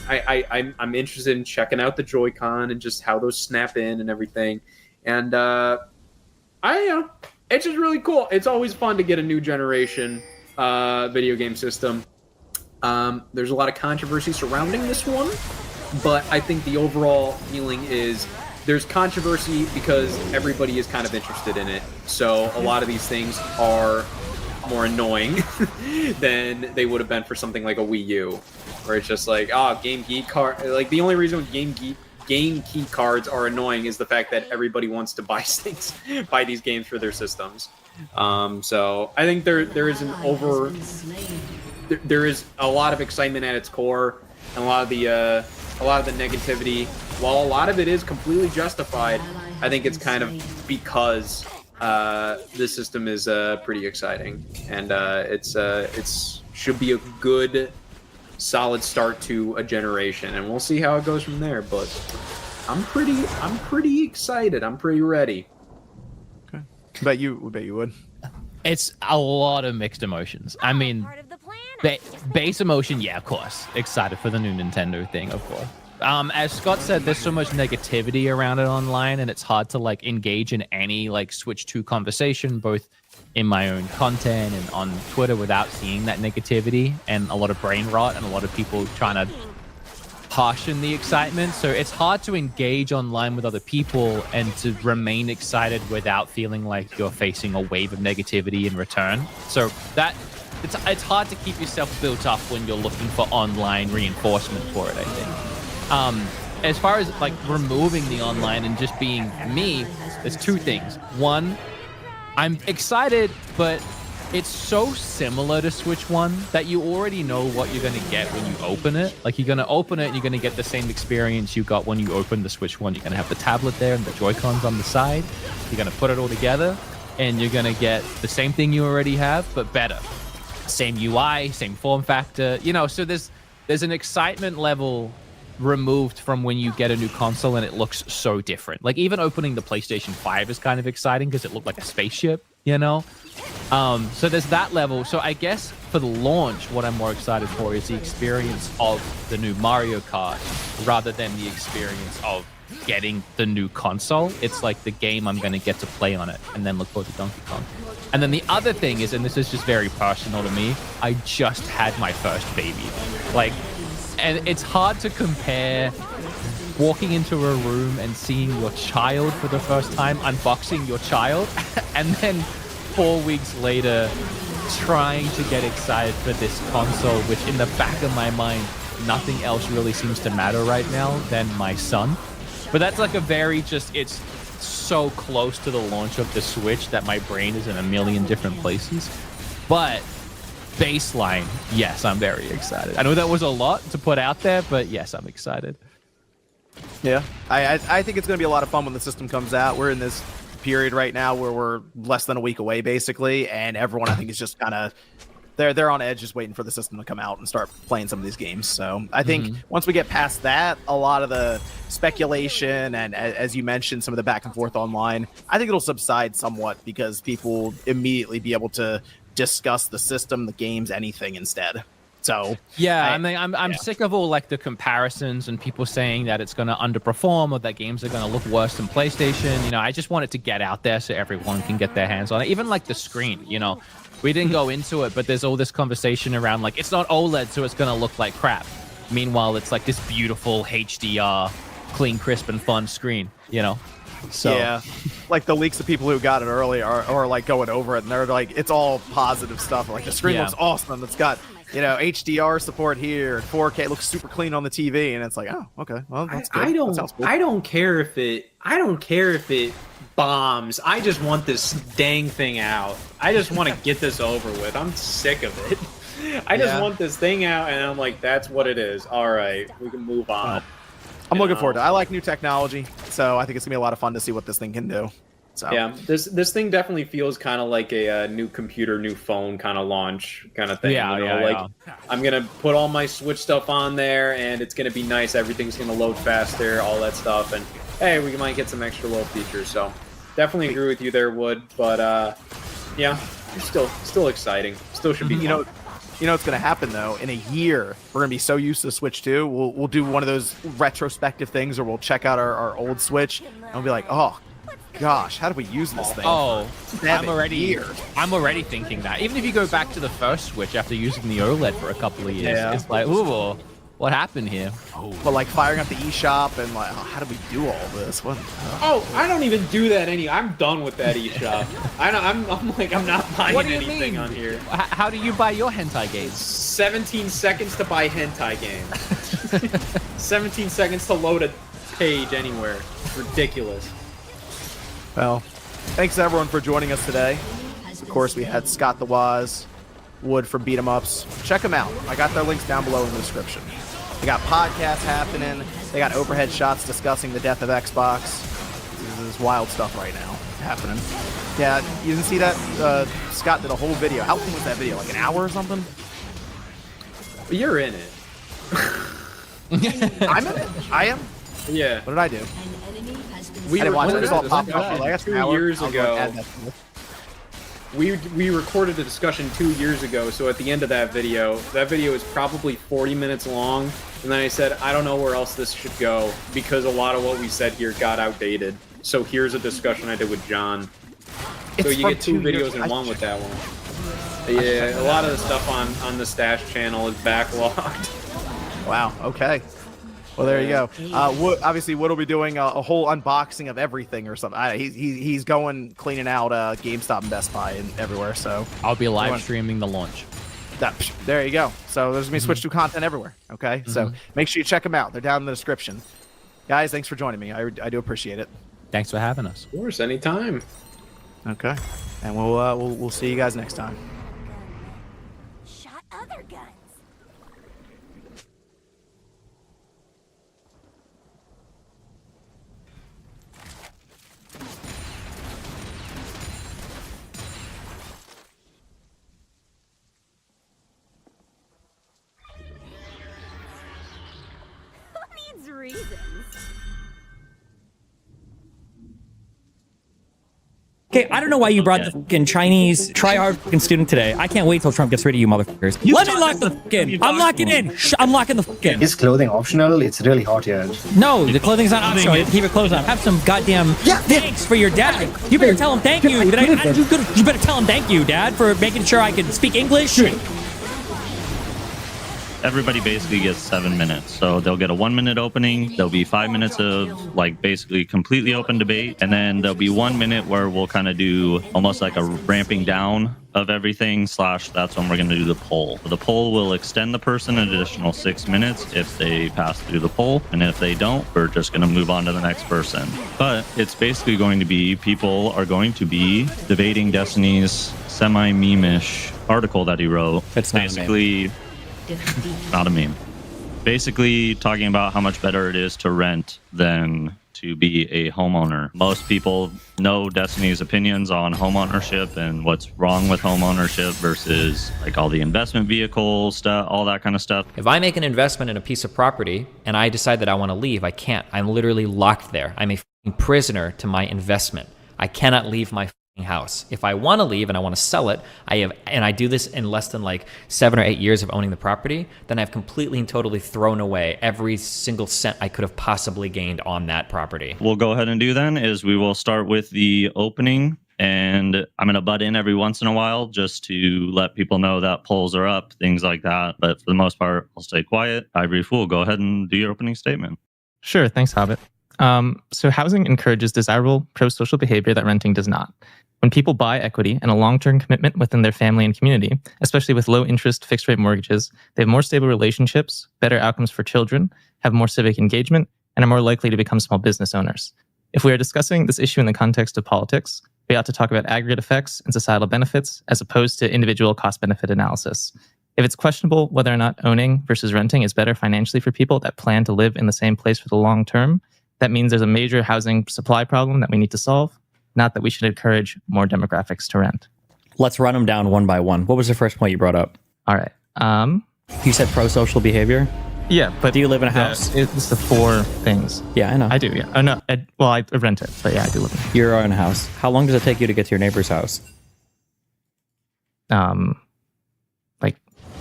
I'm interested in checking out the Joy-Con and just how those snap in and everything, and it's just really cool. It's always fun to get a new generation video game system. There's a lot of controversy surrounding this one, but I think the overall feeling is there's controversy because everybody is kind of interested in it. So a lot of these things are more annoying than they would have been for something like a Wii U, where it's just like, oh, Game Geek card. Like the only reason Game Key cards are annoying is the fact that everybody wants to buy things, buy these games for their systems. So I think there is there is a lot of excitement at its core, and a lot of the negativity. While a lot of it is completely justified, I think it's kind of because this system is pretty exciting, and it's should be a good, solid start to a generation, and we'll see how it goes from there. But I'm pretty excited. I'm pretty ready. Okay. Bet you would. It's a lot of mixed emotions. I mean, base emotion, yeah, of course. Excited for the new Nintendo thing, of course. As Scott said, there's so much negativity around it online, and it's hard to like engage in any like Switch 2 conversation, both in my own content and on Twitter, without seeing that negativity and a lot of brain rot and a lot of people trying to harshen the excitement. So it's hard to engage online with other people and to remain excited without feeling like you're facing a wave of negativity in return. So that it's hard to keep yourself built up when you're looking for online reinforcement for it, I think. As far as like removing the online and just being me, there's two things. One, I'm excited, but it's so similar to Switch 1 that you already know what you're going to get when you open it. Like, you're going to open it and you're going to get the same experience you got when you opened the Switch 1. You're going to have the tablet there and the Joy-Cons on the side. You're going to put it all together and you're going to get the same thing you already have, but better. Same UI, same form factor, you know, so there's an excitement level removed from when you get a new console and it looks so different. Like, even opening the PlayStation 5 is kind of exciting because it looked like a spaceship, you know? So there's that level. So I guess for the launch, what I'm more excited for is the experience of the new Mario Kart rather than the experience of getting the new console. It's like the game I'm going to get to play on it and then look forward to Donkey Kong. And then the other thing is, and this is just very personal to me, I just had my first baby. Like, and it's hard to compare walking into a room and seeing your child for the first time, unboxing your child, and then 4 weeks later trying to get excited for this console, which in the back of my mind, nothing else really seems to matter right now than my son. But that's like a very just, it's so close to the launch of the Switch that my brain is in a million different places. But baseline, yes, I'm very excited. I know that was a lot to put out there, but yes, I'm excited. Yeah, I think it's going to be a lot of fun when the system comes out. We're in this period right now where we're less than a week away, basically, and everyone, I think, is just kind of they're on edge, just waiting for the system to come out and start playing some of these games. So I think once we get past that, a lot of the speculation and, as you mentioned, some of the back and forth online, I think it'll subside somewhat because people will immediately be able to discuss the system, the games, anything instead. So yeah, I mean, I'm sick of all like the comparisons and people saying that it's going to underperform or that games are going to look worse than PlayStation. You know, I just want it to get out there so everyone can get their hands on it. Even like the screen, you know, we didn't go into it, but there's all this conversation around like it's not OLED, so it's going to look like crap. Meanwhile, it's like this beautiful HDR, clean, crisp, and fun screen. You know. So yeah, like the leaks of people who got it early are like going over it, and they're like, it's all positive stuff. Like the screen looks awesome. It's got, you know, HDR support here, 4K. It looks super clean on the TV, and it's like, oh, okay, well, that's good. That sounds cool. I don't care if it bombs. I just want this dang thing out. I just want to get this over with. I'm sick of it. I just want this thing out, and I'm like, that's what it is. All right, we can move on. I'm looking forward to it. I like new technology, so I think it's gonna be a lot of fun to see what this thing can do. So yeah, this thing definitely feels kind of like a new computer, new phone kind of launch kind of thing. Yeah, you know? Like I'm gonna put all my Switch stuff on there, and it's gonna be nice. Everything's gonna load faster, all that stuff, and hey, we might get some extra little features. So definitely agree with you there, Wood. But yeah, it's still exciting. Still should be. You know what's going to happen, though? In a year, we're going to be so used to Switch 2, we'll do one of those retrospective things, or we'll check out our old Switch, and we'll be like, oh, gosh, how do we use this thing? Oh, I'm already thinking that. Even if you go back to the first Switch after using the OLED for a couple of years, it's like, ooh, What happened here? But like firing up the eShop and like, how do we do all this? What? Oh, I don't even do that I'm done with that eShop. I'm not buying What do you anything mean? on here. How do you buy your hentai games? 17 seconds to buy hentai games. 17 seconds to load a page anywhere. Ridiculous. Well, thanks everyone for joining us today. Of course, we had Scott the Waz, Wood from Beat 'em Ups. Check them out. I got their links down below in the description. They got podcasts happening. They got overhead shots discussing the death of Xbox. This is wild stuff right now happening. Yeah, you didn't see that? Scott did a whole video. How long was that video? Like an hour or something? You're in it. I'm in it. I am? Yeah. What did I do? We I didn't watch it. It recorded was all a popped up. discussion Like, that's an 2 hour. years I'll go ago. add that to it. We recorded a discussion 2 years ago, so at the end of that video is probably 40 minutes long, and then I said, I don't know where else this should go, because a lot of what we said here got outdated. So here's a discussion I did with John. So It's you from get 2 2 years. videos in one with that one. Yeah, a lot of the stuff on the Stash channel is backlogged. Wow, okay. Well, there you go. Obviously, Wood will be doing a whole unboxing of everything or something. He's going cleaning out GameStop and Best Buy and everywhere. So I'll be live streaming the launch. There you go. So there's gonna be Switch 2 content everywhere. Okay, so make sure you check them out. They're down in the description. Guys, thanks for joining me. I do appreciate it. Thanks for having us. Of course, anytime. Okay, and we'll see you guys next time. Shot other guns. Who needs reasons? Okay, I don't know why you brought the fucking Chinese try-hard fucking student today. I can't wait till Trump gets rid of you motherfuckers. Let me lock the fucking. I'm locking in. I'm locking the fucking. Is clothing optional? It's really hot here. No, the clothing's not optional. You have to keep your clothes on. Have some goddamn thanks for your dad. You better tell him thank you. You better tell him thank you, Dad, for making sure I can speak English. Everybody basically gets 7 minutes. So they'll get a 1 minute opening. There'll be 5 minutes of like basically completely open debate. And then there'll be 1 minute where we'll kind of do almost like a ramping down of everything / that's when we're going to do the poll. The poll will extend the person an additional 6 minutes if they pass through the poll. And if they don't, we're just going to move on to the next person. But it's basically going to be, people are going to be debating Destiny's semi-meme-ish article that he wrote. It's not basically not a meme. Basically talking about how much better it is to rent than to be a homeowner. Most people know Destiny's opinions on homeownership and what's wrong with homeownership versus like all the investment vehicle stuff, all that kind of stuff. If I make an investment in a piece of property and I decide that I want to leave, I can't. I'm literally locked there. I'm a prisoner to my investment. I cannot leave my house. If I want to leave and I want to sell it, I do this in less than like 7 or 8 years of owning the property, then I've completely and totally thrown away every single cent I could have possibly gained on that property. We'll go ahead and do then is we will start with the opening, and I'm going to butt in every once in a while just to let people know that polls are up, things like that. But for the most part, I'll stay quiet. Ivory Fool, go ahead and do your opening statement. Sure. Thanks, Hobbit. So housing encourages desirable pro-social behavior that renting does not. When people buy equity and a long-term commitment within their family and community, especially with low-interest fixed-rate mortgages, they have more stable relationships, better outcomes for children, have more civic engagement, and are more likely to become small business owners. If we are discussing this issue in the context of politics, we ought to talk about aggregate effects and societal benefits as opposed to individual cost-benefit analysis. If it's questionable whether or not owning versus renting is better financially for people that plan to live in the same place for the long term, that means there's a major housing supply problem that we need to solve, not that we should encourage more demographics to rent. Let's run them down one by one. What was the first point you brought up? All right. You said pro-social behavior? Yeah, but do you live in a house? It's the 4 things. Yeah, I know. I do, yeah. Oh, no. I rent it, but yeah, I do live in it. You're in a house. How long does it take you to get to your neighbor's house? Like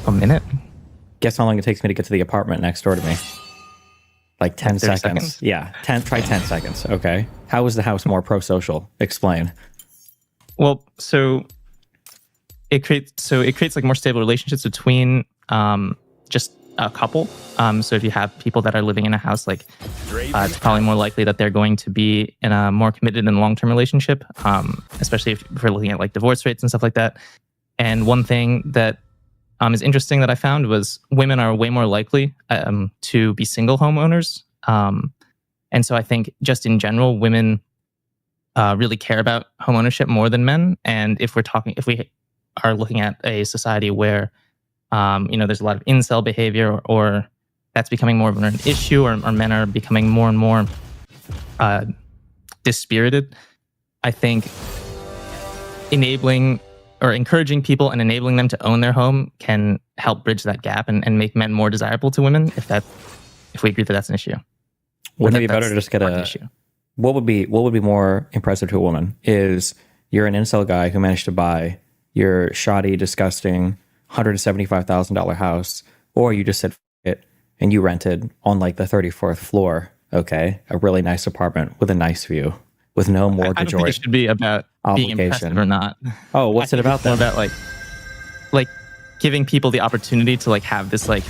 a minute. Guess how long it takes me to get to the apartment next door to me? Like 10 seconds. Yeah, try 10 seconds. Okay. How is the house more pro-social? Explain. Well, so it creates like more stable relationships between just a couple. So if you have people that are living in a house, like it's probably more likely that they're going to be in a more committed and long-term relationship, especially if we're looking at like divorce rates and stuff like that. And one thing that is interesting that I found was women are way more likely to be single homeowners. And so I think just in general, women really care about home ownership more than men. And if we are looking at a society where there's a lot of incel behavior, or that's becoming more of an issue, or men are becoming more and more dispirited, I think enabling or encouraging people and enabling them to own their home can help bridge that gap and make men more desirable to women, if we agree that that's an issue. Wouldn't it be better to just get a issue? What would be more impressive to a woman is you're an incel guy who managed to buy your shoddy, disgusting $175,000 house, or you just said it and you rented on like the 34th floor, okay, a really nice apartment with a nice view, with no mortgage I don't think it should be about being impressive or not. Oh, what's it about then? About like giving people the opportunity to like have this like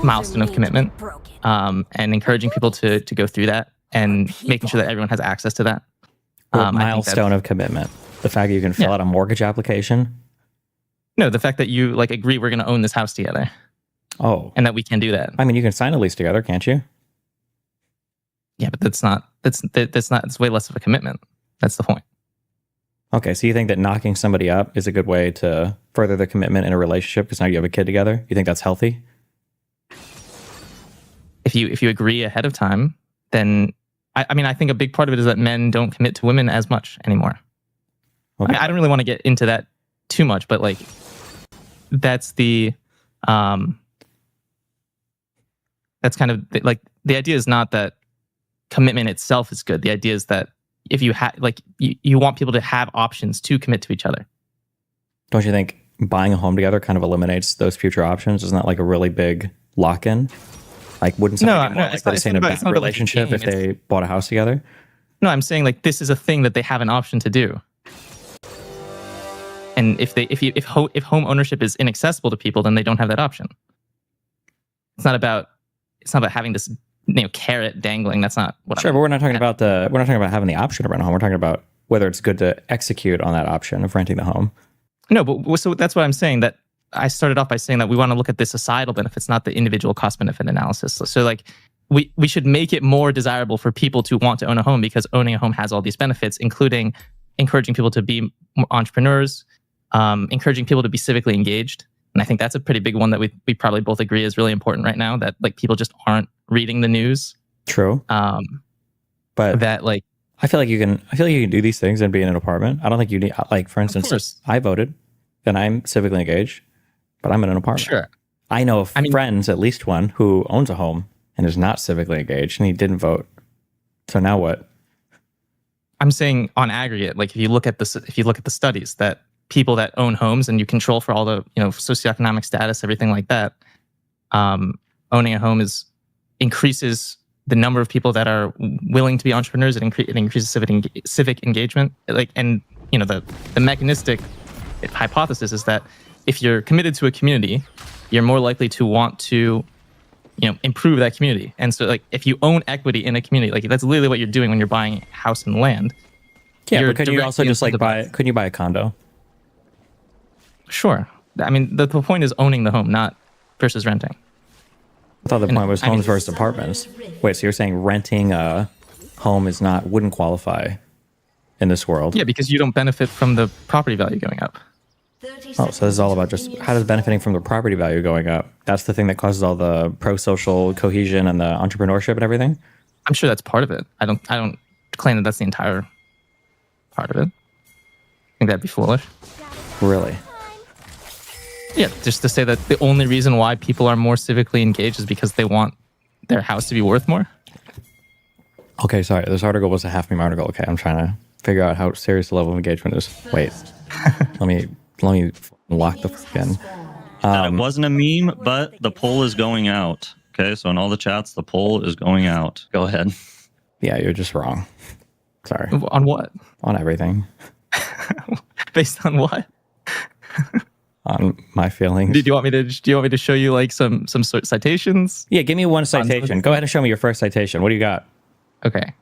milestone of commitment, and encouraging people to go through that and making sure that everyone has access to that. Milestone of commitment. The fact that you can fill out a mortgage application. No, the fact that you like agree we're going to own this house together. Oh, and that we can do that. I mean, you can sign a lease together, can't you? Yeah, but that's not. It's way less of a commitment. That's the point. Okay, so you think that knocking somebody up is a good way to further the commitment in a relationship because now you have a kid together? You think that's healthy? If you agree ahead of time, then I think a big part of it is that men don't commit to women as much anymore. Okay. I don't really want to get into that too much, but like that's the that's kind of like the idea is not that commitment itself is good. The idea is that if you have like you want people to have options to commit to each other. Don't you think buying a home together kind of eliminates those future options? Isn't that like a really big lock-in? Like, wouldn't somebody more likely to stay in a bad relationship if they bought a house together? No, I'm saying like this is a thing that they have an option to do. And if home ownership is inaccessible to people, then they don't have that option. It's not about having this carrot dangling. That's not what. Sure, but we're not talking about having the option to rent a home. We're talking about whether it's good to execute on that option of renting the home. No, but so that's what I'm saying. That I started off by saying that we want to look at the societal benefits, not the individual cost benefit analysis. So like we should make it more desirable for people to want to own a home because owning a home has all these benefits, including encouraging people to be entrepreneurs, encouraging people to be civically engaged. And I think that's a pretty big one that we probably both agree is really important right now, that like people just aren't reading the news. True. But that like I feel like you can do these things and be in an apartment. I don't think you need, like, for instance, I voted and I'm civically engaged, but I'm in an apartment. Sure. I know friends, at least one, who owns a home and is not civically engaged and he didn't vote. So now what? I'm saying on aggregate, like if you look at the studies that people that own homes and you control for all the socioeconomic status, everything like that, owning a home increases the number of people that are willing to be entrepreneurs. It increases civic engagement. The mechanistic hypothesis is that if you're committed to a community, you're more likely to want to improve that community. And so like if you own equity in a community, like that's literally what you're doing when you're buying a house and land. Yeah, but couldn't you also just like couldn't you buy a condo? Sure. I mean, the point is owning the home, not versus renting. I thought the point was homes versus apartments. Wait, so you're saying renting a home wouldn't qualify in this world? Yeah, because you don't benefit from the property value going up. Oh, so this is all about just how does benefiting from the property value going up? That's the thing that causes all the pro-social cohesion and the entrepreneurship and everything? I'm sure that's part of it. I don't claim that that's the entire part of it. I think that'd be foolish. Really? Yeah, just to say that the only reason why people are more civically engaged is because they want their house to be worth more. Okay, sorry. This article was a half-meme article. Okay, I'm trying to figure out how serious the level of engagement is. Wait, let me lock the freaking. It wasn't a meme, but the poll is going out. Okay, so in all the chats, the poll is going out. Go ahead. Yeah, you're just wrong. Sorry. On what? On everything. Based on what? on my feelings. Do you want me to show you like some sort citations? Yeah, give me one citation. Go ahead and show me your first citation. What do you got? Okay.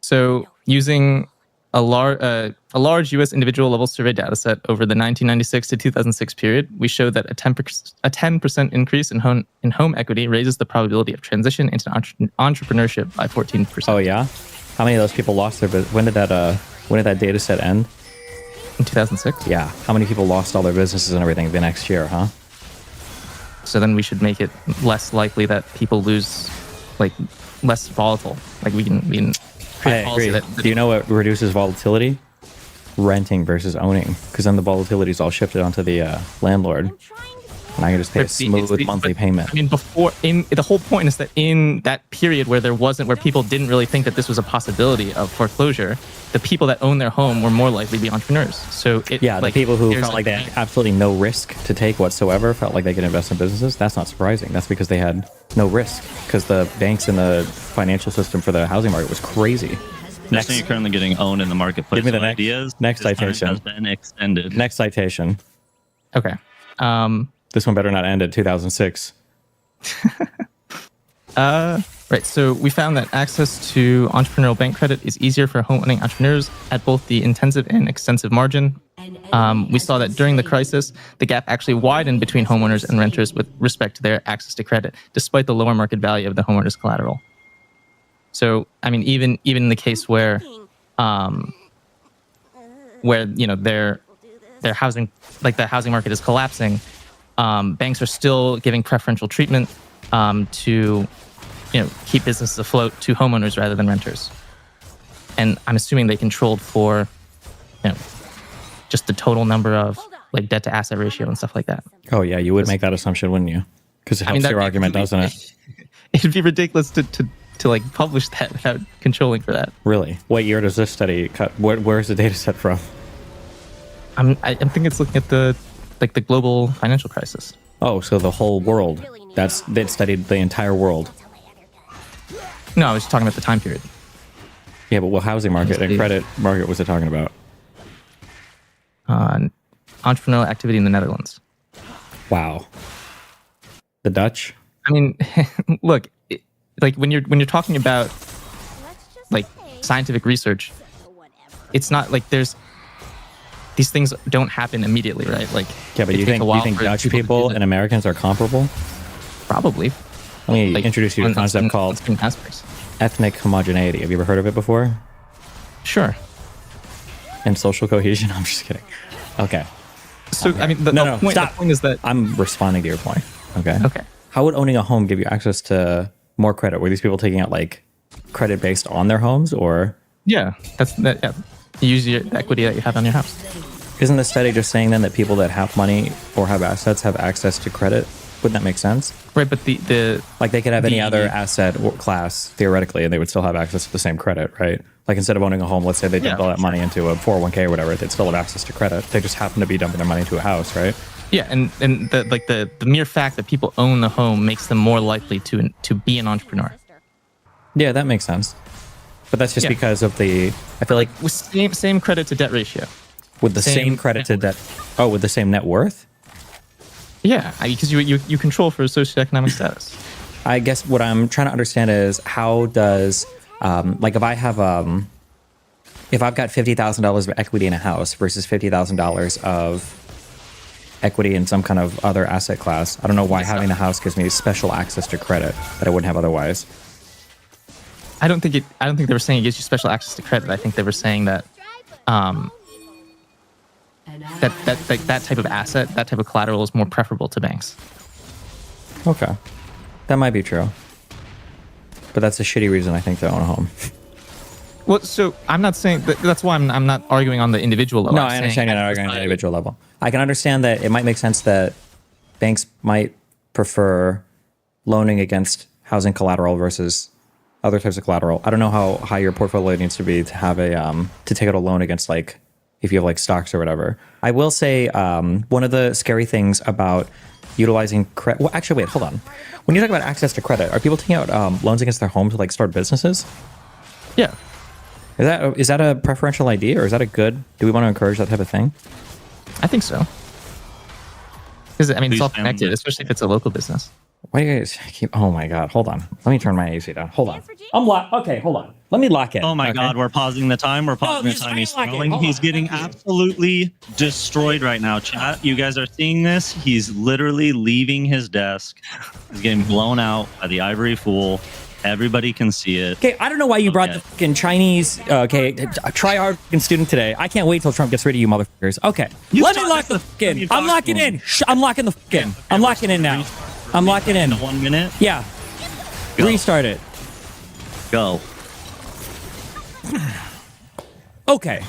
So using a large U.S. individual level survey data set over the 1996 to 2006 period, we showed that a 10% increase in home equity raises the probability of transition into entrepreneurship by 14%. Oh yeah, how many of those people lost their business? When did that data set end? In 2006. Yeah. How many people lost all their businesses and everything the next year? Huh? So then we should make it less likely that people lose, like less volatile. Like we can create policy that. Do you know what reduces volatility? Renting versus owning, because then the volatility is all shifted onto the landlord, and I can just pay a smooth monthly payment. I mean, the whole point is that in that period where people didn't really think that this was a possibility of foreclosure, the people that own their home were more likely to be entrepreneurs. So the people who felt like they had absolutely no risk to take whatsoever felt like they could invest in businesses. That's not surprising. That's because they had no risk, because the banks and the financial system for the housing market was crazy. Next thing you're currently getting owned in the marketplace. Give me the next citation. Has been extended. Next citation. Okay. This one better not end at 2006. Right. So we found that access to entrepreneurial bank credit is easier for homeowning entrepreneurs at both the intensive and extensive margin. We saw that during the crisis, the gap actually widened between homeowners and renters with respect to their access to credit, despite the lower market value of the homeowner's collateral. So, I mean, even in the case where their housing, like the housing market is collapsing, banks are still giving preferential treatment to keep businesses afloat to homeowners rather than renters. And I'm assuming they controlled for just the total number of like debt to asset ratio and stuff like that. Oh yeah, you would make that assumption, wouldn't you? Because it helps your argument, doesn't it? It'd be ridiculous to like publish that without controlling for that. Really? What year does this study cut? Where's the data set from? I think it's looking at the global financial crisis. Oh, so the whole world. They studied the entire world. No, I was talking about the time period. Yeah, but what housing market and credit market was it talking about? Entrepreneurial activity in the Netherlands. Wow. The Dutch? I mean, look, like when you're talking about like scientific research, it's not like these things don't happen immediately, right? Like, yeah, but you think Dutch people and Americans are comparable? Probably. Let me introduce you to a concept called ethnic homogeneity. Have you ever heard of it before? Sure. And social cohesion? I'm just kidding. Okay. So, I mean, the point is that I'm responding to your point. Okay. Okay. How would owning a home give you access to more credit? Were these people taking out like credit based on their homes, or? Yeah, yeah. You use your equity that you have on your house. Isn't the study just saying then that people that have money or have assets have access to credit? Wouldn't that make sense? Right, but the like they could have any other asset or class theoretically, and they would still have access to the same credit, right? Like instead of owning a home, let's say they dumped all that money into a 401k or whatever, they'd still have access to credit. They just happen to be dumping their money into a house, right? Yeah, and the mere fact that people own the home makes them more likely to be an entrepreneur. Yeah, that makes sense. But that's just because of I feel like with same credit to debt ratio. With the same credit to debt. Oh, with the same net worth? Yeah, because you control for socioeconomic status. I guess what I'm trying to understand is how does like if I've got $50,000 of equity in a house versus $50,000 of equity in some kind of other asset class, I don't know why having the house gives me special access to credit that I wouldn't have otherwise. I don't think they were saying it gives you special access to credit. I think they were saying that that type of asset, that type of collateral is more preferable to banks. Okay. That might be true. But that's a shitty reason, I think, to own a home. Well, so I'm not saying that's why I'm not arguing on the individual level. No, I understand you're not arguing on the individual level. I can understand that it might make sense that banks might prefer loaning against housing collateral versus other types of collateral. I don't know how high your portfolio needs to be to have to take out a loan against, like, if you have like stocks or whatever. I will say one of the scary things about utilizing credit. Well, actually, wait, hold on. When you talk about access to credit, are people taking out loans against their home to like start businesses? Yeah. Is that a preferential idea, or is that a good? Do we want to encourage that type of thing? I think so. Because I mean, it's Please, all connected, especially if it's a local business. Why do you guys keep? Oh my god! Hold on. Let me turn my AC down. Hold on. I'm locked. Okay, hold on. Let me lock it. Oh my okay? God, we're pausing the time. We're pausing the time. He's scrolling. He's getting absolutely destroyed right now. Chat, you guys are seeing this. He's literally leaving his desk. He's getting blown out by the ivory fool. Everybody can see it. Okay, I don't know why you brought the fucking Chinese. Try hard fucking student today. I can't wait till Trump gets rid of you, motherfuckers. Okay, let me lock the fucking. I'm locking in. I'm locking the fucking. I'm locking in now. I'm locking in. 1 minute. Yeah. Go. Restart it. Go. Okay.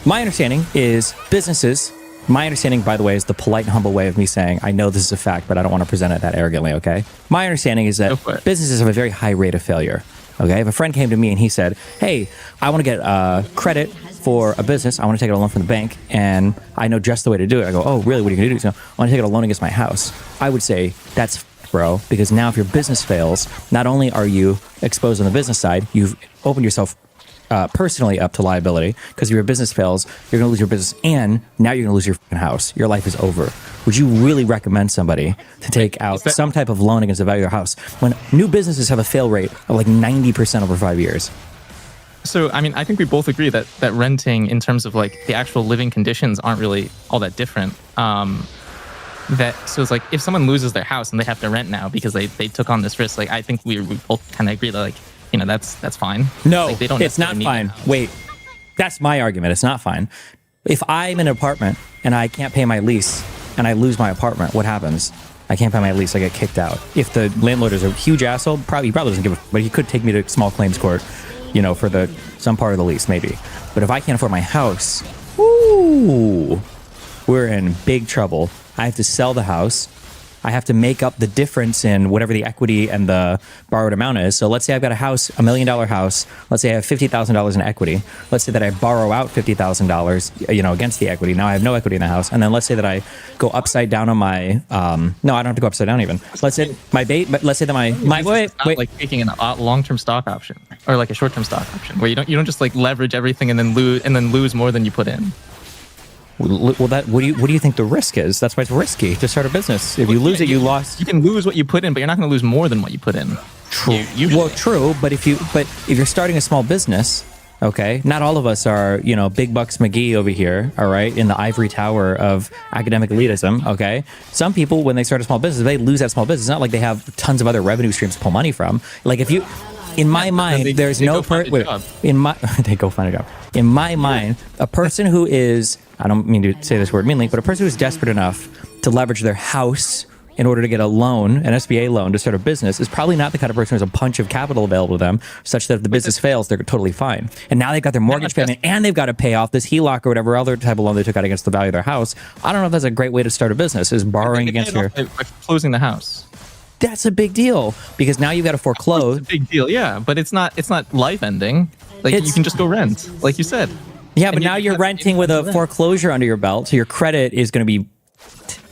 My understanding is businesses. My understanding, by the way, is the polite and humble way of me saying, I know this is a fact, but I don't want to present it that arrogantly, okay? My understanding is that businesses have a very high rate of failure, okay? If a friend came to me and he said, hey, I want to get credit for a business. I want to take out a loan from the bank, and I know just the way to do it. I go, oh, really? What are you going to do? So, I want to take out a loan against my house. I would say, that's bro, because now if your business fails, not only are you exposed on the business side, you've opened yourself personally up to liability, because if your business fails, you're going to lose your business, and now you're going to lose your fucking house. Your life is over. Would you really recommend somebody to take out some type of loan against the value of your house when new businesses have a fail rate of like 90% over 5 years? So, I mean, I think we both agree that renting, in terms of like the actual living conditions, aren't really all that different. So it's like if someone loses their house and they have to rent now because they took on this risk, like I think we both kind of agree that like, you know, that's fine. No, like, they don't it's not fine. Wait, that's my argument. It's not fine. If I'm in an apartment and I can't pay my lease and I lose my apartment, what happens? I can't pay my lease. I get kicked out. If the landlord is a huge asshole, he probably doesn't give a, but he could take me to small claims court, you know, for some part of the lease, maybe. But if I can't afford my house, ooh, we're in big trouble. I have to sell the house. I have to make up the difference in whatever the equity and the borrowed amount is. So let's say I've got a house, $1 million house. Let's say I have $50,000 in equity. Let's say that I borrow out $50,000, you know, against the equity. Now I have no equity in the house. And then let's say that I go upside down on my, no, I don't have to go upside down even. Let's say let's say that my wait, like taking a long-term stock option or like a short-term stock option where you don't just like leverage everything and then lose more than you put in. Well, what do you think the risk is? That's why it's risky to start a business. If you lose it, you lost. You can lose what you put in, but you're not going to lose more than what you put in. True. Well, true. But if you're starting a small business, okay, not all of us are, you know, Big Bucks McGee over here, all right, in the ivory tower of academic elitism, okay? Some people, when they start a small business, they lose that small business. It's not like they have tons of other revenue streams to pull money from. Like if you, in my mind, there's no in my they go find a job. In my mind, a person who is, I don't mean to say this word meanly, but a person who is desperate enough to leverage their house in order to get a loan, an SBA loan to start a business, is probably not the kind of person who has a bunch of capital available to them, such that if the business fails, they're totally fine. And now they've got their mortgage payment and they've got to pay off this HELOC or whatever other type of loan they took out against the value of their house. I don't know if that's a great way to start a business, is borrowing against your... By closing the house. That's a big deal, because now you've got to foreclose. It's a big deal, yeah, but it's not life ending. Like you can just go rent, like you said. Yeah, but now you're renting with a foreclosure under your belt, so your credit is going to be,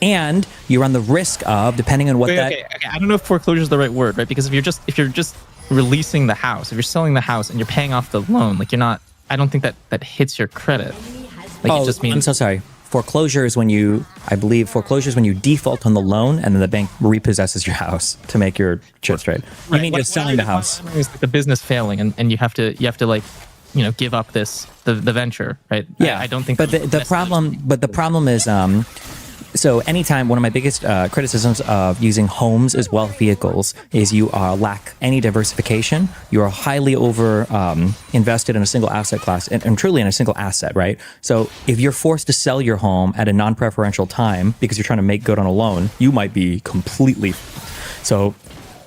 and you run the risk of, depending on what Okay. I don't know if foreclosure is the right word, right? Because if you're just releasing the house, if you're selling the house and you're paying off the loan, like you're not. I don't think that hits your credit. Like it just means. I'm so sorry. Foreclosure is when you default on the loan and then the bank repossesses your house to make your shit straight. You mean just selling the house? It's like the business failing, and you have to like, you know, give up the venture, right? Yeah, I don't think. But the problem is, so anytime, one of my biggest criticisms of using homes as wealth vehicles is you lack any diversification. You are highly invested in a single asset class and truly in a single asset, right? So if you're forced to sell your home at a non-preferential time because you're trying to make good on a loan, you might be completely... So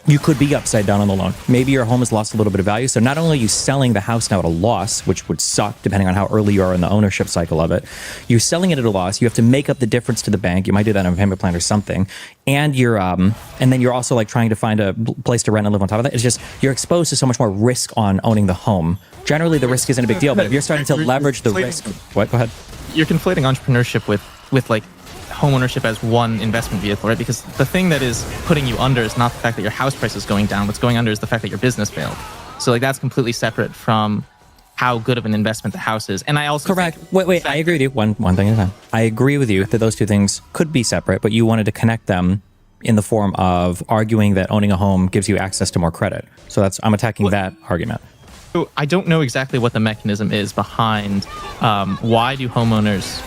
you could be upside down on the loan. Maybe your home has lost a little bit of value. So not only are you selling the house now at a loss, which would suck depending on how early you are in the ownership cycle of it, you're selling it at a loss. You have to make up the difference to the bank. You might do that on a payment plan or something. And you're, and then you're also like trying to find a place to rent and live on top of that. It's just, you're exposed to so much more risk on owning the home. Generally, the risk isn't a big deal, but if you're starting to leverage the risk, what? Go ahead. You're conflating entrepreneurship with like home ownership as one investment vehicle, right? Because the thing that is putting you under is not the fact that your house price is going down. What's going under is the fact that your business failed. So like that's completely separate from how good of an investment the house is. And I also correct. Wait. I agree with you. One thing at a time. I agree with you that those two things could be separate, but you wanted to connect them in the form of arguing that owning a home gives you access to more credit. So I'm attacking that argument. So I don't know exactly what the mechanism is behind why do homeowners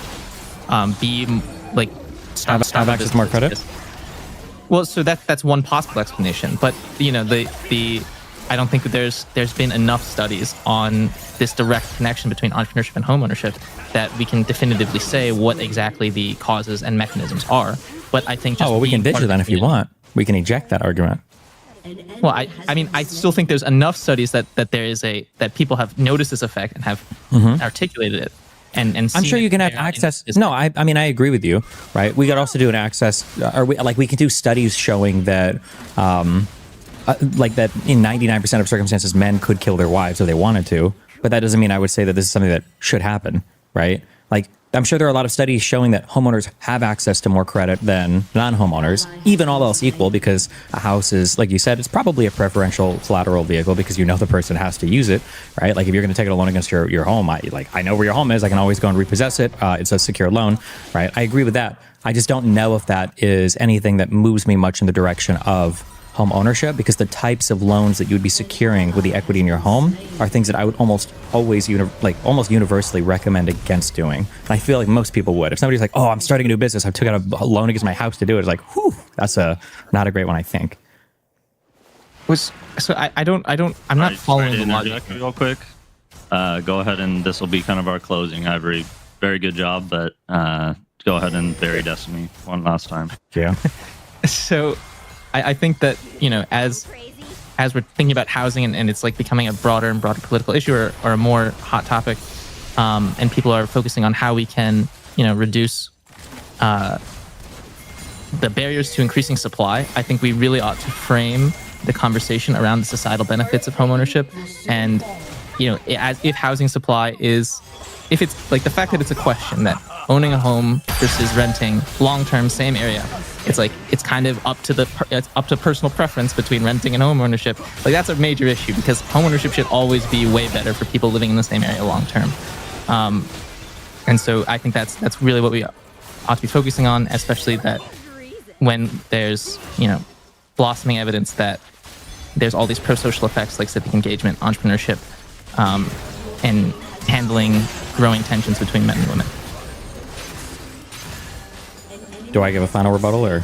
have access to more credit? Well, so that's one possible explanation, but I don't think that there's been enough studies on this direct connection between entrepreneurship and homeownership that we can definitively say what exactly the causes and mechanisms are. But I think we can ditch it then if you want. We can eject that argument. Well, I mean, I still think there's enough studies that that people have noticed this effect and have articulated it. And I'm sure you can have access. No, I mean, I agree with you, right? We could also do an access, we can do studies showing that, that in 99% of circumstances, men could kill their wives if they wanted to. But that doesn't mean I would say that this is something that should happen, right? Like, I'm sure there are a lot of studies showing that homeowners have access to more credit than non-homeowners, even all else equal, because a house is, like you said, it's probably a preferential collateral vehicle because the person has to use it, right? Like if you're going to take out a loan against your home, I know where your home is. I can always go and repossess it. It's a secure loan, right? I agree with that. I just don't know if that is anything that moves me much in the direction of home ownership, because the types of loans that you would be securing with the equity in your home are things that I would almost always almost universally recommend against doing. And I feel like most people would. If somebody's like, "Oh, I'm starting a new business, I took out a loan against my house to do it," it's like, "Whew, that's not a great one," I think. I'm not following the logic. Real quick, go ahead and this will be kind of our closing. Ivory, very good job, but go ahead and bury Destiny one last time. Yeah. So I think that, as we're thinking about housing and it's like becoming a broader and broader political issue or a more hot topic, and people are focusing on how we can, reduce the barriers to increasing supply, I think we really ought to frame the conversation around the societal benefits of homeownership. And, as if housing supply is, if it's like the fact that it's a question that owning a home versus renting long-term, same area, it's kind of up to personal preference between renting and home ownership. Like that's a major issue because home ownership should always be way better for people living in the same area long-term. And so I think that's really what we ought to be focusing on, especially that when there's, blossoming evidence that there's all these pro-social effects like civic engagement, entrepreneurship, and handling growing tensions between men and women. Do I give a final rebuttal or?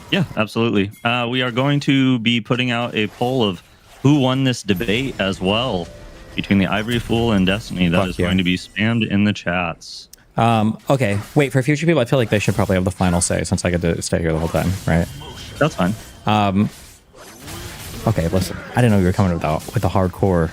Yeah, absolutely. We are going to be putting out a poll of who won this debate as well between the Ivory Fool and Destiny. That is going to be spammed in the chats. Okay, wait, for future people, I feel like they should probably have the final say since I get to stay here the whole time, right? That's fine. Okay, listen, I didn't know you were coming with the hardcore,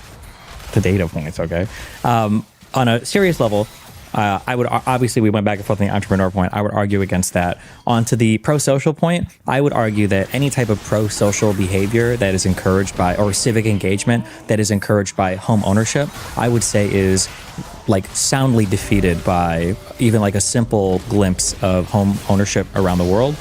the data points, okay? On a serious level, I would obviously we went back and forth on the entrepreneur point. I would argue against that. On to the pro-social point, I would argue that any type of pro-social behavior that is encouraged by, or civic engagement that is encouraged by home ownership, I would say is like soundly defeated by even like a simple glimpse of home ownership around the world.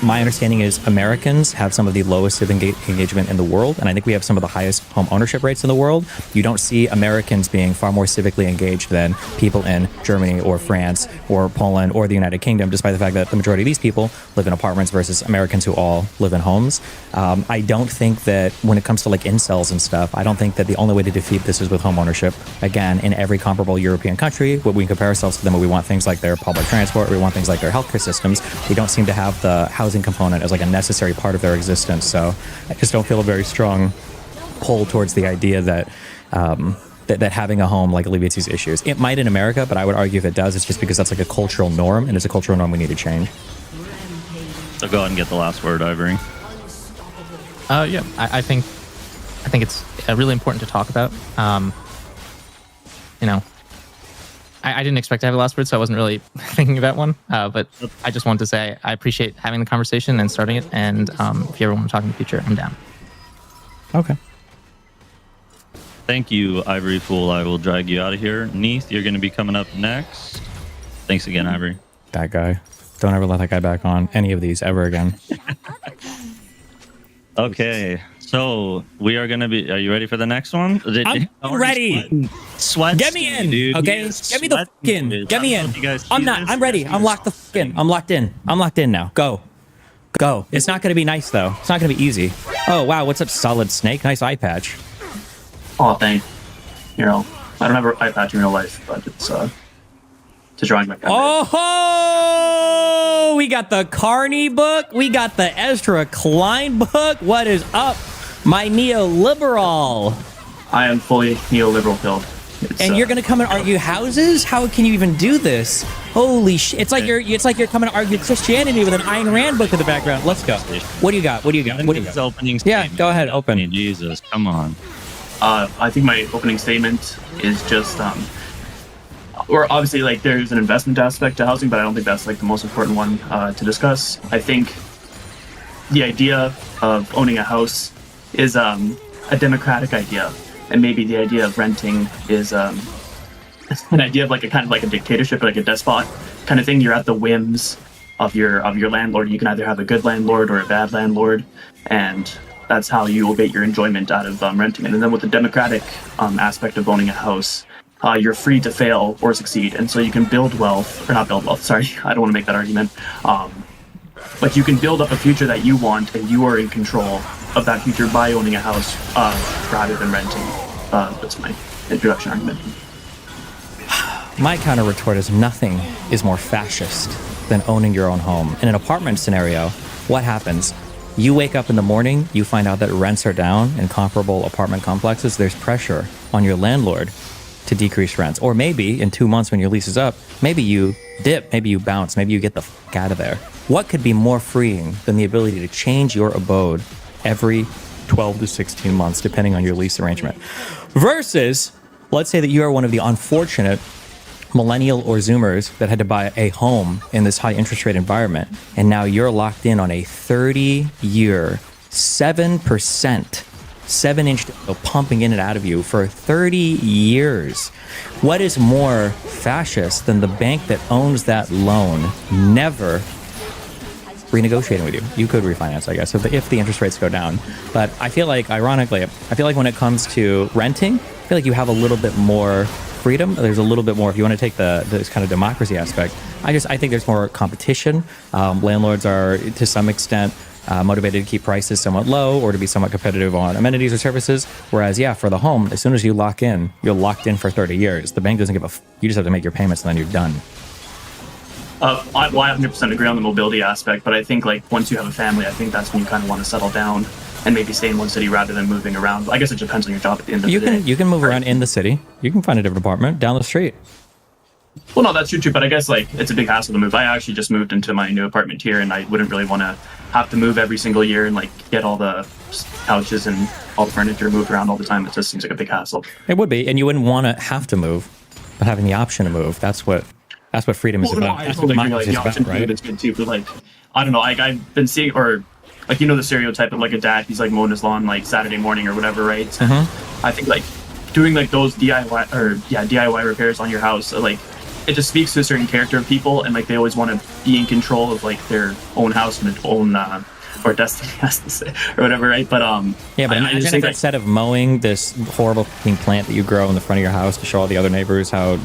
My understanding is Americans have some of the lowest civic engagement in the world, and I think we have some of the highest home ownership rates in the world. You don't see Americans being far more civically engaged than people in Germany or France or Poland or the United Kingdom, despite the fact that the majority of these people live in apartments versus Americans who all live in homes. I don't think that when it comes to like incels and stuff, I don't think that the only way to defeat this is with home ownership. Again, in every comparable European country, when we compare ourselves to them, we want things like their public transport, we want things like their healthcare systems. They don't seem to have the housing component as like a necessary part of their existence. So I just don't feel a very strong pull towards the idea that that having a home like alleviates these issues. It might in America, but I would argue if it does, it's just because that's like a cultural norm, and it's a cultural norm we need to change. So go ahead and get the last word, Ivory. Yeah, I think it's really important to talk about. I didn't expect to have a last word, so I wasn't really thinking about one. But I just wanted to say I appreciate having the conversation and starting it. And if you ever want to talk in the future, I'm down. Okay. Thank you, Ivory Fool. I will drag you out of here. Neith, you're going to be coming up next. Thanks again, Ivory. That guy. Don't ever let that guy back on any of these ever again. Okay, So we are gonna be. Are you ready for the next one? I'm ready. Sweat. Get me in, dude. okay? Get me the fucking. Get me in. I'm not. I'm ready. I'm locked the fucking. I'm locked in. I'm locked in now. Go. Go. It's not gonna be nice though. It's not gonna be easy. Oh wow, what's up, Solid Snake? Nice eye patch. Oh, thanks. You know, I don't have an eye patch in real life, but it's to drawing my pen. Oh, we got the Carney book. We got the Ezra Klein book. What is up, my neoliberal? I am fully neoliberal pilled. And you're gonna come and argue houses? How can you even do this? Holy shit! It's like you're coming to argue Christianity with an Ayn Rand book in the background. Let's go. What do you got? What do you got? What do you got? Opening yeah, go ahead. Open. Jesus, come on. I think my opening statement is just or obviously like there's an investment aspect to housing, but I don't think that's like the most important one to discuss. I think the idea of owning a house is a democratic idea, and maybe the idea of renting is an idea of like a kind of like a dictatorship, like a despot kind of thing. You're at the whims of your landlord. You can either have a good landlord or a bad landlord, and that's how you will get your enjoyment out of renting it. And then with the democratic aspect of owning a house, you're free to fail or succeed. And so you can build wealth, or not build wealth, sorry, I don't want to make that argument. But you can build up a future that you want, and you are in control of that future by owning a house rather than renting. That's my introduction argument. My counter retort is nothing is more fascist than owning your own home. In an apartment scenario, what happens? You wake up in the morning, you find out that rents are down in comparable apartment complexes. There's pressure on your landlord to decrease rents. Or maybe in 2 months when your lease is up, maybe you dip, maybe you bounce, maybe you get the fuck out of there. What could be more freeing than the ability to change your abode every 12 to 16 months, depending on your lease arrangement? Versus, let's say that you are one of the unfortunate millennial or Zoomers that had to buy a home in this high interest rate environment, and now you're locked in on a 30-year, 7%, 7-inch pumping in and out of you for 30 years. What is more fascist than the bank that owns that loan never renegotiating with you? You could refinance, I guess, if the interest rates go down. But I feel like, ironically, when it comes to renting, I feel like you have a little bit more freedom. There's a little bit more, if you want to take this kind of democracy aspect. I think there's more competition. Landlords are, to some extent, motivated to keep prices somewhat low or to be somewhat competitive on amenities or services. Whereas, yeah, for the home, as soon as you lock in, you're locked in for 30 years. The bank doesn't give a you just have to make your payments and then you're done. I 100% agree on the mobility aspect, but I think like once you have a family, I think that's when you kind of want to settle down and maybe stay in one city rather than moving around. I guess it depends on your job at the end of the day. You can move around in the city. You can find a different apartment down the street. Well, no, that's true too, but I guess like it's a big hassle to move. I actually just moved into my new apartment here, and I wouldn't really want to have to move every single year and like get all the couches and all the furniture moved around all the time. It just seems like a big hassle. It would be, and you wouldn't want to have to move, but having the option to move, that's what freedom is about. I totally agree. Like, the option to move is good too, but like I don't know, like I've been seeing, or like, you know, the stereotype of like a dad, he's like mowing his lawn like Saturday morning or whatever, right? I think like doing like those DIY repairs on your house, like it just speaks to a certain character of people, and like they always want to be in control of like their own house and their own or destiny, has to say, or whatever, right? But yeah, but imagine if instead of mowing this horrible fucking plant that you grow in the front of your house to show all the other neighbors how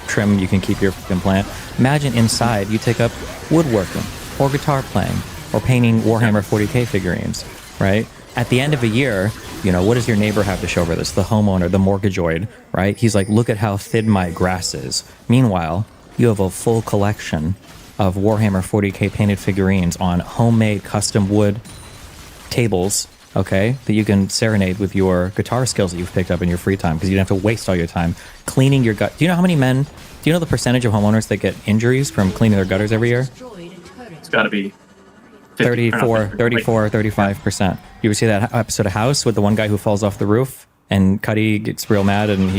trim you can keep your fucking plant, imagine inside you take up woodworking or guitar playing or painting Warhammer 40K figurines, right? At the end of a year, you know, what does your neighbor have to show for this? The homeowner, the mortgageoid, right? He's like, look at how thin my grass is. Meanwhile, you have a full collection of Warhammer 40K painted figurines on homemade custom wood tables, okay, that you can serenade with your guitar skills that you've picked up in your free time, because you don't have to waste all your time cleaning your gut. Do you know how many men, do you know the percentage of homeowners that get injuries from cleaning their gutters every year? It's got to be 35%. You ever see that episode of House with the one guy who falls off the roof and Cuddy gets real mad and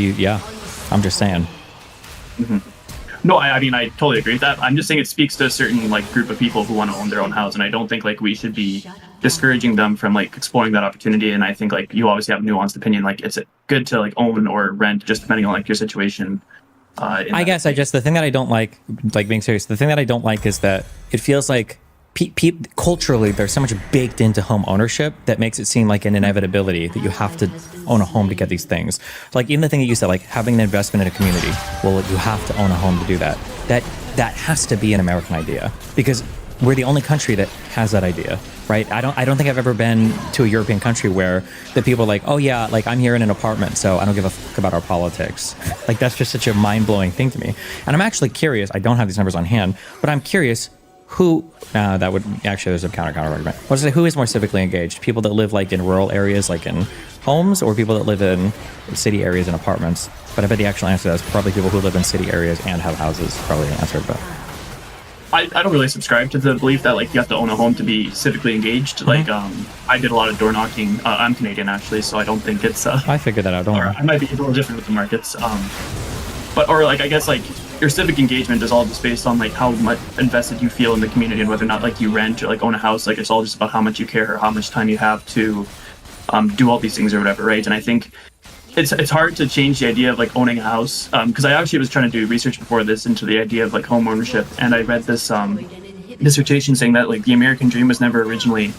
I'm just saying. No, I mean, I totally agree with that. I'm just saying it speaks to a certain like group of people who want to own their own house, and I don't think like we should be discouraging them from like exploring that opportunity. And I think like you always have a nuanced opinion. Like it's good to like own or rent, just depending on like your situation. The thing that I don't like, being serious, the thing that I don't like is that it feels like culturally, there's so much baked into home ownership that makes it seem like an inevitability that you have to own a home to get these things. Like even the thing that you said, like having an investment in a community. Well, you have to own a home to do that. That has to be an American idea because we're the only country that has that idea, right? I don't think I've ever been to a European country where the people are like, oh yeah, like I'm here in an apartment, so I don't give a fuck about our politics. Like that's just such a mind-blowing thing to me. And I'm actually curious. I don't have these numbers on hand, but I'm curious. Who that would actually there's a counter argument. What is it? Who is more civically engaged? People that live like in rural areas, like in homes, or people that live in city areas and apartments? But I bet the actual answer to that is probably people who live in city areas and have houses. Probably the answer, but I don't really subscribe to the belief that like you have to own a home to be civically engaged. Like I did a lot of door knocking. I'm Canadian actually, so I don't think it's. I figured that out. Don't worry. I might be a little different with the markets. But I guess like your civic engagement is all just based on like how much invested you feel in the community and whether or not like you rent or like own a house. Like it's all just about how much you care or how much time you have to do all these things or whatever, right? And I think it's hard to change the idea of like owning a house because I actually was trying to do research before this into the idea of like home ownership, and I read this dissertation saying that like the American dream was never originally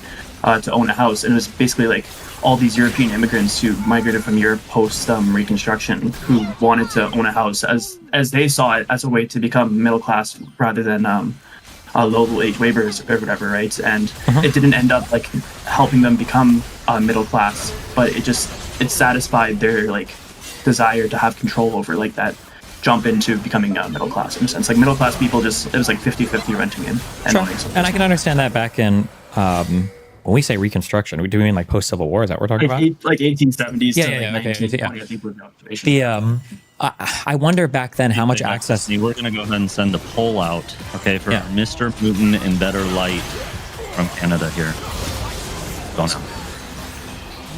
to own a house, and it was basically like all these European immigrants who migrated from Europe post Reconstruction who wanted to own a house as they saw it as a way to become middle class rather than low wage laborers or whatever, right? And it didn't end up like helping them become middle class, but it satisfied their like desire to have control over like that jump into becoming middle class in a sense. Like middle class people it was like 50-50 renting in and owning something. And I can understand that back in when we say Reconstruction, we do mean like post Civil War. Is that what we're talking about? Like 1870s Yeah, to yeah, like okay. 1920, I think was the observation. I wonder back then how much access. We're going to go ahead and send a poll out, okay, for Mr. Mutant and Better Light from Canada here.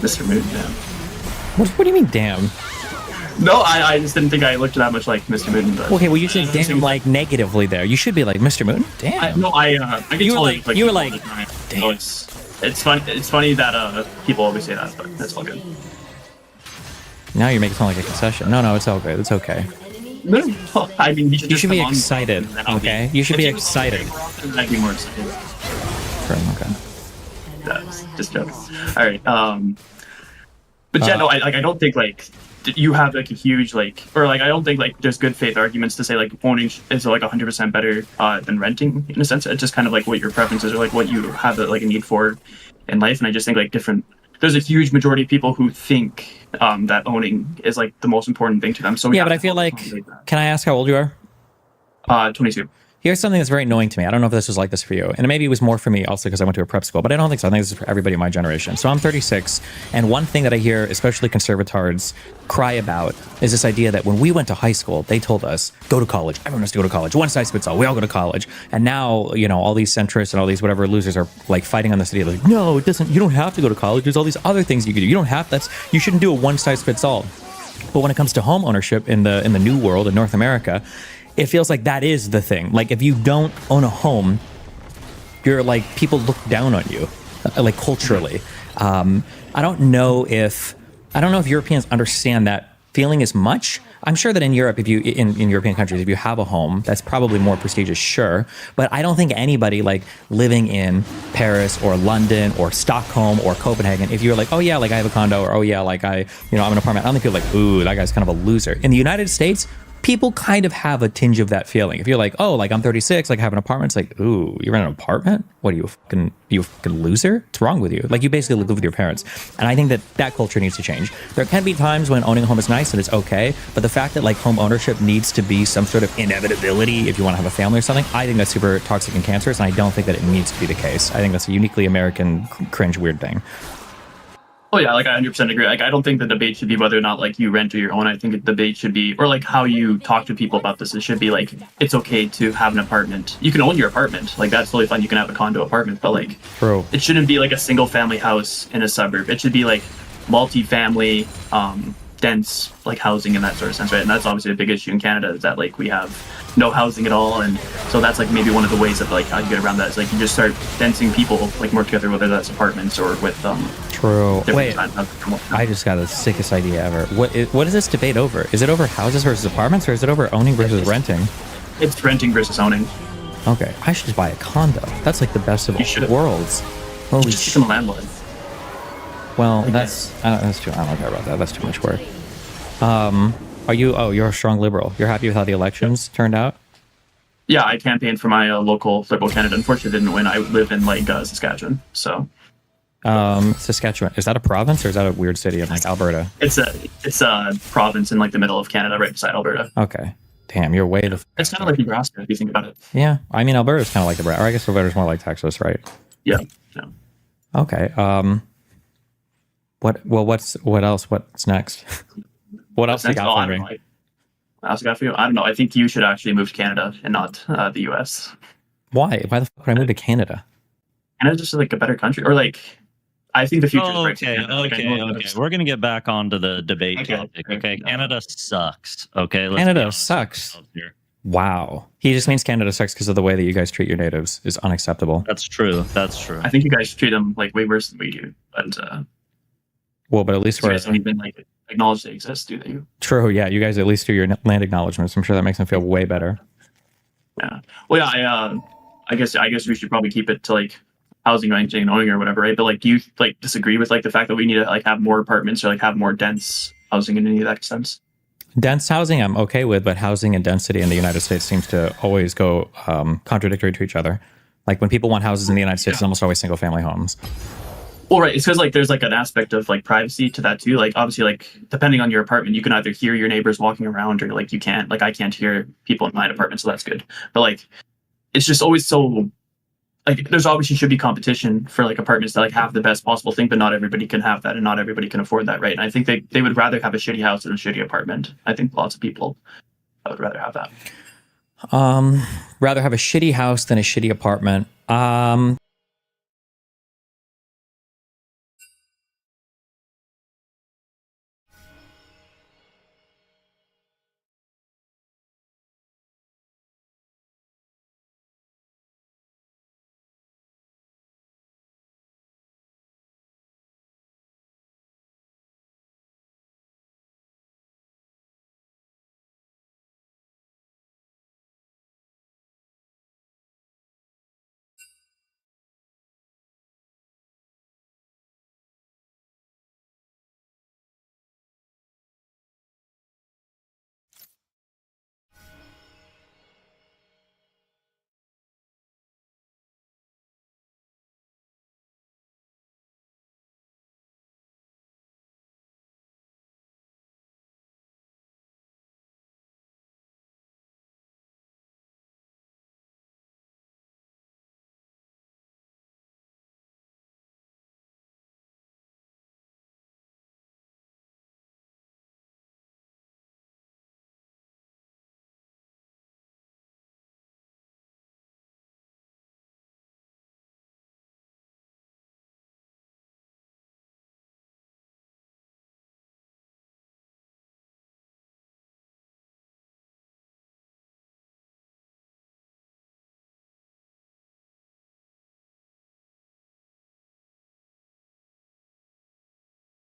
Mr. Mutant, damn. What do you mean, damn? No, I just didn't think I looked that much like Mr. Mutant. But Okay, well you should damn like negatively there. You should be like Mr. Mutant. Damn. I get You were told like- you were all like, the time. So it's funny. It's funny that people always say that, but that's all good. Now you're making it sound like a concession. No, it's all good. It's okay. No, I mean you You should be excited. Okay, you should be If you excited. I'd be more excited. Okay. That's just joking. All right. But yeah, no, I don't think like you have like a huge like, or like I don't think like there's good faith arguments to say like owning is like 100% better than renting in a sense. It's just kind of like what your preferences are, like what you have like a need for in life. And I just think like there's a huge majority of people who think that owning is like the most important thing to them. So Yeah, but I feel like, can I ask how old you are? 22. Here's something that's very annoying to me. I don't know if this was like this for you. And maybe it was more for me also because I went to a prep school, but I don't think so. I think this is for everybody in my generation. So I'm 36. And one thing that I hear, especially conservatards, cry about is this idea that when we went to high school, they told us, go to college. Everyone has to go to college. One size fits all. We all go to college. And now, all these centrists and all these whatever losers are like fighting on this idea. Like, no, it doesn't. You don't have to go to college. There's all these other things you can do. You don't have, you shouldn't do a one size fits all. But when it comes to home ownership in the new world in North America, it feels like that is the thing. Like if you don't own a home, you're like people look down on you, like culturally. I don't know if Europeans understand that feeling as much. I'm sure that in Europe, if you in European countries, if you have a home, that's probably more prestigious, sure. But I don't think anybody like living in Paris or London or Stockholm or Copenhagen, if you're like, oh yeah, like I have a condo, or oh yeah, like I'm an apartment, I don't think you're like, ooh, that guy's kind of a loser. In the United States, people kind of have a tinge of that feeling. If you're like, oh, like I'm 36, like I have an apartment, it's like, ooh, you're in an apartment? What are you, a fucking loser? What's wrong with you? Like you basically live with your parents. And I think that culture needs to change. There can be times when owning a home is nice and it's okay, but the fact that like home ownership needs to be some sort of inevitability if you want to have a family or something, I think that's super toxic and cancerous, and I don't think that it needs to be the case. I think that's a uniquely American, cringe, weird thing. Oh yeah, like I 100% agree. Like I don't think the debate should be whether or not like you rent or you own. I think the debate should be, or like how you talk to people about this. It should be like it's okay to have an apartment. You can own your apartment, like that's totally fine. You can have a condo apartment, but like it shouldn't be like a single family house in a suburb. It should be like multi-family, dense like housing in that sort of sense, right? And that's obviously a big issue in Canada is that like we have no housing at all, and so that's like maybe one of the ways of like how you get around that is like you just start densing people like more together, whether that's apartments or with True. Wait, I just got the sickest idea ever. What is this debate over? Is it over houses versus apartments, or is it over owning versus renting? It's renting versus owning. Okay, I should just buy a condo. That's like the best of all worlds. Holy Just shit. become a landlord. Well, that's too. I don't care about that. That's too much work. Are you? Oh, you're a strong liberal. You're happy with how the elections turned out? Yeah, I campaigned for my local Liberal candidate. Unfortunately, didn't win. I live in like Saskatchewan, so. Saskatchewan. Is that a province or is that a weird city in like Alberta? It's a province in like the middle of Canada, right beside Alberta. Okay. Damn, you're way the. It's kind of like Nebraska if you think about it. Yeah, I mean Alberta's kind of like or I guess Alberta's more like Texas, right? Yeah. Okay. What else? What's next? What else you Next? got Oh, for I don't me? know. What else I got for you? I don't know. I think you should actually move to Canada and not the U.S. Why? Why the fuck would I move to Canada? Canada's just like a better country, or like I think the future is bright for Okay, Canada. Like, I know okay. We're gonna get back onto the debate topic. Okay, Canada sucks. Okay, let's be Canada honest sucks. here. Wow. He just means Canada sucks because of the way that you guys treat your natives is unacceptable. That's true. That's true. I think you guys treat them like way worse than we do, but Well, but at least you we're guys don't even like acknowledge they exist, do they? true. Yeah, you guys at least do your land acknowledgements. I'm sure that makes them feel way better. Yeah. Well, yeah. I guess we should probably keep it to like housing, renting, owning, or whatever, right? But like, do you like disagree with like the fact that we need to like have more apartments or like have more dense housing in any of that sense? Dense housing, I'm okay with, but housing and density in the United States seems to always go contradictory to each other. Like when people want houses in the United States, it's almost always single family homes. Well, right. It's because like there's like an aspect of like privacy to that too. Like obviously, like depending on your apartment, you can either hear your neighbors walking around or like you can't. Like I can't hear people in my apartment, so that's good. But like, it's just always so. Like there's obviously should be competition for like apartments that like have the best possible thing, but not everybody can have that and not everybody can afford that, right? And I think they would rather have a shitty house than a shitty apartment. I think lots of people would rather have that. Rather have a shitty house than a shitty apartment.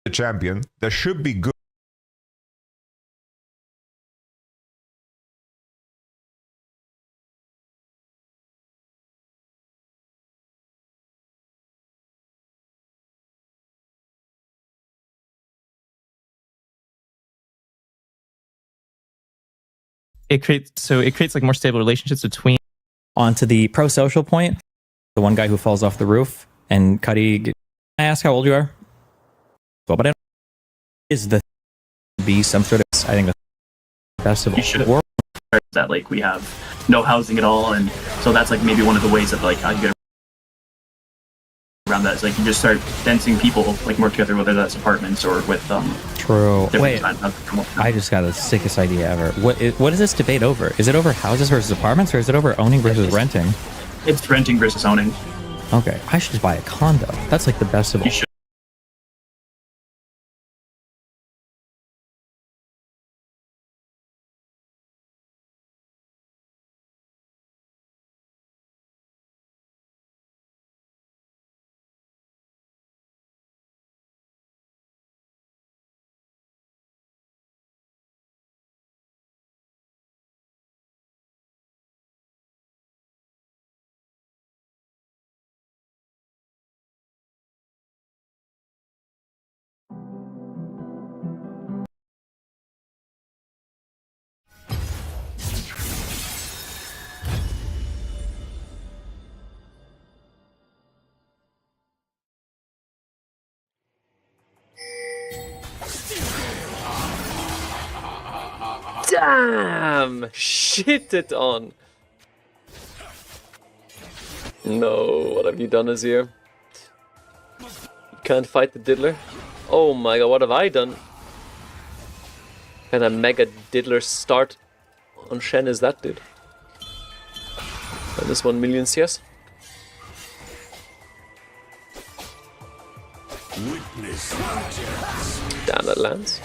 The champion, there should be good. It creates like more stable relationships between. Onto the pro-social point, the one guy who falls off the roof and Cuddy. Can I ask how old you are? Well, but I don't, is the be some sort of I think the best of You the world. that like we have no housing at all, and so that's like maybe one of the ways of like how you get around that is like you just start densing people like more together, whether that's apartments or with True. different Wait, kinds of- I just got the sickest idea ever. What is this debate over? Is it over houses versus apartments, or is it over owning versus renting? It's renting versus owning. Okay, I should just buy a condo. That's like the best of all. Damn! Shit it on. No, what have you done, Azir? You can't fight the diddler? Oh my god, what have I done? Kind of mega diddler start on Shen is that, dude? Minus 1 million CS. Damn, that lands.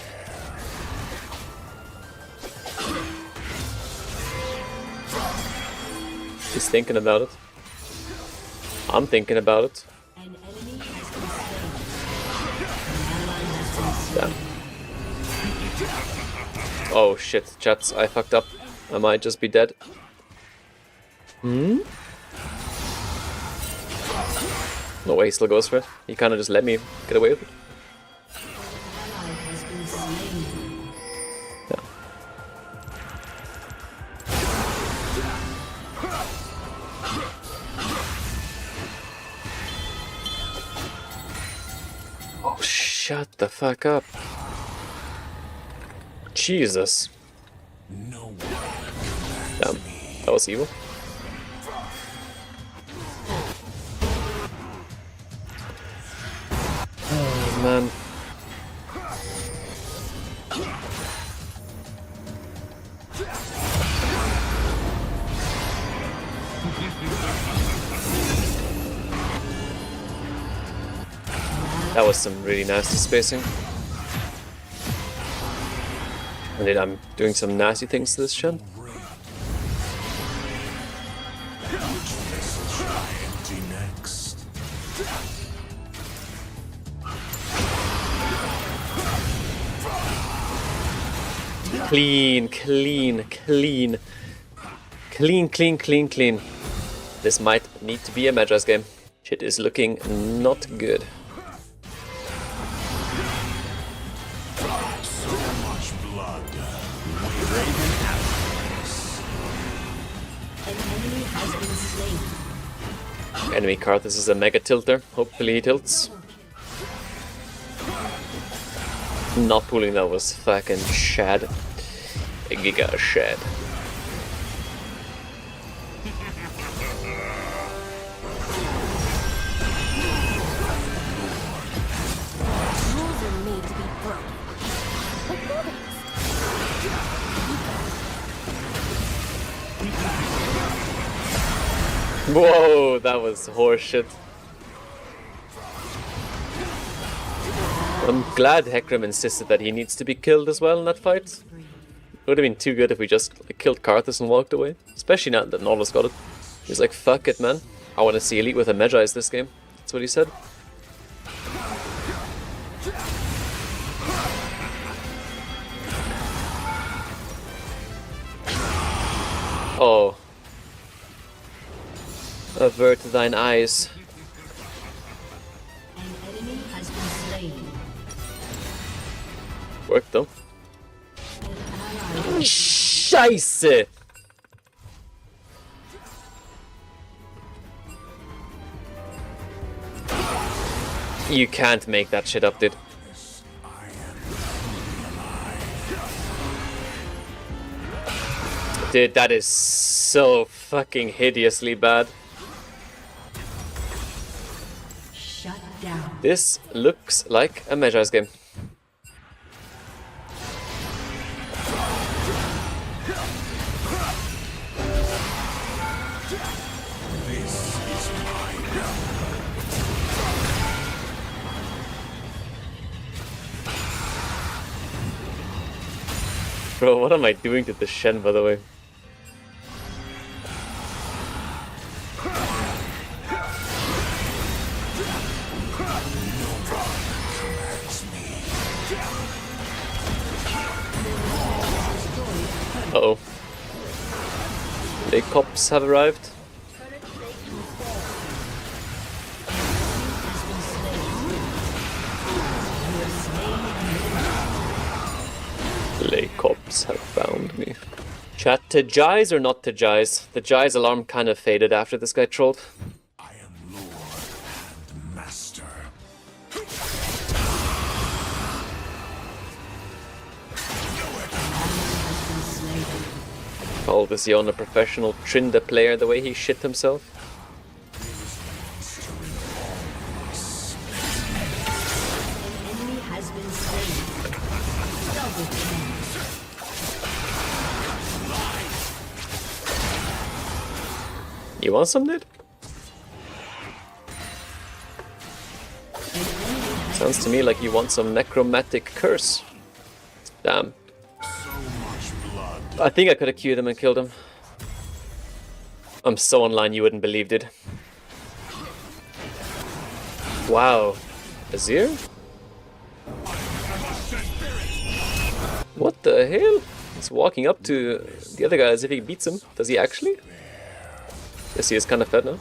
He's thinking about it. I'm thinking about it. Damn. Oh shit, chats, I fucked up. I might just be dead. Hmm? No way, he still goes for it. He kind of just let me get away with it. Yeah. Oh, shut the fuck up. Jesus. Damn, that was evil. Oh, man. That was some really nasty spacing. And then I'm doing some nasty things to this Shen. Clean, clean, clean. Clean, clean, clean, clean. This might need to be a Magi's game. Shit is looking not good. Enemy Karthus is a mega tilter. Hopefully he tilts. Not pulling that was fucking shad. A giga shad. Rules are made to be broken. Like buildings. Whoa, that was horseshit. I'm glad Hecarim insisted that he needs to be killed as well in that fight. It would have been too good if we just killed Karthus and walked away. Especially now that Nautilus got it. He's like, fuck it, man. I want to see Elite with a Magi's this game. That's what he said. Oh. Avert thine eyes. Worked though. Scheiße! You can't make that shit up, dude. Dude, that is so fucking hideously bad. Shut down. This looks like a Magi's game. Bro, what am I doing to the Shen, by the way? Uh-oh. The cops have arrived. Lay cops have found me. Chat, to Jai's or not to Jai's? The Jai's alarm kind of faded after this guy trolled. I am Lord and Master. Call this Yon a professional Trinda player the way he shit himself. You want some, dude? Sounds to me like you want some necromantic curse. Damn. I think I could have queued him and killed him. I'm so online you wouldn't believe it. Wow. Azir? What the hell? He's walking up to the other guy as if he beats him. Does he actually? Yes, he is kind of fed now.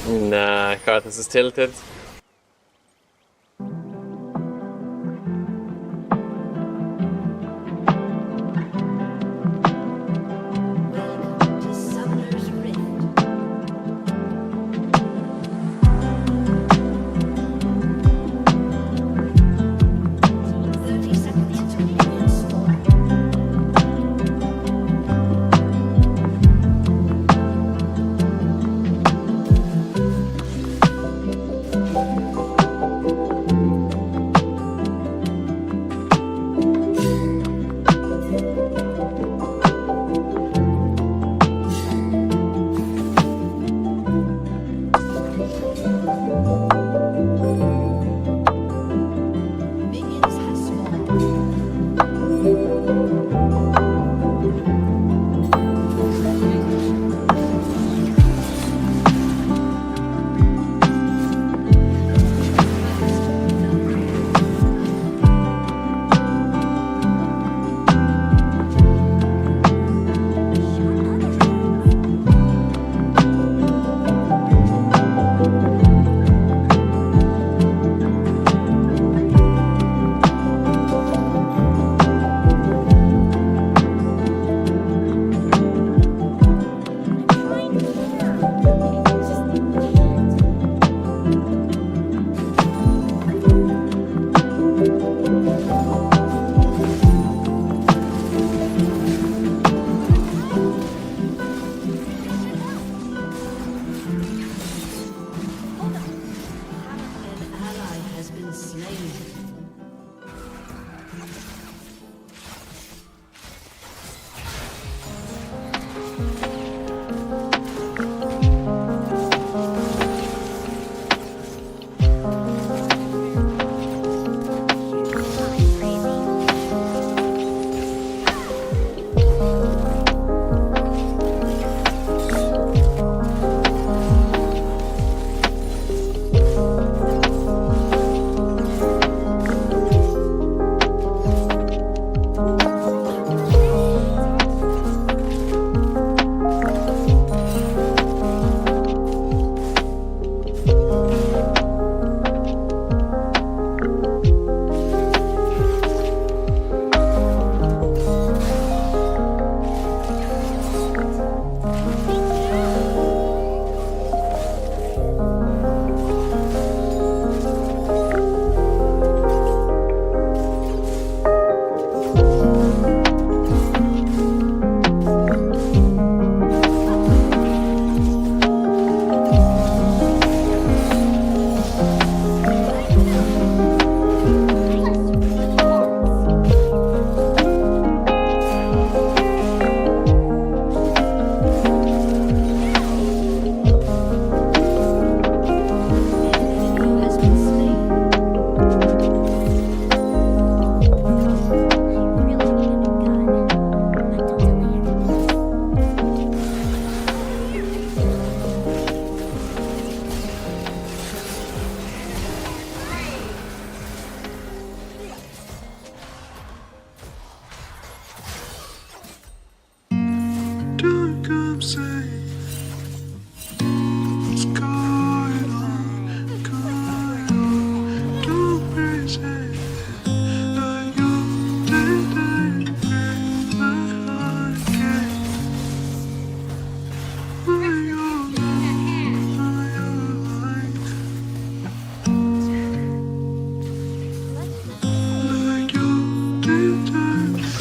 Nah, Karthus is tilted.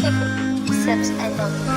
Sips, I love you.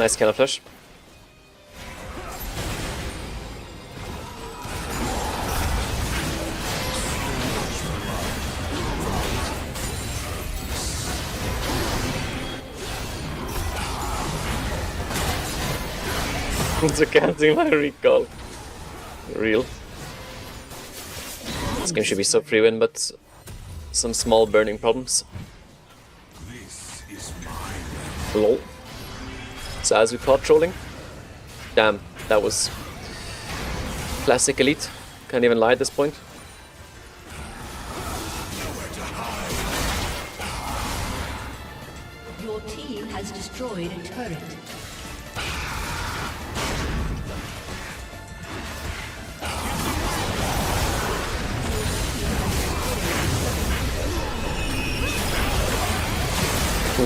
Nice counter flash. So canceling my recall. Real. This game should be sub free win, but some small burning problems. Lol. So as we caught trolling. Damn, that was classic elite. Can't even lie at this point. Your team has destroyed a turret.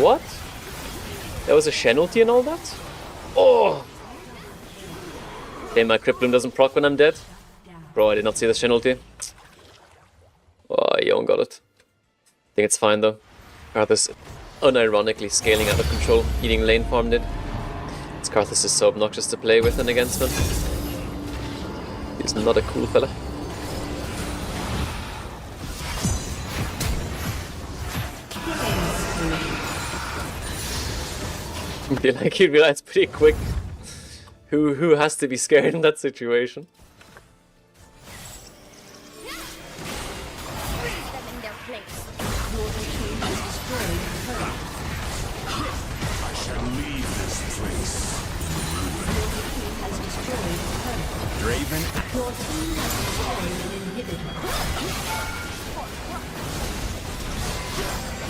What? There was a Shen ulti and all that? Oh! Okay, my Crypt Bloom doesn't proc when I'm dead. Bro, I did not see the Shin ulti. Oh, Yon got it. I think it's fine though. Karthus unironically scaling out of control, eating lane farm did. This Karthus is so obnoxious to play with and against him. He's not a cool fella. I feel like he realized pretty quick who has to be scared in that situation. Draven. Your team has destroyed an inhibitor.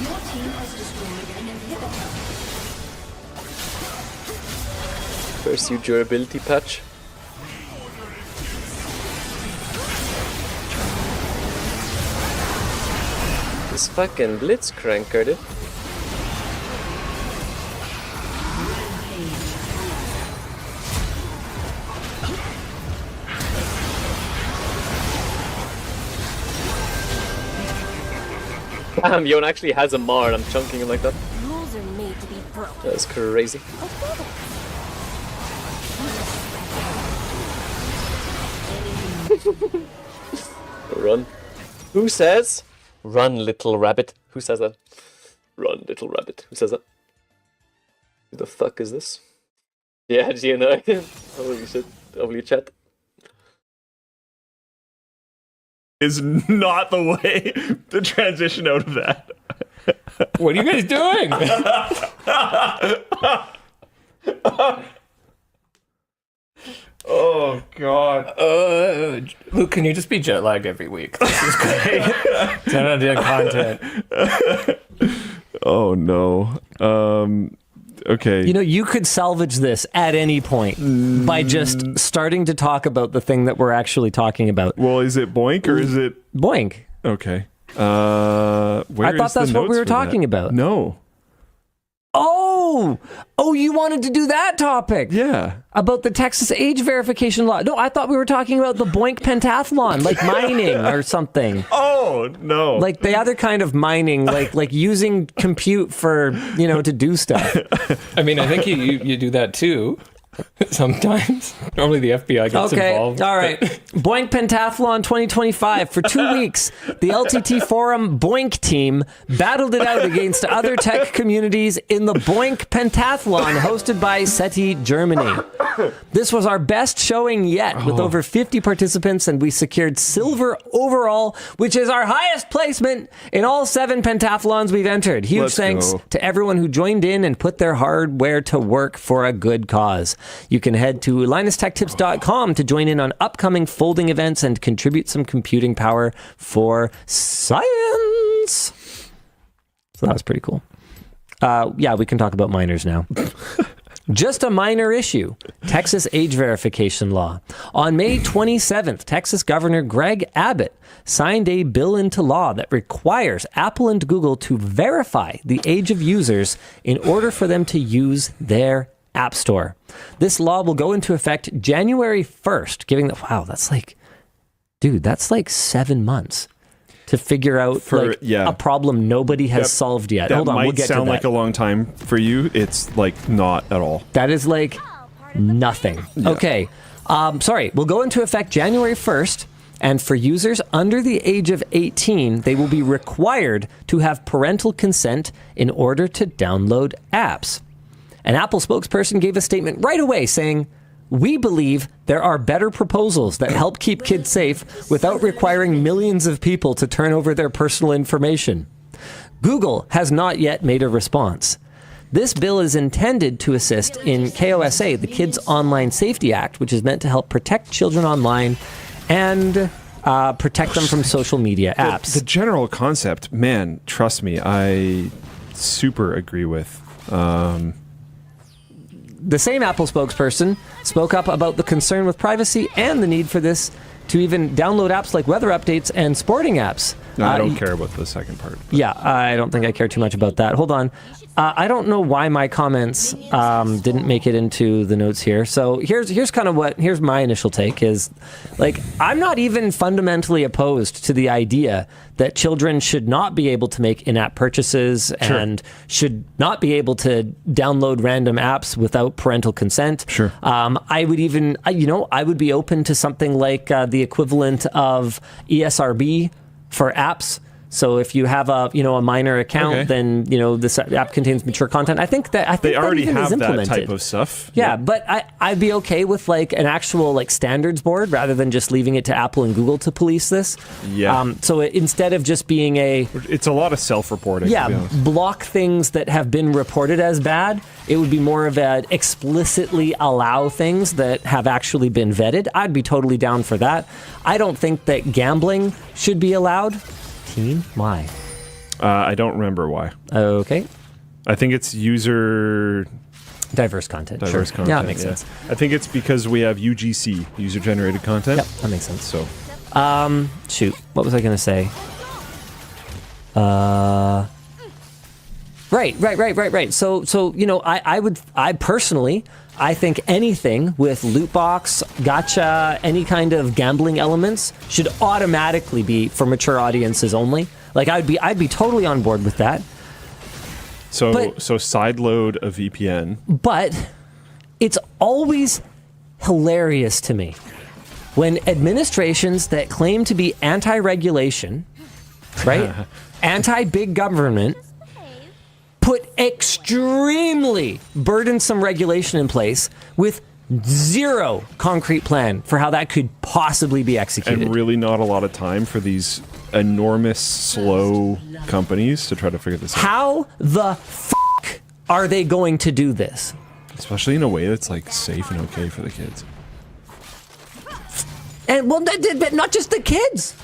Your team has destroyed an inhibitor. Pursue durability patch. This fucking Blitzcranker, dude. Damn, Yon actually has a Mar and I'm chunking him like that. Rules are made to be broken. That's crazy. Run. Who says? Run, little rabbit. Who says that? Run, little rabbit. Who says that? Who the fuck is this? Yeah, GNI. Holy shit. Holy chat. Is not the way to transition out of that. What are you guys doing? Oh God. Luke, can you just be jet lagged every week? This is great. 10 out of 10 content. Oh no. Okay. You know, you could salvage this at any point by just starting to talk about the thing that we're actually talking about. Well, is it Boink or is it Boink? Okay. I thought that's what we were talking about. No. Oh, you wanted to do that topic? Yeah. About the Texas age verification law. No, I thought we were talking about the Boink pentathlon, like mining or something. Oh, no. Like the other kind of mining, like using compute for, to do stuff. I mean, I think you do that too. Sometimes. Normally the FBI gets involved. All right. Boink Pentathlon 2025. For 2 weeks, the LTT Forum Boink team battled it out against other tech communities in the Boink Pentathlon hosted by SETI Germany. This was our best showing yet with over 50 participants, and we secured silver overall, which is our highest placement in all 7 pentathlons we've entered. Huge thanks to everyone who joined in and put their hardware to work for a good cause. You can head to LinusTechTips.com to join in on upcoming folding events and contribute some computing power for science. So that was pretty cool. Yeah, we can talk about minors now. Just a minor issue. Texas age verification law. On May 27th, Texas Governor Greg Abbott signed a bill into law that requires Apple and Google to verify the age of users in order for them to use their App Store. This law will go into effect January 1st, giving the that's like 7 months to figure out a problem nobody has solved yet. Hold on, we'll get to that. That might sound like a long time for you. It's like not at all. That is like nothing. Yeah. Okay. Sorry, will go into effect January 1st. And for users under the age of 18, they will be required to have parental consent in order to download apps. An Apple spokesperson gave a statement right away saying, "We believe there are better proposals that help keep kids safe without requiring millions of people to turn over their personal information." Google has not yet made a response. This bill is intended to assist in KOSA, the Kids Online Safety Act, which is meant to help protect children online and protect them from social media apps. The general concept, man, trust me, I super agree with. The same Apple spokesperson spoke up about the concern with privacy and the need for this to even download apps like weather updates and sporting apps. No, I don't care about the second part. Yeah, I don't think I care too much about that. Hold on. I don't know why my comments didn't make it into the notes here. So here's kind of here's my initial take is, like, I'm not even fundamentally opposed to the idea that children should not be able to make in-app purchases and should not be able to download random apps without parental consent. Sure. I would even, I would be open to something like the equivalent of ESRB for apps. So if you have a minor account, then this app contains mature content. I think they already even have is that type of stuff. Yeah, but I'd be okay with like an actual like standards board rather than just leaving it to Apple and Google to police this. Yeah. So instead of just being it's a lot of self-reporting. Yeah, to be honest. block things that have been reported as bad. It would be more of a explicitly allow things that have actually been vetted. I'd be totally down for that. I don't think that gambling should be allowed. Why? I don't remember why. Okay. I think it's user... Diverse content. Diverse content. Yeah, that makes sense. I think it's because we have UGC, user-generated content. Yep, that makes sense. So, shoot, what was I going to say? Right. So I personally, I think anything with loot box, gacha, any kind of gambling elements should automatically be for mature audiences only. Like I'd be totally on board with that. So sideload a VPN. But it's always hilarious to me when administrations that claim to be anti-regulation, right, anti-big government, put extremely burdensome regulation in place with zero concrete plan for how that could possibly be executed. And really not a lot of time for these enormous, slow companies to try to figure this out. How the fuck are they going to do this? Especially in a way that's like safe and okay for the kids. And well, not just the kids,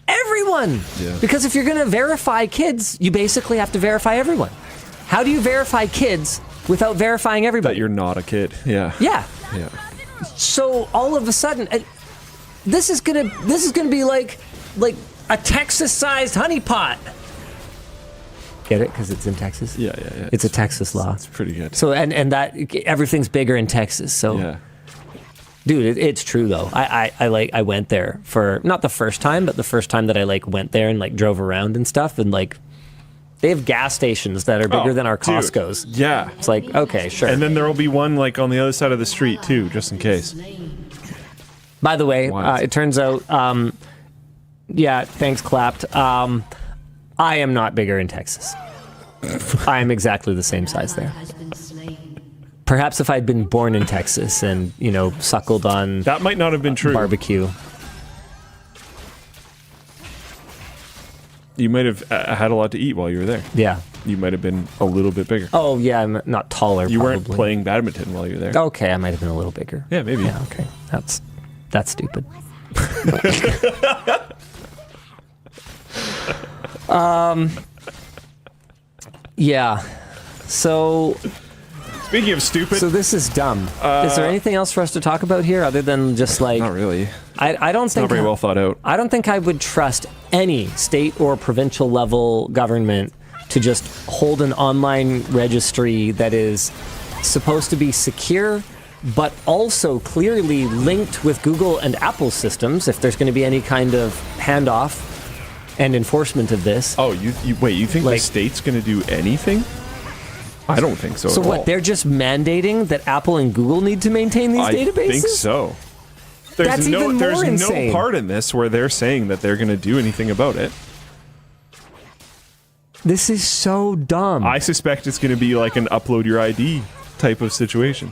everyone. Yeah. Because if you're going to verify kids, you basically have to verify everyone. How do you verify kids without verifying everybody? That you're not a kid. Yeah. Yeah. Yeah. So all of a sudden, this is gonna be like a Texas-sized honeypot. Get it? Because it's in Texas. Yeah. It's a Texas law. It's pretty good. So and that everything's bigger in Texas. So. Yeah. Dude, it's true though. I went there for not the first time, but the first time that I went there and drove around and stuff, and they have gas stations that are bigger than our Costco's. Dude, yeah. It's like, okay, sure. And then there will be one on the other side of the street too, just in case. By the way, it turns out, thanks, Clapped. I am not bigger in Texas. I am exactly the same size there. Perhaps if I'd been born in Texas and, suckled on... That might not have been true. Barbecue. You might have had a lot to eat while you were there. Yeah. You might have been a little bit bigger. Oh, yeah, I'm not taller, You probably. weren't playing badminton while you were there. Okay, I might have been a little bigger. Yeah, maybe. Yeah, okay. That's stupid. Yeah. So... Speaking of stupid... So this is dumb. Is there anything else for us to talk about here other than just Not really. I don't think... Not very well thought out. I don't think I would trust any state or provincial level government to just hold an online registry that is supposed to be secure, but also clearly linked with Google and Apple systems if there's going to be any kind of handoff and enforcement of this. Oh, you think the state's going to do anything? I don't think so. So at what? all. They're just mandating that Apple and Google need to maintain these databases? I think so. There's That's insane. no part in this where they're saying that they're going to do anything about it. This is so dumb. I suspect it's going to be like an upload your ID type of situation.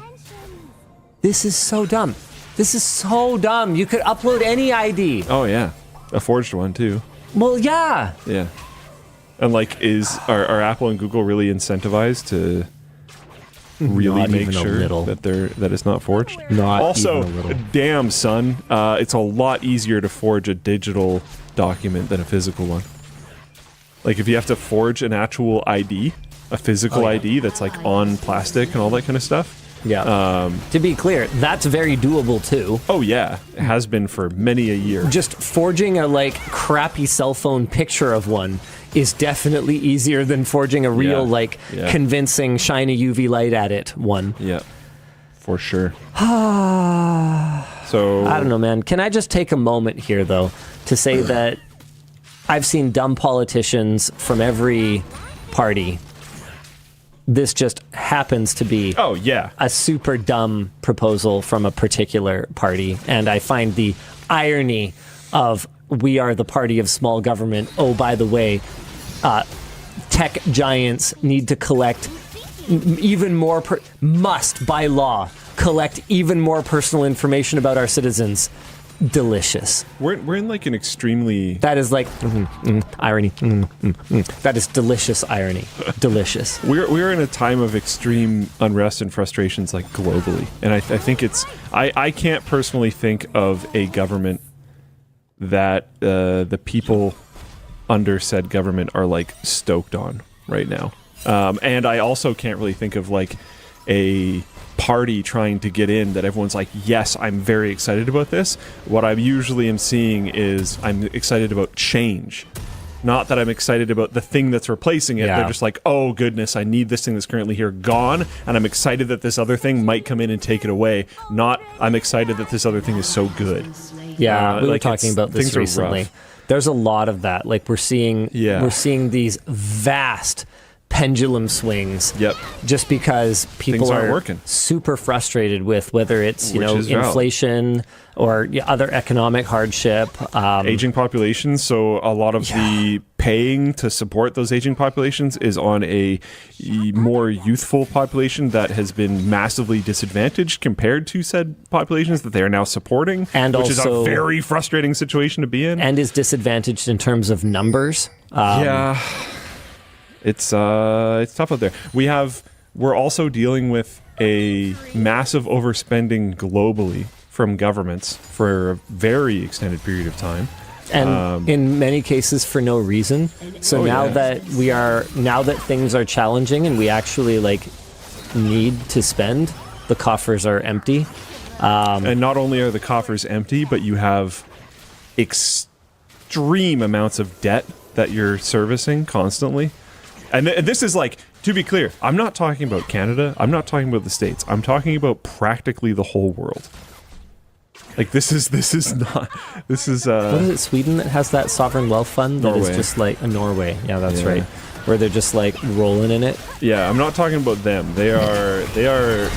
This is so dumb. This is so dumb. You could upload any ID. Oh yeah, a forged one too. Well, yeah. Yeah. And are Apple and Google really incentivized to really Not make even a sure little. that it's not forged? Not also, even a little. damn son, it's a lot easier to forge a digital document than a physical one. Like if you have to forge an actual ID, a physical ID that's on plastic and all that kind of stuff, Yeah. To be clear, that's very doable too. Oh yeah, it has been for many a year. Just forging a like crappy cell phone picture of one is definitely easier than forging a real convincing shiny UV light at it one. Yeah. For sure. So I don't know, man. Can I just take a moment here though to say that I've seen dumb politicians from every party. This just happens to be a super dumb proposal from a particular party. And I find the irony of we are the party of small government. Oh, by the way, tech giants need to collect even more, must by law, collect even more personal information about our citizens. Delicious. We're in like an extremely... That is like irony. That is delicious irony. Delicious. We're in a time of extreme unrest and frustrations, like globally, and I think it's... I can't personally think of a government that the people under said government are like stoked on right now, and I also can't really think of like a party trying to get in that everyone's like, yes, I'm very excited about this. What I usually am seeing is I'm excited about change. Not that I'm excited about the thing that's replacing it. They're just like, oh goodness, I need this thing that's currently here gone, and I'm excited that this other thing might come in and take it away. Not, I'm excited that this other thing is so good. Yeah, we were talking about this recently. There's a lot of that. Like we're seeing these vast pendulum swings. Yep. Just because people are working. Super frustrated with whether it's inflation or other economic hardship, aging populations. So a lot of the paying to support those aging populations is on a more youthful population that has been massively disadvantaged compared to said populations that they are now supporting, and which also, is a very frustrating situation to be in, and is disadvantaged in terms of numbers. It's tough out there. We're also dealing with a massive overspending globally from governments for a very extended period of time. And in many cases for no reason. So now that things are challenging and we actually need to spend, the coffers are empty. And not only are the coffers empty, but you have extreme amounts of debt that you're servicing constantly. And this is to be clear, I'm not talking about Canada. I'm not talking about the States. I'm talking about practically the whole world. This is not. What is it, Sweden that has that sovereign wealth fund that Norway. is just like a Norway? Yeah, that's right. Where they're just rolling in it. Yeah, I'm not talking about them. They're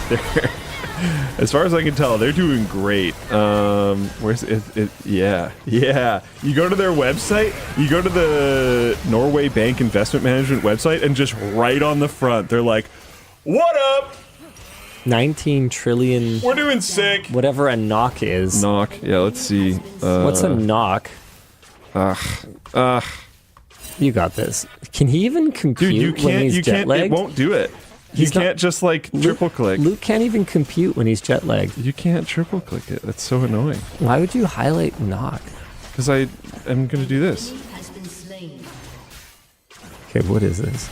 as far as I can tell, they're doing great. Where's it? Yeah. You go to their website, you go to the Norway Bank Investment Management website, and just right on the front, they're like, what up? 19 trillion. We're doing sick. Whatever a knock is. Knock. Yeah, let's see. What's a knock? You got this. Can he even compute? Dude, you can't. When he's jet-lagged? It won't do it. You can't just triple click. Luke can't even compute when he's jet lagged. You can't triple click it. That's so annoying. Why would you highlight knock? Because I am going to do this. Okay, what is this?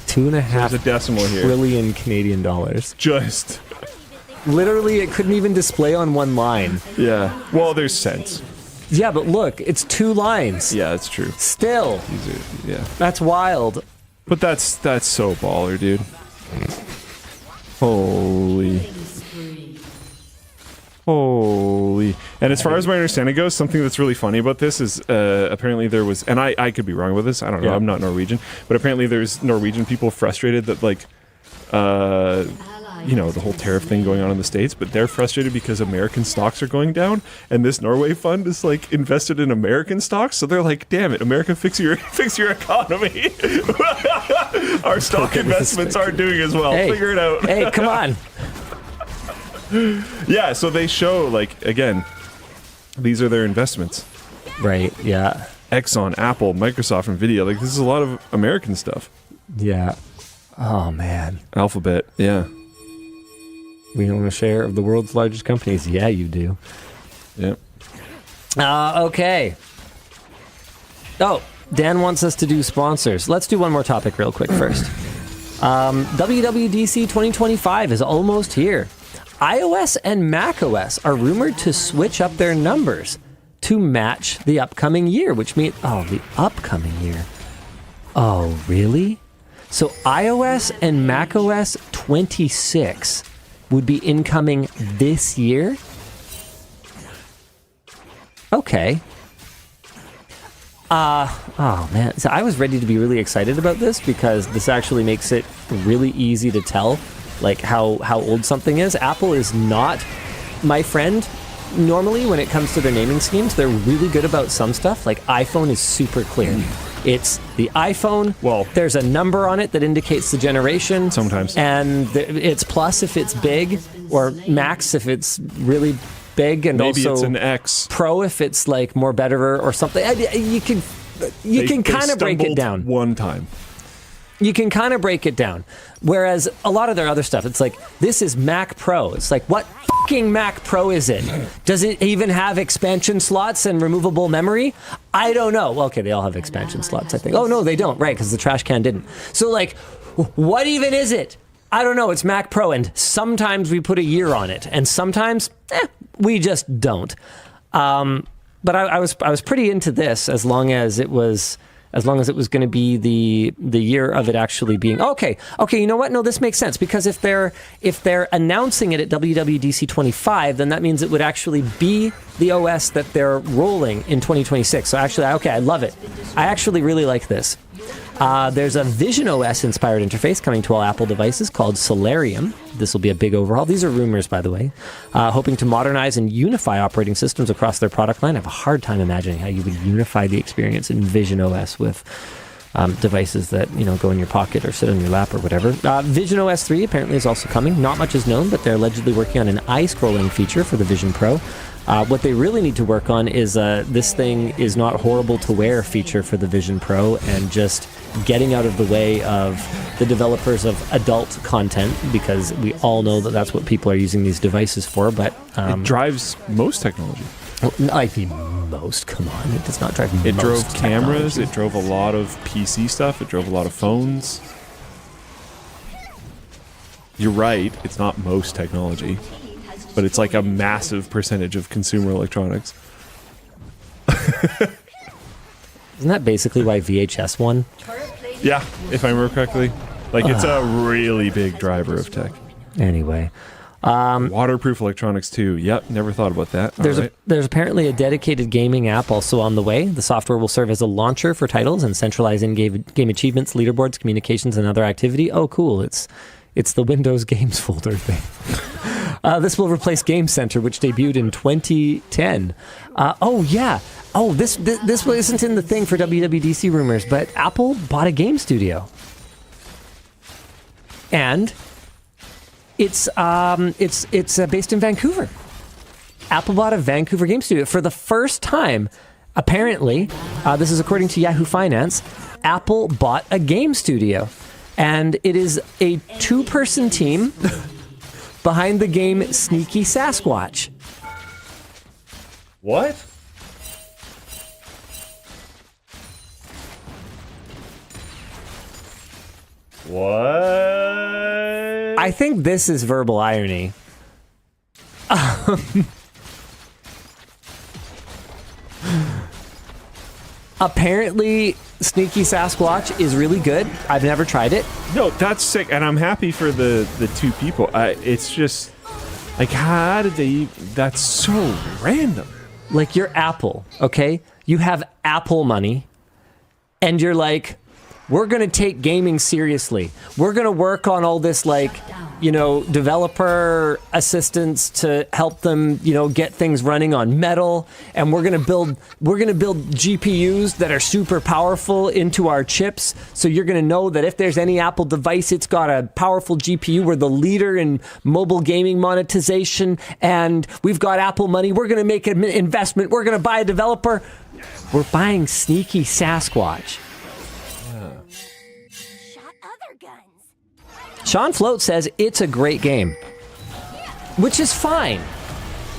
2.5 a decimal here. trillion Canadian dollars. Just. Literally, it couldn't even display on one line. Yeah. Well, there's cents. Yeah, but look, it's 2 lines. Yeah, that's true. Still. Yeah. That's wild. But that's so baller, dude. Holy. And as far as my understanding goes, something that's really funny about this is apparently there was, and I could be wrong about this, I don't know, I'm not Norwegian, but apparently there's Norwegian people frustrated that the whole tariff thing going on in the States, but they're frustrated because American stocks are going down, and this Norway fund is invested in American stocks, so they're like, damn it, America, fix your economy. Our stock investments aren't doing as well. Hey, figure it out. Hey, come on. Yeah, so they show, again, these are their investments. Right, yeah. Exxon, Apple, Microsoft, Nvidia, this is a lot of American stuff. Yeah. Oh, man. Alphabet, yeah. We own a share of the world's largest companies. Yeah, you do. Yep. Okay. Oh, Dan wants us to do sponsors. Let's do one more topic real quick first. WWDC 2025 is almost here. iOS and macOS are rumored to switch up their numbers to match the upcoming year, which means, the upcoming year. Oh, really? So iOS and macOS 26 would be incoming this year? Okay. Oh man, so I was ready to be really excited about this because this actually makes it really easy to tell like how old something is. Apple is not my friend normally when it comes to their naming schemes. They're really good about some stuff, like iPhone is super clear. It's the iPhone. Well, there's a number on it that indicates the generation. Sometimes. And it's plus if it's big, or max if it's really big, and maybe also it's an X. Pro if it's like more better or something. You can kind of break it down. One time. You can kind of break it down. Whereas a lot of their other stuff, it's like, this is Mac Pro. It's like, what fucking Mac Pro is it? Does it even have expansion slots and removable memory? I don't know. Well, okay, they all have expansion slots, I think. Oh, no, they don't. Right, because the trash can didn't. So, like, what even is it? I don't know. It's Mac Pro, and sometimes we put a year on it, and sometimes we just don't. But I was pretty into this as long as it was going to be the year of it actually being okay. You know what? No, this makes sense because if they're announcing it at WWDC 25, then that means it would actually be the OS that they're rolling in 2026. So actually, I love it. I actually really like this. There's a Vision OS inspired interface coming to all Apple devices called Solarium. This will be a big overhaul. These are rumors, by the way. Hoping to modernize and unify operating systems across their product line. I have a hard time imagining how you would unify the experience in Vision OS with devices that go in your pocket or sit on your lap or whatever. Vision OS 3 apparently is also coming. Not much is known, but they're allegedly working on an eye-scrolling feature for the Vision Pro. What they really need to work on is this thing is not horrible to wear feature for the Vision Pro, and just getting out of the way of the developers of adult content, because we all know that that's what people are using these devices for. But it drives most technology. I mean, most. Come on, it does not drive. It most drove cameras. technology. It drove a lot of PC stuff. It drove a lot of phones. You're right. It's not most technology, but it's like a massive percentage of consumer electronics. Isn't that basically why VHS won? Yeah, if I remember correctly. Like, it's a really big driver of tech. Anyway. Waterproof electronics, too. Yep, never thought about that. There's apparently a dedicated gaming app also on the way. The software will serve as a launcher for titles and centralize in-game achievements, leaderboards, communications, and other activity. Oh, cool. It's the Windows Games folder thing. This will replace Game Center, which debuted in 2010. This isn't in the thing for WWDC rumors, but Apple bought a game studio. And it's based in Vancouver. Apple bought a Vancouver game studio for the first time. Apparently, this is according to Yahoo Finance. Apple bought a game studio, and it is a 2-person team behind the game Sneaky Sasquatch. What? What? I think this is verbal irony. Apparently, Sneaky Sasquatch is really good. I've never tried it. No, that's sick, and I'm happy for the 2 people. It's just, like, how did they... That's so random. Like, you're Apple, okay? You have Apple money, and you're like, we're going to take gaming seriously. We're going to work on all this, like, developer assistance to help them, get things running on Metal, and we're going to build GPUs that are super powerful into our chips. So you're going to know that if there's any Apple device, it's got a powerful GPU. We're the leader in mobile gaming monetization, and we've got Apple money. We're going to make an investment. We're going to buy a developer. We're buying Sneaky Sasquatch. Sean Float says it's a great game, which is fine,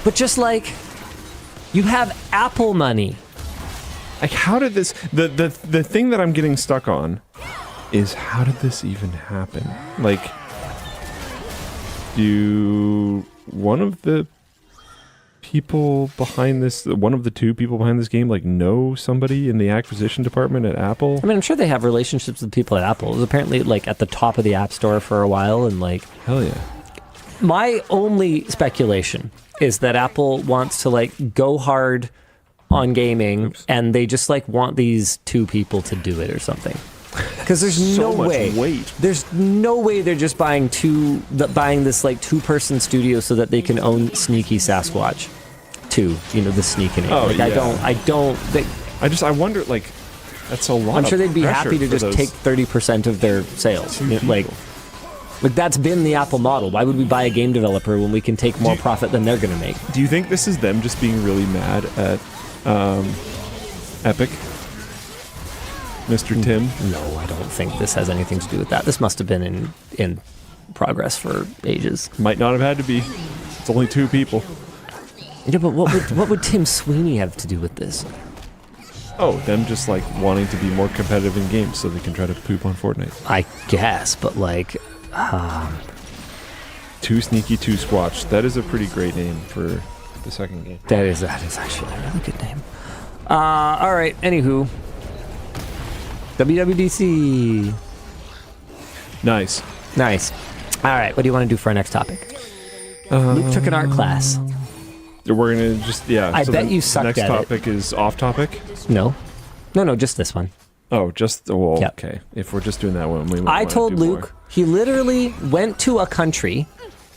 but just like, you have Apple money. Like, how did this... The thing that I'm getting stuck on is how did this even happen? Like, do one of the people behind this, one of the two people behind this game, like know somebody in the acquisition department at Apple? I mean, I'm sure they have relationships with people at Apple. It was apparently like at the top of the App Store for a while, and like, hell yeah. My only speculation is that Apple wants to like go hard on gaming, and they just like want these two people to do it or something. Because there's so no much way. Weight. There's no way they're just buying this like 2-person studio so that they can own Sneaky Sasquatch 2. You know, the sneaking. Oh, like, yeah. I wonder, like, that's a lot. I'm sure of they'd be pressure happy to for just those take 30% of their sales. two You know, like that's been the Apple model. Why would we buy a game developer when we can take more profit than they're going to make? Do you think this is them just being really mad at Epic? Mr. Tim? No, I don't think this has anything to do with that. This must have been in progress for ages. Might not have had to be. It's only 2 people. Yeah, but what would Tim Sweeney have to do with this? Oh, them just like wanting to be more competitive in games so they can try to poop on Fortnite. I guess, but like... 2 Sneaky 2 Squatch. That is a pretty great name for the second game. That is actually a really good name. All right, anywho. WWDC. Nice. All right, what do you want to do for our next topic? Luke took an art class. We're going to just, yeah. I bet you sucked at it. Next topic is off topic? No, just this one. Oh, well, Yep. okay. If we're just doing that one, we I told Luke he literally went to a country,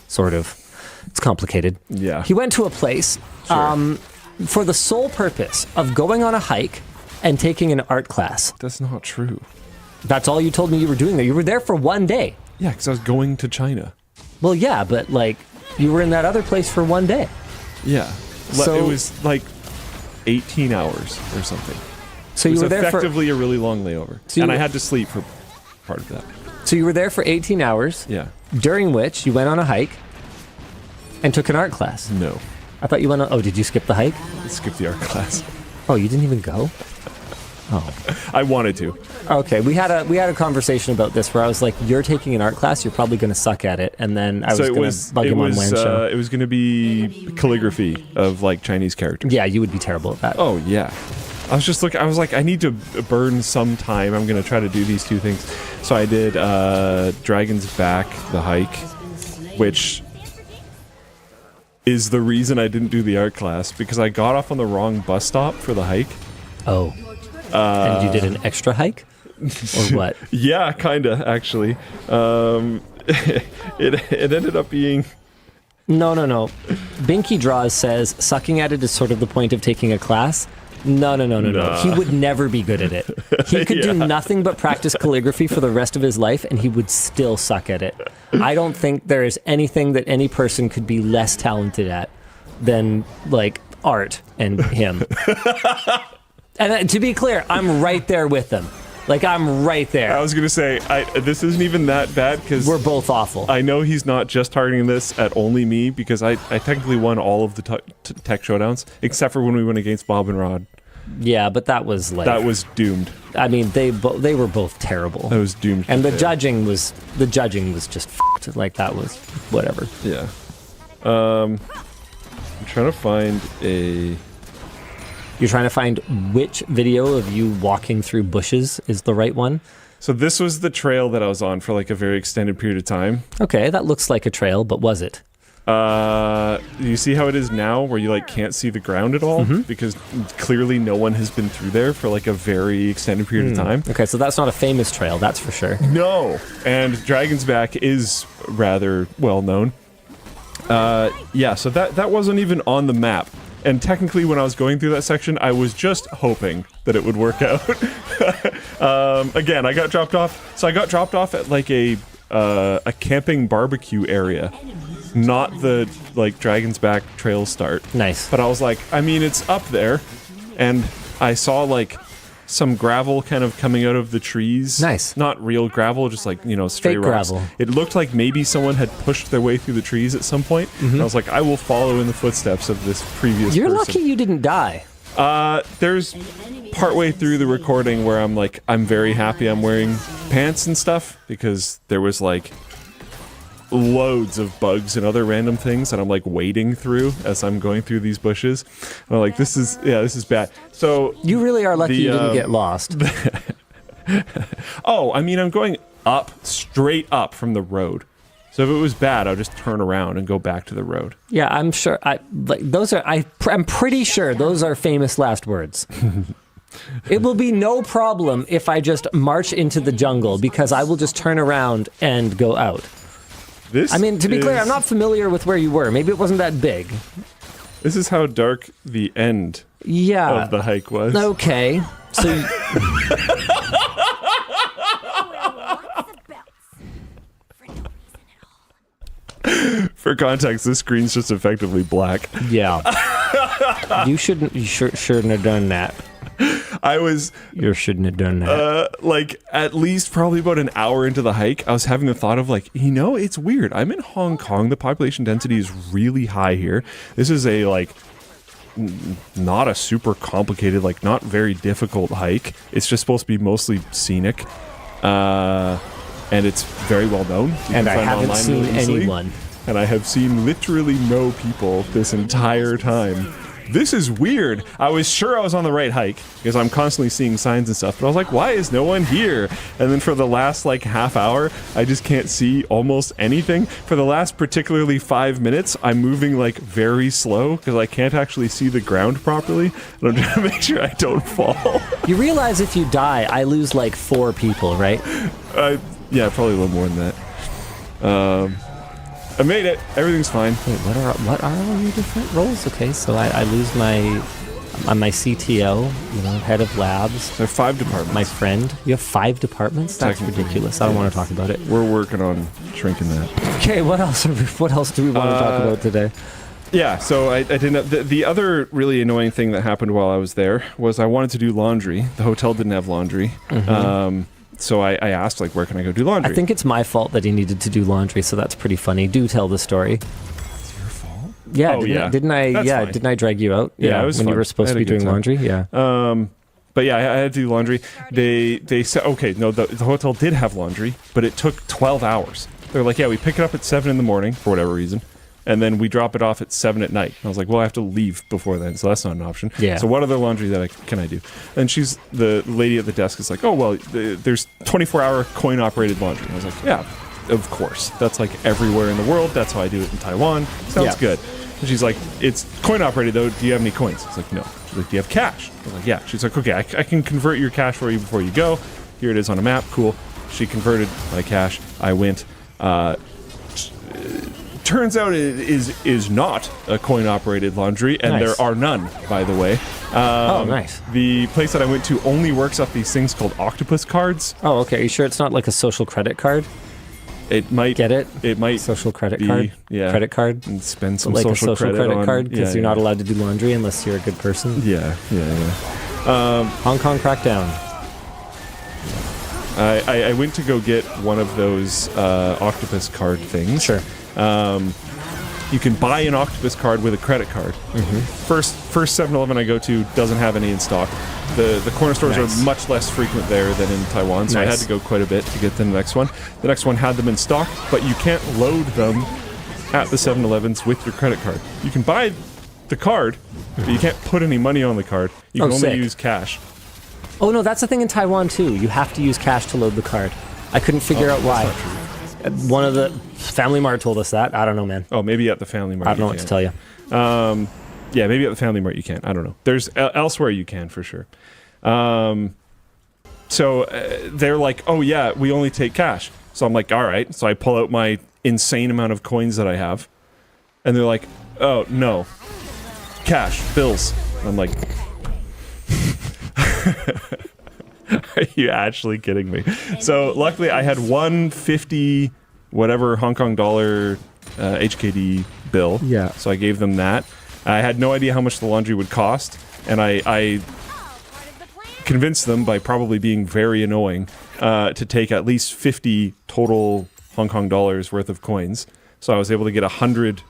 sort of. It's complicated. Yeah. He went to a place for the sole purpose of going on a hike and taking an art class. That's not true. That's all you told me you were doing there. You were there for one day. Yeah, because I was going to China. Well, yeah, but like you were in that other place for one day. Yeah. So it was like 18 hours or something. So you were there for effectively a really long layover. And I had to sleep for part of that. So you were there for 18 hours. Yeah. During which you went on a hike and took an art class. No. I thought you went on... Oh, did you skip the hike? I skipped the art class. Oh, you didn't even go? Oh. I wanted to. Okay, we had a conversation about this where I was like, you're taking an art class, you're probably going to suck at it. And then I was going to bug him on Wan Show. It was going to be calligraphy of like Chinese characters. Yeah, you would be terrible at that. Oh, yeah. I was like, I need to burn some time. I'm going to try to do these 2 things. So I did Dragon's Back, the hike, which is the reason I didn't do the art class, because I got off on the wrong bus stop for the hike. Oh. And you did an extra hike? Or what? Yeah, kind of, actually. It ended up being... No. Binky Draws says, sucking at it is sort of the point of taking a class. No. He would never be good at it. He could do nothing but practice calligraphy for the rest of his life, and he would still suck at it. I don't think there is anything that any person could be less talented at than, like, art and him. And to be clear, I'm right there with him. Like, I'm right there. I was going to say, this isn't even that bad because... We're both awful. I know he's not just targeting this at only me because I technically won all of the tech showdowns, except for when we went against Bob and Rod. Yeah, but that was like... That was doomed. I mean, they were both terrible. That was doomed. And the judging was just f***ed. Like, that was whatever. Yeah. I'm trying to find a... You're trying to find which video of you walking through bushes is the right one? So this was the trail that I was on for like a very extended period of time. Okay, that looks like a trail, but was it? You see how it is now where you like can't see the ground at all? Mm-hmm. Because clearly no one has been through there for like a very extended period of time. Okay, so that's not a famous trail, that's for sure. No. And Dragon's Back is rather well known. Yeah, so that wasn't even on the map. And technically, when I was going through that section, I was just hoping that it would work out. Again, I got dropped off. So I got dropped off at like a camping barbecue area, not the like Dragon's Back trail start. Nice. But I was like, I mean, it's up there, and I saw like some gravel kind of coming out of the trees. Nice. Not real gravel, just like, stray fake rocks. gravel. It looked like maybe someone had pushed their way through the trees at some point. And I was like, I will follow in the footsteps of this previous You're person. lucky you didn't die. There's partway through the recording where I'm like, I'm very happy I'm wearing pants and stuff because there was like loads of bugs and other random things that I'm like wading through as I'm going through these bushes. And I'm like, this is bad. So you really are lucky you didn't get lost. Oh, I mean, I'm going up, straight up from the road. So if it was bad, I'll just turn around and go back to the road. Yeah, I'm sure. I'm pretty sure those are famous last words. It will be no problem if I just march into the jungle because I will just turn around and go out. I mean, to be clear, I'm not familiar with where you were. Maybe it wasn't that big. This is how dark the end of the hike was. Okay. So for context, this screen's just effectively black. Yeah. You shouldn't have done that. You shouldn't have done that. Like at least probably about an hour into the hike, I was having the thought of like, it's weird. I'm in Hong Kong. The population density is really high here. This is a like not a super complicated, like not very difficult hike. It's just supposed to be mostly scenic. And it's very well known. And I haven't seen anyone. And I have seen literally no people this entire time. This is weird. I was sure I was on the right hike because I'm constantly seeing signs and stuff, but I was like, why is no one here? And then for the last like half hour, I just can't see almost anything. For the last particularly 5 minutes, I'm moving like very slow because I can't actually see the ground properly. And I'm trying to make sure I don't fall. You realize if you die, I lose like 4 people, right? Yeah, probably a little more than that. I made it. Everything's fine. Wait, what are all your different roles? Okay, so I lose my CTO, head of labs. There are 5 departments. My friend. You have 5 departments? That's ridiculous. I don't want to talk about it. We're working on shrinking that. Okay, what else do we want to talk about today? Yeah, so I didn't. The other really annoying thing that happened while I was there was I wanted to do laundry. The hotel didn't have laundry. Mm-hmm. So I asked, like, where can I go do laundry? I think it's my fault that he needed to do laundry, so that's pretty funny. Do tell the story. It's your fault? Yeah, didn't I drag you out? Yeah, it was when fun. you were supposed to be doing laundry. Yeah. But yeah, I had to do laundry. They said, okay, no, the hotel did have laundry, but it took 12 hours. They're like, yeah, we pick it up at 7 in the morning for whatever reason, and then we drop it off at 7 at night. And I was like, well, I have to leave before then, so that's not an option. Yeah. So what other laundry can I do? And the lady at the desk is like, oh, well, there's 24-hour coin-operated laundry. And I was like, yeah, of course. That's like everywhere in the world. That's how I do it in Taiwan. Sounds good. And she's like, it's coin-operated, though. Do you have any coins? I was like, no. She's like, do you have cash? I was like, yeah. She's like, okay, I can convert your cash for you before you go. Here it is on a map. Cool. She converted my cash. I went. Turns out it is not a coin-operated laundry, and there are none, by the way. Oh, nice. The place that I went to only works off these things called octopus cards. Oh, okay. Are you sure it's not like a social credit card? It might. Get it? It might. Social credit card? Yeah. Credit card? And spend some like social a social credit on, card? Because you're not allowed to do laundry unless you're a good person? Yeah. Hong Kong crackdown. I went to go get one of those octopus card things. Sure. You can buy an octopus card with a credit card. Mm-hmm. First 7-Eleven I go to doesn't have any in stock. The corner stores are much less frequent there than in Taiwan, so I had to go quite a bit to get to the next one. The next one had them in stock, but you can't load them at the 7-Elevens with your credit card. You can buy the card, but you can't put any money on the card. You can only use cash. Oh no, that's the thing in Taiwan too. You have to use cash to load the card. I couldn't figure out why. One of the Family Mart told us that. I don't know, man. Oh, maybe at the Family Mart. I don't know what to tell you. Yeah, maybe at the Family Mart you can. I don't know. There's elsewhere you can for sure. So they're like, oh yeah, we only take cash. So I'm like, all right. So I pull out my insane amount of coins that I have, and they're like, oh no, cash, bills. I'm like, are you actually kidding me? So luckily I had 150 whatever Hong Kong dollar HKD bill. Yeah. So I gave them that. I had no idea how much the laundry would cost, and I convinced them by probably being very annoying to take at least 50 total Hong Kong dollars worth of coins. So I was able to get 100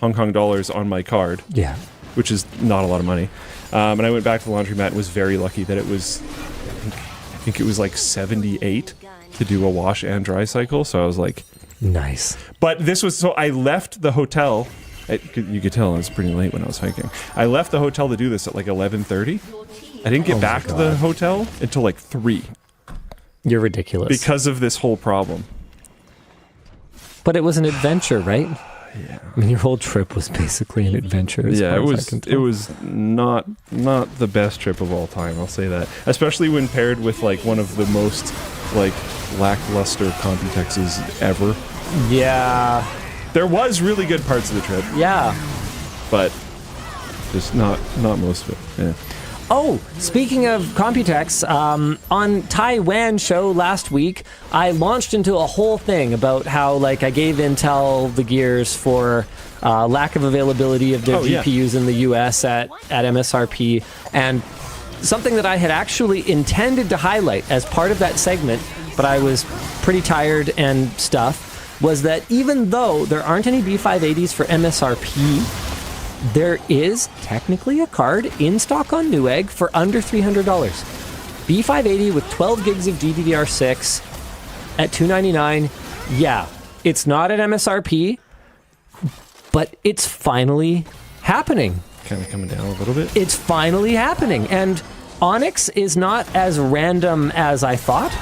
Hong Kong dollars on my card. Yeah. Which is not a lot of money. And I went back to the laundromat and was very lucky that it was, I think it was like 78 to do a wash and dry cycle. So I was like, nice. But this was so I left the hotel. You could tell it was pretty late when I was hiking. I left the hotel to do this at like 11:30. I didn't get back to the hotel until like 3. You're ridiculous. Because of this whole problem. But it was an adventure, right? Yeah. I mean, your whole trip was basically an adventure. Yeah, it was. It was not the best trip of all time. I'll say that, especially when paired with like one of the most like lackluster Computexes ever. Yeah. There was really good parts of the trip. Yeah. But just not most of it. Yeah. Oh, speaking of Computex, on Taiwan show last week, I launched into a whole thing about how like I gave Intel the gears for lack of availability of their GPUs in the US at MSRP, and something that I had actually intended to highlight as part of that segment, but I was pretty tired and stuff, was that even though there aren't any B580s for MSRP, there is technically a card in stock on Newegg for under $300. B580 with 12 gigs of GDDR6 at $299. Yeah, it's not at MSRP, but it's finally happening. Kind of coming down a little bit. It's finally happening. And Onyx is not as random as I thought.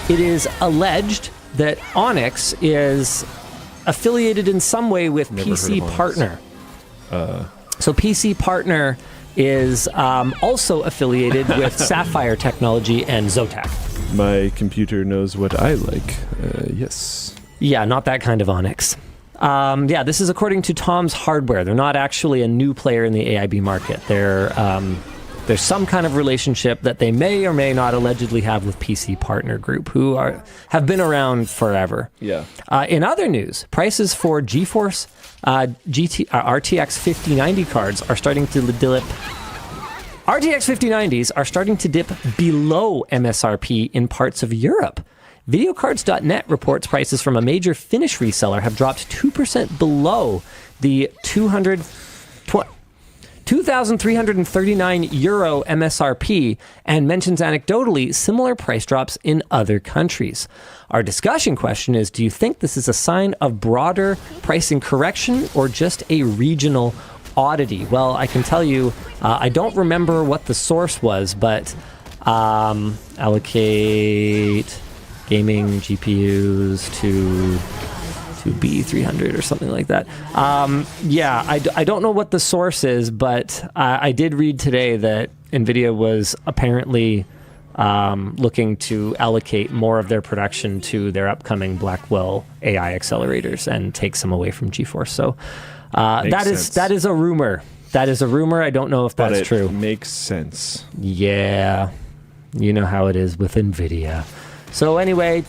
It is alleged that Onyx is affiliated in some way with PC Partner. So PC Partner is also affiliated with Sapphire Technology and Zotac. My computer knows what I like. Yes. Yeah, not that kind of Onyx. Yeah, this is according to Tom's Hardware. They're not actually a new player in the AIB market. There's some kind of relationship that they may or may not allegedly have with PC Partner Group, who have been around forever. Yeah. In other news, prices for GeForce RTX 5090 cards are starting to dip. RTX 5090s are starting to dip below MSRP in parts of Europe. Videocards.net reports prices from a major Finnish reseller have dropped 2% below the 2,339 euro MSRP, and mentions anecdotally similar price drops in other countries. Our discussion question is, do you think this is a sign of broader pricing correction or just a regional oddity? Well, I can tell you, I don't remember what the source was, but allocate gaming GPUs to B300 or something like that. Yeah, I don't know what the source is, but I did read today that NVIDIA was apparently looking to allocate more of their production to their upcoming Blackwell AI accelerators and take some away from GeForce. So that is a rumor. That is a rumor. I don't know if that's true. Makes sense. Yeah, you know how it is with NVIDIA. So anyway,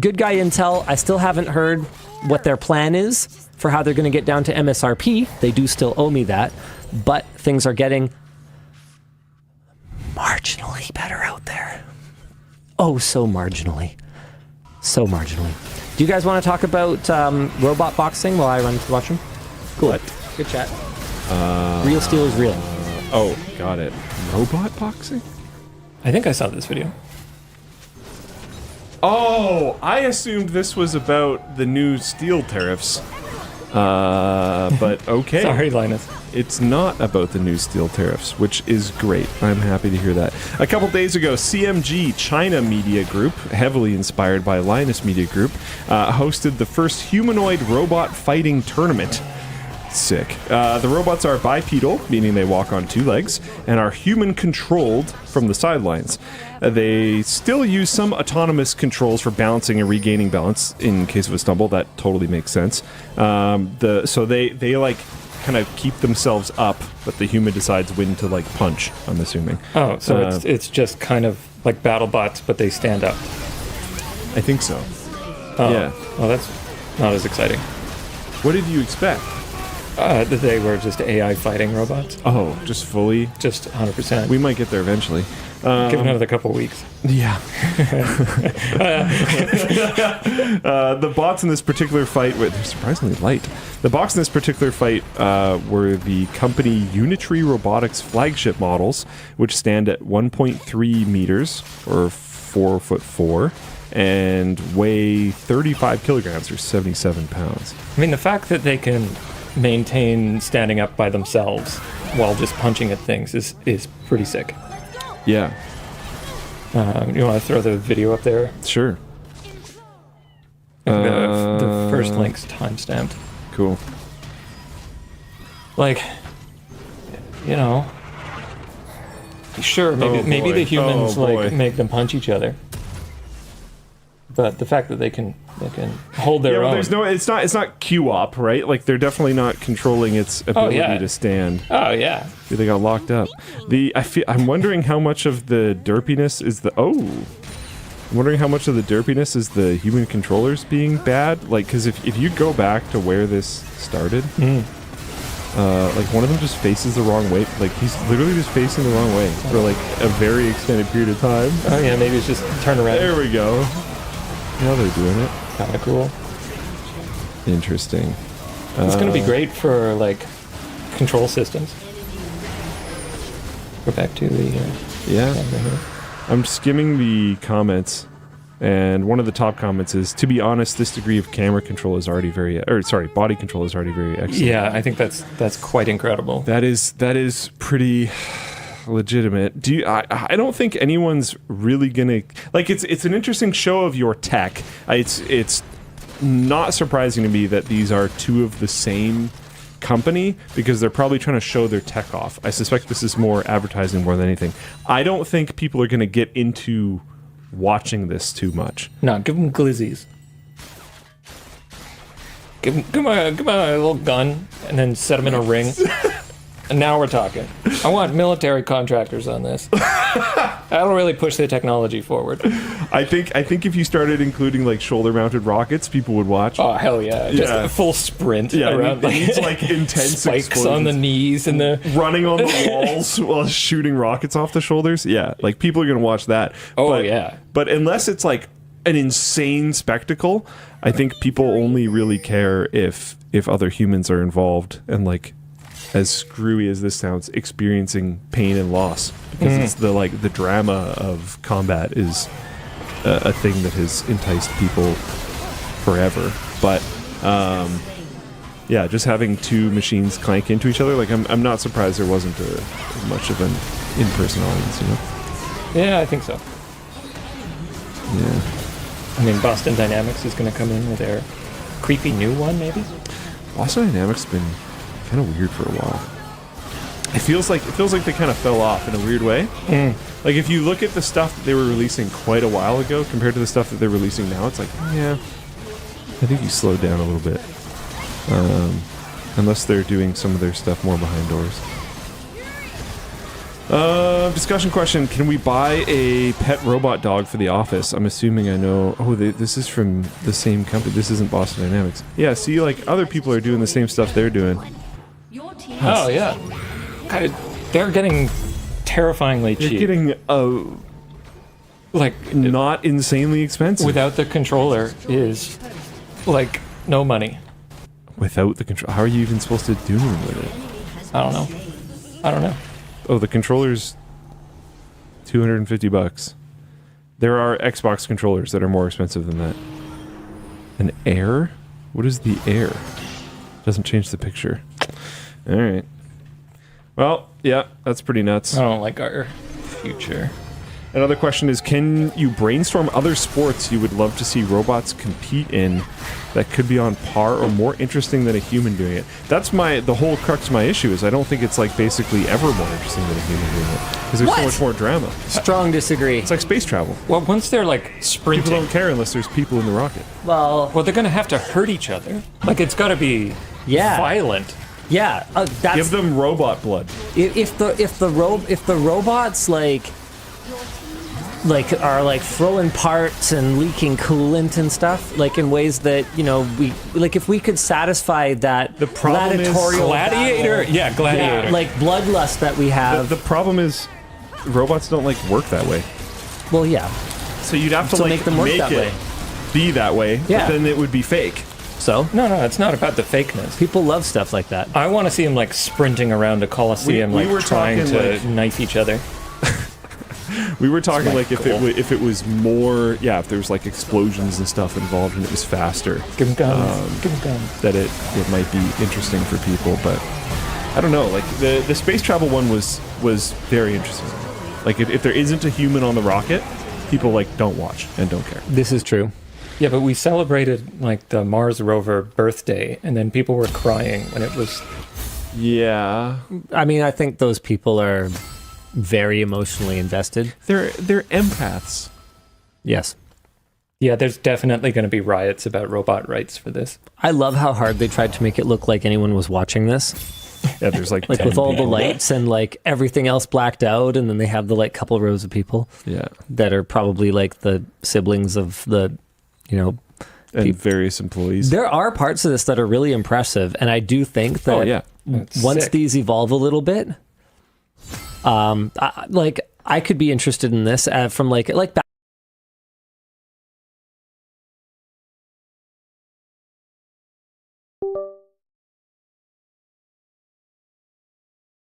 good guy Intel. I still haven't heard what their plan is for how they're going to get down to MSRP. They do still owe me that, but things are getting marginally better out there. Oh, so marginally. So marginally. Do you guys want to talk about robot boxing while I run to watch them? Cool. What? Good chat. Real steel is real. Oh, got it. Robot boxing? I think I saw this video. Oh, I assumed this was about the new steel tariffs. But okay. Sorry, Linus. It's not about the new steel tariffs, which is great. I'm happy to hear that. A couple days ago, CMG China Media Group, heavily inspired by Linus Media Group, hosted the first humanoid robot fighting tournament. Sick. The robots are bipedal, meaning they walk on 2 legs, and are human-controlled from the sidelines. They still use some autonomous controls for balancing and regaining balance in case of a stumble. That totally makes sense. So they like kind of keep themselves up, but the human decides when to like punch, I'm assuming. Oh, so it's just kind of like battle bots, but they stand up. I think so. Oh. Yeah. Well, that's not as exciting. What did you expect? That they were just AI fighting robots. Oh, just fully? Just 100%. We might get there eventually. Give it another couple of weeks. Yeah. The bots in this particular fight, they're surprisingly light. The bots in this particular fight were the company Unitary Robotics flagship models, which stand at 1.3 meters, or 4'4", and weigh 35 kilograms or 77 pounds. I mean, the fact that they can maintain standing up by themselves while just punching at things is pretty sick. Yeah. You want to throw the video up there? Sure. The first link's timestamped. Cool. Like, you know, sure, maybe the humans like make them punch each other, but the fact that they can hold their own. There's no. It's not Q-op, right? Like they're definitely not controlling its ability to stand. Oh yeah. They got locked up. I'm wondering how much of the derpiness is the. I'm wondering how much of the derpiness is the human controllers being bad. Like, because if you go back to where this started, like one of them just faces the wrong way. Like he's literally just facing the wrong way for like a very extended period of time. Oh yeah, maybe it's just turn around. There we go. Now they're doing it. Kind of cool. Interesting. It's going to be great for like control systems. Go back to the yeah. I'm skimming the comments, and one of the top comments is, "To be honest, this degree of camera control is already body control is already very excellent." Yeah, I think that's quite incredible. That is pretty legitimate. I don't think anyone's really gonna like. It's an interesting show of your tech. It's not surprising to me that these are two of the same company, because they're probably trying to show their tech off. I suspect this is more advertising more than anything. I don't think people are going to get into watching this too much. No, give them glizzies. Give them a little gun and then set them in a ring. And now we're talking. I want military contractors on this. That'll really push the technology forward. I think if you started including like shoulder-mounted rockets, people would watch. Oh hell yeah! Just a full sprint around. It needs like intense spikes explosions. on the knees and the running on the walls while shooting rockets off the shoulders. Yeah, like people are gonna watch that. But unless it's like an insane spectacle, I think people only really care if other humans are involved and like, as screwy as this sounds, experiencing pain and loss, because it's the drama of combat is a thing that has enticed people forever. But yeah, just having two machines clank into each other, like I'm not surprised there wasn't much of an in-person audience, you know? Yeah, I think so. Yeah. I mean, Boston Dynamics is going to come in with their creepy new one, maybe? Boston Dynamics has been kind of weird for a while. It feels like they kind of fell off in a weird way. Like if you look at the stuff that they were releasing quite a while ago compared to the stuff that they're releasing now, it's like, yeah, I think you slowed down a little bit. Unless they're doing some of their stuff more behind doors. Discussion question: can we buy a pet robot dog for the office? I'm assuming I know. Oh, this is from the same company. This isn't Boston Dynamics. Yeah, see, like other people are doing the same stuff they're doing. Oh yeah, God, they're getting terrifyingly cheap. You're getting like not insanely expensive. Without the controller is like no money. Without the control, how are you even supposed to do anything with it? I don't know. Oh, the controller's $250. There are Xbox controllers that are more expensive than that. An Air? What is the Air? Doesn't change the picture. All right. Well, yeah, that's pretty nuts. I don't like our future. Another question is, can you brainstorm other sports you would love to see robots compete in that could be on par or more interesting than a human doing it? That's the whole crux of my issue is I don't think it's like basically ever more interesting than a human doing it. Because there's so much more drama. Strong disagree. It's like space travel. Well, once they're like sprinting... People don't care unless there's people in the rocket. Well, they're going to have to hurt each other. Like, it's got to be violent. Yeah, that's... Give them robot blood. If the robots are like throwing parts and leaking coolant and stuff, like in ways that, you know, if we could satisfy that the problem gladiatorial is gladiator battle, yeah, gladiator, like bloodlust that we have. The problem is robots don't like work that way. Well, yeah. So you'd have to make them work that way. Be that way, yeah. But then it would be fake. So? No, it's not about the fakeness. People love stuff like that. I want to see them like sprinting around a coliseum, we were trying to like, knife each other. We were talking That's my like if it was more, yeah, if there was like explosions and stuff involved and it was faster. Give 'em guns. Give 'em guns. That it might be interesting for people, but I don't know. Like the space travel one was very interesting. Like if there isn't a human on the rocket, people like don't watch and don't care. This is true. Yeah, but we celebrated like the Mars rover birthday, and then people were crying when it was. Yeah. I mean, I think those people are very emotionally invested. They're empaths. Yes. Yeah, there's definitely going to be riots about robot rights for this. I love how hard they tried to make it look like anyone was watching this. Yeah, there's like with all the people. lights and like everything else blacked out, and then they have the like couple rows of people. Yeah. That are probably like the siblings of the, and various employees. There are parts of this that are really impressive, and I do think that once sick. these evolve a little bit, I could be interested in this from like back